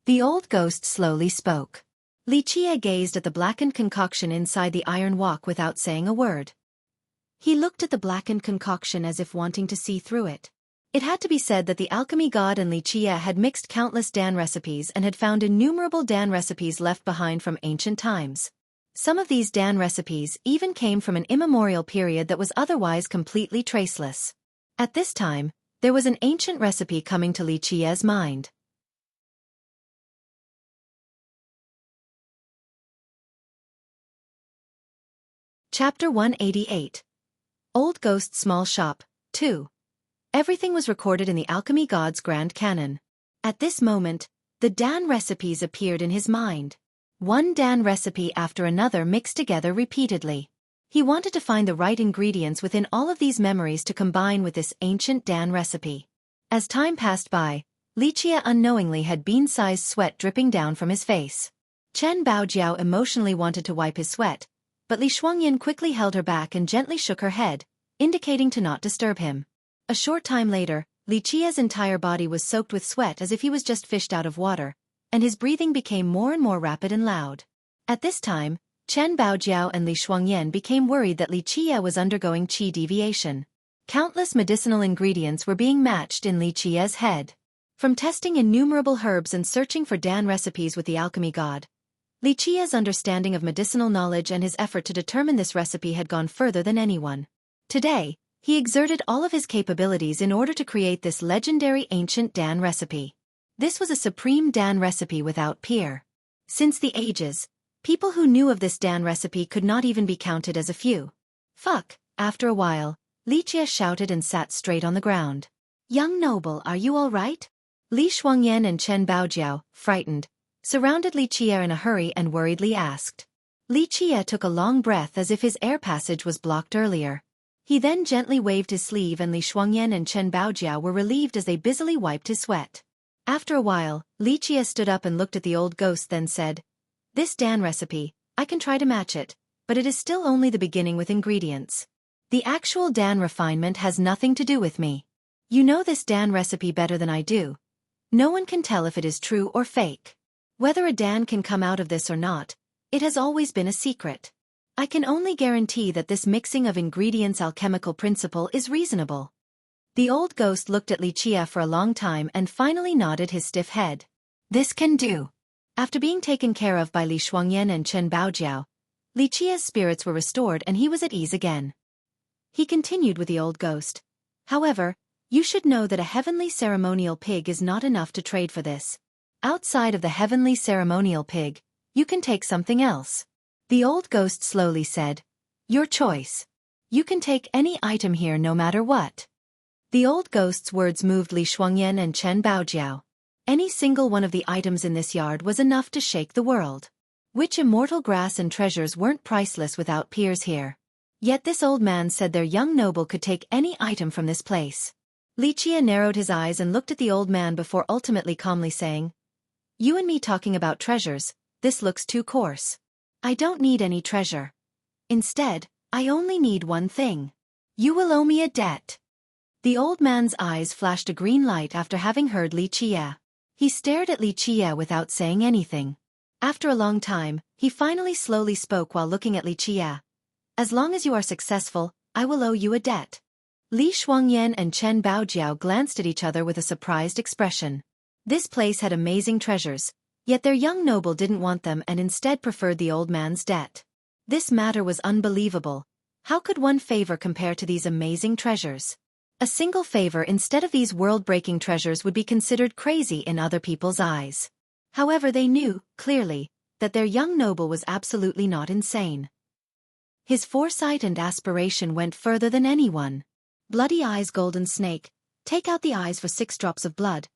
The old ghost slowly spoke. Li Qie gazed at the blackened concoction inside the iron wok without saying a word. He looked at the blackened concoction as if wanting to see through it. It had to be said that the alchemy god and Li Qie had mixed countless Dan recipes and had found innumerable Dan recipes left behind from ancient times. Some of these Dan recipes even came from an immemorial period that was otherwise completely traceless. At this time, there was an ancient recipe coming to Li Qie's mind. Chapter 188. Old Ghost Small Shop, 2. Everything was recorded in the Alchemy God's Grand Canon. At this moment, the Dan recipes appeared in his mind. One Dan recipe after another mixed together repeatedly. He wanted to find the right ingredients within all of these memories to combine with this ancient Dan recipe. As time passed by, Li Qie unknowingly had bean-sized sweat dripping down from his face. Chen Baojiao emotionally wanted to wipe his sweat, but Li Shuangyan quickly held her back and gently shook her head, indicating to not disturb him. A short time later, Li Qie's entire body was soaked with sweat as if he was just fished out of water, and his breathing became more and more rapid and loud. At this time, Chen Baojiao and Li Shuangyan became worried that Li Qie was undergoing qi deviation. Countless medicinal ingredients were being matched in Li Qie's head. From testing innumerable herbs and searching for Dan recipes with the alchemy god, Li Qie's understanding of medicinal knowledge and his effort to determine this recipe had gone further than anyone. Today, he exerted all of his capabilities in order to create this legendary ancient Dan recipe. This was a supreme Dan recipe without peer. Since the ages, people who knew of this Dan recipe could not even be counted as a few. Fuck, after a while, Li Qie shouted and sat straight on the ground. Young noble, are you all right? Li Shuangyan and Chen Baojiao, frightened, surrounded Li Qie in a hurry and worriedly asked. Li Qie took a long breath as if his air passage was blocked earlier. He then gently waved his sleeve and Li Shuangyan and Chen Baojiao were relieved as they busily wiped his sweat. After a while, Li Qie stood up and looked at the old ghost then said, "This Dan recipe, I can try to match it, but it is still only the beginning with ingredients. The actual Dan refinement has nothing to do with me. You know this Dan recipe better than I do. No one can tell if it is true or fake. Whether a Dan can come out of this or not, it has always been a secret. I can only guarantee that this mixing of ingredients alchemical principle is reasonable." The old ghost looked at Li Qie for a long time and finally nodded his stiff head. "This can do." After being taken care of by Li Shuangyan and Chen Baojiao, Li Qie's spirits were restored and he was at ease again. He continued with the old ghost. "However, you should know that a heavenly ceremonial pig is not enough to trade for this. Outside of the heavenly ceremonial pig, you can take something else." The old ghost slowly said, "Your choice. You can take any item here no matter what." The old ghost's words moved Li Shuangyan and Chen Baojiao. Any single one of the items in this yard was enough to shake the world. Which immortal grass and treasures weren't priceless without peers here? Yet this old man said their young noble could take any item from this place. Li Qie narrowed his eyes and looked at the old man before ultimately calmly saying, "You and me talking about treasures, this looks too coarse. I don't need any treasure. Instead, I only need one thing. You will owe me a debt." The old man's eyes flashed a green light after having heard Li Qie. He stared at Li Qie without saying anything. After a long time, he finally slowly spoke while looking at Li Qie. "As long as you are successful, I will owe you a debt." Li Shuangyan and Chen Baojiao glanced at each other with a surprised expression. This place had amazing treasures, yet their young noble didn't want them and instead preferred the old man's debt. This matter was unbelievable. How could one favor compare to these amazing treasures? A single favor instead of these world-breaking treasures would be considered crazy in other people's eyes. However, they knew, clearly, that their young noble was absolutely not insane. His foresight and aspiration went further than anyone. "Bloody eyes, golden snake, take out the eyes for 6 drops of blood."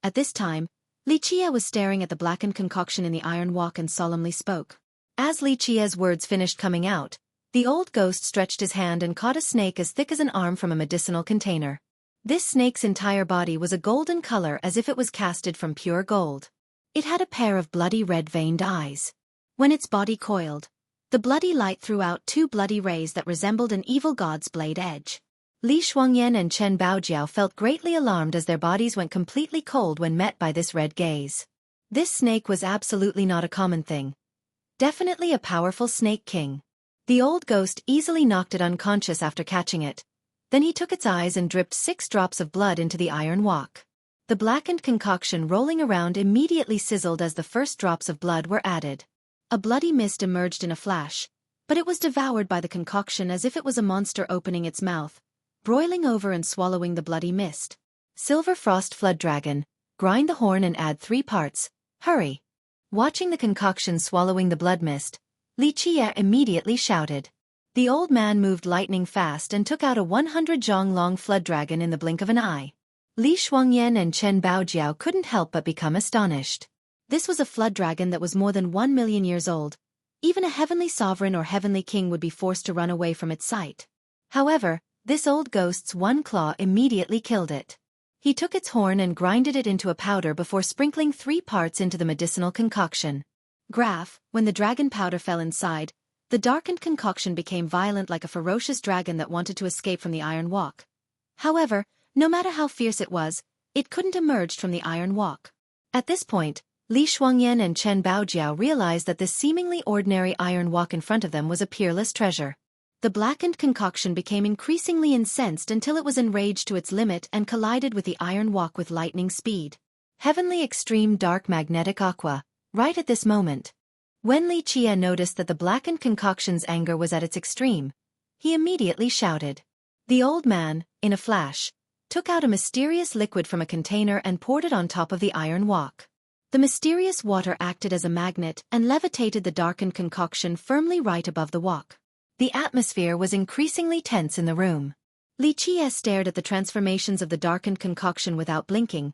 At this time, Li Qie was staring at the blackened concoction in the iron wok and solemnly spoke. As Li Qie's words finished coming out, the old ghost stretched his hand and caught a snake as thick as an arm from a medicinal container. This snake's entire body was a golden color as if it was casted from pure gold. It had a pair of bloody red-veined eyes. When its body coiled, the bloody light threw out 2 bloody rays that resembled an evil god's blade edge. Li Shuangyan and Chen Baojiao felt greatly alarmed as their bodies went completely cold when met by this red gaze. This snake was absolutely not a common thing. Definitely a powerful snake king. The old ghost easily knocked it unconscious after catching it. Then he took its eyes and dripped 6 drops of blood into the iron wok. The blackened concoction rolling around immediately sizzled as the first drops of blood were added. A bloody mist emerged in a flash, but it was devoured by the concoction as if it was a monster opening its mouth, broiling over and swallowing the bloody mist. "Silver Frost Flood Dragon, grind the horn and add 3 parts, hurry." Watching the concoction swallowing the blood mist, Li Qie immediately shouted. The old man moved lightning fast and took out a 100-jong-long flood dragon in the blink of an eye. Li Shuangyan and Chen Baojiao couldn't help but become astonished. This was a flood dragon that was more than 1 million years old. Even a heavenly sovereign or heavenly king would be forced to run away from its sight. However, this old ghost's one claw immediately killed it. He took its horn and grinded it into a powder before sprinkling 3 parts into the medicinal concoction. When the dragon powder fell inside, the darkened concoction became violent like a ferocious dragon that wanted to escape from the iron walk. However, no matter how fierce it was, it couldn't emerge from the iron walk. At this point, Li Shuangyan and Chen Baojiao realized that this seemingly ordinary iron walk in front of them was a peerless treasure. The blackened concoction became increasingly incensed until it was enraged to its limit and collided with the iron walk with lightning speed. Heavenly extreme dark magnetic aqua. Right at this moment, when Li Qie noticed that the blackened concoction's anger was at its extreme, he immediately shouted. The old man, in a flash, took out a mysterious liquid from a container and poured it on top of the iron walk. The mysterious water acted as a magnet and levitated the darkened concoction firmly right above the walk. The atmosphere was increasingly tense in the room. Li Qie stared at the transformations of the darkened concoction without blinking,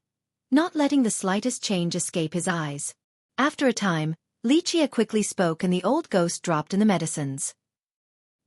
not letting the slightest change escape his eyes. After a time, Li Qie quickly spoke and the old ghost dropped in the medicines.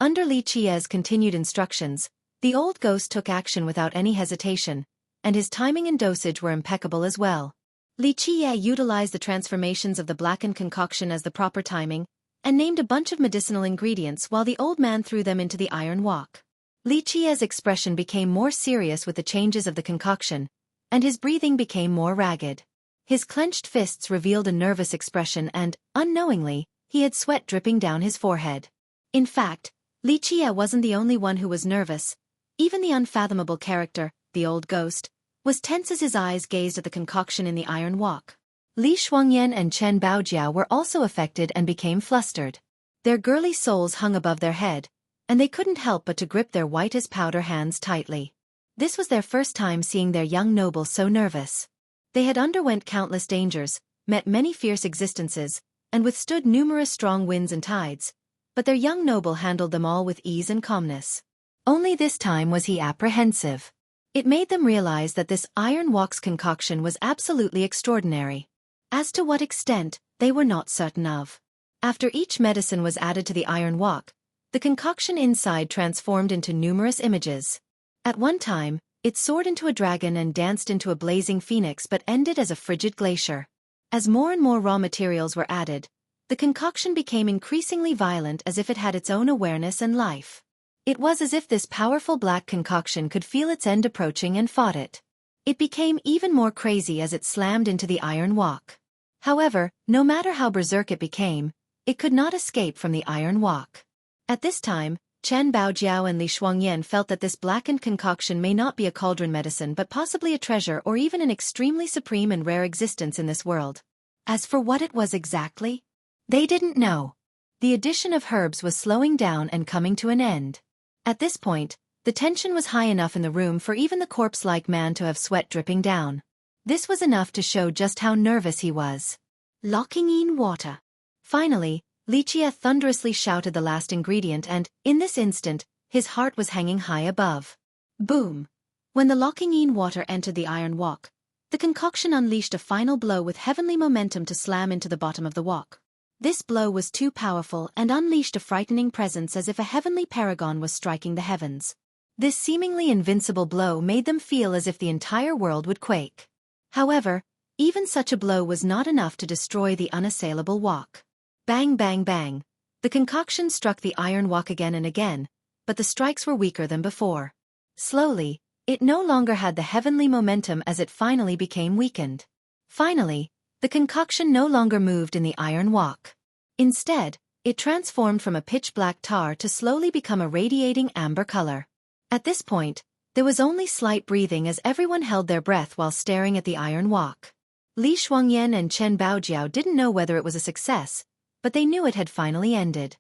Under Li Qie's continued instructions, the old ghost took action without any hesitation, and his timing and dosage were impeccable as well. Li Qie utilized the transformations of the blackened concoction as the proper timing, and named a bunch of medicinal ingredients while the old man threw them into the iron walk. Li Qie's expression became more serious with the changes of the concoction, and his breathing became more ragged. His clenched fists revealed a nervous expression and, unknowingly, he had sweat dripping down his forehead. In fact, Li Qie wasn't the only one who was nervous. Even the unfathomable character, the old ghost, was tense as his eyes gazed at the concoction in the iron walk. Li Shuangyan and Chen Baojiao were also affected and became flustered. Their girly souls hung above their head, and they couldn't help but to grip their white-as-powder hands tightly. This was their first time seeing their young noble so nervous. They had underwent countless dangers, met many fierce existences, and withstood numerous strong winds and tides, but their young noble handled them all with ease and calmness. Only this time was he apprehensive. It made them realize that this iron walk's concoction was absolutely extraordinary. As to what extent, they were not certain of. After each medicine was added to the iron walk, the concoction inside transformed into numerous images. At one time, it soared into a dragon and danced into a blazing phoenix but ended as a frigid glacier. As more and more raw materials were added, the concoction became increasingly violent as if it had its own awareness and life. It was as if this powerful black concoction could feel its end approaching and fought it. It became even more crazy as it slammed into the iron walk. However, no matter how berserk it became, it could not escape from the iron walk. At this time, Chen Baojiao and Li Shuangyan felt that this blackened concoction may not be a cauldron medicine but possibly a treasure or even an extremely supreme and rare existence in this world. As for what it was exactly, they didn't know. The addition of herbs was slowing down and coming to an end. At this point, the tension was high enough in the room for even the corpse-like man to have sweat dripping down. This was enough to show just how nervous he was. Locking in water. Finally, Li Qie thunderously shouted the last ingredient and, in this instant, his heart was hanging high above. Boom! When the locking in water entered the iron walk, the concoction unleashed a final blow with heavenly momentum to slam into the bottom of the walk. This blow was too powerful and unleashed a frightening presence as if a heavenly paragon was striking the heavens. This seemingly invincible blow made them feel as if the entire world would quake. However, even such a blow was not enough to destroy the unassailable walk. Bang bang bang. The concoction struck the iron walk again and again, but the strikes were weaker than before. Slowly, it no longer had the heavenly momentum as it finally became weakened. Finally, the concoction no longer moved in the iron walk. Instead, it transformed from a pitch-black tar to slowly become a radiating amber color. At this point, there was only slight breathing as everyone held their breath while staring at the iron walk. Li Shuangyan and Chen Baojiao didn't know whether it was a success, but they knew it had finally ended.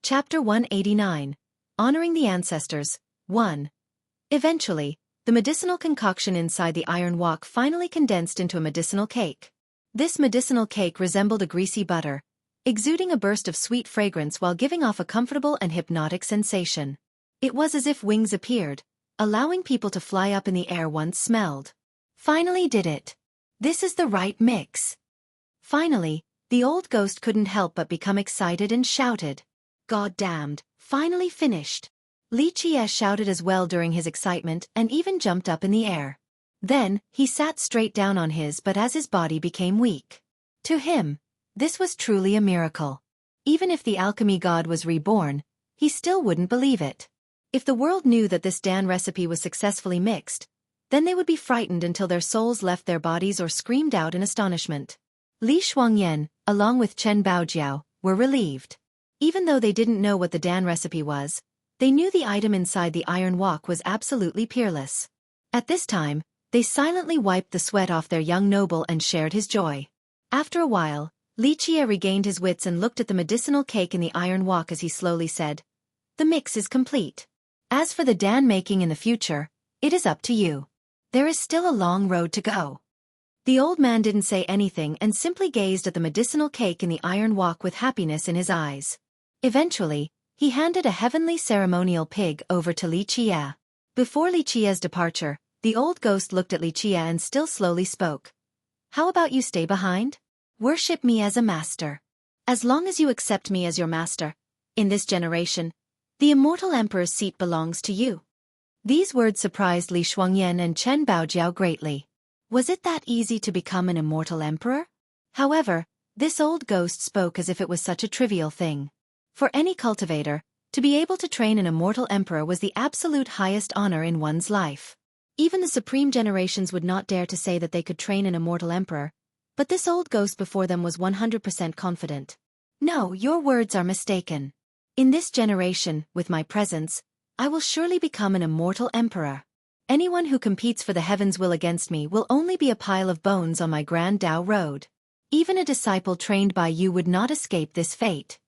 Chapter 189. Honoring the Ancestors. 1. Eventually, the medicinal concoction inside the iron walk finally condensed into a medicinal cake. This medicinal cake resembled a greasy butter, exuding a burst of sweet fragrance while giving off a comfortable and hypnotic sensation. It was as if wings appeared, allowing people to fly up in the air once smelled. Finally did it. This is the right mix. Finally, the old ghost couldn't help but become excited and shouted. goddamned, finally finished. Li Qie shouted as well during his excitement and even jumped up in the air. Then, he sat straight down on his but as his body became weak. To him, this was truly a miracle. Even if the alchemy god was reborn, he still wouldn't believe it. If the world knew that this Dan recipe was successfully mixed, then they would be frightened until their souls left their bodies or screamed out in astonishment. Li Shuangyan, along with Chen Baojiao, were relieved. Even though they didn't know what the Dan recipe was, they knew the item inside the iron wok was absolutely peerless. At this time, they silently wiped the sweat off their young noble and shared his joy. After a while, Li Qie regained his wits and looked at the medicinal cake in the iron wok as he slowly said, "The mix is complete. As for the Dan making in the future, it is up to you. There is still a long road to go." The old man didn't say anything and simply gazed at the medicinal cake in the iron wok with happiness in his eyes. Eventually, he handed a heavenly ceremonial pig over to Li Qie. Before Li Qie's departure, the old ghost looked at Li Qie and still slowly spoke. "How about you stay behind? Worship me as a master. As long as you accept me as your master, in this generation, the immortal emperor's seat belongs to you." These words surprised Li Shuangyan and Chen Baojiao greatly. Was it that easy to become an immortal emperor? However, this old ghost spoke as if it was such a trivial thing. For any cultivator, to be able to train an immortal emperor was the absolute highest honor in one's life. Even the supreme generations would not dare to say that they could train an immortal emperor, but this old ghost before them was 100% confident. "No, your words are mistaken. In this generation, with my presence, I will surely become an immortal emperor. Anyone who competes for the heavens will against me will only be a pile of bones on my grand Tao road. Even a disciple trained by you would not escape this fate."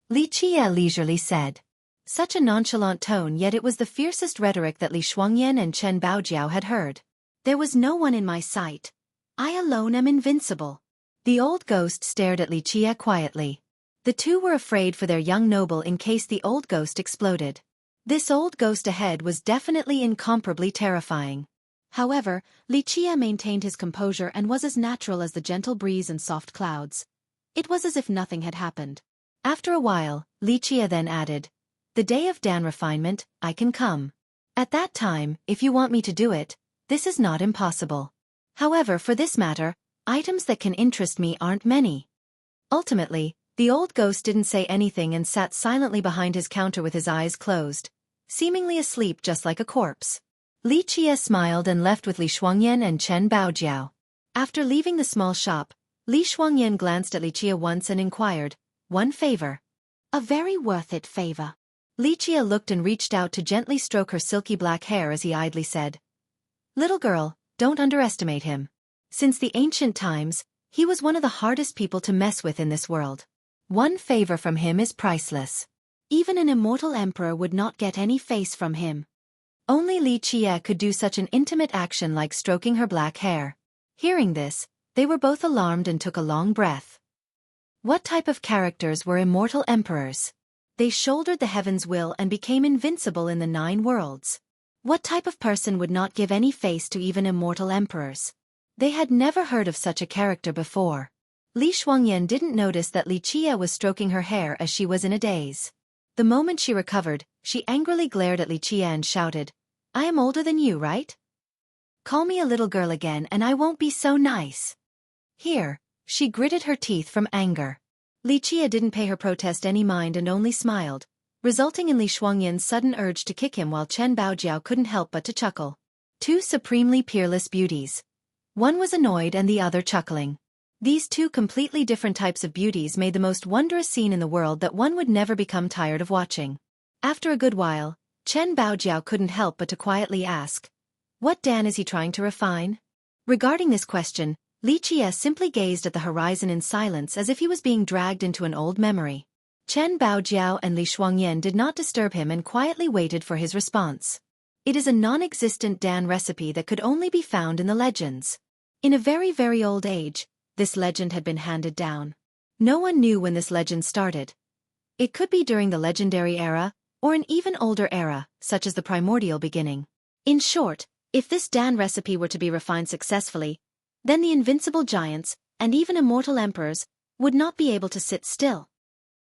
Li Qie leisurely said. Such a nonchalant tone, yet it was the fiercest rhetoric that Li Shuangyan and Chen Baojiao had heard. "There was no one in my sight. I alone am invincible." The old ghost stared at Li Qie quietly. The two were afraid for their young noble in case the old ghost exploded. This old ghost ahead was definitely incomparably terrifying. However, Li Qie maintained his composure and was as natural as the gentle breeze and soft clouds. It was as if nothing had happened. After a while, Li Qie then added, "The day of Dan refinement, I can come. At that time, if you want me to do it, this is not impossible. However, for this matter, items that can interest me aren't many." Ultimately, the old ghost didn't say anything and sat silently behind his counter with his eyes closed, seemingly asleep just like a corpse. Li Qie smiled and left with Li Shuangyan and Chen Baojiao. After leaving the small shop, Li Shuangyan glanced at Li Qie once and inquired, "One favor?" "A very worth it favor." Li Qie looked and reached out to gently stroke her silky black hair as he idly said, "Little girl, don't underestimate him. Since the ancient times, he was one of the hardest people to mess with in this world. One favor from him is priceless. Even an immortal emperor would not get any face from him." Only Li Qie could do such an intimate action like stroking her black hair. Hearing this, they were both alarmed and took a long breath. What type of characters were immortal emperors? They shouldered the heaven's will and became invincible in the 9 worlds. What type of person would not give any face to even immortal emperors? They had never heard of such a character before. Li Shuangyan didn't notice that Li Qie was stroking her hair as she was in a daze. The moment she recovered, she angrily glared at Li Qie and shouted, "I am older than you, right? Call me a little girl again and I won't be so nice." Here, she gritted her teeth from anger. Li Qie didn't pay her protest any mind and only smiled, resulting in Li Shuangyan's sudden urge to kick him while Chen Baojiao couldn't help but to chuckle. Two supremely peerless beauties. One was annoyed and the other chuckling. These two completely different types of beauties made the most wondrous scene in the world that one would never become tired of watching. After a good while, Chen Baojiao couldn't help but to quietly ask, "What Dan is he trying to refine?" Regarding this question, Li Qie simply gazed at the horizon in silence as if he was being dragged into an old memory. Chen Baojiao and Li Shuangyan did not disturb him and quietly waited for his response. It is a non-existent Dan recipe that could only be found in the legends. In a very, very old age, this legend had been handed down. No one knew when this legend started. It could be during the legendary era, or an even older era, such as the primordial beginning. In short, if this Dan recipe were to be refined successfully, then the invincible giants, and even immortal emperors, would not be able to sit still.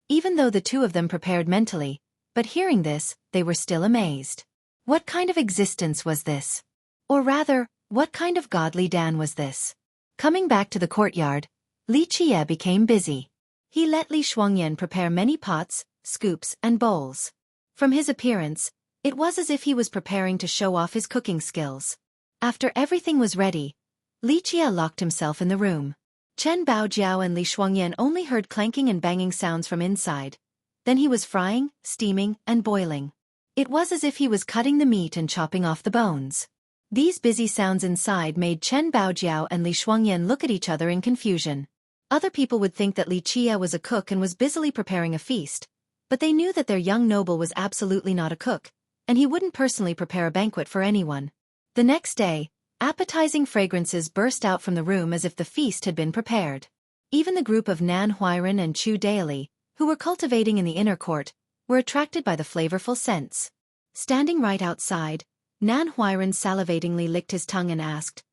even though the two of them prepared mentally, but hearing this, they were still amazed. What kind of existence was this? Or rather, what kind of godly Dan was this? Coming back to the courtyard, Li Qie became busy. He let Li Shuangyan prepare many pots, scoops, and bowls. From his appearance, it was as if he was preparing to show off his cooking skills. After everything was ready, Li Qie locked himself in the room. Chen Baojiao and Li Shuangyan only heard clanking and banging sounds from inside. Then he was frying, steaming, and boiling. It was as if he was cutting the meat and chopping off the bones. These busy sounds inside made Chen Baojiao and Li Shuangyan look at each other in confusion. Other people would think that Li Qie was a cook and was busily preparing a feast, but they knew that their young noble was absolutely not a cook, and he wouldn't personally prepare a banquet for anyone. The next day, appetizing fragrances burst out from the room as if the feast had been prepared. Even the group of Nan Huiran and Chu Daily, who were cultivating in the inner court, were attracted by the flavorful scents. Standing right outside, Nan Huiran salivatingly licked his tongue and asked,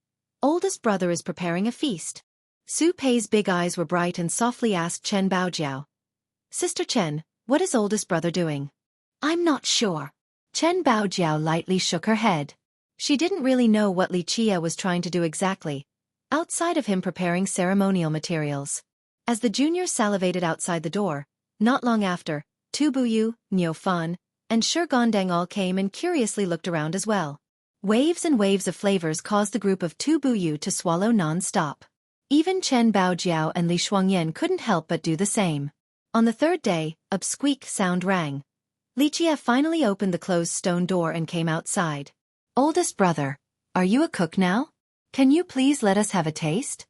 "Oldest brother is preparing a feast." Su Pei's big eyes were bright and softly asked Chen Baojiao, "Sister Chen, what is oldest brother doing?" "I'm not sure." Chen Baojiao lightly shook her head. She didn't really know what Li Qie was trying to do exactly, outside of him preparing ceremonial materials. As the juniors salivated outside the door, not long after, Tu Buyu, Niu Fan, and Shi Gondang all came and curiously looked around as well. Waves and waves of flavors caused the group of Tu Buyu to swallow non-stop. Even Chen Baojiao and Li Shuangyan couldn't help but do the same. On the third day, a squeak sound rang. Li Qie finally opened the closed stone door and came outside. "Oldest brother, are you a cook now? Can you please let us have a taste?"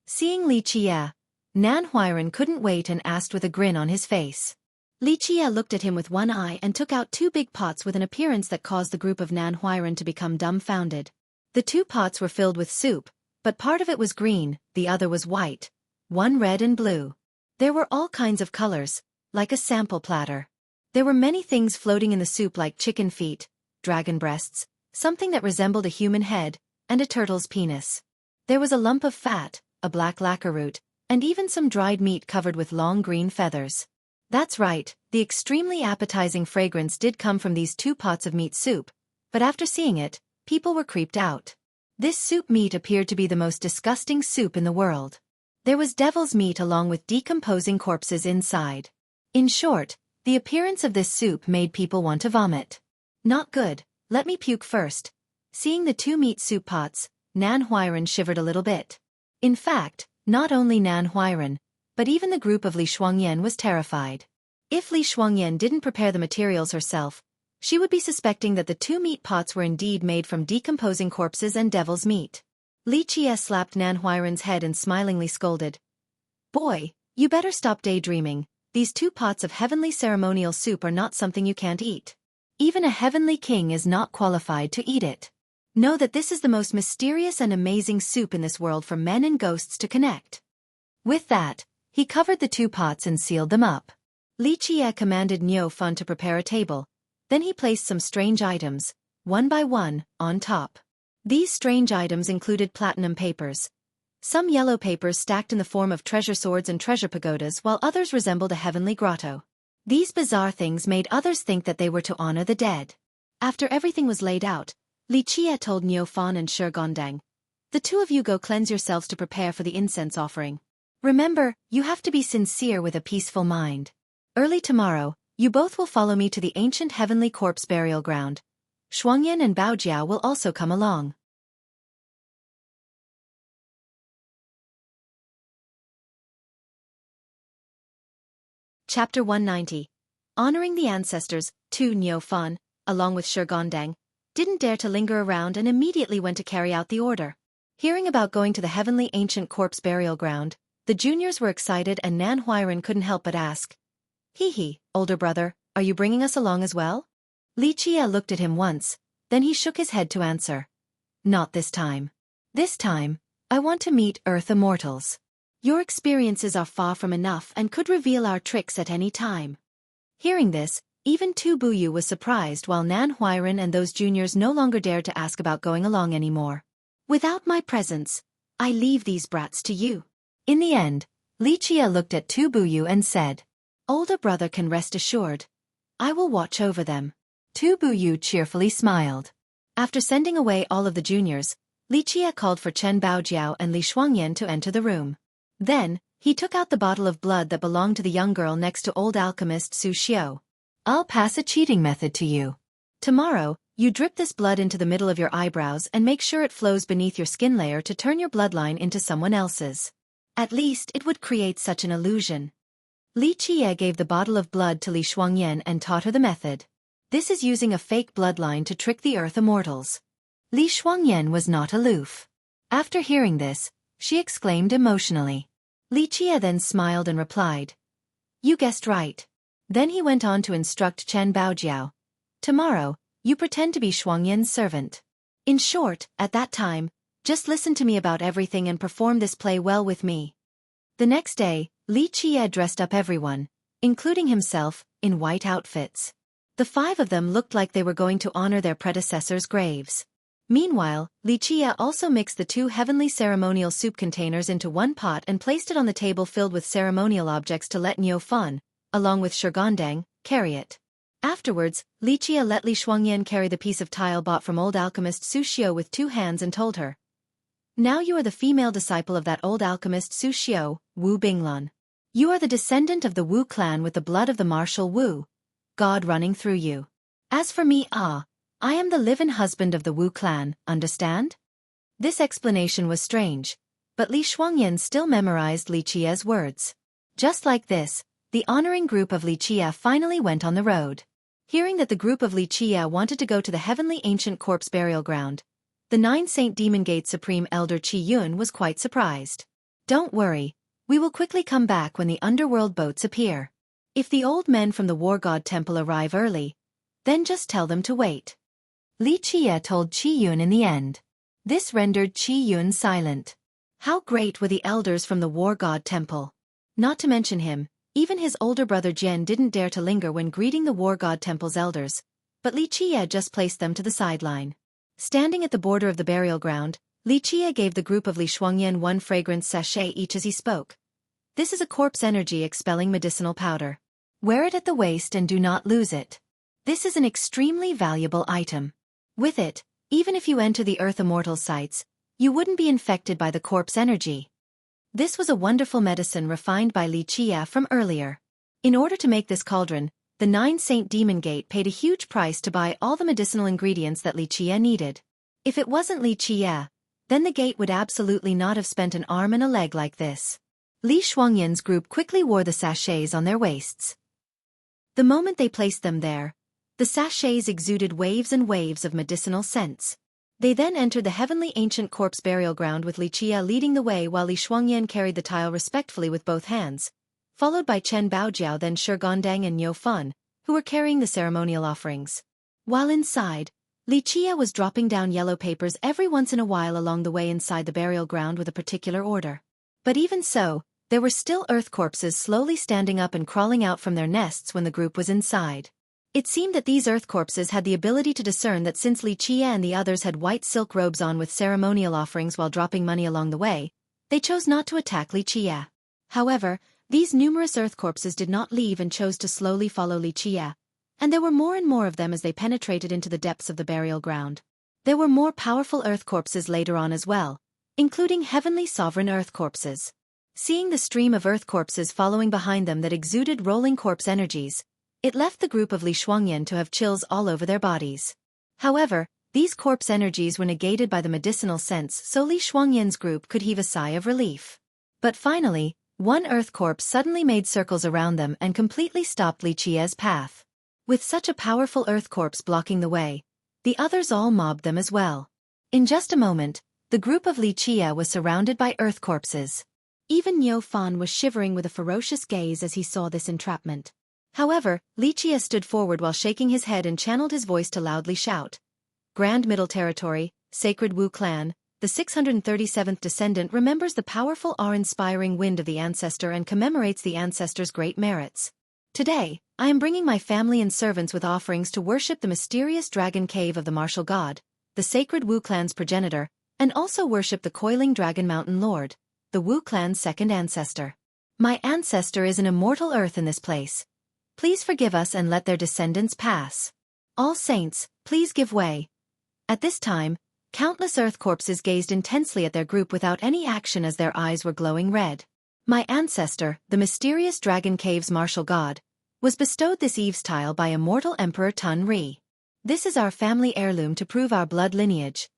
Seeing Li Qie, Nan Huiran couldn't wait and asked with a grin on his face. Li Qie looked at him with one eye and took out two big pots with an appearance that caused the group of Nan Huiran to become dumbfounded. The two pots were filled with soup, but part of it was green, the other was white, one red and blue. There were all kinds of colors, like a sample platter. There were many things floating in the soup like chicken feet, dragon breasts, something that resembled a human head, and a turtle's penis. There was a lump of fat, a black lacquer root, and even some dried meat covered with long green feathers. That's right, the extremely appetizing fragrance did come from these two pots of meat soup, but after seeing it, people were creeped out. This soup meat appeared to be the most disgusting soup in the world. There was devil's meat along with decomposing corpses inside. In short, the appearance of this soup made people want to vomit. "Not good, let me puke first." Seeing the two meat soup pots, Nan Huiran shivered a little bit. In fact, not only Nan Huiran, but even the group of Li Shuangyan was terrified. If Li Shuangyan didn't prepare the materials herself, she would be suspecting that the two meat pots were indeed made from decomposing corpses and devil's meat. Li Qie slapped Nan Huiran's head and smilingly scolded, "Boy, you better stop daydreaming. These two pots of heavenly ceremonial soup are not something you can't eat. Even a heavenly king is not qualified to eat it. Know that this is the most mysterious and amazing soup in this world for men and ghosts to connect." With that, he covered the two pots and sealed them up. Li Qie commanded Niu Fan to prepare a table. Then he placed some strange items, one by one, on top. These strange items included platinum papers. Some yellow papers stacked in the form of treasure swords and treasure pagodas, while others resembled a heavenly grotto. These bizarre things made others think that they were to honor the dead. After everything was laid out, Li Qie told Niu Fan and Shi Gondang, "The two of you go cleanse yourselves to prepare for the incense offering. Remember, you have to be sincere with a peaceful mind. Early tomorrow, you both will follow me to the ancient heavenly corpse burial ground. Shuangyan and Baojiao will also come along." Chapter 190. Honoring the ancestors, Niu Fan, along with Shi Gondang, didn't dare to linger around and immediately went to carry out the order. Hearing about going to the heavenly ancient corpse burial ground, the juniors were excited and Nan Huiran couldn't help but ask, "Hee, older brother, are you bringing us along as well?" Li Qie looked at him once, then he shook his head to answer, "Not this time. This time, I want to meet Earth immortals. Your experiences are far from enough and could reveal our tricks at any time." Hearing this, even Tu Buyu was surprised, while Nan Huiran and those juniors no longer dared to ask about going along anymore. "Without my presence, I leave these brats to you." In the end, Li Qie looked at Tu Buyu and said, Older brother can rest assured. I will watch over them. Tu Buyu cheerfully smiled. After sending away all of the juniors, Li Qie called for Chen Baojiao and Li Shuangyan to enter the room. Then, he took out the bottle of blood that belonged to the young girl next to old alchemist Su Xiu. I'll pass a cheating method to you. Tomorrow, you drip this blood into the middle of your eyebrows and make sure it flows beneath your skin layer to turn your bloodline into someone else's. At least it would create such an illusion. Li Qie gave the bottle of blood to Li Shuangyan and taught her the method. This is using a fake bloodline to trick the earth immortals. Li Shuangyan was not aloof. After hearing this, she exclaimed emotionally. Li Qie then smiled and replied, "You guessed right." Then he went on to instruct Chen Baojiao. "Tomorrow, you pretend to be Shuangyan's servant. In short, at that time, just listen to me about everything and perform this play well with me." The next day, Li Qie dressed up everyone, including himself, in white outfits. The 5 of them looked like they were going to honor their predecessors' graves. Meanwhile, Li Qie also mixed the 2 heavenly ceremonial soup containers into one pot and placed it on the table filled with ceremonial objects to let Niu Fan, along with Shigondang, carry it. Afterwards, Li Qie let Li Shuangyan carry the piece of tile bought from old alchemist Su Xiu with 2 hands and told her, "Now you are the female disciple of that old alchemist Su Xiu, Wu Binglan. You are the descendant of the Wu clan with the blood of the martial Wu, God running through you. As for me, I am the live-in husband of the Wu clan, understand?" This explanation was strange, but Li Shuangyan still memorized Li Qie's words. Just like this, the honoring group of Li Qie finally went on the road. Hearing that the group of Li Qie wanted to go to the heavenly ancient corpse burial ground, the 9 Saint Demon Gate Supreme Elder Qi Yun was quite surprised. "Don't worry, we will quickly come back when the underworld boats appear. If the old men from the War God Temple arrive early, then just tell them to wait." Li Qie told Qi Yun in the end. This rendered Qi Yun silent. How great were the elders from the War God Temple! Not to mention him, even his older brother Jian didn't dare to linger when greeting the War God Temple's elders, but Li Qie just placed them to the sideline. Standing at the border of the burial ground, Li Qie gave the group of Li Shuangyan 1 fragrance sachet each as he spoke. "This is a corpse energy expelling medicinal powder. Wear it at the waist and do not lose it. This is an extremely valuable item. With it, even if you enter the Earth Immortal sites, you wouldn't be infected by the corpse energy." This was a wonderful medicine refined by Li Qie from earlier. In order to make this cauldron, the 9 Saint Demon Gate paid a huge price to buy all the medicinal ingredients that Li Qie needed. If it wasn't Li Qie, then the gate would absolutely not have spent an arm and a leg like this. Li Shuangyan's group quickly wore the sachets on their waists. The moment they placed them there, the sachets exuded waves and waves of medicinal scents. They then entered the heavenly ancient corpse burial ground with Li Qie leading the way while Li Shuangyan carried the tile respectfully with both hands, followed by Chen Baojiao, then Shigondang and Niu Fan, who were carrying the ceremonial offerings. While inside, Li Qie was dropping down yellow papers every once in a while along the way inside the burial ground with a particular order. But even so, there were still earth corpses slowly standing up and crawling out from their nests when the group was inside. It seemed that these earth corpses had the ability to discern that since Li Qie and the others had white silk robes on with ceremonial offerings while dropping money along the way, they chose not to attack Li Qie. However, these numerous earth corpses did not leave and chose to slowly follow Li Qie, and there were more and more of them as they penetrated into the depths of the burial ground. There were more powerful earth corpses later on as well, including heavenly sovereign earth corpses. Seeing the stream of earth corpses following behind them that exuded rolling corpse energies, it left the group of Li Shuangyan to have chills all over their bodies. However, these corpse energies were negated by the medicinal scents, so Li Shuangyan's group could heave a sigh of relief. But finally, one earth corpse suddenly made circles around them and completely stopped Li Qie's path. With such a powerful earth corpse blocking the way, the others all mobbed them as well. In just a moment, the group of Li Qie was surrounded by earth corpses. Even Niu Fan was shivering with a ferocious gaze as he saw this entrapment. However, Li Qie stood forward while shaking his head and channeled his voice to loudly shout, "Grand Middle Territory, Sacred Wu Clan, the 637th descendant remembers the powerful awe-inspiring wind of the ancestor and commemorates the ancestor's great merits. Today, I am bringing my family and servants with offerings to worship the mysterious dragon cave of the martial god, the Sacred Wu Clan's progenitor, and also worship the coiling dragon mountain lord, the Wu Clan's second ancestor. My ancestor is an immortal earth in this place. Please forgive us and let their descendants pass. All saints, please give way. At this time, countless earth corpses gazed intensely at their group without any action as their eyes were glowing red. My ancestor, the mysterious Dragon Cave's martial god, was bestowed this Eve's tile by immortal Emperor Tun Ri. This is our family heirloom to prove our blood lineage.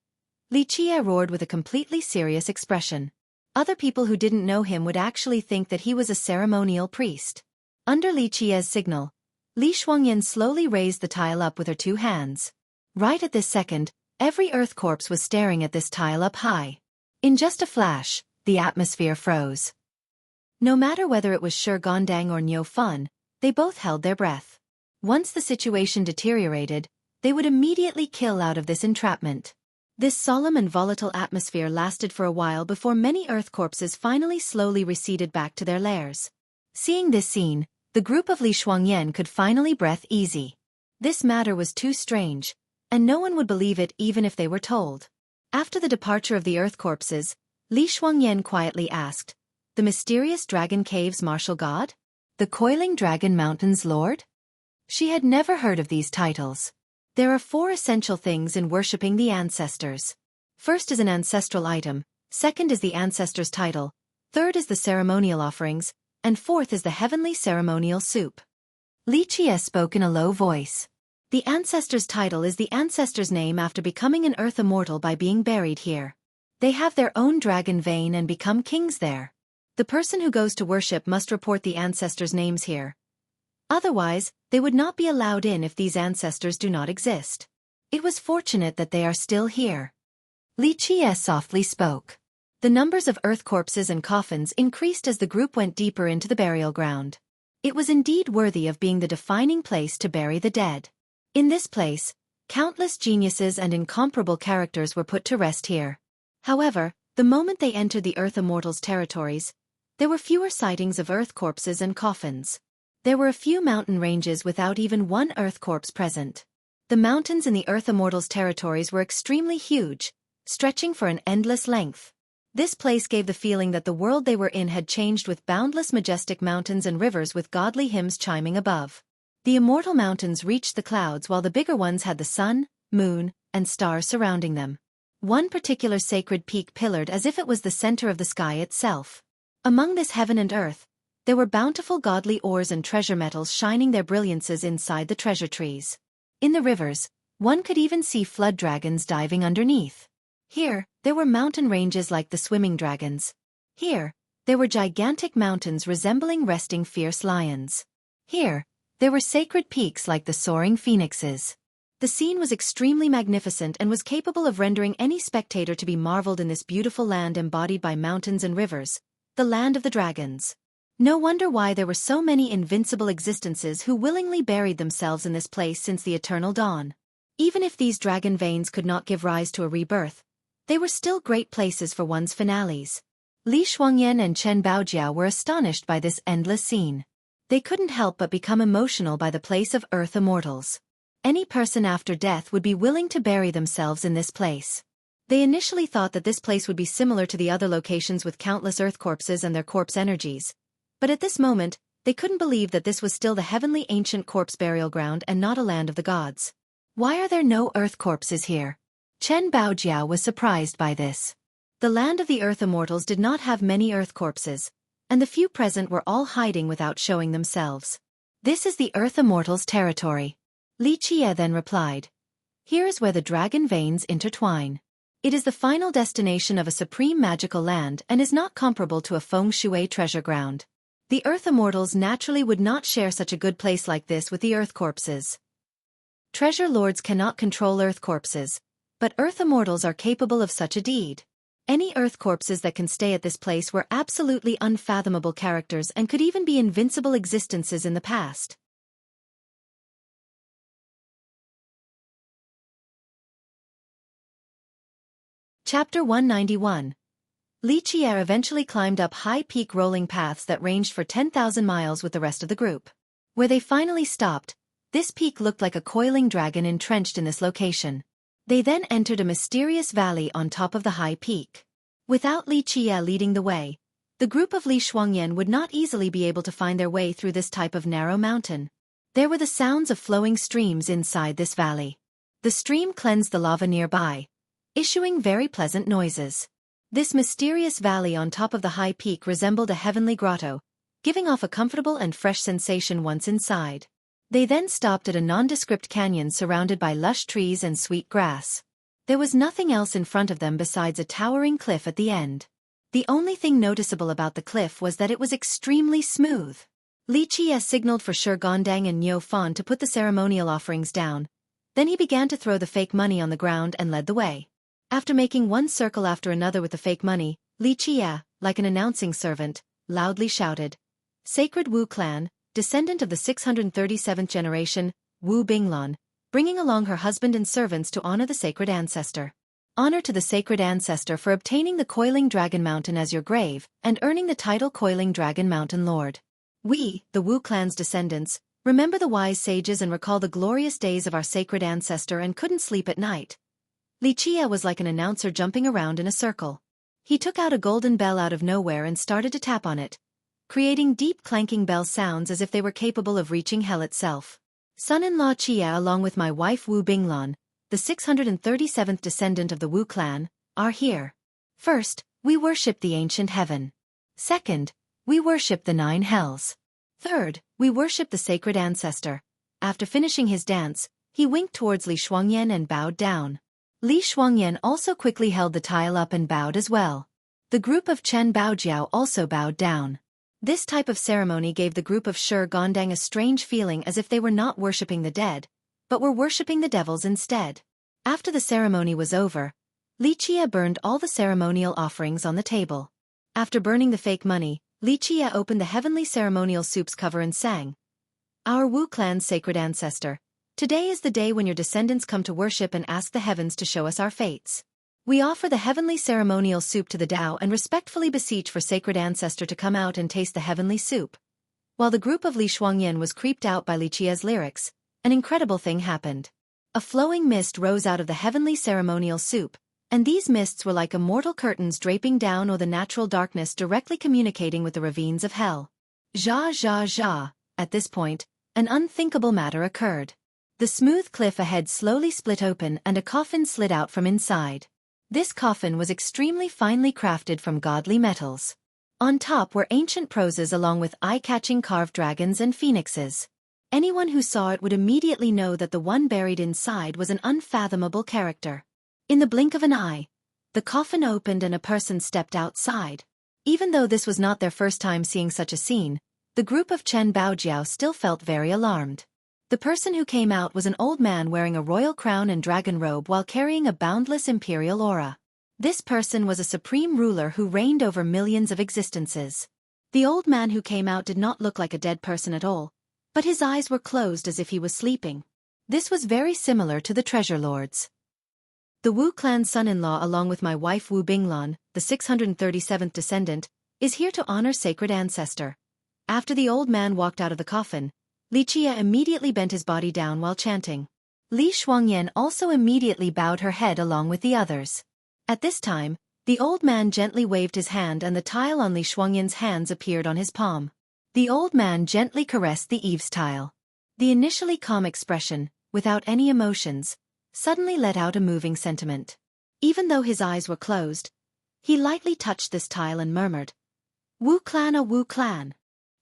Li Qie roared with a completely serious expression. Other people who didn't know him would actually think that he was a ceremonial priest. Under Li Qie's signal, Li Shuangyan slowly raised the tile up with her two hands. Right at this second, every earth corpse was staring at this tile up high. In just a flash, the atmosphere froze. No matter whether it was Shi Gondang or Niu Fun, they both held their breath. Once the situation deteriorated, they would immediately kill out of this entrapment. This solemn and volatile atmosphere lasted for a while before many earth corpses finally slowly receded back to their lairs. Seeing this scene, the group of Li Shuangyan could finally breathe easy. This matter was too strange, and no one would believe it even if they were told. After the departure of the earth corpses, Li Shuangyan quietly asked, "The mysterious Dragon Cave's martial god? The Coiling Dragon Mountain's lord?" She had never heard of these titles. There are 4 essential things in worshipping the ancestors. First is an ancestral item, second is the ancestor's title, third is the ceremonial offerings, and fourth is the heavenly ceremonial soup. Li Qie spoke in a low voice. The ancestor's title is the ancestor's name after becoming an earth immortal by being buried here. They have their own dragon vein and become kings there. The person who goes to worship must report the ancestors' names here. Otherwise, they would not be allowed in if these ancestors do not exist. It was fortunate that they are still here. Li Qie softly spoke. The numbers of earth corpses and coffins increased as the group went deeper into the burial ground. It was indeed worthy of being the defining place to bury the dead. In this place, countless geniuses and incomparable characters were put to rest here. However, the moment they entered the Earth Immortals' territories, there were fewer sightings of earth corpses and coffins. There were a few mountain ranges without even one earth corpse present. The mountains in the Earth Immortals' territories were extremely huge, stretching for an endless length. This place gave the feeling that the world they were in had changed, with boundless majestic mountains and rivers with godly hymns chiming above. The immortal mountains reached the clouds while the bigger ones had the sun, moon, and stars surrounding them. One particular sacred peak pillared as if it was the center of the sky itself. Among this heaven and earth, there were bountiful godly ores and treasure metals shining their brilliances inside the treasure trees. In the rivers, one could even see flood dragons diving underneath. Here, there were mountain ranges like the swimming dragons. Here, there were gigantic mountains resembling resting fierce lions. Here, there were sacred peaks like the soaring phoenixes. The scene was extremely magnificent and was capable of rendering any spectator to be marveled in this beautiful land embodied by mountains and rivers, the land of the dragons. No wonder why there were so many invincible existences who willingly buried themselves in this place since the eternal dawn. Even if these dragon veins could not give rise to a rebirth, they were still great places for one's finales. Li Shuangyan and Chen Baojiao were astonished by this endless scene. They couldn't help but become emotional by the place of Earth Immortals. Any person after death would be willing to bury themselves in this place. They initially thought that this place would be similar to the other locations with countless earth corpses and their corpse energies. But at this moment, they couldn't believe that this was still the heavenly ancient corpse burial ground and not a land of the gods. Why are there no earth corpses here? Chen Baojiao was surprised by this. The land of the Earth Immortals did not have many earth corpses, and the few present were all hiding without showing themselves. This is the Earth Immortals' territory. Li Qie then replied. Here is where the dragon veins intertwine. It is the final destination of a supreme magical land and is not comparable to a feng shui treasure ground. The Earth Immortals naturally would not share such a good place like this with the Earth Corpses. Treasure Lords cannot control Earth Corpses, but Earth Immortals are capable of such a deed. Any Earth Corpses that can stay at this place were absolutely unfathomable characters and could even be invincible existences in the past. Chapter 191. Li Qie eventually climbed up high peak rolling paths that ranged for 10,000 miles with the rest of the group. Where they finally stopped, this peak looked like a coiling dragon entrenched in this location. They then entered a mysterious valley on top of the high peak. Without Li Qie leading the way, The group of Li Shuangyan would not easily be able to find their way through this type of narrow mountain. There were the sounds of flowing streams inside this valley. The stream cleansed the lava nearby, issuing very pleasant noises. This mysterious valley on top of the high peak resembled a heavenly grotto, giving off a comfortable and fresh sensation once inside. They then stopped at a nondescript canyon surrounded by lush trees and sweet grass. There was nothing else in front of them besides a towering cliff at the end. The only thing noticeable about the cliff was that it was extremely smooth. Li Qie signaled for Shi Gondang and Niu Fan to put the ceremonial offerings down. Then he began to throw the fake money on the ground and led the way. After making one circle after another with the fake money, Li Qie, like an announcing servant, loudly shouted, "Sacred Wu clan, descendant of the 637th generation, Wu Binglan, bringing along her husband and servants to honor the sacred ancestor. Honor to the sacred ancestor for obtaining the Coiling Dragon Mountain as your grave and earning the title Coiling Dragon Mountain Lord. We, the Wu clan's descendants, remember the wise sages and recall the glorious days of our sacred ancestor and couldn't sleep at night." Li Qie was like an announcer jumping around in a circle. He took out a golden bell out of nowhere and started to tap on it, creating deep clanking bell sounds as if they were capable of reaching hell itself. "Son-in-law Qie along with my wife Wu Binglan, the 637th descendant of the Wu clan, are here. First, we worship the ancient heaven. Second, we worship the 9 hells. Third, we worship the sacred ancestor." After finishing his dance, he winked towards Li Shuangyan and bowed down. Li Shuangyan also quickly held the tile up and bowed as well. The group of Chen Baojiao also bowed down. This type of ceremony gave the group of Shi Gondang a strange feeling as if they were not worshipping the dead, but were worshipping the devils instead. After the ceremony was over, Li Qie burned all the ceremonial offerings on the table. After burning the fake money, Li Qie opened the heavenly ceremonial soup's cover and sang, "Our Wu clan's sacred ancestor, today is the day when your descendants come to worship and ask the heavens to show us our fates. We offer the heavenly ceremonial soup to the Tao and respectfully beseech for sacred ancestor to come out and taste the heavenly soup." While the group of Li Shuangyan was creeped out by Li Qie's lyrics, an incredible thing happened. A flowing mist rose out of the heavenly ceremonial soup, and these mists were like immortal curtains draping down or the natural darkness directly communicating with the ravines of hell. Ja. At this point, an unthinkable matter occurred. The smooth cliff ahead slowly split open and a coffin slid out from inside. This coffin was extremely finely crafted from godly metals. On top were ancient proses along with eye-catching carved dragons and phoenixes. Anyone who saw it would immediately know that the one buried inside was an unfathomable character. In the blink of an eye, the coffin opened and a person stepped outside. Even though this was not their first time seeing such a scene, the group of Chen Baojiao still felt very alarmed. The person who came out was an old man wearing a royal crown and dragon robe while carrying a boundless imperial aura. This person was a supreme ruler who reigned over millions of existences. The old man who came out did not look like a dead person at all, but his eyes were closed as if he was sleeping. This was very similar to the treasure lords. "The Wu clan's son-in-law along with my wife Wu Binglan, the 637th descendant, is here to honor sacred ancestor." After the old man walked out of the coffin, Li Qie immediately bent his body down while chanting. Li Shuangyan also immediately bowed her head along with the others. At this time, the old man gently waved his hand and the tile on Li Shuangyan's hands appeared on his palm. The old man gently caressed the eaves tile. The initially calm expression, without any emotions, suddenly let out a moving sentiment. Even though his eyes were closed, he lightly touched this tile and murmured, "Wu clan, a Wu clan."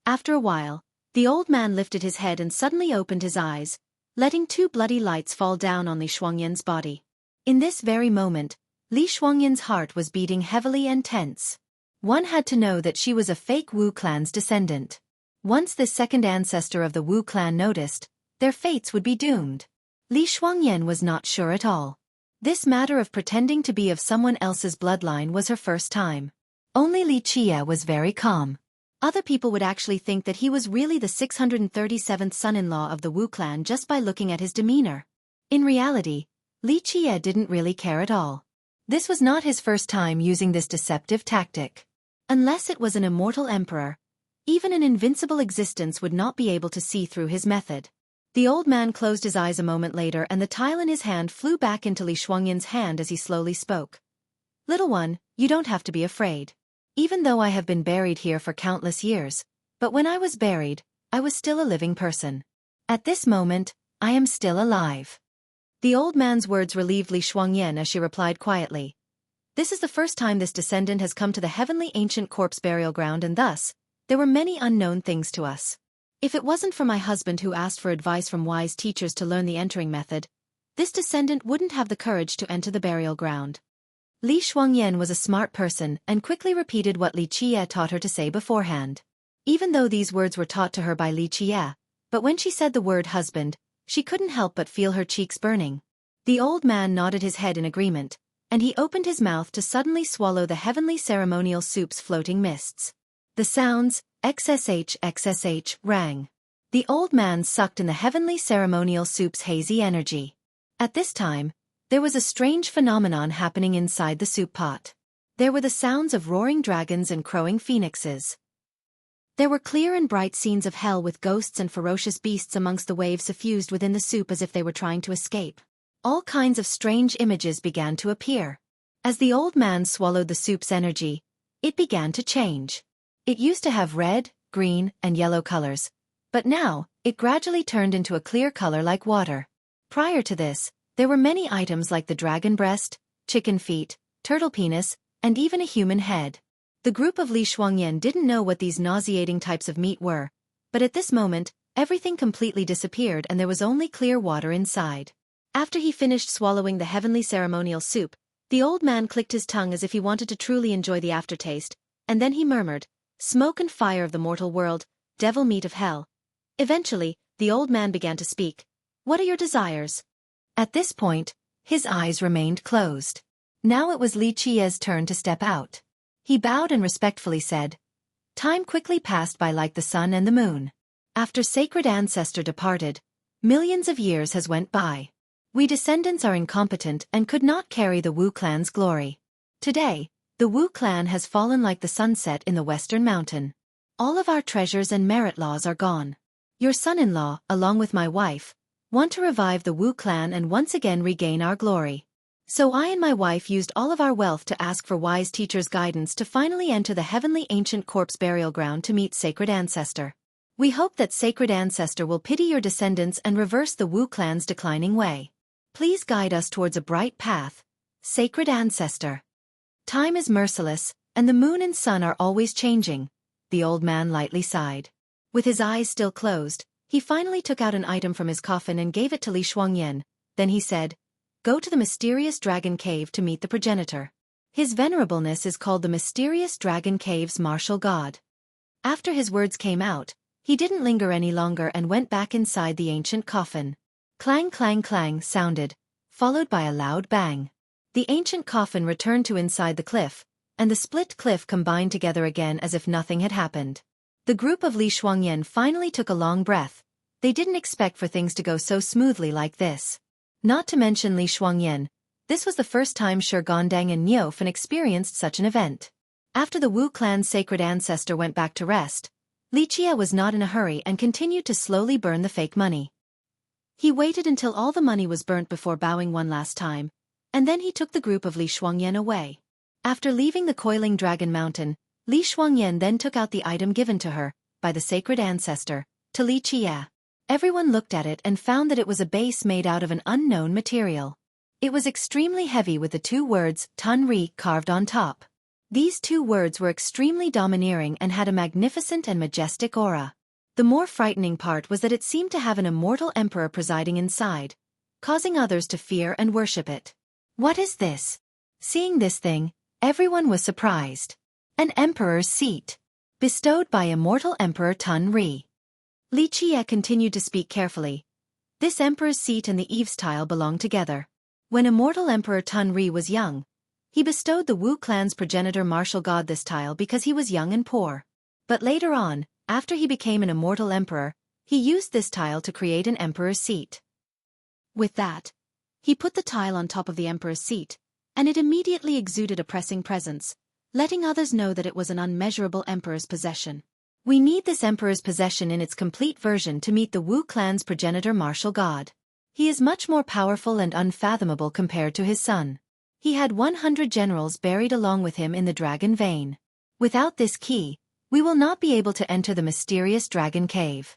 After a while, the old man lifted his head and suddenly opened his eyes, letting 2 bloody lights fall down on Li Shuangyan's body. In this very moment, Li Shuangyan's heart was beating heavily and tense. One had to know that she was a fake Wu clan's descendant. Once this second ancestor of the Wu clan noticed, their fates would be doomed. Li Shuangyan was not sure at all. This matter of pretending to be of someone else's bloodline was her first time. Only Li Qie was very calm. Other people would actually think that he was really the 637th son-in-law of the Wu clan just by looking at his demeanor. In reality, Li Qie didn't really care at all. This was not his first time using this deceptive tactic. Unless it was an immortal emperor, even an invincible existence would not be able to see through his method. The old man closed his eyes a moment later and the tile in his hand flew back into Li Shuangyan's hand as he slowly spoke. "Little one, you don't have to be afraid. even though I have been buried here for countless years, but when I was buried, I was still a living person. At this moment, I am still alive." The old man's words relieved Li Shuangyan as she replied quietly. "This is the first time this descendant has come to the heavenly ancient corpse burial ground, and thus, there were many unknown things to us. If it wasn't for my husband who asked for advice from wise teachers to learn the entering method, this descendant wouldn't have the courage to enter the burial ground." Li Shuangyan was a smart person and quickly repeated what Li Qiye taught her to say beforehand. Even though these words were taught to her by Li Qiye, but when she said the word husband, she couldn't help but feel her cheeks burning. The old man nodded his head in agreement, and he opened his mouth to suddenly swallow the heavenly ceremonial soup's floating mists. The sounds, XSH XSH, rang. The old man sucked in the heavenly ceremonial soup's hazy energy. At this time, there was a strange phenomenon happening inside the soup pot. There were the sounds of roaring dragons and crowing phoenixes. There were clear and bright scenes of hell with ghosts and ferocious beasts amongst the waves suffused within the soup as if they were trying to escape. All kinds of strange images began to appear. As the old man swallowed the soup's energy, it began to change. It used to have red, green, and yellow colors, but now, it gradually turned into a clear color like water. Prior to this, there were many items like the dragon breast, chicken feet, turtle penis, and even a human head. The group of Li Shuangyan didn't know what these nauseating types of meat were, but at this moment, everything completely disappeared and there was only clear water inside. After he finished swallowing the heavenly ceremonial soup, the old man clicked his tongue as if he wanted to truly enjoy the aftertaste, and then he murmured, "Smoke and fire of the mortal world, devil meat of hell." Eventually, the old man began to speak. "What are your desires?" At this point, his eyes remained closed. Now it was Li Qiye's turn to step out. He bowed and respectfully said, "Time quickly passed by like the sun and the moon. After sacred ancestor departed, millions of years has went by. We descendants are incompetent and could not carry the Wu clan's glory. Today, the Wu clan has fallen like the sunset in the western mountain. All of our treasures and merit laws are gone. Your son-in-law, along with my wife, want to revive the Wu clan and once again regain our glory. So I and my wife used all of our wealth to ask for wise teachers' guidance to finally enter the heavenly ancient corpse burial ground to meet sacred ancestor. We hope that sacred ancestor will pity your descendants and reverse the Wu clan's declining way. Please guide us towards a bright path, sacred ancestor. Time is merciless, and the moon and sun are always changing," the old man lightly sighed. With his eyes still closed, he finally took out an item from his coffin and gave it to Li Shuangyan. Then he said, "Go to the mysterious dragon cave to meet the progenitor. His venerableness is called the mysterious dragon cave's martial god." After his words came out, he didn't linger any longer and went back inside the ancient coffin. Clang clang clang sounded, followed by a loud bang. The ancient coffin returned to inside the cliff, and the split cliff combined together again as if nothing had happened. The group of Li Shuangyan finally took a long breath. They didn't expect for things to go so smoothly like this. Not to mention Li Shuangyan, this was the first time Shurgondang and Niufen experienced such an event. After the Wu clan's sacred ancestor went back to rest, Li Qiye was not in a hurry and continued to slowly burn the fake money. He waited until all the money was burnt before bowing one last time, and then he took the group of Li Shuangyan away. After leaving the coiling dragon mountain, Li Shuangyan then took out the item given to her, by the sacred ancestor, to Li Qiye. Everyone looked at it and found that it was a base made out of an unknown material. It was extremely heavy with the two words, Tun Ri, carved on top. These two words were extremely domineering and had a magnificent and majestic aura. The more frightening part was that it seemed to have an immortal emperor presiding inside, causing others to fear and worship it. What is this? Seeing this thing, everyone was surprised. An emperor's seat. Bestowed by immortal Emperor Tun Ri. Li Qiye continued to speak carefully. This emperor's seat and the eaves tile belong together. When immortal Emperor Tun Ri was young, he bestowed the Wu clan's progenitor martial god this tile because he was young and poor. But later on, after he became an immortal emperor, he used this tile to create an emperor's seat. With that, he put the tile on top of the emperor's seat, and it immediately exuded a pressing presence, letting others know that it was an unmeasurable emperor's possession. We need this emperor's possession in its complete version to meet the Wu clan's progenitor martial god. He is much more powerful and unfathomable compared to his son. He had 100 generals buried along with him in the dragon vein. Without this key, we will not be able to enter the mysterious dragon cave.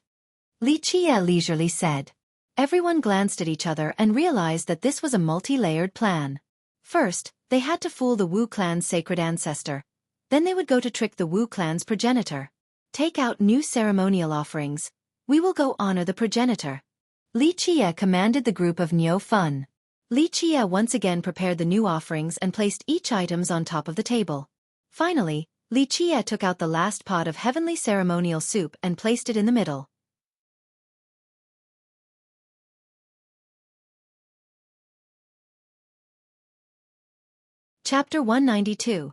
Li Qie leisurely said. Everyone glanced at each other and realized that this was a multi-layered plan. First, they had to fool the Wu clan's sacred ancestor. Then they would go to trick the Wu clan's progenitor. Take out new ceremonial offerings. We will go honor the progenitor. Li Qie commanded the group of Niu Fun. Li Qie once again prepared the new offerings and placed each items on top of the table. Finally, Li Qie took out the last pot of heavenly ceremonial soup and placed it in the middle. Chapter 192.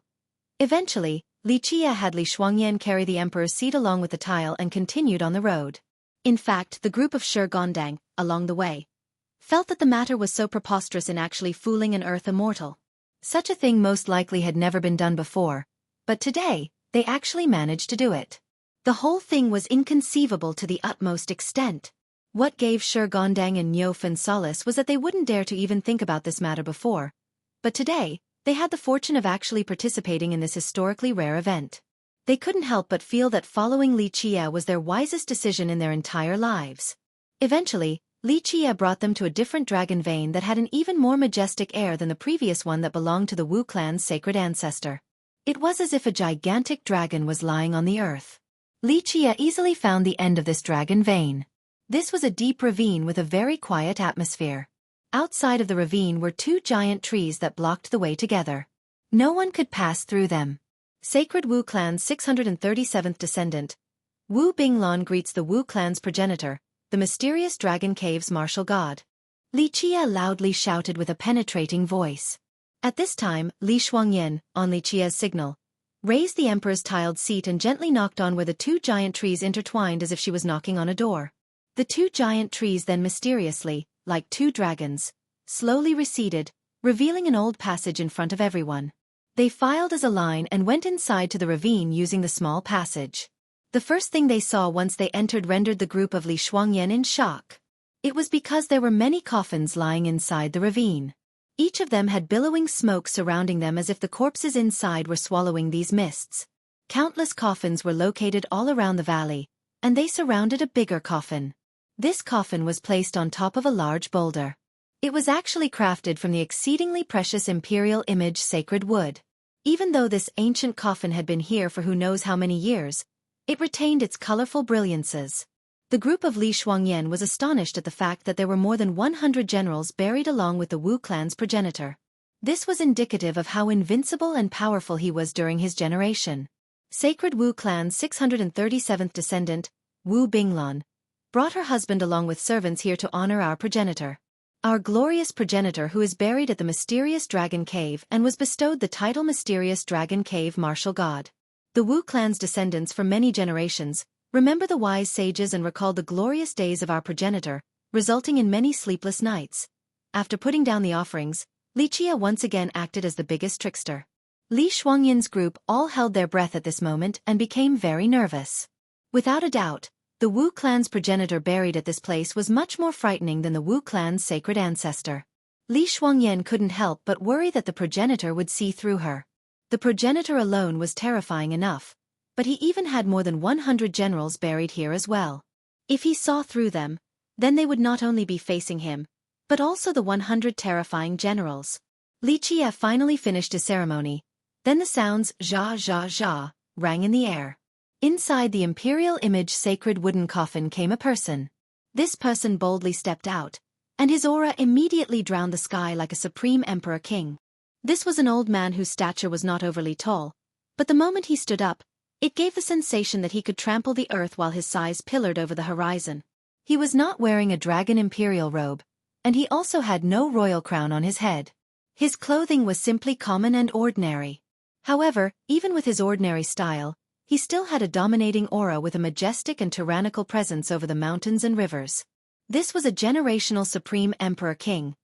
Eventually, Li Qie had Li Shuangyan carry the emperor's seat along with the tile and continued on the road. In fact, the group of Shi, along the way, felt that the matter was so preposterous in actually fooling an earth immortal. Such a thing most likely had never been done before, but today, they actually managed to do it. The whole thing was inconceivable to the utmost extent. What gave Shi and Niu Fan solace was that they wouldn't dare to even think about this matter before. But today, they had the fortune of actually participating in this historically rare event. They couldn't help but feel that following Li Qie was their wisest decision in their entire lives. Eventually, Li Qie brought them to a different dragon vein that had an even more majestic air than the previous one that belonged to the Wu clan's sacred ancestor. It was as if a gigantic dragon was lying on the earth. Li Qie easily found the end of this dragon vein. This was a deep ravine with a very quiet atmosphere. Outside of the ravine were two giant trees that blocked the way together. No one could pass through them. Sacred Wu clan's 637th descendant, Wu Binglan greets the Wu clan's progenitor, the mysterious dragon cave's martial god. Li Qie loudly shouted with a penetrating voice. At this time, Li Shuangyan, on Li Qie's signal, raised the emperor's tiled seat and gently knocked on where the two giant trees intertwined as if she was knocking on a door. The two giant trees then mysteriously, like two dragons, slowly receded, revealing an old passage in front of everyone. They filed as a line and went inside to the ravine using the small passage. The first thing they saw once they entered rendered the group of Li Shuangyan in shock. It was because there were many coffins lying inside the ravine. Each of them had billowing smoke surrounding them as if the corpses inside were swallowing these mists. Countless coffins were located all around the valley, and they surrounded a bigger coffin. This coffin was placed on top of a large boulder. It was actually crafted from the exceedingly precious imperial image sacred wood. Even though this ancient coffin had been here for who knows how many years, it retained its colorful brilliances. The group of Li Shuangyan was astonished at the fact that there were more than 100 generals buried along with the Wu clan's progenitor. This was indicative of how invincible and powerful he was during his generation. Sacred Wu clan's 637th descendant, Wu Binglan, brought her husband along with servants here to honor our progenitor. Our glorious progenitor who is buried at the mysterious dragon cave and was bestowed the title Mysterious Dragon Cave Martial God. The Wu clan's descendants for many generations remember the wise sages and recalled the glorious days of our progenitor, resulting in many sleepless nights. After putting down the offerings, Li Qie once again acted as the biggest trickster. Li Shuangyan's group all held their breath at this moment and became very nervous. Without a doubt, the Wu clan's progenitor buried at this place was much more frightening than the Wu clan's sacred ancestor. Li Shuangyan couldn't help but worry that the progenitor would see through her. The progenitor alone was terrifying enough, but he even had more than 100 generals buried here as well. If he saw through them, then they would not only be facing him, but also the 100 terrifying generals. Li Qie finally finished his ceremony. Then the sounds "ja ja ja" rang in the air. Inside the imperial image sacred wooden coffin came a person. This person boldly stepped out, and his aura immediately drowned the sky like a supreme emperor king. This was an old man whose stature was not overly tall, but the moment he stood up, it gave the sensation that he could trample the earth while his size pillared over the horizon. He was not wearing a dragon imperial robe, and he also had no royal crown on his head. His clothing was simply common and ordinary. However, even with his ordinary style, he still had a dominating aura with a majestic and tyrannical presence over the mountains and rivers. This was a generational supreme emperor king,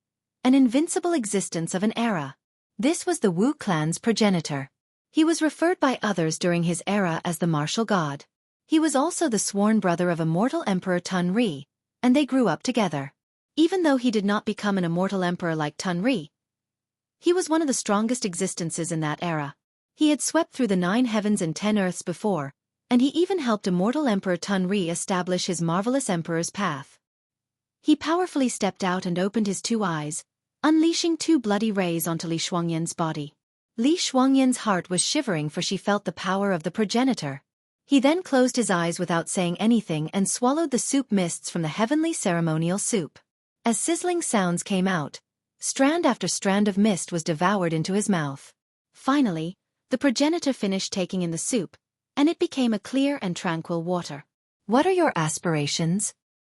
an invincible existence of an era. This was the Wu clan's progenitor. He was referred by others during his era as the martial god. He was also the sworn brother of immortal Emperor Tun Ri, and they grew up together. Even though he did not become an immortal emperor like Tun Ri, he was one of the strongest existences in that era. He had swept through the 9 heavens and 10 earths before, and he even helped immortal Emperor Tun re-establish his marvelous emperor's path. He powerfully stepped out and opened his 2 eyes, unleashing 2 bloody rays onto Li Shuangyan's body. Li Shuangyan's heart was shivering, for she felt the power of the progenitor. He then closed his eyes without saying anything and swallowed the soup mists from the heavenly ceremonial soup. As sizzling sounds came out, strand after strand of mist was devoured into his mouth. Finally, the progenitor finished taking in the soup, and it became a clear and tranquil water. "What are your aspirations?"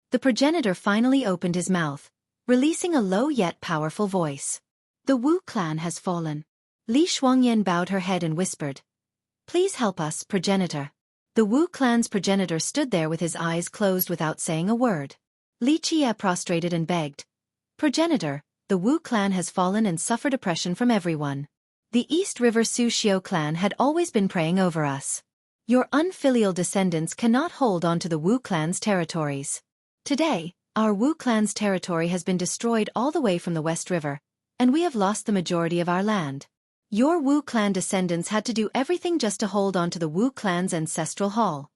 The progenitor finally opened his mouth, releasing a low yet powerful voice. "The Wu clan has fallen." Li Shuangyan bowed her head and whispered, "Please help us, progenitor." The Wu clan's progenitor stood there with his eyes closed without saying a word. Li Qie prostrated and begged, "Progenitor, the Wu clan has fallen and suffered oppression from everyone. The East River Su Xiu clan had always been preying over us. Your unfilial descendants cannot hold on to the Wu clan's territories. Today, our Wu clan's territory has been destroyed all the way from the West River, and we have lost the majority of our land. Your Wu clan descendants had to do everything just to hold on to the Wu clan's ancestral hall."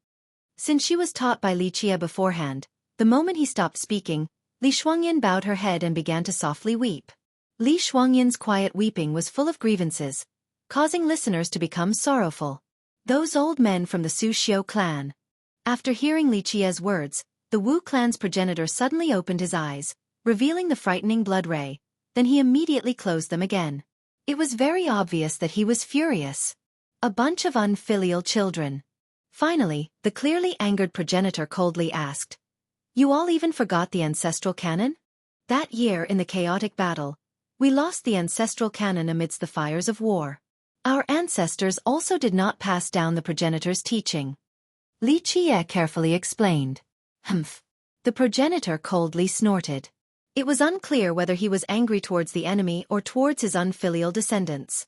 Since she was taught by Li Qie beforehand, the moment he stopped speaking, Li Shuangyan bowed her head and began to softly weep. Li Shuangyan's quiet weeping was full of grievances, causing listeners to become sorrowful. Those old men from the Su Xiu clan. After hearing Li Qie's words, the Wu clan's progenitor suddenly opened his eyes, revealing the frightening blood ray, then he immediately closed them again. It was very obvious that he was furious. A bunch of unfilial children. Finally, the clearly angered progenitor coldly asked, "You all even forgot the ancestral canon? That year in the chaotic battle, we lost the ancestral canon amidst the fires of war. Our ancestors also did not pass down the progenitor's teaching." Li Qie carefully explained. "Humph." The progenitor coldly snorted. It was unclear whether he was angry towards the enemy or towards his unfilial descendants.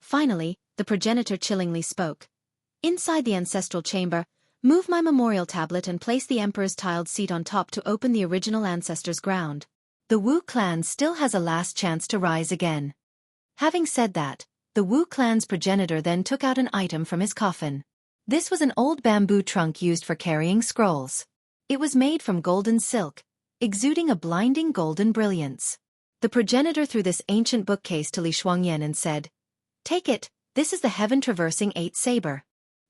Finally, the progenitor chillingly spoke. "Inside the ancestral chamber, move my memorial tablet and place the emperor's tiled seat on top to open the original ancestors' ground. The Wu clan still has a last chance to rise again." Having said that, the Wu clan's progenitor then took out an item from his coffin. This was an old bamboo trunk used for carrying scrolls. It was made from golden silk, exuding a blinding golden brilliance. The progenitor threw this ancient bookcase to Li Shuangyan and said, "Take it, this is the heaven-traversing 8 saber."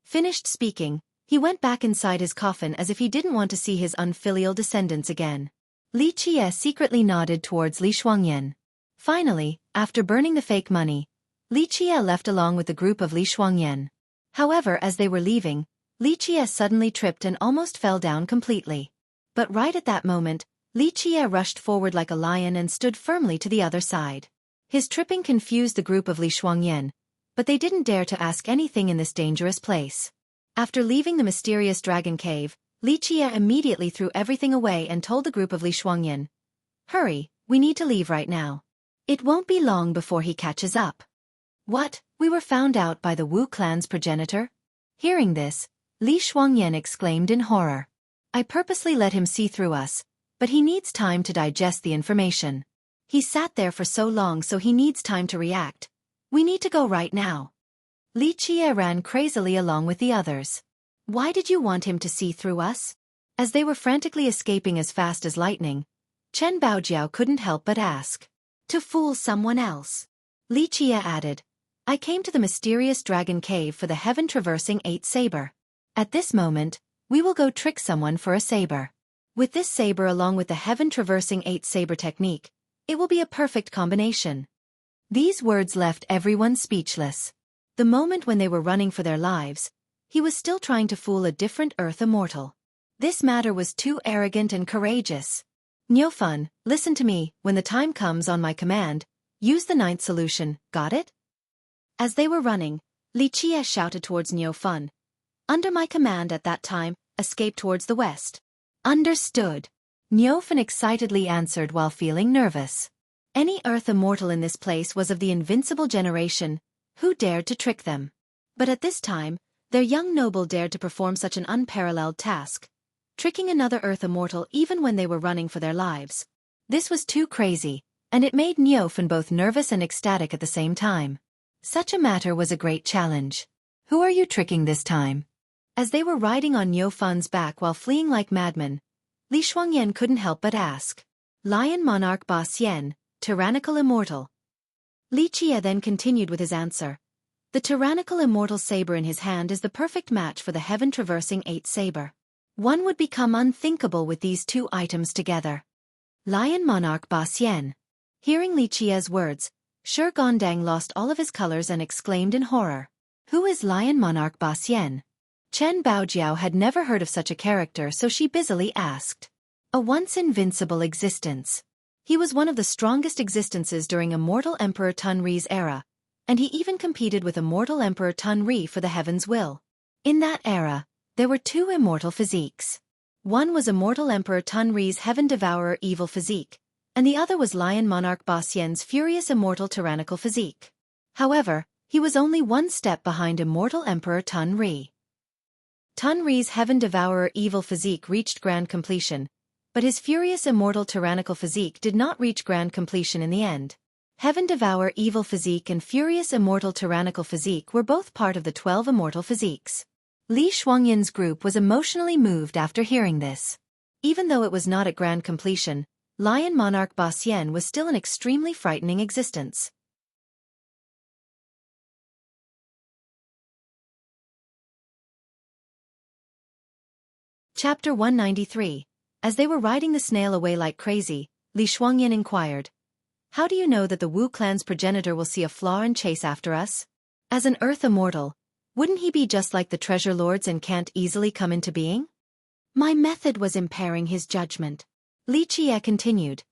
Finished speaking, he went back inside his coffin as if he didn't want to see his unfilial descendants again. Li Qie secretly nodded towards Li Shuangyan. Finally, after burning the fake money, Li Qie left along with the group of Li Shuangyan. However, as they were leaving, Li Qie suddenly tripped and almost fell down completely. But right at that moment, Li Qie rushed forward like a lion and stood firmly to the other side. His tripping confused the group of Li Shuangyan, but they didn't dare to ask anything in this dangerous place. After leaving the mysterious dragon cave, Li Qie immediately threw everything away and told the group of Li Shuangyan, "Hurry, we need to leave right now. It won't be long before he catches up." "What, we were found out by the Wu clan's progenitor?" Hearing this, Li Shuangyan exclaimed in horror. "I purposely let him see through us, but he needs time to digest the information. He sat there for so long, so he needs time to react. We need to go right now." Li Qie ran crazily along with the others. "Why did you want him to see through us?" As they were frantically escaping as fast as lightning, Chen Baojiao couldn't help but ask. "To fool someone else." Li Qie added, "I came to the mysterious dragon cave for the heaven-traversing 8 saber. At this moment, we will go trick someone for a saber. With this saber along with the heaven-traversing 8 saber technique, it will be a perfect combination." These words left everyone speechless. The moment when they were running for their lives, he was still trying to fool a different Earth immortal. This matter was too arrogant and courageous. "Niufan, listen to me, when the time comes on my command, use the 9th solution, got it?" As they were running, Li Qie shouted towards Niufan, "Under my command at that time, escape towards the west." "Understood." Niufan excitedly answered while feeling nervous. Any Earth immortal in this place was of the invincible generation, who dared to trick them. But at this time, their young noble dared to perform such an unparalleled task, tricking another Earth immortal even when they were running for their lives. This was too crazy, and it made Niufan both nervous and ecstatic at the same time. Such a matter was a great challenge. Who are you tricking this time? As they were riding on Niu Fan's back while fleeing like madmen, Li Shuangyan couldn't help but ask. Lion Monarch Ba Xian, tyrannical immortal. Li Qie then continued with his answer. The tyrannical immortal saber in his hand is the perfect match for the heaven-traversing 8 saber. One would become unthinkable with these 2 items together. Lion Monarch Ba Xian. Hearing Li Qie's words, Shi Gondang lost all of his colors and exclaimed in horror. Who is Lion Monarch Ba Xian? Chen Baojiao had never heard of such a character, so she busily asked. A once invincible existence. He was one of the strongest existences during immortal Emperor Tun Ri's era, and he even competed with immortal Emperor Tun Ri for the Heaven's Will. In that era, there were 2 immortal physiques. One was immortal Emperor Tun Ri's Heaven Devourer evil physique, and the other was Lion Monarch Ba Xian's furious immortal tyrannical physique. However, he was only 1 step behind immortal Emperor Tun Ri. Tun Ri's Heaven Devourer evil physique reached grand completion, but his furious immortal tyrannical physique did not reach grand completion in the end. Heaven Devourer evil physique and furious immortal tyrannical physique were both part of the 12 immortal physiques. Li Shuangyan's group was emotionally moved after hearing this. Even though it was not at grand completion, Lion Monarch Ba Xian was still an extremely frightening existence. Chapter 193. As they were riding the snail away like crazy, Li Shuangyan inquired. How do you know that the Wu clan's progenitor will see a flaw and chase after us? As an earth immortal, wouldn't he be just like the treasure lords and can't easily come into being? My method was impairing his judgment. Li Qie continued.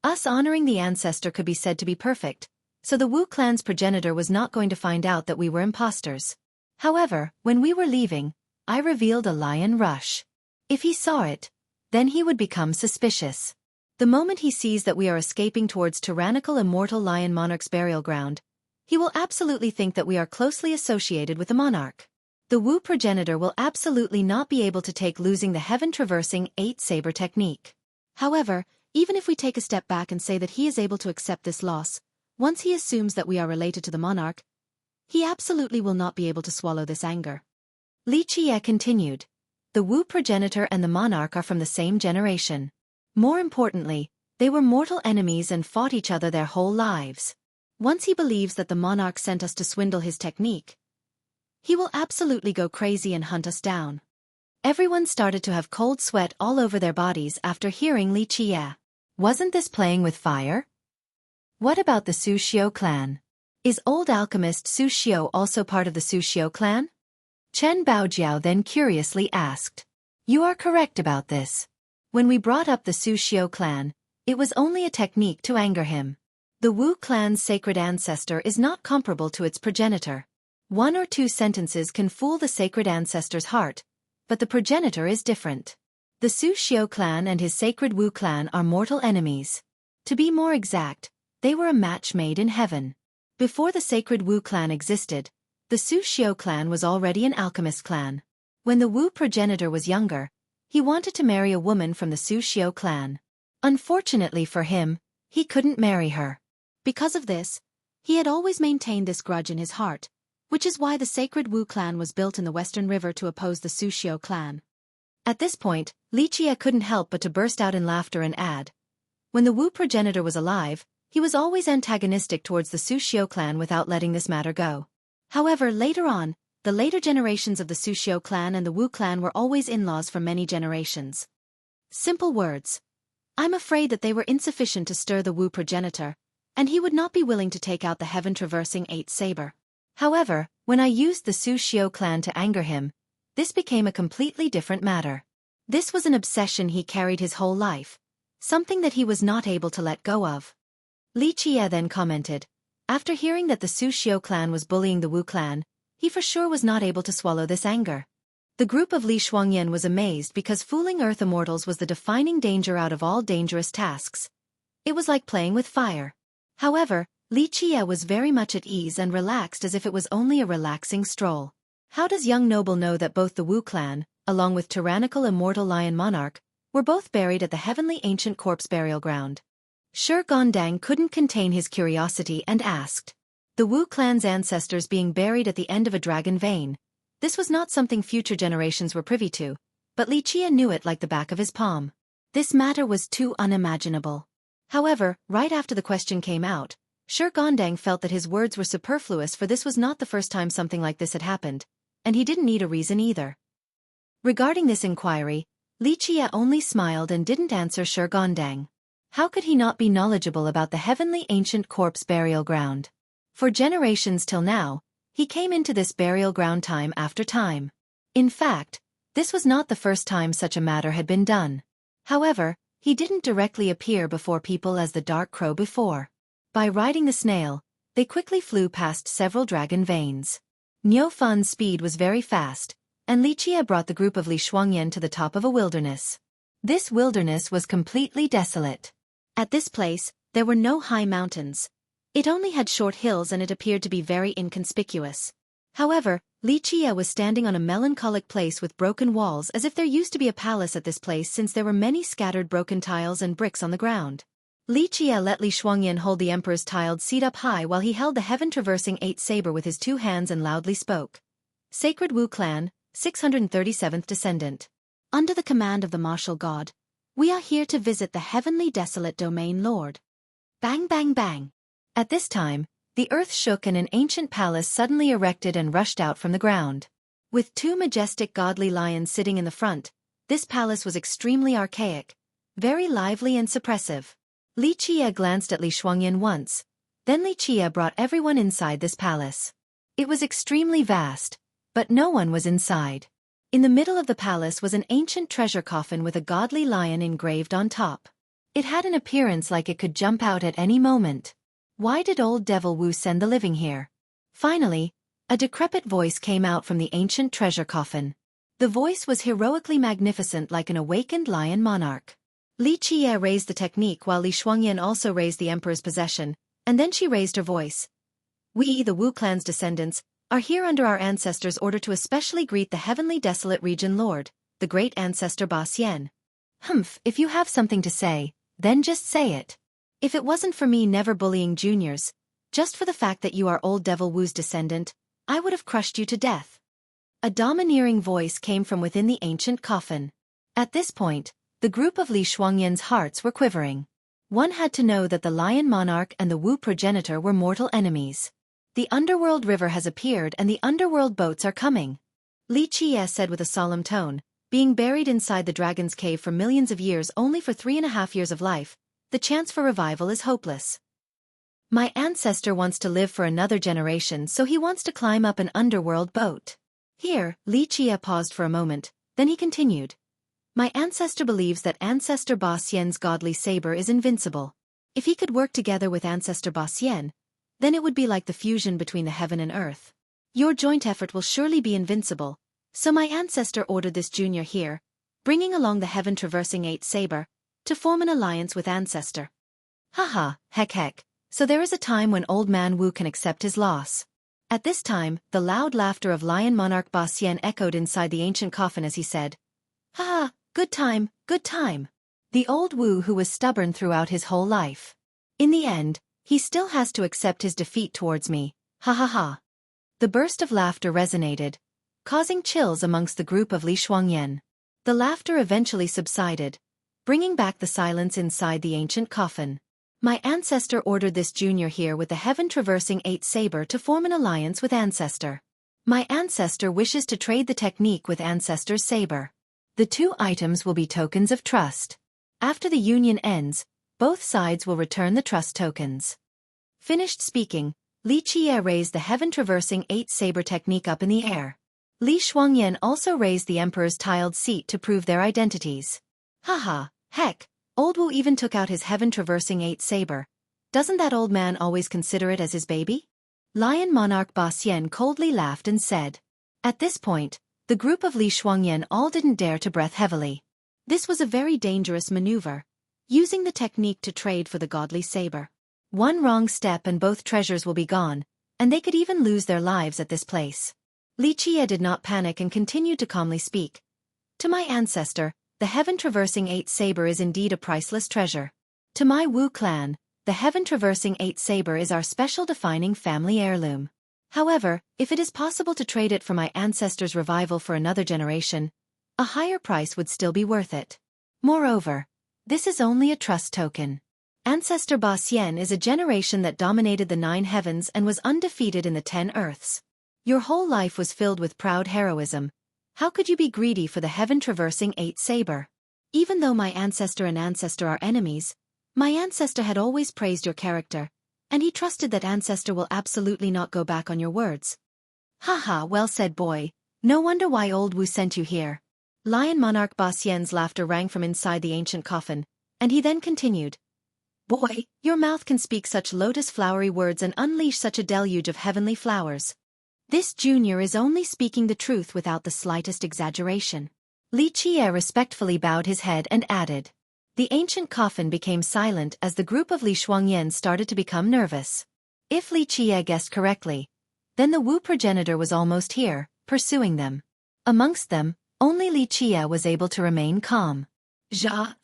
Us honoring the ancestor could be said to be perfect, so the Wu clan's progenitor was not going to find out that we were imposters. However, when we were leaving, I revealed a lion rush. If he saw it, then he would become suspicious. The moment he sees that we are escaping towards tyrannical immortal lion monarch's burial ground, he will absolutely think that we are closely associated with the monarch. The Wu progenitor will absolutely not be able to take losing the heaven-traversing 8 saber technique. However, even if we take a step back and say that he is able to accept this loss, once he assumes that we are related to the monarch, he absolutely will not be able to swallow this anger. Li Qie continued. The Wu progenitor and the monarch are from the same generation. More importantly, they were mortal enemies and fought each other their whole lives. Once he believes that the monarch sent us to swindle his technique, he will absolutely go crazy and hunt us down. Everyone started to have cold sweat all over their bodies after hearing Li Qie. Wasn't this playing with fire? What about the Su Xiu clan? Is old alchemist Su Xiu also part of the Su Xiu clan? Chen Baojiao then curiously asked. You are correct about this. When we brought up the Su Xiu clan, it was only a technique to anger him. The Wu clan's sacred ancestor is not comparable to its progenitor. 1 or 2 sentences can fool the sacred ancestor's heart, but the progenitor is different. The Su Xiu clan and his sacred Wu clan are mortal enemies. To be more exact, they were a match made in heaven. Before the sacred Wu clan existed, the Su Xiu clan was already an alchemist clan. When the Wu progenitor was younger, he wanted to marry a woman from the Su Xiu clan. Unfortunately for him, he couldn't marry her. Because of this, he had always maintained this grudge in his heart, which is why the sacred Wu clan was built in the Western River to oppose the Su Xiu clan. At this point, Li Qie couldn't help but to burst out in laughter and add. When the Wu progenitor was alive, he was always antagonistic towards the Su Xiu clan without letting this matter go. However, later on, the later generations of the Su Xiu clan and the Wu clan were always in-laws for many generations. Simple words. I'm afraid that they were insufficient to stir the Wu progenitor, and he would not be willing to take out the heaven-traversing 8 saber. However, when I used the Su Xiu clan to anger him, this became a completely different matter. This was an obsession he carried his whole life, something that he was not able to let go of. Li Qie then commented. After hearing that the Su Xiu clan was bullying the Wu clan, he for sure was not able to swallow this anger. The group of Li Shuangyan was amazed because fooling Earth immortals was the defining danger out of all dangerous tasks. It was like playing with fire. However, Li Qie was very much at ease and relaxed as if it was only a relaxing stroll. How does young noble know that both the Wu clan, along with tyrannical immortal lion monarch, were both buried at the heavenly ancient corpse burial ground? Shi Gondang couldn't contain his curiosity and asked. The Wu clan's ancestors being buried at the end of a dragon vein. This was not something future generations were privy to, but Li Qie knew it like the back of his palm. This matter was too unimaginable. However, right after the question came out, Xueqi felt that his words were superfluous, for this was not the first time something like this had happened, and he didn't need a reason either. Regarding this inquiry, Li Qie only smiled and didn't answer Xueqi. How could he not be knowledgeable about the heavenly ancient corpse burial ground? For generations till now, he came into this burial ground time after time. In fact, this was not the first time such a matter had been done. However, he didn't directly appear before people as the Dark Crow before. By riding the snail, they quickly flew past several dragon veins. Niu Fan's speed was very fast, and Li Qie brought the group of Li Shuangyan to the top of a wilderness. This wilderness was completely desolate. At this place, there were no high mountains. It only had short hills and it appeared to be very inconspicuous. However, Li Qie was standing on a melancholic place with broken walls, as if there used to be a palace at this place, since there were many scattered broken tiles and bricks on the ground. Li Qie let Li Shuangyan hold the emperor's tiled seat up high while he held the heaven-traversing 8 saber with his 2 hands and loudly spoke. Sacred Wu Clan, 637th descendant. Under the command of the martial god, we are here to visit the heavenly desolate domain lord. Bang bang bang. At this time, the earth shook and an ancient palace suddenly erected and rushed out from the ground. With 2 majestic godly lions sitting in the front, this palace was extremely archaic, very lively and suppressive. Li Qie glanced at Li Shuangyan once, then Li Qie brought everyone inside this palace. It was extremely vast, but no one was inside. In the middle of the palace was an ancient treasure coffin with a godly lion engraved on top. It had an appearance like it could jump out at any moment. Why did old Devil Wu send the living here? Finally, a decrepit voice came out from the ancient treasure coffin. The voice was heroically magnificent, like an awakened lion monarch. Li Qie raised the technique while Li Shuangyan also raised the emperor's possession, and then she raised her voice. We, the Wu clan's descendants, are here under our ancestors' order to especially greet the heavenly desolate region lord, the great ancestor Ba Xian. If you have something to say, then just say it. If it wasn't for me never bullying juniors, just for the fact that you are old Devil Wu's descendant, I would have crushed you to death. A domineering voice came from within the ancient coffin. At this point, the group of Li Shuangyan's hearts were quivering. One had to know that the lion monarch and the Wu progenitor were mortal enemies. The underworld river has appeared and the underworld boats are coming. Li Qie said with a solemn tone, being buried inside the dragon's cave for millions of years only for 3.5 years of life, the chance for revival is hopeless. My ancestor wants to live for another generation, so he wants to climb up an underworld boat. Here, Li Qie paused for a moment, then he continued. My ancestor believes that Ancestor Ba Xian's godly saber is invincible. If he could work together with Ancestor Ba Xian, then it would be like the fusion between the heaven and earth. Your joint effort will surely be invincible, so my ancestor ordered this junior here, bringing along the heaven-traversing 8 saber, to form an alliance with Ancestor. Haha, heck, so there is a time when old man Wu can accept his loss. At this time, the loud laughter of Lion Monarch Ba Xian echoed inside the ancient coffin as he said, Haha, good time, good time. The old Wu who was stubborn throughout his whole life. In the end, he still has to accept his defeat towards me, ha ha ha. The burst of laughter resonated, causing chills amongst the group of Li Shuangyan. The laughter eventually subsided, bringing back the silence inside the ancient coffin. My ancestor ordered this junior here with the heaven-traversing 8 saber to form an alliance with Ancestor. My ancestor wishes to trade the technique with Ancestor's saber. The 2 items will be tokens of trust. After the union ends, both sides will return the trust tokens. Finished speaking, Li Qie raised the heaven-traversing 8 saber technique up in the air. Li Shuangyan also raised the emperor's tiled seat to prove their identities. Haha, heck, old Wu even took out his heaven-traversing 8 saber. Doesn't that old man always consider it as his baby? Lion Monarch Ba Xian coldly laughed and said. At this point, the group of Li Shuangyan all didn't dare to breath heavily. This was a very dangerous maneuver, using the technique to trade for the godly saber. One wrong step and both treasures will be gone, and they could even lose their lives at this place. Li Qie did not panic and continued to calmly speak. To my ancestor, the heaven-traversing 8 saber is indeed a priceless treasure. To my Wu clan, the heaven-traversing 8 saber is our special defining family heirloom. However, if it is possible to trade it for my ancestor's revival for another generation, a higher price would still be worth it. Moreover, this is only a trust token. Ancestor Ba Xian is a generation that dominated the 9 heavens and was undefeated in the 10 earths. Your whole life was filled with proud heroism. How could you be greedy for the heaven-traversing 8 saber? Even though my ancestor and ancestor are enemies, my ancestor had always praised your character, and he trusted that ancestor will absolutely not go back on your words. Haha, well said, boy. No wonder why old Wu sent you here. Lion Monarch Ba Xian's laughter rang from inside the ancient coffin, and he then continued. Boy, your mouth can speak such lotus-flowery words and unleash such a deluge of heavenly flowers. This junior is only speaking the truth without the slightest exaggeration. Li Qie respectfully bowed his head and added. The ancient coffin became silent as the group of Li Shuangyan started to become nervous. If Li Qie guessed correctly, then the Wu progenitor was almost here, pursuing them. Amongst them, only Li Qie was able to remain calm. Za.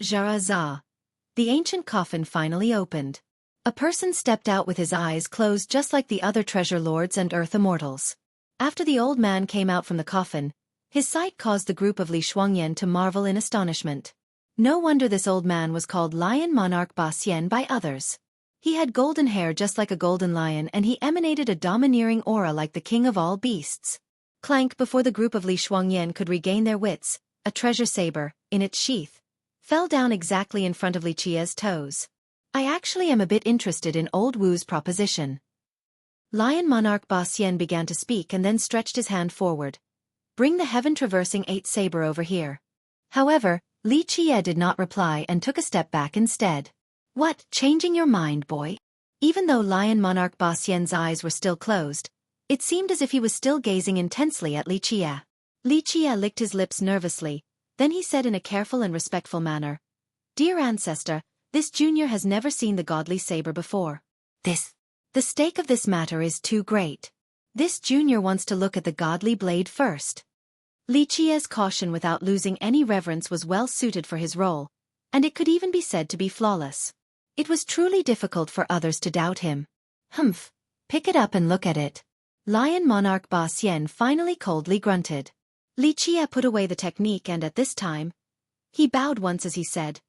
The ancient coffin finally opened. A person stepped out with his eyes closed just like the other treasure lords and earth immortals. After the old man came out from the coffin, his sight caused the group of Li Shuangyan to marvel in astonishment. No wonder this old man was called Lion Monarch Ba Xian by others. He had golden hair just like a golden lion and he emanated a domineering aura like the king of all beasts. Clank before the group of Li Shuangyan could regain their wits, a treasure saber, in its sheath, fell down exactly in front of Li Qie's toes. I actually am a bit interested in old Wu's proposition. Lion Monarch Ba Xian began to speak and then stretched his hand forward. Bring the heaven-traversing 8 saber over here. However, Li Qie did not reply and took a step back instead. What, changing your mind, boy? Even though Lion Monarch Ba Xian's eyes were still closed, it seemed as if he was still gazing intensely at Li Qie. Li Qie licked his lips nervously, then he said in a careful and respectful manner, Dear ancestor, this junior has never seen the godly saber before. The stake of this matter is too great. This junior wants to look at the godly blade first. Li Qie's caution without losing any reverence was well suited for his role, and it could even be said to be flawless. It was truly difficult for others to doubt him. Humph, pick it up and look at it. Lion Monarch Ba Xian finally coldly grunted. Li Qie put away the technique and at this time, he bowed once as he said,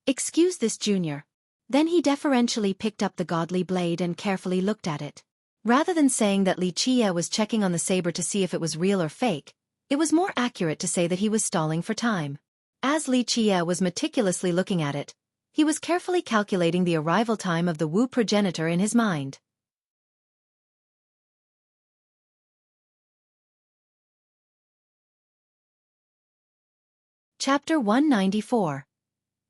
Excuse this junior. Then he deferentially picked up the godly blade and carefully looked at it. Rather than saying that Li Qie was checking on the saber to see if it was real or fake, it was more accurate to say that he was stalling for time. As Li Qie was meticulously looking at it, he was carefully calculating the arrival time of the Wu progenitor in his mind. Chapter 194.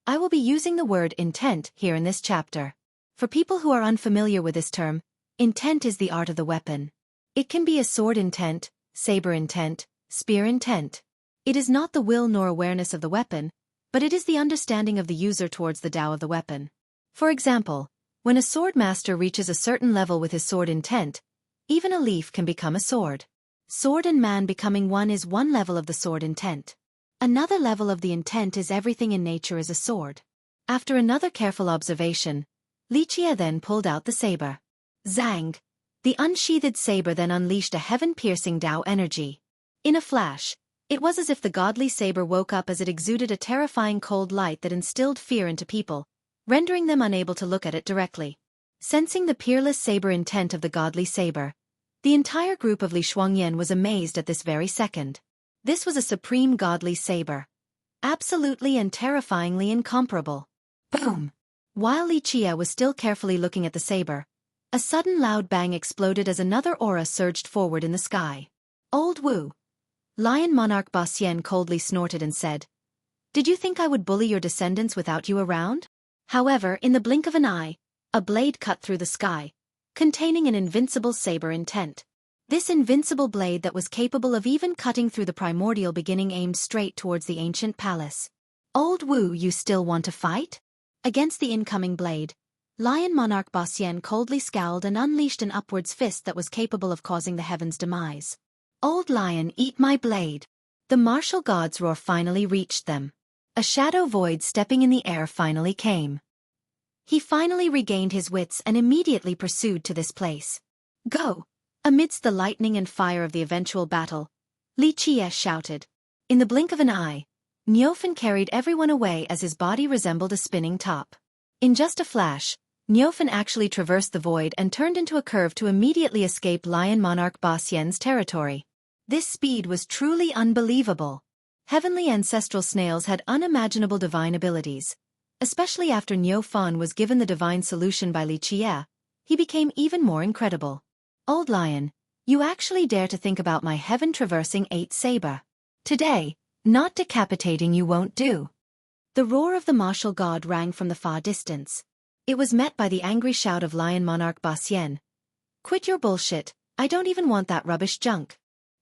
I will be using the word intent here in this chapter. For people who are unfamiliar with this term, intent is the art of the weapon. It can be a sword intent, saber intent, spear intent. It is not the will nor awareness of the weapon, but it is the understanding of the user towards the Tao of the weapon. For example, when a sword master reaches a certain level with his sword intent, even a leaf can become a sword. Sword and man becoming one is one level of the sword intent. Another level of the intent is everything in nature is a sword. After another careful observation, Li Qie then pulled out the saber. Zang! The unsheathed saber then unleashed a heaven-piercing Tao energy. In a flash, it was as if the godly saber woke up as it exuded a terrifying cold light that instilled fear into people, rendering them unable to look at it directly. Sensing the peerless saber intent of the godly saber, the entire group of Li Shuangyan was amazed at this very second. This was a supreme godly saber. Absolutely and terrifyingly incomparable. Boom! While Li Qie was still carefully looking at the saber, a sudden loud bang exploded as another aura surged forward in the sky. Old Wu! Lion Monarch Ba Xian coldly snorted and said, Did you think I would bully your descendants without you around? However, in the blink of an eye, a blade cut through the sky, containing an invincible saber intent. This invincible blade that was capable of even cutting through the primordial beginning aimed straight towards the ancient palace. Old Wu, you still want to fight? Against the incoming blade, Lion Monarch Ba Xian coldly scowled and unleashed an upwards fist that was capable of causing the heavens' demise. Old lion, eat my blade. The martial gods' roar finally reached them. A shadow void stepping in the air finally came. He finally regained his wits and immediately pursued to this place. Go! Amidst the lightning and fire of the eventual battle, Li Qie shouted. In the blink of an eye, Niufen carried everyone away as his body resembled a spinning top. In just a flash, Niufen actually traversed the void and turned into a curve to immediately escape Lion Monarch Ba Xian's territory. This speed was truly unbelievable. Heavenly ancestral snails had unimaginable divine abilities. Especially after Niufen was given the divine solution by Li Qie, he became even more incredible. Old Lion, you actually dare to think about my heaven-traversing 8 saber. Today, not decapitating you won't do. The roar of the martial god rang from the far distance. It was met by the angry shout of Lion Monarch Ba Xian. Quit your bullshit, I don't even want that rubbish junk.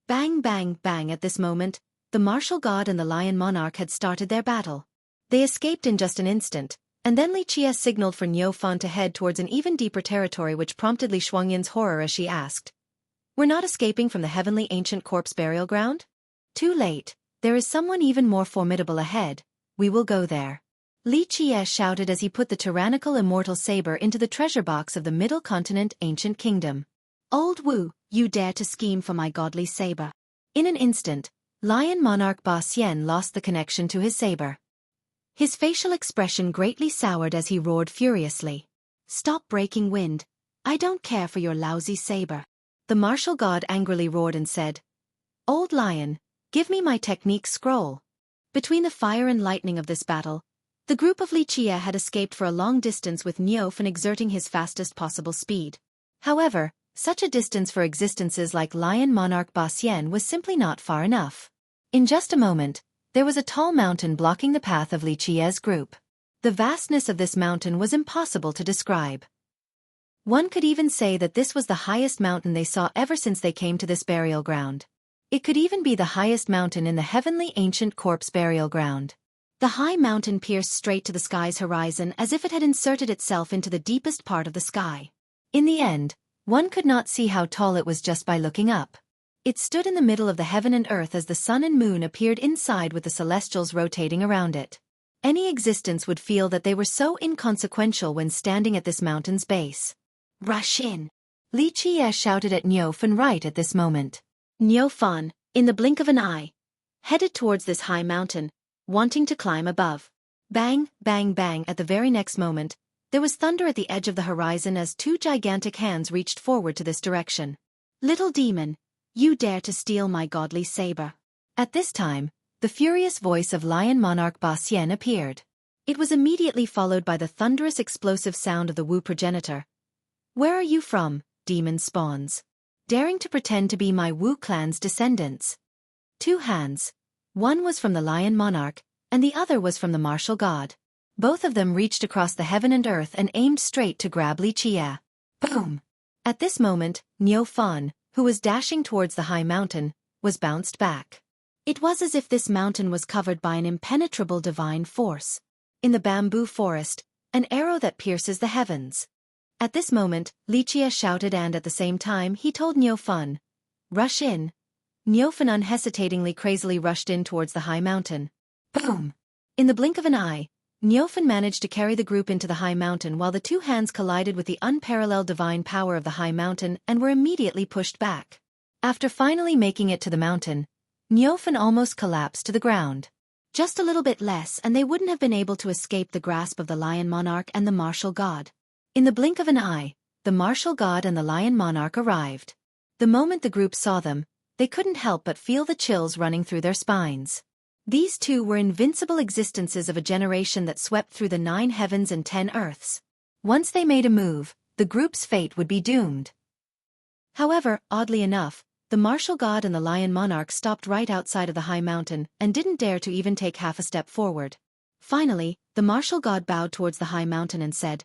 Bang bang bang. At this moment, the martial god and the Lion Monarch had started their battle. They escaped in just an instant, and then Li Qie signaled for Niufen to head towards an even deeper territory, which prompted Li Xuangyin's horror as she asked. We're not escaping from the heavenly ancient corpse burial ground? Too late, there is someone even more formidable ahead, we will go there. Li Qie shouted as he put the tyrannical immortal saber into the treasure box of the Middle Continent Ancient Kingdom. Old Wu, you dare to scheme for my godly saber. In an instant, Lion Monarch Ba Xian lost the connection to his saber. His facial expression greatly soured as he roared furiously. Stop breaking wind, I don't care for your lousy saber. The martial god angrily roared and said, Old Lion, give me my technique scroll. Between the fire and lightning of this battle, the group of Li Qie had escaped for a long distance with Niufen exerting his fastest possible speed. However, such a distance for existences like Lion Monarch Ba Xian was simply not far enough. In just a moment, there was a tall mountain blocking the path of Li Qie's group. The vastness of this mountain was impossible to describe. One could even say that this was the highest mountain they saw ever since they came to this burial ground. It could even be the highest mountain in the heavenly ancient corpse burial ground. The high mountain pierced straight to the sky's horizon as if it had inserted itself into the deepest part of the sky. In the end, one could not see how tall it was just by looking up. It stood in the middle of the heaven and earth as the sun and moon appeared inside with the celestials rotating around it. Any existence would feel that they were so inconsequential when standing at this mountain's base. Rush in! Li Qie shouted at Niufen right at this moment. Niufen, in the blink of an eye, headed towards this high mountain, wanting to climb above. Bang, bang, bang. At the very next moment, there was thunder at the edge of the horizon as 2 gigantic hands reached forward to this direction. Little demon, you dare to steal my godly saber. At this time, the furious voice of Lion Monarch Ba Xian appeared. It was immediately followed by the thunderous explosive sound of the Wu progenitor. Where are you from, demon spawns? Daring to pretend to be my Wu clan's descendants. 2 hands. One was from the Lion Monarch, and the other was from the martial god. Both of them reached across the heaven and earth and aimed straight to grab Li Qie. Boom! At this moment, Niufen, who was dashing towards the high mountain, was bounced back. It was as if this mountain was covered by an impenetrable divine force. In the bamboo forest, an arrow that pierces the heavens. At this moment, Li Qie shouted and at the same time he told Niufen, rush in. Niufen unhesitatingly crazily rushed in towards the high mountain. Boom! In the blink of an eye, Niufen managed to carry the group into the high mountain while the 2 hands collided with the unparalleled divine power of the high mountain and were immediately pushed back. After finally making it to the mountain, Niufen almost collapsed to the ground. Just a little bit less and they wouldn't have been able to escape the grasp of the Lion Monarch and the martial god. In the blink of an eye, the martial god and the Lion Monarch arrived. The moment the group saw them, they couldn't help but feel the chills running through their spines. These 2 were invincible existences of a generation that swept through the 9 heavens and 10 earths. Once they made a move, the group's fate would be doomed. However, oddly enough, the martial god and the Lion Monarch stopped right outside of the high mountain and didn't dare to even take half a step forward. Finally, the martial god bowed towards the high mountain and said,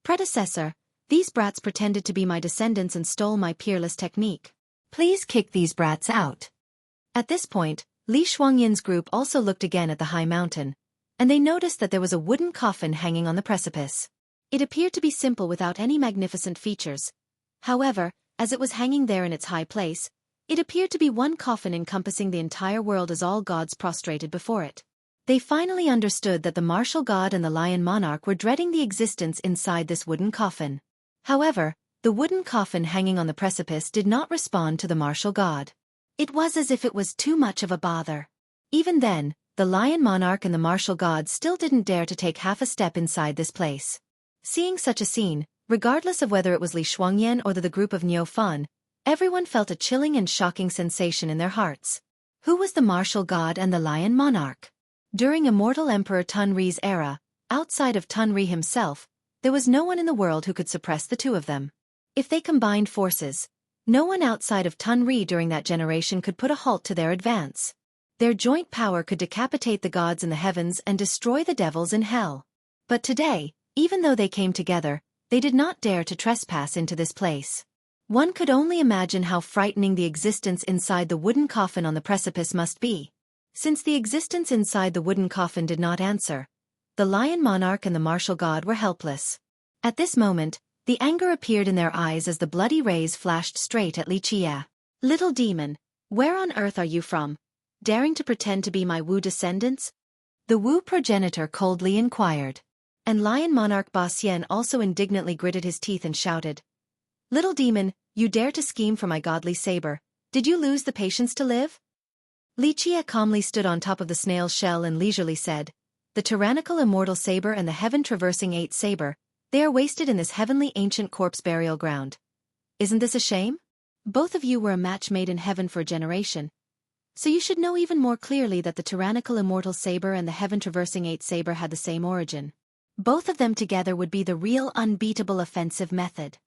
Predecessor, these brats pretended to be my descendants and stole my peerless technique. Please kick these brats out. At this point, Li Xuangyin's group also looked again at the high mountain, and they noticed that there was a wooden coffin hanging on the precipice. It appeared to be simple without any magnificent features. However, as it was hanging there in its high place, it appeared to be one coffin encompassing the entire world as all gods prostrated before it. They finally understood that the martial god and the lion monarch were dreading the existence inside this wooden coffin. However, the wooden coffin hanging on the precipice did not respond to the martial god. It was as if it was too much of a bother. Even then, the lion monarch and the martial god still didn't dare to take half a step inside this place. Seeing such a scene, regardless of whether it was Li Shuangyan or the group of Niu Fan, everyone felt a chilling and shocking sensation in their hearts. Who was the martial god and the lion monarch? During immortal Emperor Tunri's era, outside of Tunri himself, there was no one in the world who could suppress the two of them. If they combined forces, no one outside of Tunri during that generation could put a halt to their advance. Their joint power could decapitate the gods in the heavens and destroy the devils in hell. But today, even though they came together, they did not dare to trespass into this place. One could only imagine how frightening the existence inside the wooden coffin on the precipice must be. Since the existence inside the wooden coffin did not answer, the lion monarch and the martial god were helpless. At this moment, the anger appeared in their eyes as the bloody rays flashed straight at Li Qia. "Little demon, where on earth are you from? Daring to pretend to be my Wu descendants?" The Wu progenitor coldly inquired. And lion monarch Ba Xian also indignantly gritted his teeth and shouted, "Little demon, you dare to scheme for my godly saber. Did you lose the patience to live?" Li Qia calmly stood on top of the snail's shell and leisurely said, "The tyrannical immortal saber and the heaven-traversing eight saber, they are wasted in this heavenly ancient corpse burial ground. Isn't this a shame? Both of you were a match made in heaven for a generation. So you should know even more clearly that the tyrannical immortal saber and the heaven-traversing eight saber had the same origin. Both of them together would be the real unbeatable offensive method."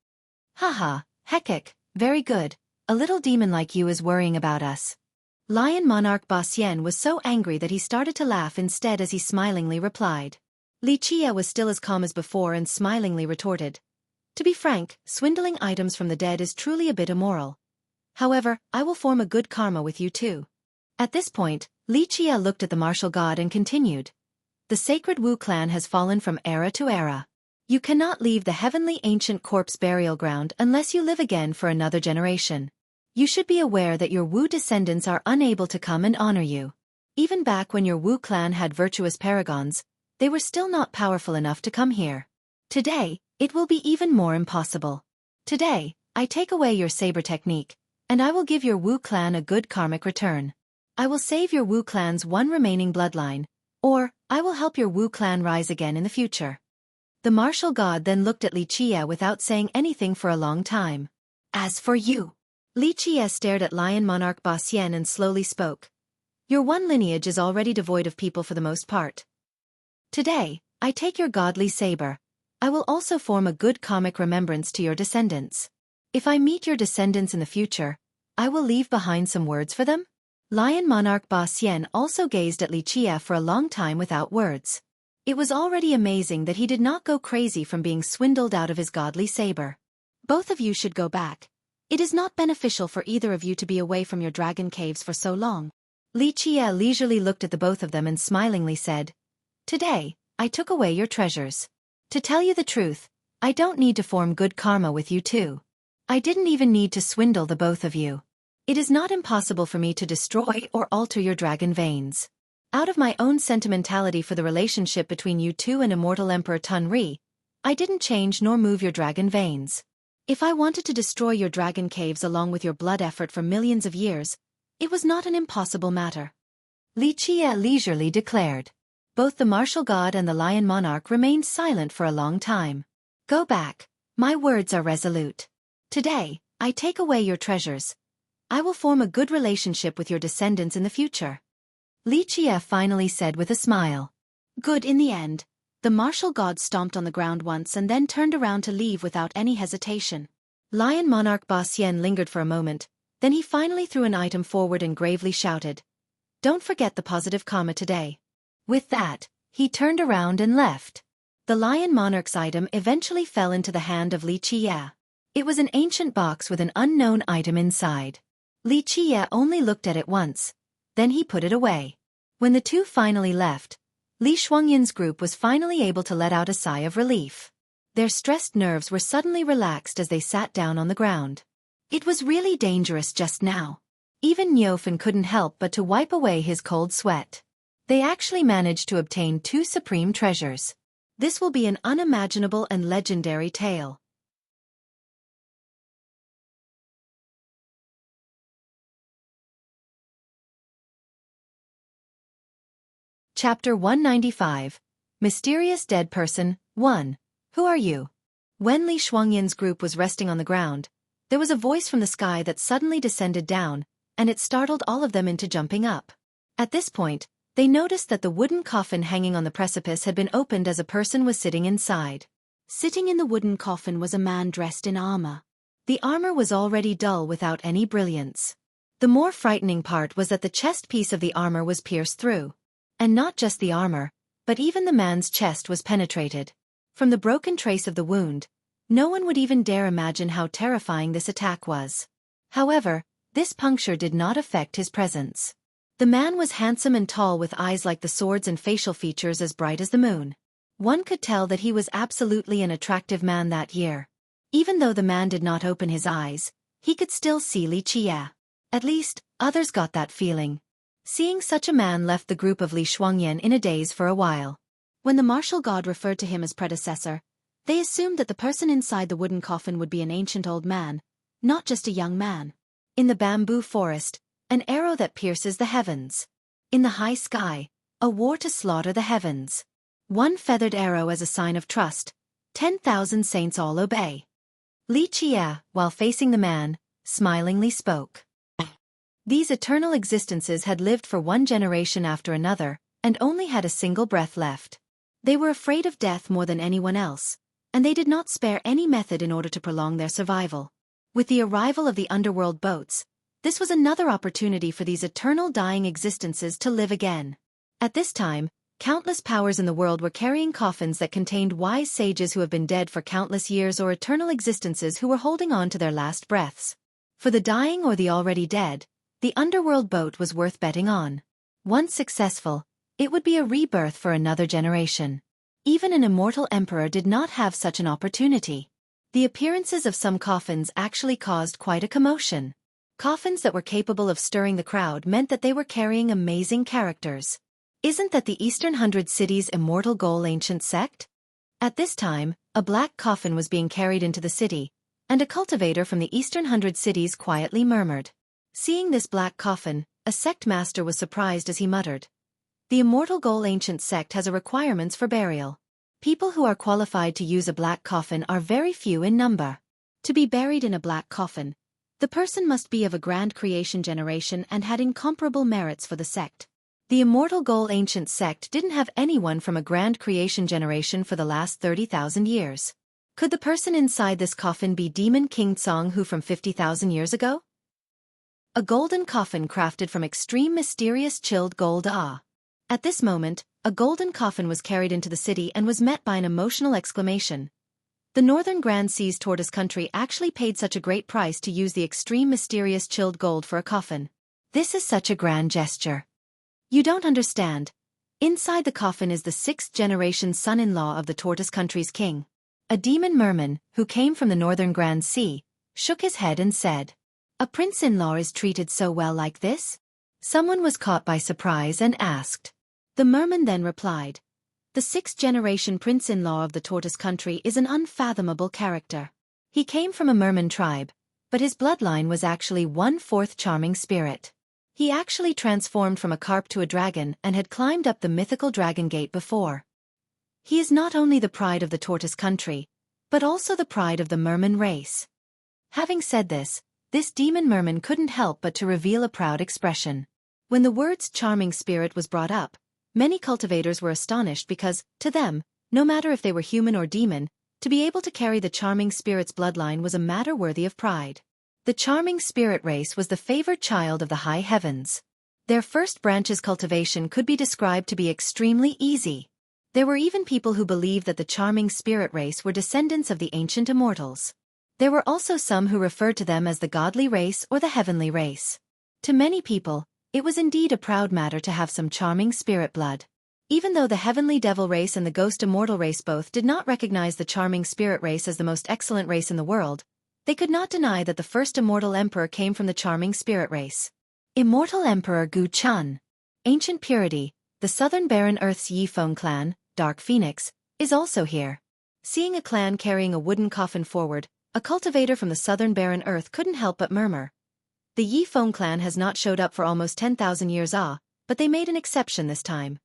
"Haha, heckick, very good. A little demon like you is worrying about us." Lion monarch Ba Xian was so angry that he started to laugh instead as he smilingly replied. Li Qia was still as calm as before and smilingly retorted, "To be frank, swindling items from the dead is truly a bit immoral. However, I will form a good karma with you too." At this point, Li Qia looked at the martial god and continued, "The sacred Wu clan has fallen from era to era. You cannot leave the heavenly ancient corpse burial ground unless you live again for another generation. You should be aware that your Wu descendants are unable to come and honor you. Even back when your Wu clan had virtuous paragons, they were still not powerful enough to come here. Today, it will be even more impossible. Today, I take away your saber technique, and I will give your Wu clan a good karmic return. I will save your Wu clan's one remaining bloodline, or I will help your Wu clan rise again in the future." The martial god then looked at Li Qia without saying anything for a long time. "As for you," Li Qia stared at lion monarch Ba Xian and slowly spoke, "Your one lineage is already devoid of people for the most part. Today, I take your godly saber. I will also form a good karmic remembrance to your descendants. If I meet your descendants in the future, I will leave behind some words for them." Lion monarch Ba Xian also gazed at Li Qia for a long time without words. It was already amazing that he did not go crazy from being swindled out of his godly saber. "Both of you should go back. It is not beneficial for either of you to be away from your dragon caves for so long." Li Qia leisurely looked at the both of them and smilingly said, "Today, I took away your treasures. To tell you the truth, I don't need to form good karma with you too. I didn't even need to swindle the both of you. It is not impossible for me to destroy or alter your dragon veins. Out of my own sentimentality for the relationship between you two and immortal Emperor Tunri, I didn't change nor move your dragon veins. If I wanted to destroy your dragon caves along with your blood effort for millions of years, it was not an impossible matter." Li Qia leisurely declared. Both the martial god and the lion monarch remained silent for a long time. "Go back. My words are resolute. Today, I take away your treasures. I will form a good relationship with your descendants in the future." Li Qia finally said with a smile. "Good in the end." The martial god stomped on the ground once and then turned around to leave without any hesitation. Lion monarch Ba Xian lingered for a moment, then he finally threw an item forward and gravely shouted, "Don't forget the positive karma today." With that, he turned around and left. The lion monarch's item eventually fell into the hand of Li Qia. It was an ancient box with an unknown item inside. Li Qia only looked at it once, then he put it away. When the two finally left, Li Shuangyan's group was finally able to let out a sigh of relief. Their stressed nerves were suddenly relaxed as they sat down on the ground. It was really dangerous just now. Even Niu Fan couldn't help but to wipe away his cold sweat. They actually managed to obtain 2 supreme treasures. This will be an unimaginable and legendary tale. Chapter 195. Mysterious Dead Person, 1. Who are you? When Li Shuangyan's group was resting on the ground, there was a voice from the sky that suddenly descended down, and it startled all of them into jumping up. At this point, they noticed that the wooden coffin hanging on the precipice had been opened as a person was sitting inside. Sitting in the wooden coffin was a man dressed in armor. The armor was already dull without any brilliance. The more frightening part was that the chest piece of the armor was pierced through. And not just the armor, but even the man's chest was penetrated. From the broken trace of the wound, no one would even dare imagine how terrifying this attack was. However, this puncture did not affect his presence. The man was handsome and tall with eyes like the swords and facial features as bright as the moon. One could tell that he was absolutely an attractive man that year. Even though the man did not open his eyes, he could still see Li Chia. At least, others got that feeling. Seeing such a man left the group of Li Shuangyan in a daze for a while. When the martial god referred to him as predecessor, they assumed that the person inside the wooden coffin would be an ancient old man, not just a young man. In the bamboo forest, an arrow that pierces the heavens. In the high sky, a war to slaughter the heavens. One feathered arrow as a sign of trust, 10,000 saints all obey. Li Chia, while facing the man, smilingly spoke. These eternal existences had lived for one generation after another, and only had a single breath left. They were afraid of death more than anyone else, and they did not spare any method in order to prolong their survival. With the arrival of the underworld boats, this was another opportunity for these eternal dying existences to live again. At this time, countless powers in the world were carrying coffins that contained wise sages who have been dead for countless years or eternal existences who were holding on to their last breaths. For the dying or the already dead, the underworld boat was worth betting on. Once successful, it would be a rebirth for another generation. Even an immortal emperor did not have such an opportunity. The appearances of some coffins actually caused quite a commotion. Coffins that were capable of stirring the crowd meant that they were carrying amazing characters. Isn't that the Eastern Hundred Cities' immortal goal ancient sect? At this time, a black coffin was being carried into the city, and a cultivator from the Eastern Hundred Cities quietly murmured. Seeing this black coffin, a sect master was surprised as he muttered. The immortal goal ancient sect has a requirements for burial. People who are qualified to use a black coffin are very few in number. To be buried in a black coffin, the person must be of a grand creation generation and had incomparable merits for the sect. The immortal goal ancient sect didn't have anyone from a grand creation generation for the last 30,000 years. Could the person inside this coffin be Demon King Tsong Hu from 50,000 years ago? A golden coffin crafted from extreme mysterious chilled gold. At this moment, a golden coffin was carried into the city and was met by an emotional exclamation. The Northern Grand Sea's tortoise country actually paid such a great price to use the extreme mysterious chilled gold for a coffin. This is such a grand gesture. You don't understand. Inside the coffin is the 6th-generation son-in-law of the tortoise country's king. A demon merman, who came from the Northern Grand Sea, shook his head and said, "A prince-in-law is treated so well like this?" Someone was caught by surprise and asked. The merman then replied, "The 6th-generation prince-in-law of the tortoise country is an unfathomable character. He came from a merman tribe, but his bloodline was actually 1/4 charming spirit. He actually transformed from a carp to a dragon and had climbed up the mythical dragon gate before. He is not only the pride of the tortoise country, but also the pride of the merman race." Having said this demon merman couldn't help but to reveal a proud expression. When the words charming spirit was brought up, many cultivators were astonished because, to them, no matter if they were human or demon, to be able to carry the charming spirit's bloodline was a matter worthy of pride. The charming spirit race was the favored child of the high heavens. Their first branch's cultivation could be described to be extremely easy. There were even people who believed that the charming spirit race were descendants of the ancient immortals. There were also some who referred to them as the godly race or the heavenly race. To many people, it was indeed a proud matter to have some charming spirit blood. Even though the heavenly devil race and the ghost immortal race both did not recognize the charming spirit race as the most excellent race in the world, they could not deny that the first immortal emperor came from the charming spirit race. Immortal Emperor Gu Chun. Ancient purity, the the southern barren Earth's Yifeng clan, Dark Phoenix, is also here. Seeing a clan carrying a wooden coffin forward, a cultivator from the southern barren Earth couldn't help but murmur. The Yifeng clan has not showed up for almost 10,000 years but they made an exception this time.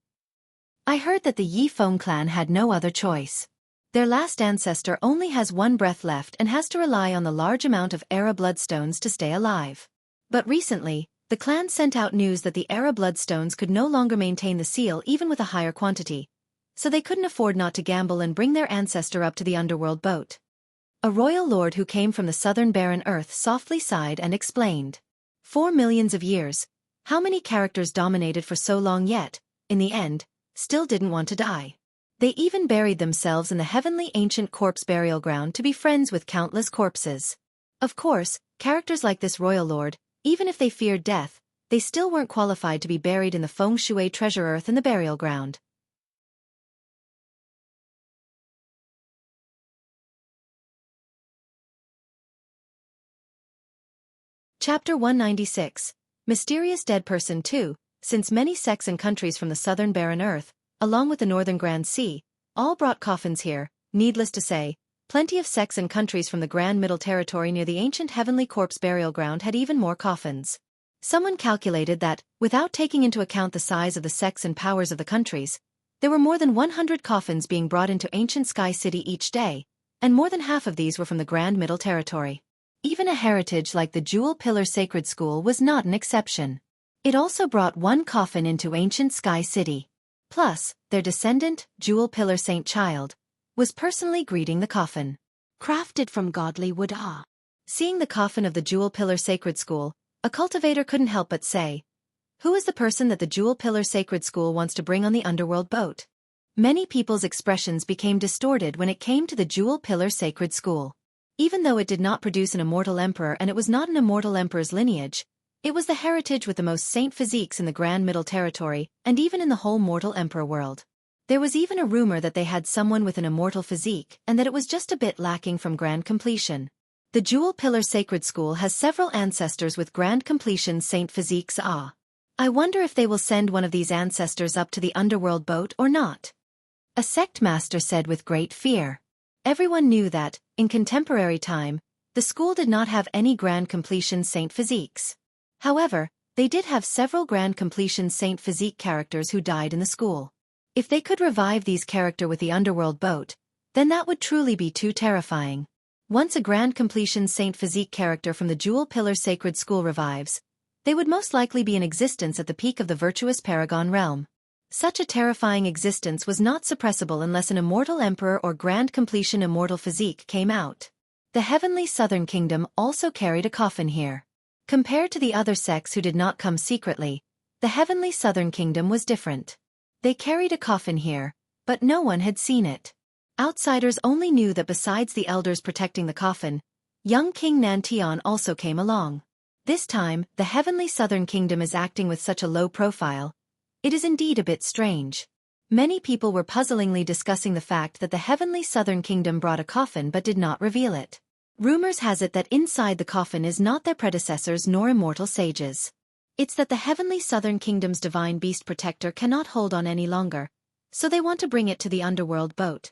I heard that the Yifeng clan had no other choice. Their last ancestor only has one breath left and has to rely on the large amount of Era bloodstones to stay alive. But recently, the clan sent out news that the Era bloodstones could no longer maintain the seal even with a higher quantity, so they couldn't afford not to gamble and bring their ancestor up to the underworld boat. A royal lord who came from the southern barren Earth softly sighed and explained. 4 million years. How many characters dominated for so long yet, in the end, still didn't want to die. They even buried themselves in the heavenly ancient corpse burial ground to be friends with countless corpses. Of course, characters like this royal lord, even if they feared death, they still weren't qualified to be buried in the Feng Shui treasure earth in the burial ground. Chapter 196. Mysterious Dead Person 2. Since many sects and countries from the southern barren Earth, along with the northern Grand Sea, all brought coffins here, needless to say, plenty of sects and countries from the Grand Middle Territory near the ancient heavenly corpse burial ground had even more coffins. Someone calculated that, without taking into account the size of the sects and powers of the countries, there were more than 100 coffins being brought into ancient Sky City each day, and more than half of these were from the Grand Middle Territory. Even a heritage like the Jewel Pillar Sacred School was not an exception. It also brought one coffin into ancient Sky City. Plus, their descendant, Jewel Pillar Saint Child, was personally greeting the coffin. Crafted from godly wood. Seeing the coffin of the Jewel Pillar Sacred School, a cultivator couldn't help but say, "Who is the person that the Jewel Pillar Sacred School wants to bring on the underworld boat?" Many people's expressions became distorted when it came to the Jewel Pillar Sacred School. Even though it did not produce an immortal emperor and it was not an immortal emperor's lineage, it was the heritage with the most saint physiques in the Grand Middle Territory and even in the whole mortal emperor world. There was even a rumor that they had someone with an immortal physique and that it was just a bit lacking from grand completion. The Jewel Pillar Sacred School has several ancestors with grand completion saint physiques. I wonder if they will send one of these ancestors up to the underworld boat or not. A sect master said with great fear. Everyone knew that, in contemporary time, the school did not have any grand completion saint physiques. However, they did have several grand completion saint physique characters who died in the school. If they could revive these characters with the underworld boat, then that would truly be too terrifying. Once a grand completion saint physique character from the Jewel Pillar Sacred School revives, they would most likely be in existence at the peak of the virtuous Paragon realm. Such a terrifying existence was not suppressible unless an immortal emperor or grand completion immortal physique came out. The heavenly southern kingdom also carried a coffin here. Compared to the other sects who did not come secretly, the heavenly southern kingdom was different. They carried a coffin here, but no one had seen it. Outsiders only knew that besides the elders protecting the coffin, young King Nantion also came along. This time, the heavenly southern kingdom is acting with such a low profile. It is indeed a bit strange. Many people were puzzlingly discussing the fact that the heavenly southern kingdom brought a coffin but did not reveal it. Rumors has it that inside the coffin is not their predecessors nor immortal sages. It's that the heavenly southern kingdom's divine beast protector cannot hold on any longer, so they want to bring it to the underworld boat.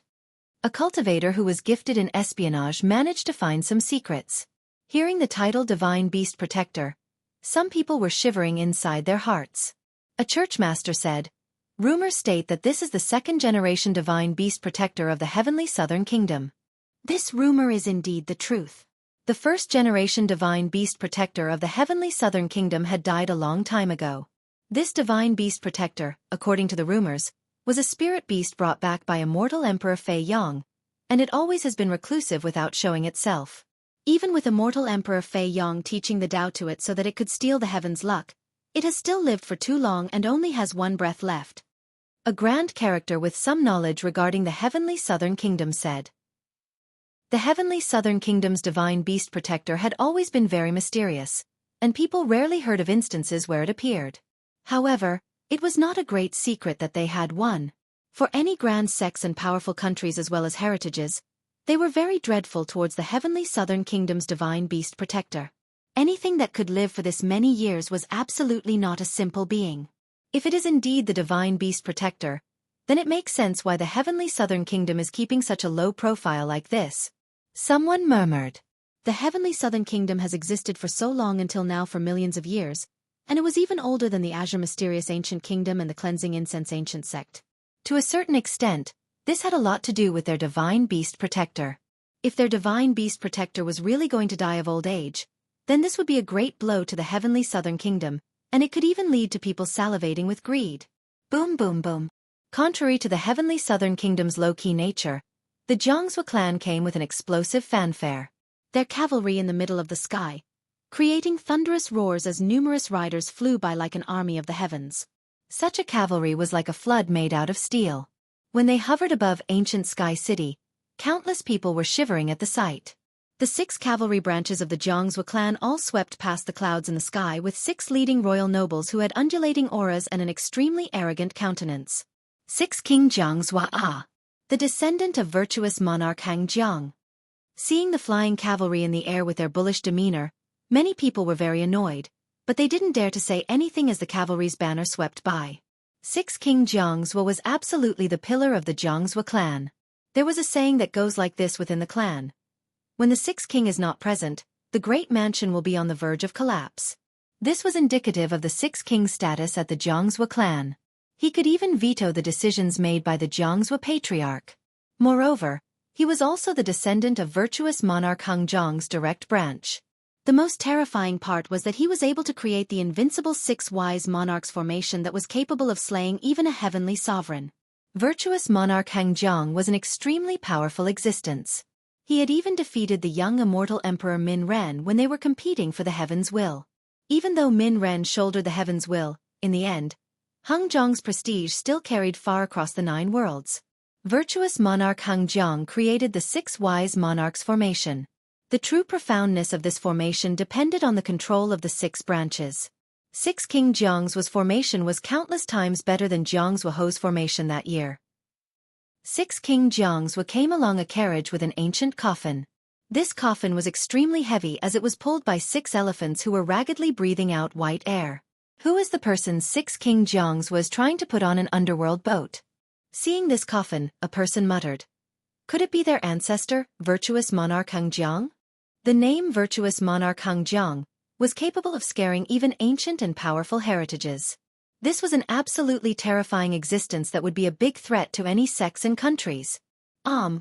A cultivator who was gifted in espionage managed to find some secrets. Hearing the title Divine Beast Protector, some people were shivering inside their hearts. A churchmaster said, "Rumors state that this is the second-generation divine beast protector of the heavenly southern kingdom." This rumor is indeed the truth. The first-generation divine beast protector of the heavenly southern kingdom had died a long time ago. This divine beast protector, according to the rumors, was a spirit beast brought back by immortal Emperor Fei Yong, and it always has been reclusive without showing itself. Even with immortal Emperor Fei Yong teaching the Tao to it so that it could steal the heaven's luck, it has still lived for too long and only has one breath left. A grand character with some knowledge regarding the heavenly southern kingdom said. The heavenly southern kingdom's divine beast protector had always been very mysterious, and people rarely heard of instances where it appeared. However, it was not a great secret that they had one. For any grand sects and powerful countries as well as heritages, they were very dreadful towards the heavenly southern kingdom's divine beast protector. Anything that could live for this many years was absolutely not a simple being. If it is indeed the divine beast protector, then it makes sense why the heavenly southern kingdom is keeping such a low profile like this. Someone murmured. The heavenly southern kingdom has existed for so long until now for millions of years, and it was even older than the Azure Mysterious Ancient Kingdom and the Cleansing Incense Ancient Sect. To a certain extent, this had a lot to do with their divine beast protector. If their divine beast protector was really going to die of old age, then this would be a great blow to the heavenly southern kingdom, and it could even lead to people salivating with greed. Boom boom boom. Contrary to the heavenly southern kingdom's low-key nature, the Jiangsu clan came with an explosive fanfare. Their cavalry in the middle of the sky, creating thunderous roars as numerous riders flew by like an army of the heavens. Such a cavalry was like a flood made out of steel. When they hovered above ancient Sky City, countless people were shivering at the sight. The 6 cavalry branches of the Jiangsu clan all swept past the clouds in the sky with 6 leading royal nobles who had undulating auras and an extremely arrogant countenance. 6 King Jiangsu, the descendant of virtuous monarch Han Jiang. Seeing the flying cavalry in the air with their bullish demeanor, many people were very annoyed, but they didn't dare to say anything as the cavalry's banner swept by. 6 King Jiangsu was absolutely the pillar of the Jiangsu clan. There was a saying that goes like this within the clan. When the 6th king is not present, the great mansion will be on the verge of collapse. This was indicative of the 6th king's status at the Jiangsu clan. He could even veto the decisions made by the Jiangsu patriarch. Moreover, he was also the descendant of virtuous monarch Han Jiang's direct branch. The most terrifying part was that he was able to create the invincible 6 wise monarchs formation that was capable of slaying even a heavenly sovereign. Virtuous monarch Han Jiang was an extremely powerful existence. He had even defeated the young immortal emperor Min Ren when they were competing for the heaven's will. Even though Min Ren shouldered the heaven's will, in the end, Han Jiang's prestige still carried far across the 9 worlds. Virtuous monarch Han Jiang created the 6 wise monarchs formation. The true profoundness of this formation depended on the control of the 6 branches. 6 King Jiangsu's formation was countless times better than Jiangsu Ho's formation that year. 6 King Jiangsu came along a carriage with an ancient coffin. This coffin was extremely heavy as it was pulled by 6 elephants who were raggedly breathing out white air. Who is the person 6 King Jiangsu was trying to put on an underworld boat? Seeing this coffin, a person muttered. Could it be their ancestor, virtuous monarch Han Jiang? The name virtuous monarch Han Jiang was capable of scaring even ancient and powerful heritages. This was an absolutely terrifying existence that would be a big threat to any sects and countries.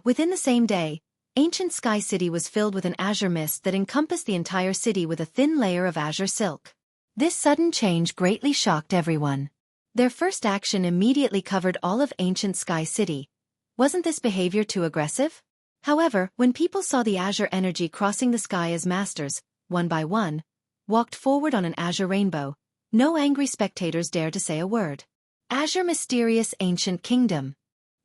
Within the same day, ancient Sky City was filled with an azure mist that encompassed the entire city with a thin layer of azure silk. This sudden change greatly shocked everyone. Their first action immediately covered all of ancient Sky City. Wasn't this behavior too aggressive? However, when people saw the azure energy crossing the sky as masters, one by one, walked forward on an azure rainbow, no angry spectators dared to say a word. Azure Mysterious Ancient Kingdom.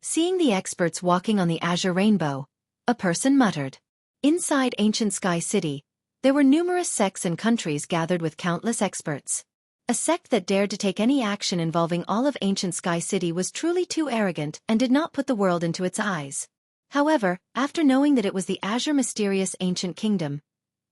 Seeing the experts walking on the azure rainbow, a person muttered. Inside ancient Sky City, there were numerous sects and countries gathered with countless experts. A sect that dared to take any action involving all of ancient Sky City was truly too arrogant and did not put the world into its eyes. However, after knowing that it was the Azure Mysterious Ancient Kingdom,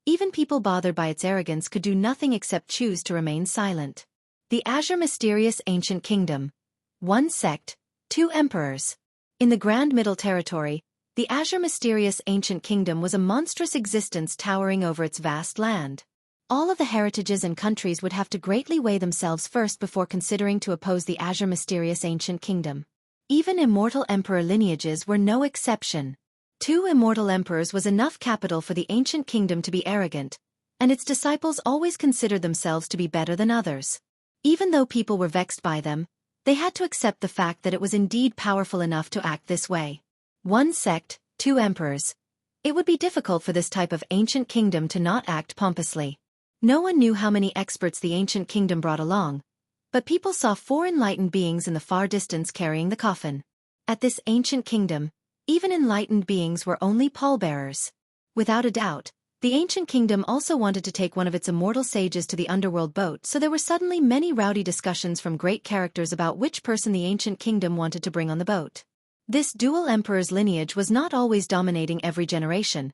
even people bothered by its arrogance could do nothing except choose to remain silent. The Azure Mysterious Ancient Kingdom. 1 sect, 2 emperors. In the Grand Middle Territory, the Azure Mysterious Ancient Kingdom was a monstrous existence towering over its vast land. All of the heritages and countries would have to greatly weigh themselves first before considering to oppose the Azure Mysterious Ancient Kingdom. Even immortal emperor lineages were no exception. 2 immortal emperors was enough capital for the ancient kingdom to be arrogant, and its disciples always considered themselves to be better than others. Even though people were vexed by them, they had to accept the fact that it was indeed powerful enough to act this way. 1 sect, 2 emperors. It would be difficult for this type of ancient kingdom to not act pompously. No one knew how many experts the ancient kingdom brought along, but people saw 4 enlightened beings in the far distance carrying the coffin. At this ancient kingdom, even enlightened beings were only pallbearers. Without a doubt, the ancient kingdom also wanted to take one of its immortal sages to the underworld boat, so there were suddenly many rowdy discussions from great characters about which person the ancient kingdom wanted to bring on the boat. This dual emperor's lineage was not always dominating every generation,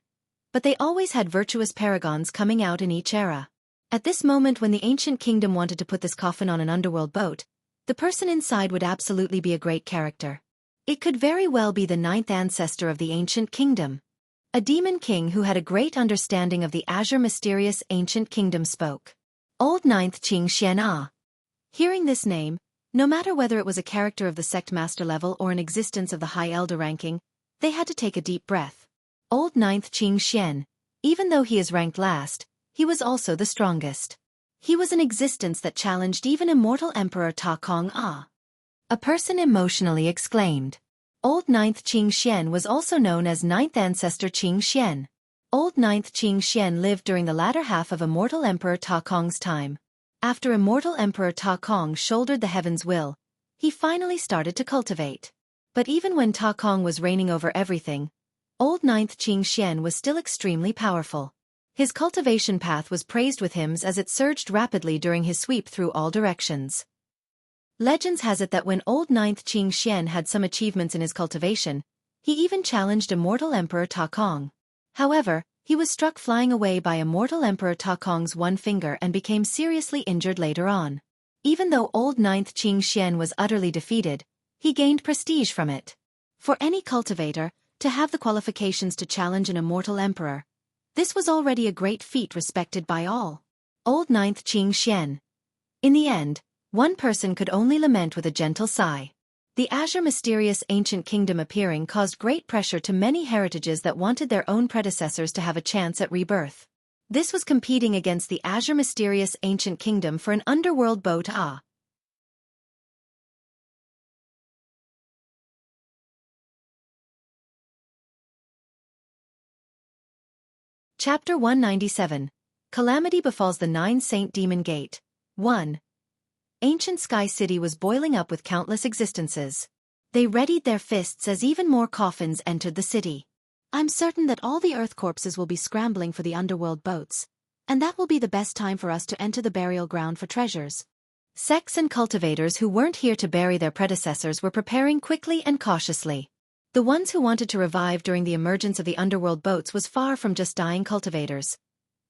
but they always had virtuous paragons coming out in each era. At this moment when the ancient kingdom wanted to put this coffin on an underworld boat, the person inside would absolutely be a great character. It could very well be the ninth ancestor of the ancient kingdom. A demon king who had a great understanding of the azure mysterious ancient kingdom spoke. Old Ninth Qing Xian Ah. Hearing this name, no matter whether it was a character of the sect master level or an existence of the high elder ranking, they had to take a deep breath. Old Ninth Qing Xian, even though he is ranked last, he was also the strongest. He was an existence that challenged even immortal Emperor Ta Kong Ah. A person emotionally exclaimed. Old Ninth Qing Xian was also known as Ninth Ancestor Qing Xian. Old Ninth Qing Xian lived during the latter half of immortal Emperor Ta Kong's time. After immortal Emperor Ta Kong shouldered the heaven's will, he finally started to cultivate. But even when Ta Kong was reigning over everything, Old Ninth Qing Xian was still extremely powerful. His cultivation path was praised with hymns as it surged rapidly during his sweep through all directions. Legends has it that when Old Ninth Qing Xian had some achievements in his cultivation, he even challenged immortal Emperor Ta Kong. However, he was struck flying away by immortal Emperor Ta Kong's one finger and became seriously injured later on. Even though Old Ninth Qing Xian was utterly defeated, he gained prestige from it. For any cultivator, to have the qualifications to challenge an immortal emperor, this was already a great feat respected by all. Old Ninth Qing Xian. In the end, one person could only lament with a gentle sigh. The azure mysterious ancient kingdom appearing caused great pressure to many heritages that wanted their own predecessors to have a chance at rebirth. This was competing against the azure mysterious ancient kingdom for an underworld boat. Chapter 197. Calamity befalls the Nine Saint Demon Gate. 1. Ancient Sky City was boiling up with countless existences. They readied their fists as even more coffins entered the city. I'm certain that all the Earth corpses will be scrambling for the underworld boats, and that will be the best time for us to enter the burial ground for treasures. Sects and cultivators who weren't here to bury their predecessors were preparing quickly and cautiously. The ones who wanted to revive during the emergence of the underworld boats was far from just dying cultivators.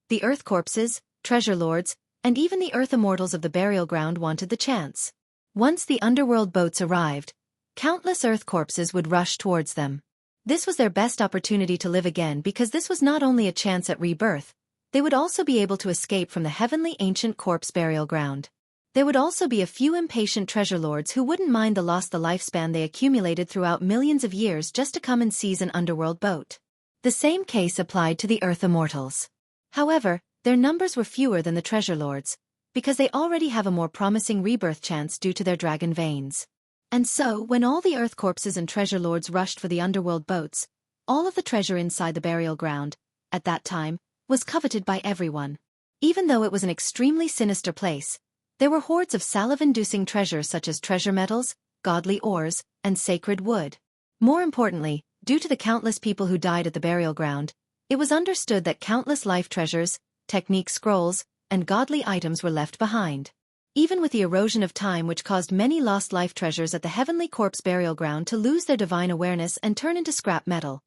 The Earth corpses, treasure lords, and even the Earth immortals of the burial ground wanted the chance. Once the underworld boats arrived, countless Earth corpses would rush towards them. This was their best opportunity to live again because this was not only a chance at rebirth, they would also be able to escape from the heavenly ancient corpse burial ground. There would also be a few impatient treasure lords who wouldn't mind the lifespan they accumulated throughout millions of years just to come and seize an underworld boat. The same case applied to the Earth immortals. However, their numbers were fewer than the treasure lords, because they already have a more promising rebirth chance due to their dragon veins. And so, when all the Earth corpses and treasure lords rushed for the underworld boats, all of the treasure inside the burial ground, at that time, was coveted by everyone. Even though it was an extremely sinister place, there were hordes of salive-inducing treasures such as treasure metals, godly ores, and sacred wood. More importantly, due to the countless people who died at the burial ground, it was understood that countless life treasures, technique scrolls, and godly items were left behind. Even with the erosion of time which caused many lost life treasures at the heavenly corpse burial ground to lose their divine awareness and turn into scrap metal,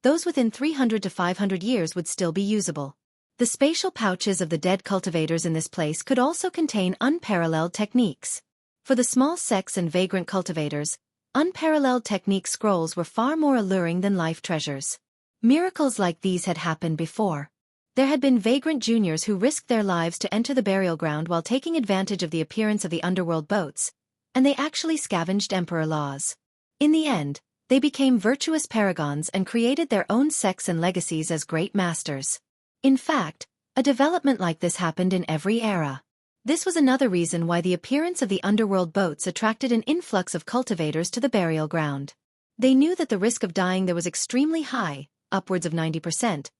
those within 300 to 500 years would still be usable. The spatial pouches of the dead cultivators in this place could also contain unparalleled techniques. For the small sects and vagrant cultivators, unparalleled technique scrolls were far more alluring than life treasures. Miracles like these had happened before. There had been vagrant juniors who risked their lives to enter the burial ground while taking advantage of the appearance of the underworld boats, and they actually scavenged emperor laws. In the end, they became virtuous paragons and created their own sects and legacies as great masters. In fact, a development like this happened in every era. This was another reason why the appearance of the underworld boats attracted an influx of cultivators to the burial ground. They knew that the risk of dying there was extremely high, upwards of 90%,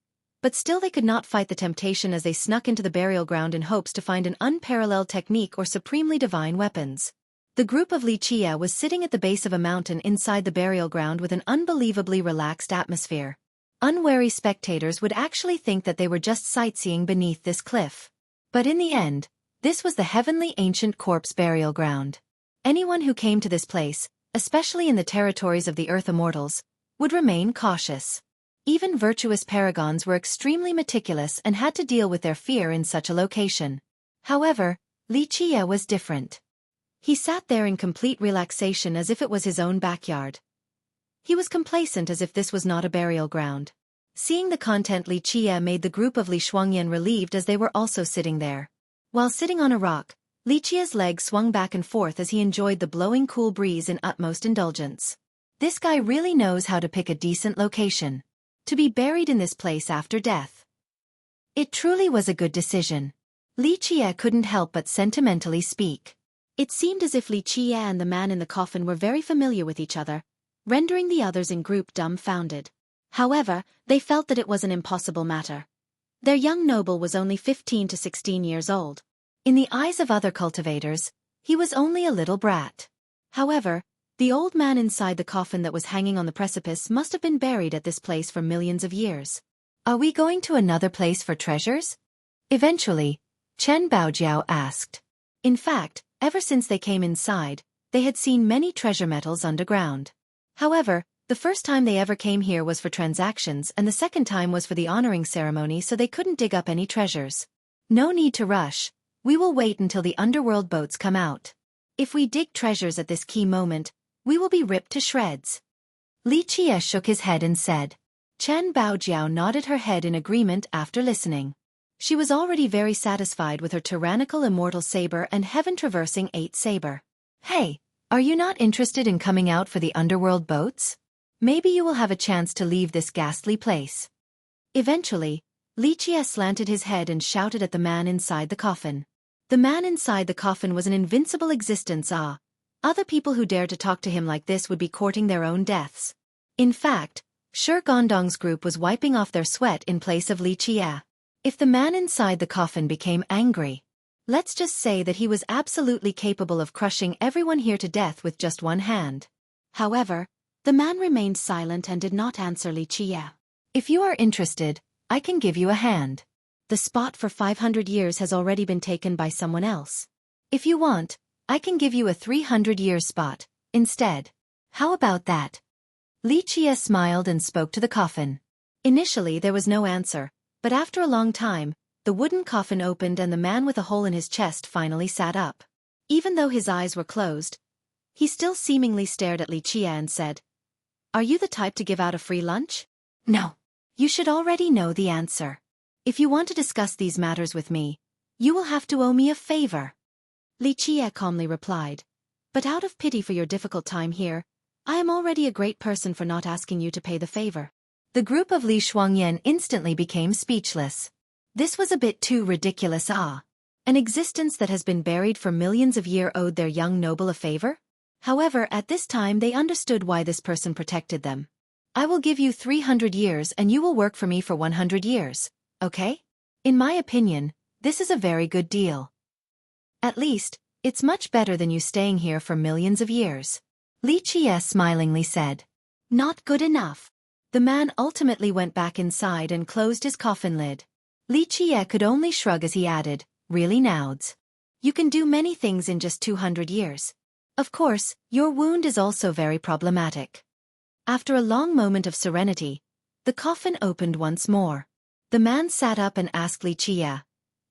but still they could not fight the temptation as they snuck into the burial ground in hopes to find an unparalleled technique or supremely divine weapons. The group of Xueqi was sitting at the base of a mountain inside the burial ground with an unbelievably relaxed atmosphere. Unwary spectators would actually think that they were just sightseeing beneath this cliff. But in the end, this was the heavenly ancient corpse burial ground. Anyone who came to this place, especially in the territories of the Earth immortals, would remain cautious. Even virtuous paragons were extremely meticulous and had to deal with their fear in such a location. However, Xueqi was different. He sat there in complete relaxation as if it was his own backyard. He was complacent as if this was not a burial ground. Seeing the content, Li Qie made the group of Li Shuangyan relieved as they were also sitting there. While sitting on a rock, Li Qie's legs swung back and forth as he enjoyed the blowing cool breeze in utmost indulgence. This guy really knows how to pick a decent location. To be buried in this place after death. It truly was a good decision. Li Qie couldn't help but sentimentally speak. It seemed as if Li Qie and the man in the coffin were very familiar with each other, rendering the others in group dumbfounded. However, they felt that it was an impossible matter. Their young noble was only 15 to 16 years old. In the eyes of other cultivators, he was only a little brat. However, the old man inside the coffin that was hanging on the precipice must have been buried at this place for millions of years. Are we going to another place for treasures? Eventually, Chen Baojiao asked. In fact, ever since they came inside, they had seen many treasure metals underground. However, the first time they ever came here was for transactions and the second time was for the honoring ceremony, so they couldn't dig up any treasures. No need to rush. We will wait until the underworld boats come out. If we dig treasures at this key moment, we will be ripped to shreds. Li Qie shook his head and said. Chen Baojiao nodded her head in agreement after listening. She was already very satisfied with her tyrannical immortal saber and heaven-traversing 8 saber. Hey, are you not interested in coming out for the underworld boats? Maybe you will have a chance to leave this ghastly place. Eventually, Li Qie slanted his head and shouted at the man inside the coffin. The man inside the coffin was an invincible existence. Other people who dared to talk to him like this would be courting their own deaths. In fact, Shi Gondong's group was wiping off their sweat in place of Li Qie. If the man inside the coffin became angry, let's just say that he was absolutely capable of crushing everyone here to death with just one hand. However, the man remained silent and did not answer Li Qie. If you are interested, I can give you a hand. The spot for 500 years has already been taken by someone else. If you want, I can give you a 300-year spot, instead. How about that? Li Qie smiled and spoke to the coffin. Initially there was no answer, but after a long time, the wooden coffin opened and the man with a hole in his chest finally sat up. Even though his eyes were closed, he still seemingly stared at Li Qie and said, Are you the type to give out a free lunch? No. You should already know the answer. If you want to discuss these matters with me, you will have to owe me a favor. Li Qie calmly replied. But out of pity for your difficult time here, I am already a great person for not asking you to pay the favor. The group of Li Shuangyan instantly became speechless. This was a bit too ridiculous. An existence that has been buried for millions of years owed their young noble a favor? However, at this time they understood why this person protected them. I will give you 300 years and you will work for me for 100 years, okay? In my opinion, this is a very good deal. At least, it's much better than you staying here for millions of years. Li Qie smilingly said. Not good enough. The man ultimately went back inside and closed his coffin lid. Li Qie could only shrug as he added, Really nouds. You can do many things in just 200 years. Of course, your wound is also very problematic. After a long moment of serenity, the coffin opened once more. The man sat up and asked Li Qie,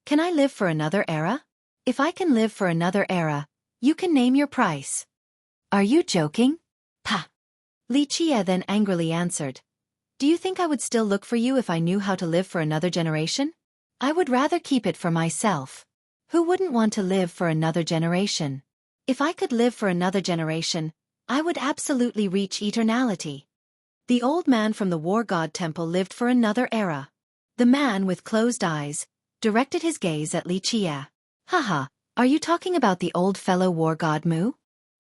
Can I live for another era? If I can live for another era, you can name your price. Are you joking? Pah! Li Qie then angrily answered, Do you think I would still look for you if I knew how to live for another generation? I would rather keep it for myself. Who wouldn't want to live for another generation? If I could live for another generation, I would absolutely reach eternality. The old man from the war god temple lived for another era. The man with closed eyes directed his gaze at Li Qie. Haha, are you talking about the old fellow war god Mu?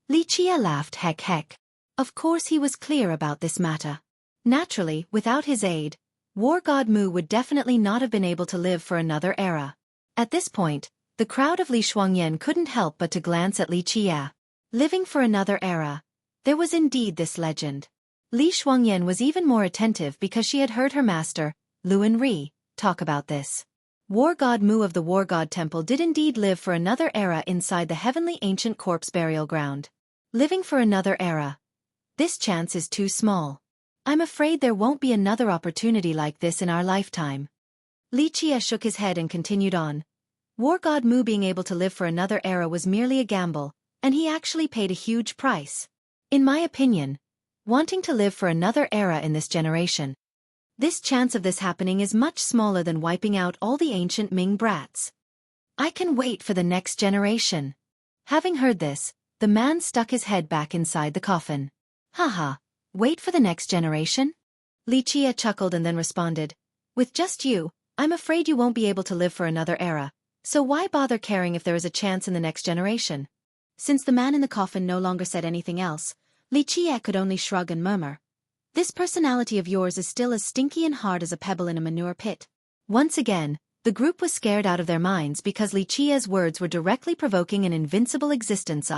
Li Qie laughed heck. Of course he was clear about this matter. Naturally, without his aid, war god Mu would definitely not have been able to live for another era. At this point, the crowd of Li Shuangyan couldn't help but to glance at Li Qie. Living for another era. There was indeed this legend. Li Shuangyan was even more attentive because she had heard her master, Luan Ri, talk about this. War god Mu of the War God Temple did indeed live for another era inside the heavenly ancient corpse burial ground. Living for another era. This chance is too small. I'm afraid there won't be another opportunity like this in our lifetime. Li Qie shook his head and continued on. War god Mu being able to live for another era was merely a gamble, And he actually paid a huge price. In my opinion, wanting to live for another era in this generation. This chance of this happening is much smaller than wiping out all the ancient Ming brats. I can wait for the next generation. Having heard this, the man stuck his head back inside the coffin. Haha, wait for the next generation? Li Chia chuckled and then responded, with just you, I'm afraid you won't be able to live for another era, so why bother caring if there is a chance in the next generation? Since the man in the coffin no longer said anything else, Li Chia could only shrug and murmur. This personality of yours is still as stinky and hard as a pebble in a manure pit. Once again, the group was scared out of their minds because Li Chia's words were directly provoking an invincible existence.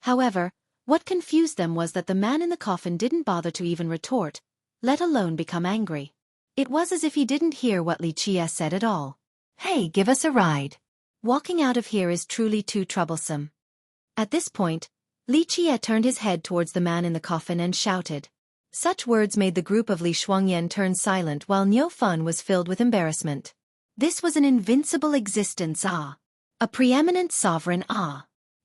However, what confused them was that the man in the coffin didn't bother to even retort, let alone become angry. It was as if he didn't hear what Li Chia said at all. Hey, give us a ride. Walking out of here is truly too troublesome. At this point, Li Chia turned his head towards the man in the coffin and shouted. Such words made the group of Li Shuangyan turn silent while Niu Fun was filled with embarrassment. This was an invincible existence. A preeminent sovereign.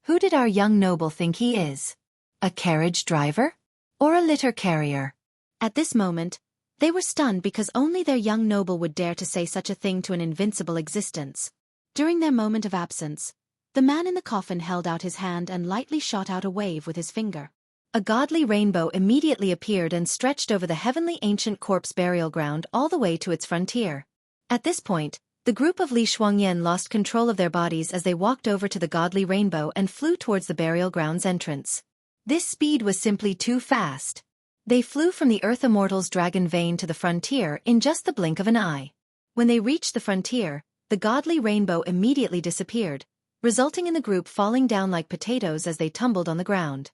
Who did our young noble think he is? A carriage driver? Or a litter carrier? At this moment, they were stunned because only their young noble would dare to say such a thing to an invincible existence. During their moment of absence, the man in the coffin held out his hand and lightly shot out a wave with his finger. A godly rainbow immediately appeared and stretched over the heavenly ancient corpse burial ground all the way to its frontier. At this point, the group of Li Shuangyan lost control of their bodies as they walked over to the godly rainbow and flew towards the burial ground's entrance. This speed was simply too fast. They flew from the Earth Immortal's dragon vein to the frontier in just the blink of an eye. When they reached the frontier, the godly rainbow immediately disappeared, resulting in the group falling down like potatoes as they tumbled on the ground.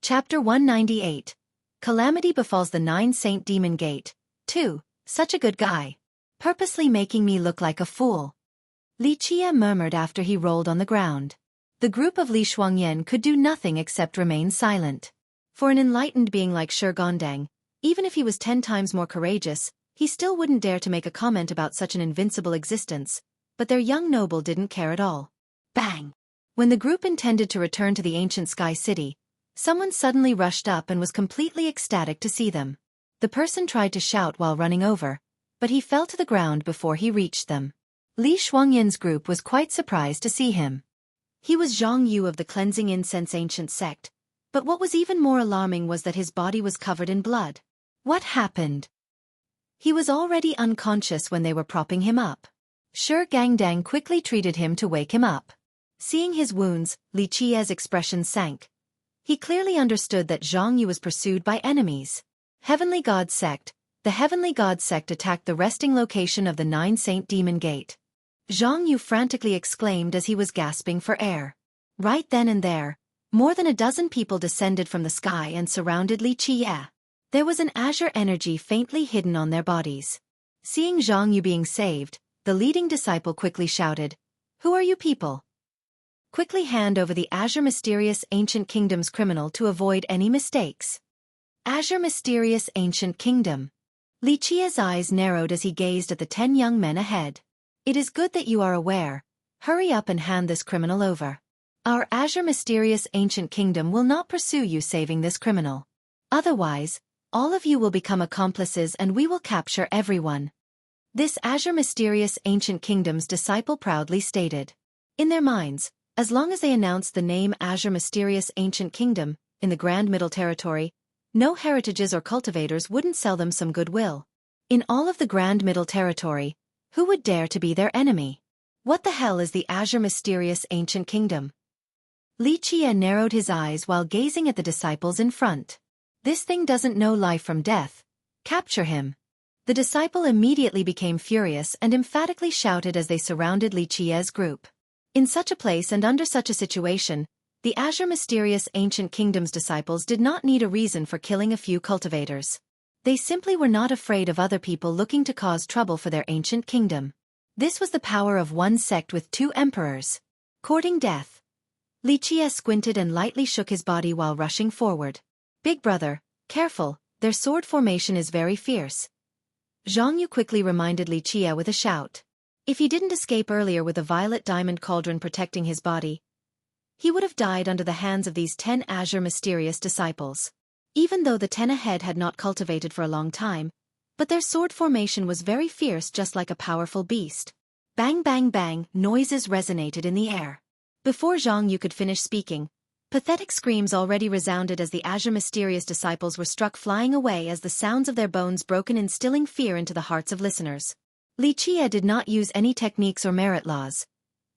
Chapter 198. Calamity befalls the 9 Saint Demon Gate. 2. Such a good guy. Purposely making me look like a fool. Li Chia murmured after he rolled on the ground. The group of Li Shuangyan could do nothing except remain silent. For an enlightened being like Shi, even if he was 10 times more courageous, he still wouldn't dare to make a comment about such an invincible existence, but their young noble didn't care at all. Bang! When the group intended to return to the ancient Sky City, someone suddenly rushed up and was completely ecstatic to see them. The person tried to shout while running over, but he fell to the ground before he reached them. Li Shuangyan's group was quite surprised to see him. He was Zhang Yu of the Cleansing Incense Ancient Sect, but what was even more alarming was that his body was covered in blood. What happened? He was already unconscious when they were propping him up. Shi Gangdang quickly treated him to wake him up. Seeing his wounds, Li Chia's expression sank. He clearly understood that Zhang Yu was pursued by enemies. Heavenly God Sect. The Heavenly God Sect attacked the resting location of the 9 Saint Demon Gate. Zhang Yu frantically exclaimed as he was gasping for air. Right then and there, more than a dozen people descended from the sky and surrounded Li Chia. There was an azure energy faintly hidden on their bodies. Seeing Zhang Yu being saved, the leading disciple quickly shouted, "Who are you people? Quickly hand over the Azure Mysterious Ancient Kingdom's criminal to avoid any mistakes." Azure Mysterious Ancient Kingdom. Li Chia's eyes narrowed as he gazed at the 10 young men ahead. It is good that you are aware. Hurry up and hand this criminal over. Our Azure Mysterious Ancient Kingdom will not pursue you saving this criminal. Otherwise, all of you will become accomplices and we will capture everyone. This Azure Mysterious Ancient Kingdom's disciple proudly stated. In their minds, as long as they announced the name Azure Mysterious Ancient Kingdom, in the Grand Middle Territory, no heritages or cultivators wouldn't sell them some goodwill. In all of the Grand Middle Territory, who would dare to be their enemy? What the hell is the Azure Mysterious Ancient Kingdom? Li Chia narrowed his eyes while gazing at the disciples in front. This thing doesn't know life from death. Capture him. The disciple immediately became furious and emphatically shouted as they surrounded Li Chia's group. In such a place and under such a situation, the Azure Mysterious Ancient Kingdom's disciples did not need a reason for killing a few cultivators. They simply were not afraid of other people looking to cause trouble for their ancient kingdom. This was the power of one sect with 2 emperors. Courting death. Li Chia squinted and lightly shook his body while rushing forward. Big brother, careful, their sword formation is very fierce. Zhang Yu quickly reminded Li Qie with a shout. If he didn't escape earlier with the violet diamond cauldron protecting his body, he would have died under the hands of these 10 azure mysterious disciples. Even though the 10 ahead had not cultivated for a long time, but their sword formation was very fierce, just like a powerful beast. Bang bang bang, noises resonated in the air. Before Zhang Yu could finish speaking, pathetic screams already resounded as the azure mysterious disciples were struck, flying away as the sounds of their bones broken, instilling fear into the hearts of listeners. Li Qie did not use any techniques or merit laws.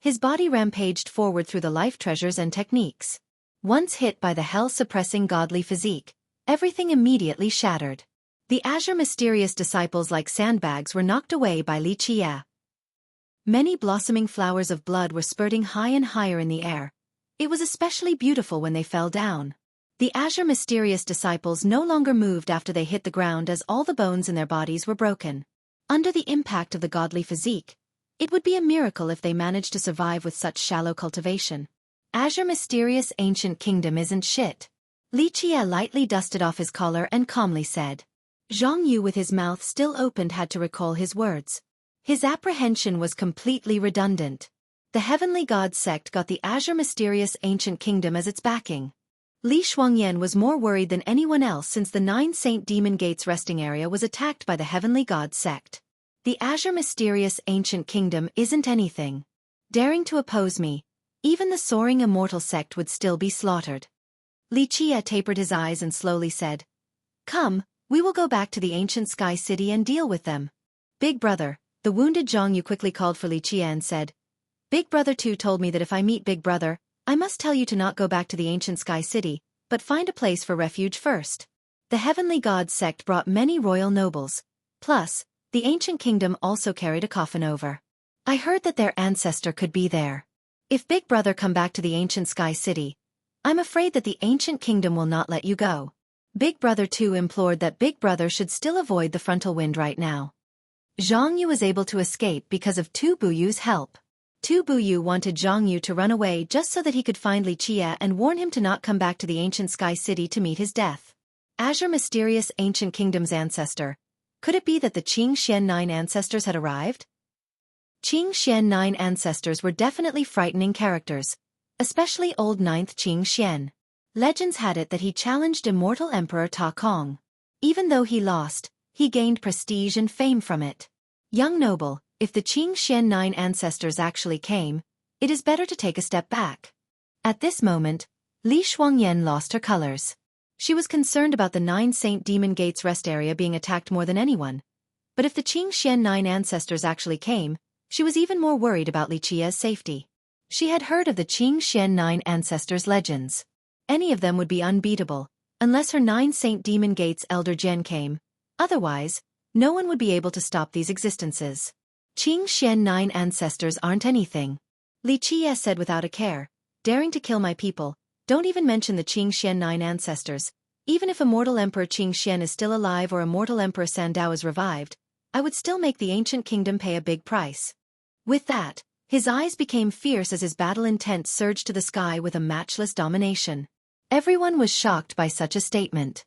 His body rampaged forward through the life treasures and techniques. Once hit by the hell-suppressing godly physique, everything immediately shattered. The azure mysterious disciples like sandbags were knocked away by Li Qie. Many blossoming flowers of blood were spurting high and higher in the air. It was especially beautiful when they fell down. The azure mysterious disciples no longer moved after they hit the ground, as all the bones in their bodies were broken. Under the impact of the godly physique, it would be a miracle if they managed to survive with such shallow cultivation. Azure mysterious ancient kingdom isn't shit. Li Qie lightly dusted off his collar and calmly said. Zhang Yu, with his mouth still opened, had to recall his words. His apprehension was completely redundant. The Heavenly God sect got the azure mysterious ancient kingdom as its backing. Li Xuanyan was more worried than anyone else, since the 9 Saint Demon Gates resting area was attacked by the Heavenly God sect. The azure mysterious ancient kingdom isn't anything. Daring to oppose me, even the soaring immortal sect would still be slaughtered. Li Qie tapered his eyes and slowly said, Come, we will go back to the ancient Sky City and deal with them. Big brother, the wounded Zhang Yu quickly called for Li Qie and said, Big brother too told me that if I meet Big brother, I must tell you to not go back to the ancient Sky City, but find a place for refuge first. The Heavenly God sect brought many royal nobles. Plus, the ancient kingdom also carried a coffin over. I heard that their ancestor could be there. If Big brother come back to the ancient Sky City, I'm afraid that the ancient kingdom will not let you go. Big brother too implored that Big brother should still avoid the frontal wind right now. Zhang Yu was able to escape because of Tu Buyu's help. Tu Buyu wanted Zhang Yu to run away just so that he could find Li Qie and warn him to not come back to the ancient Sky City to meet his death. Azure mysterious ancient kingdom's ancestor. Could it be that the Qing Xian 9 ancestors had arrived? Qing Xian 9 ancestors were definitely frightening characters, especially old 9th Qing Xian. Legends had it that he challenged immortal Emperor Ta Kong. Even though he lost, he gained prestige and fame from it. Young noble, if the Qing Xian 9 ancestors actually came, it is better to take a step back. At this moment, Li Xuanyan lost her colors. She was concerned about the 9 Saint Demon Gates rest area being attacked more than anyone. But if the Qing Xian 9 ancestors actually came, she was even more worried about Li Qie's safety. She had heard of the Qing Xian 9 ancestors' legends. Any of them would be unbeatable, unless her 9 Saint Demon Gates Elder Jian came. Otherwise, no one would be able to stop these existences. Qing Xian 9 ancestors aren't anything. Li Qie said without a care, daring to kill my people. Don't even mention the Qing Xian 9 ancestors. Even if immortal Emperor Qing Xian is still alive or immortal Emperor Sandao is revived, I would still make the ancient kingdom pay a big price. With that, his eyes became fierce as his battle intent surged to the sky with a matchless domination. Everyone was shocked by such a statement.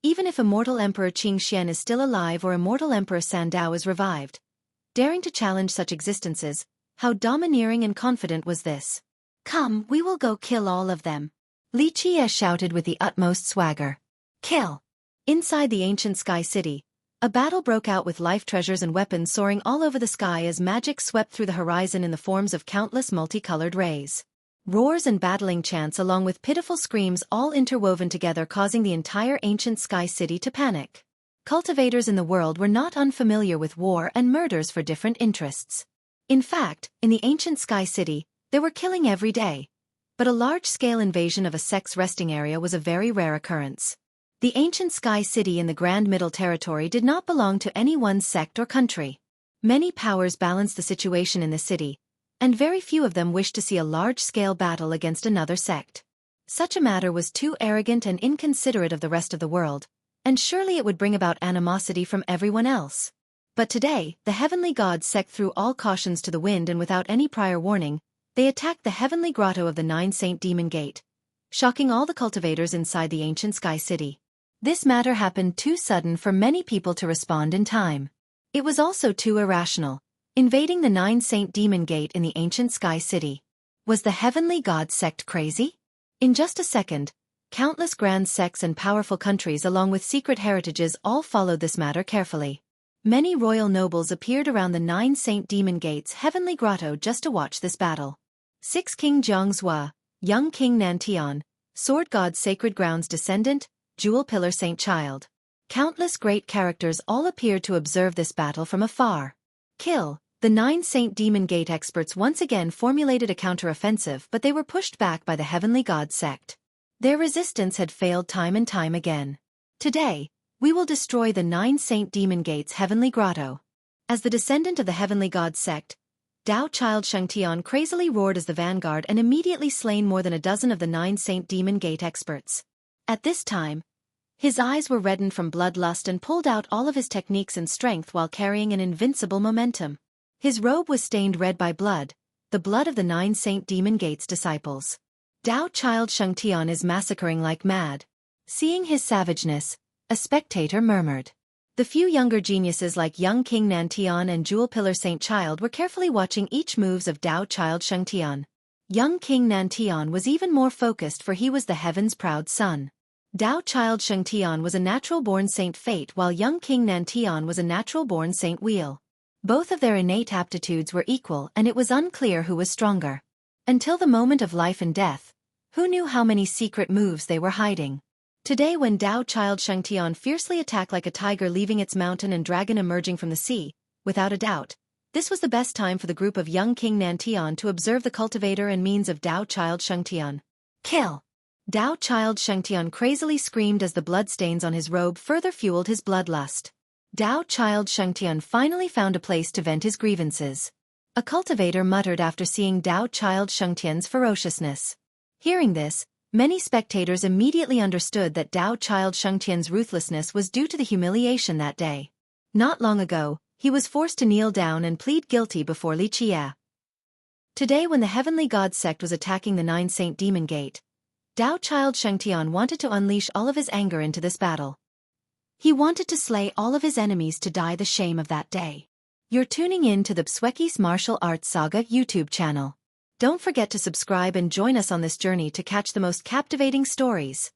Even if immortal Emperor Qing Xian is still alive or immortal Emperor Sandao is revived, daring to challenge such existences, how domineering and confident was this? Come, we will go kill all of them. Li Qie shouted with the utmost swagger. Kill! Inside the ancient Sky City, a battle broke out with life treasures and weapons soaring all over the sky as magic swept through the horizon in the forms of countless multicolored rays. Roars and battling chants along with pitiful screams all interwoven together, causing the entire ancient Sky City to panic. Cultivators in the world were not unfamiliar with war and murders for different interests. In fact, in the ancient Sky City, they were killing every day. But a large-scale invasion of a sect's resting area was a very rare occurrence. The ancient Sky City in the Grand Middle Territory did not belong to any one sect or country. Many powers balanced the situation in the city, and very few of them wished to see a large-scale battle against another sect. Such a matter was too arrogant and inconsiderate of the rest of the world, and surely it would bring about animosity from everyone else. But today, the Heavenly God sect threw all cautions to the wind, and without any prior warning, they attacked the heavenly grotto of the 9 Saint Demon Gate, shocking all the cultivators inside the ancient Sky City. This matter happened too sudden for many people to respond in time. It was also too irrational, invading the Nine Saint Demon Gate in the ancient Sky City. Was the Heavenly God sect crazy? In just a second, countless grand sects and powerful countries along with secret heritages all followed this matter carefully. Many royal nobles appeared around the Nine Saint Demon Gate's heavenly grotto just to watch this battle. 6 King Zhongzhua, young King Nantian, Sword God's Sacred Ground's descendant, Jewel Pillar Saint Child. Countless great characters all appeared to observe this battle from afar. Kill. The Nine Saint Demon Gate experts once again formulated a counter-offensive, but they were pushed back by the Heavenly God sect. Their resistance had failed time and time again. Today, we will destroy the Nine Saint Demon Gate's heavenly grotto. As the descendant of the Heavenly God sect, Tao Child Shengtian crazily roared as the vanguard and immediately slain more than a dozen of the Nine Saint Demon Gate experts. At this time, his eyes were reddened from bloodlust and pulled out all of his techniques and strength while carrying an invincible momentum. His robe was stained red by blood, the blood of the Nine Saint Demon Gate's disciples. Tao Child Shengtian is massacring like mad. Seeing his savageness, a spectator murmured. The few younger geniuses like young King Nantian and Jewel Pillar Saint Child were carefully watching each moves of Tao Child Shengtian. Young King Nantian was even more focused, for he was the heaven's proud son. Tao Child Shengtian was a natural-born Saint Fate, while young King Nantian was a natural-born Saint Wheel. Both of their innate aptitudes were equal, and it was unclear who was stronger. Until the moment of life and death, who knew how many secret moves they were hiding? Today, when Tao Child Shengtian fiercely attacked like a tiger, leaving its mountain and dragon emerging from the sea, without a doubt, this was the best time for the group of young King Nantian to observe the cultivator and means of Tao Child Shengtian. Kill! Tao Child Shengtian crazily screamed as the bloodstains on his robe further fueled his bloodlust. Tao Child Shengtian finally found a place to vent his grievances. A cultivator muttered after seeing Tao Child Shengtian's ferociousness. Hearing this, many spectators immediately understood that Tao Child Shengtian's ruthlessness was due to the humiliation that day. Not long ago, he was forced to kneel down and plead guilty before Li Chia. Today, when the Heavenly God sect was attacking the Nine Saint Demon Gate, Tao Child Shengtian wanted to unleash all of his anger into this battle. He wanted to slay all of his enemies to die the shame of that day. You're tuning in to the Xueqi's Martial Arts Saga YouTube channel. Don't forget to subscribe and join us on this journey to catch the most captivating stories.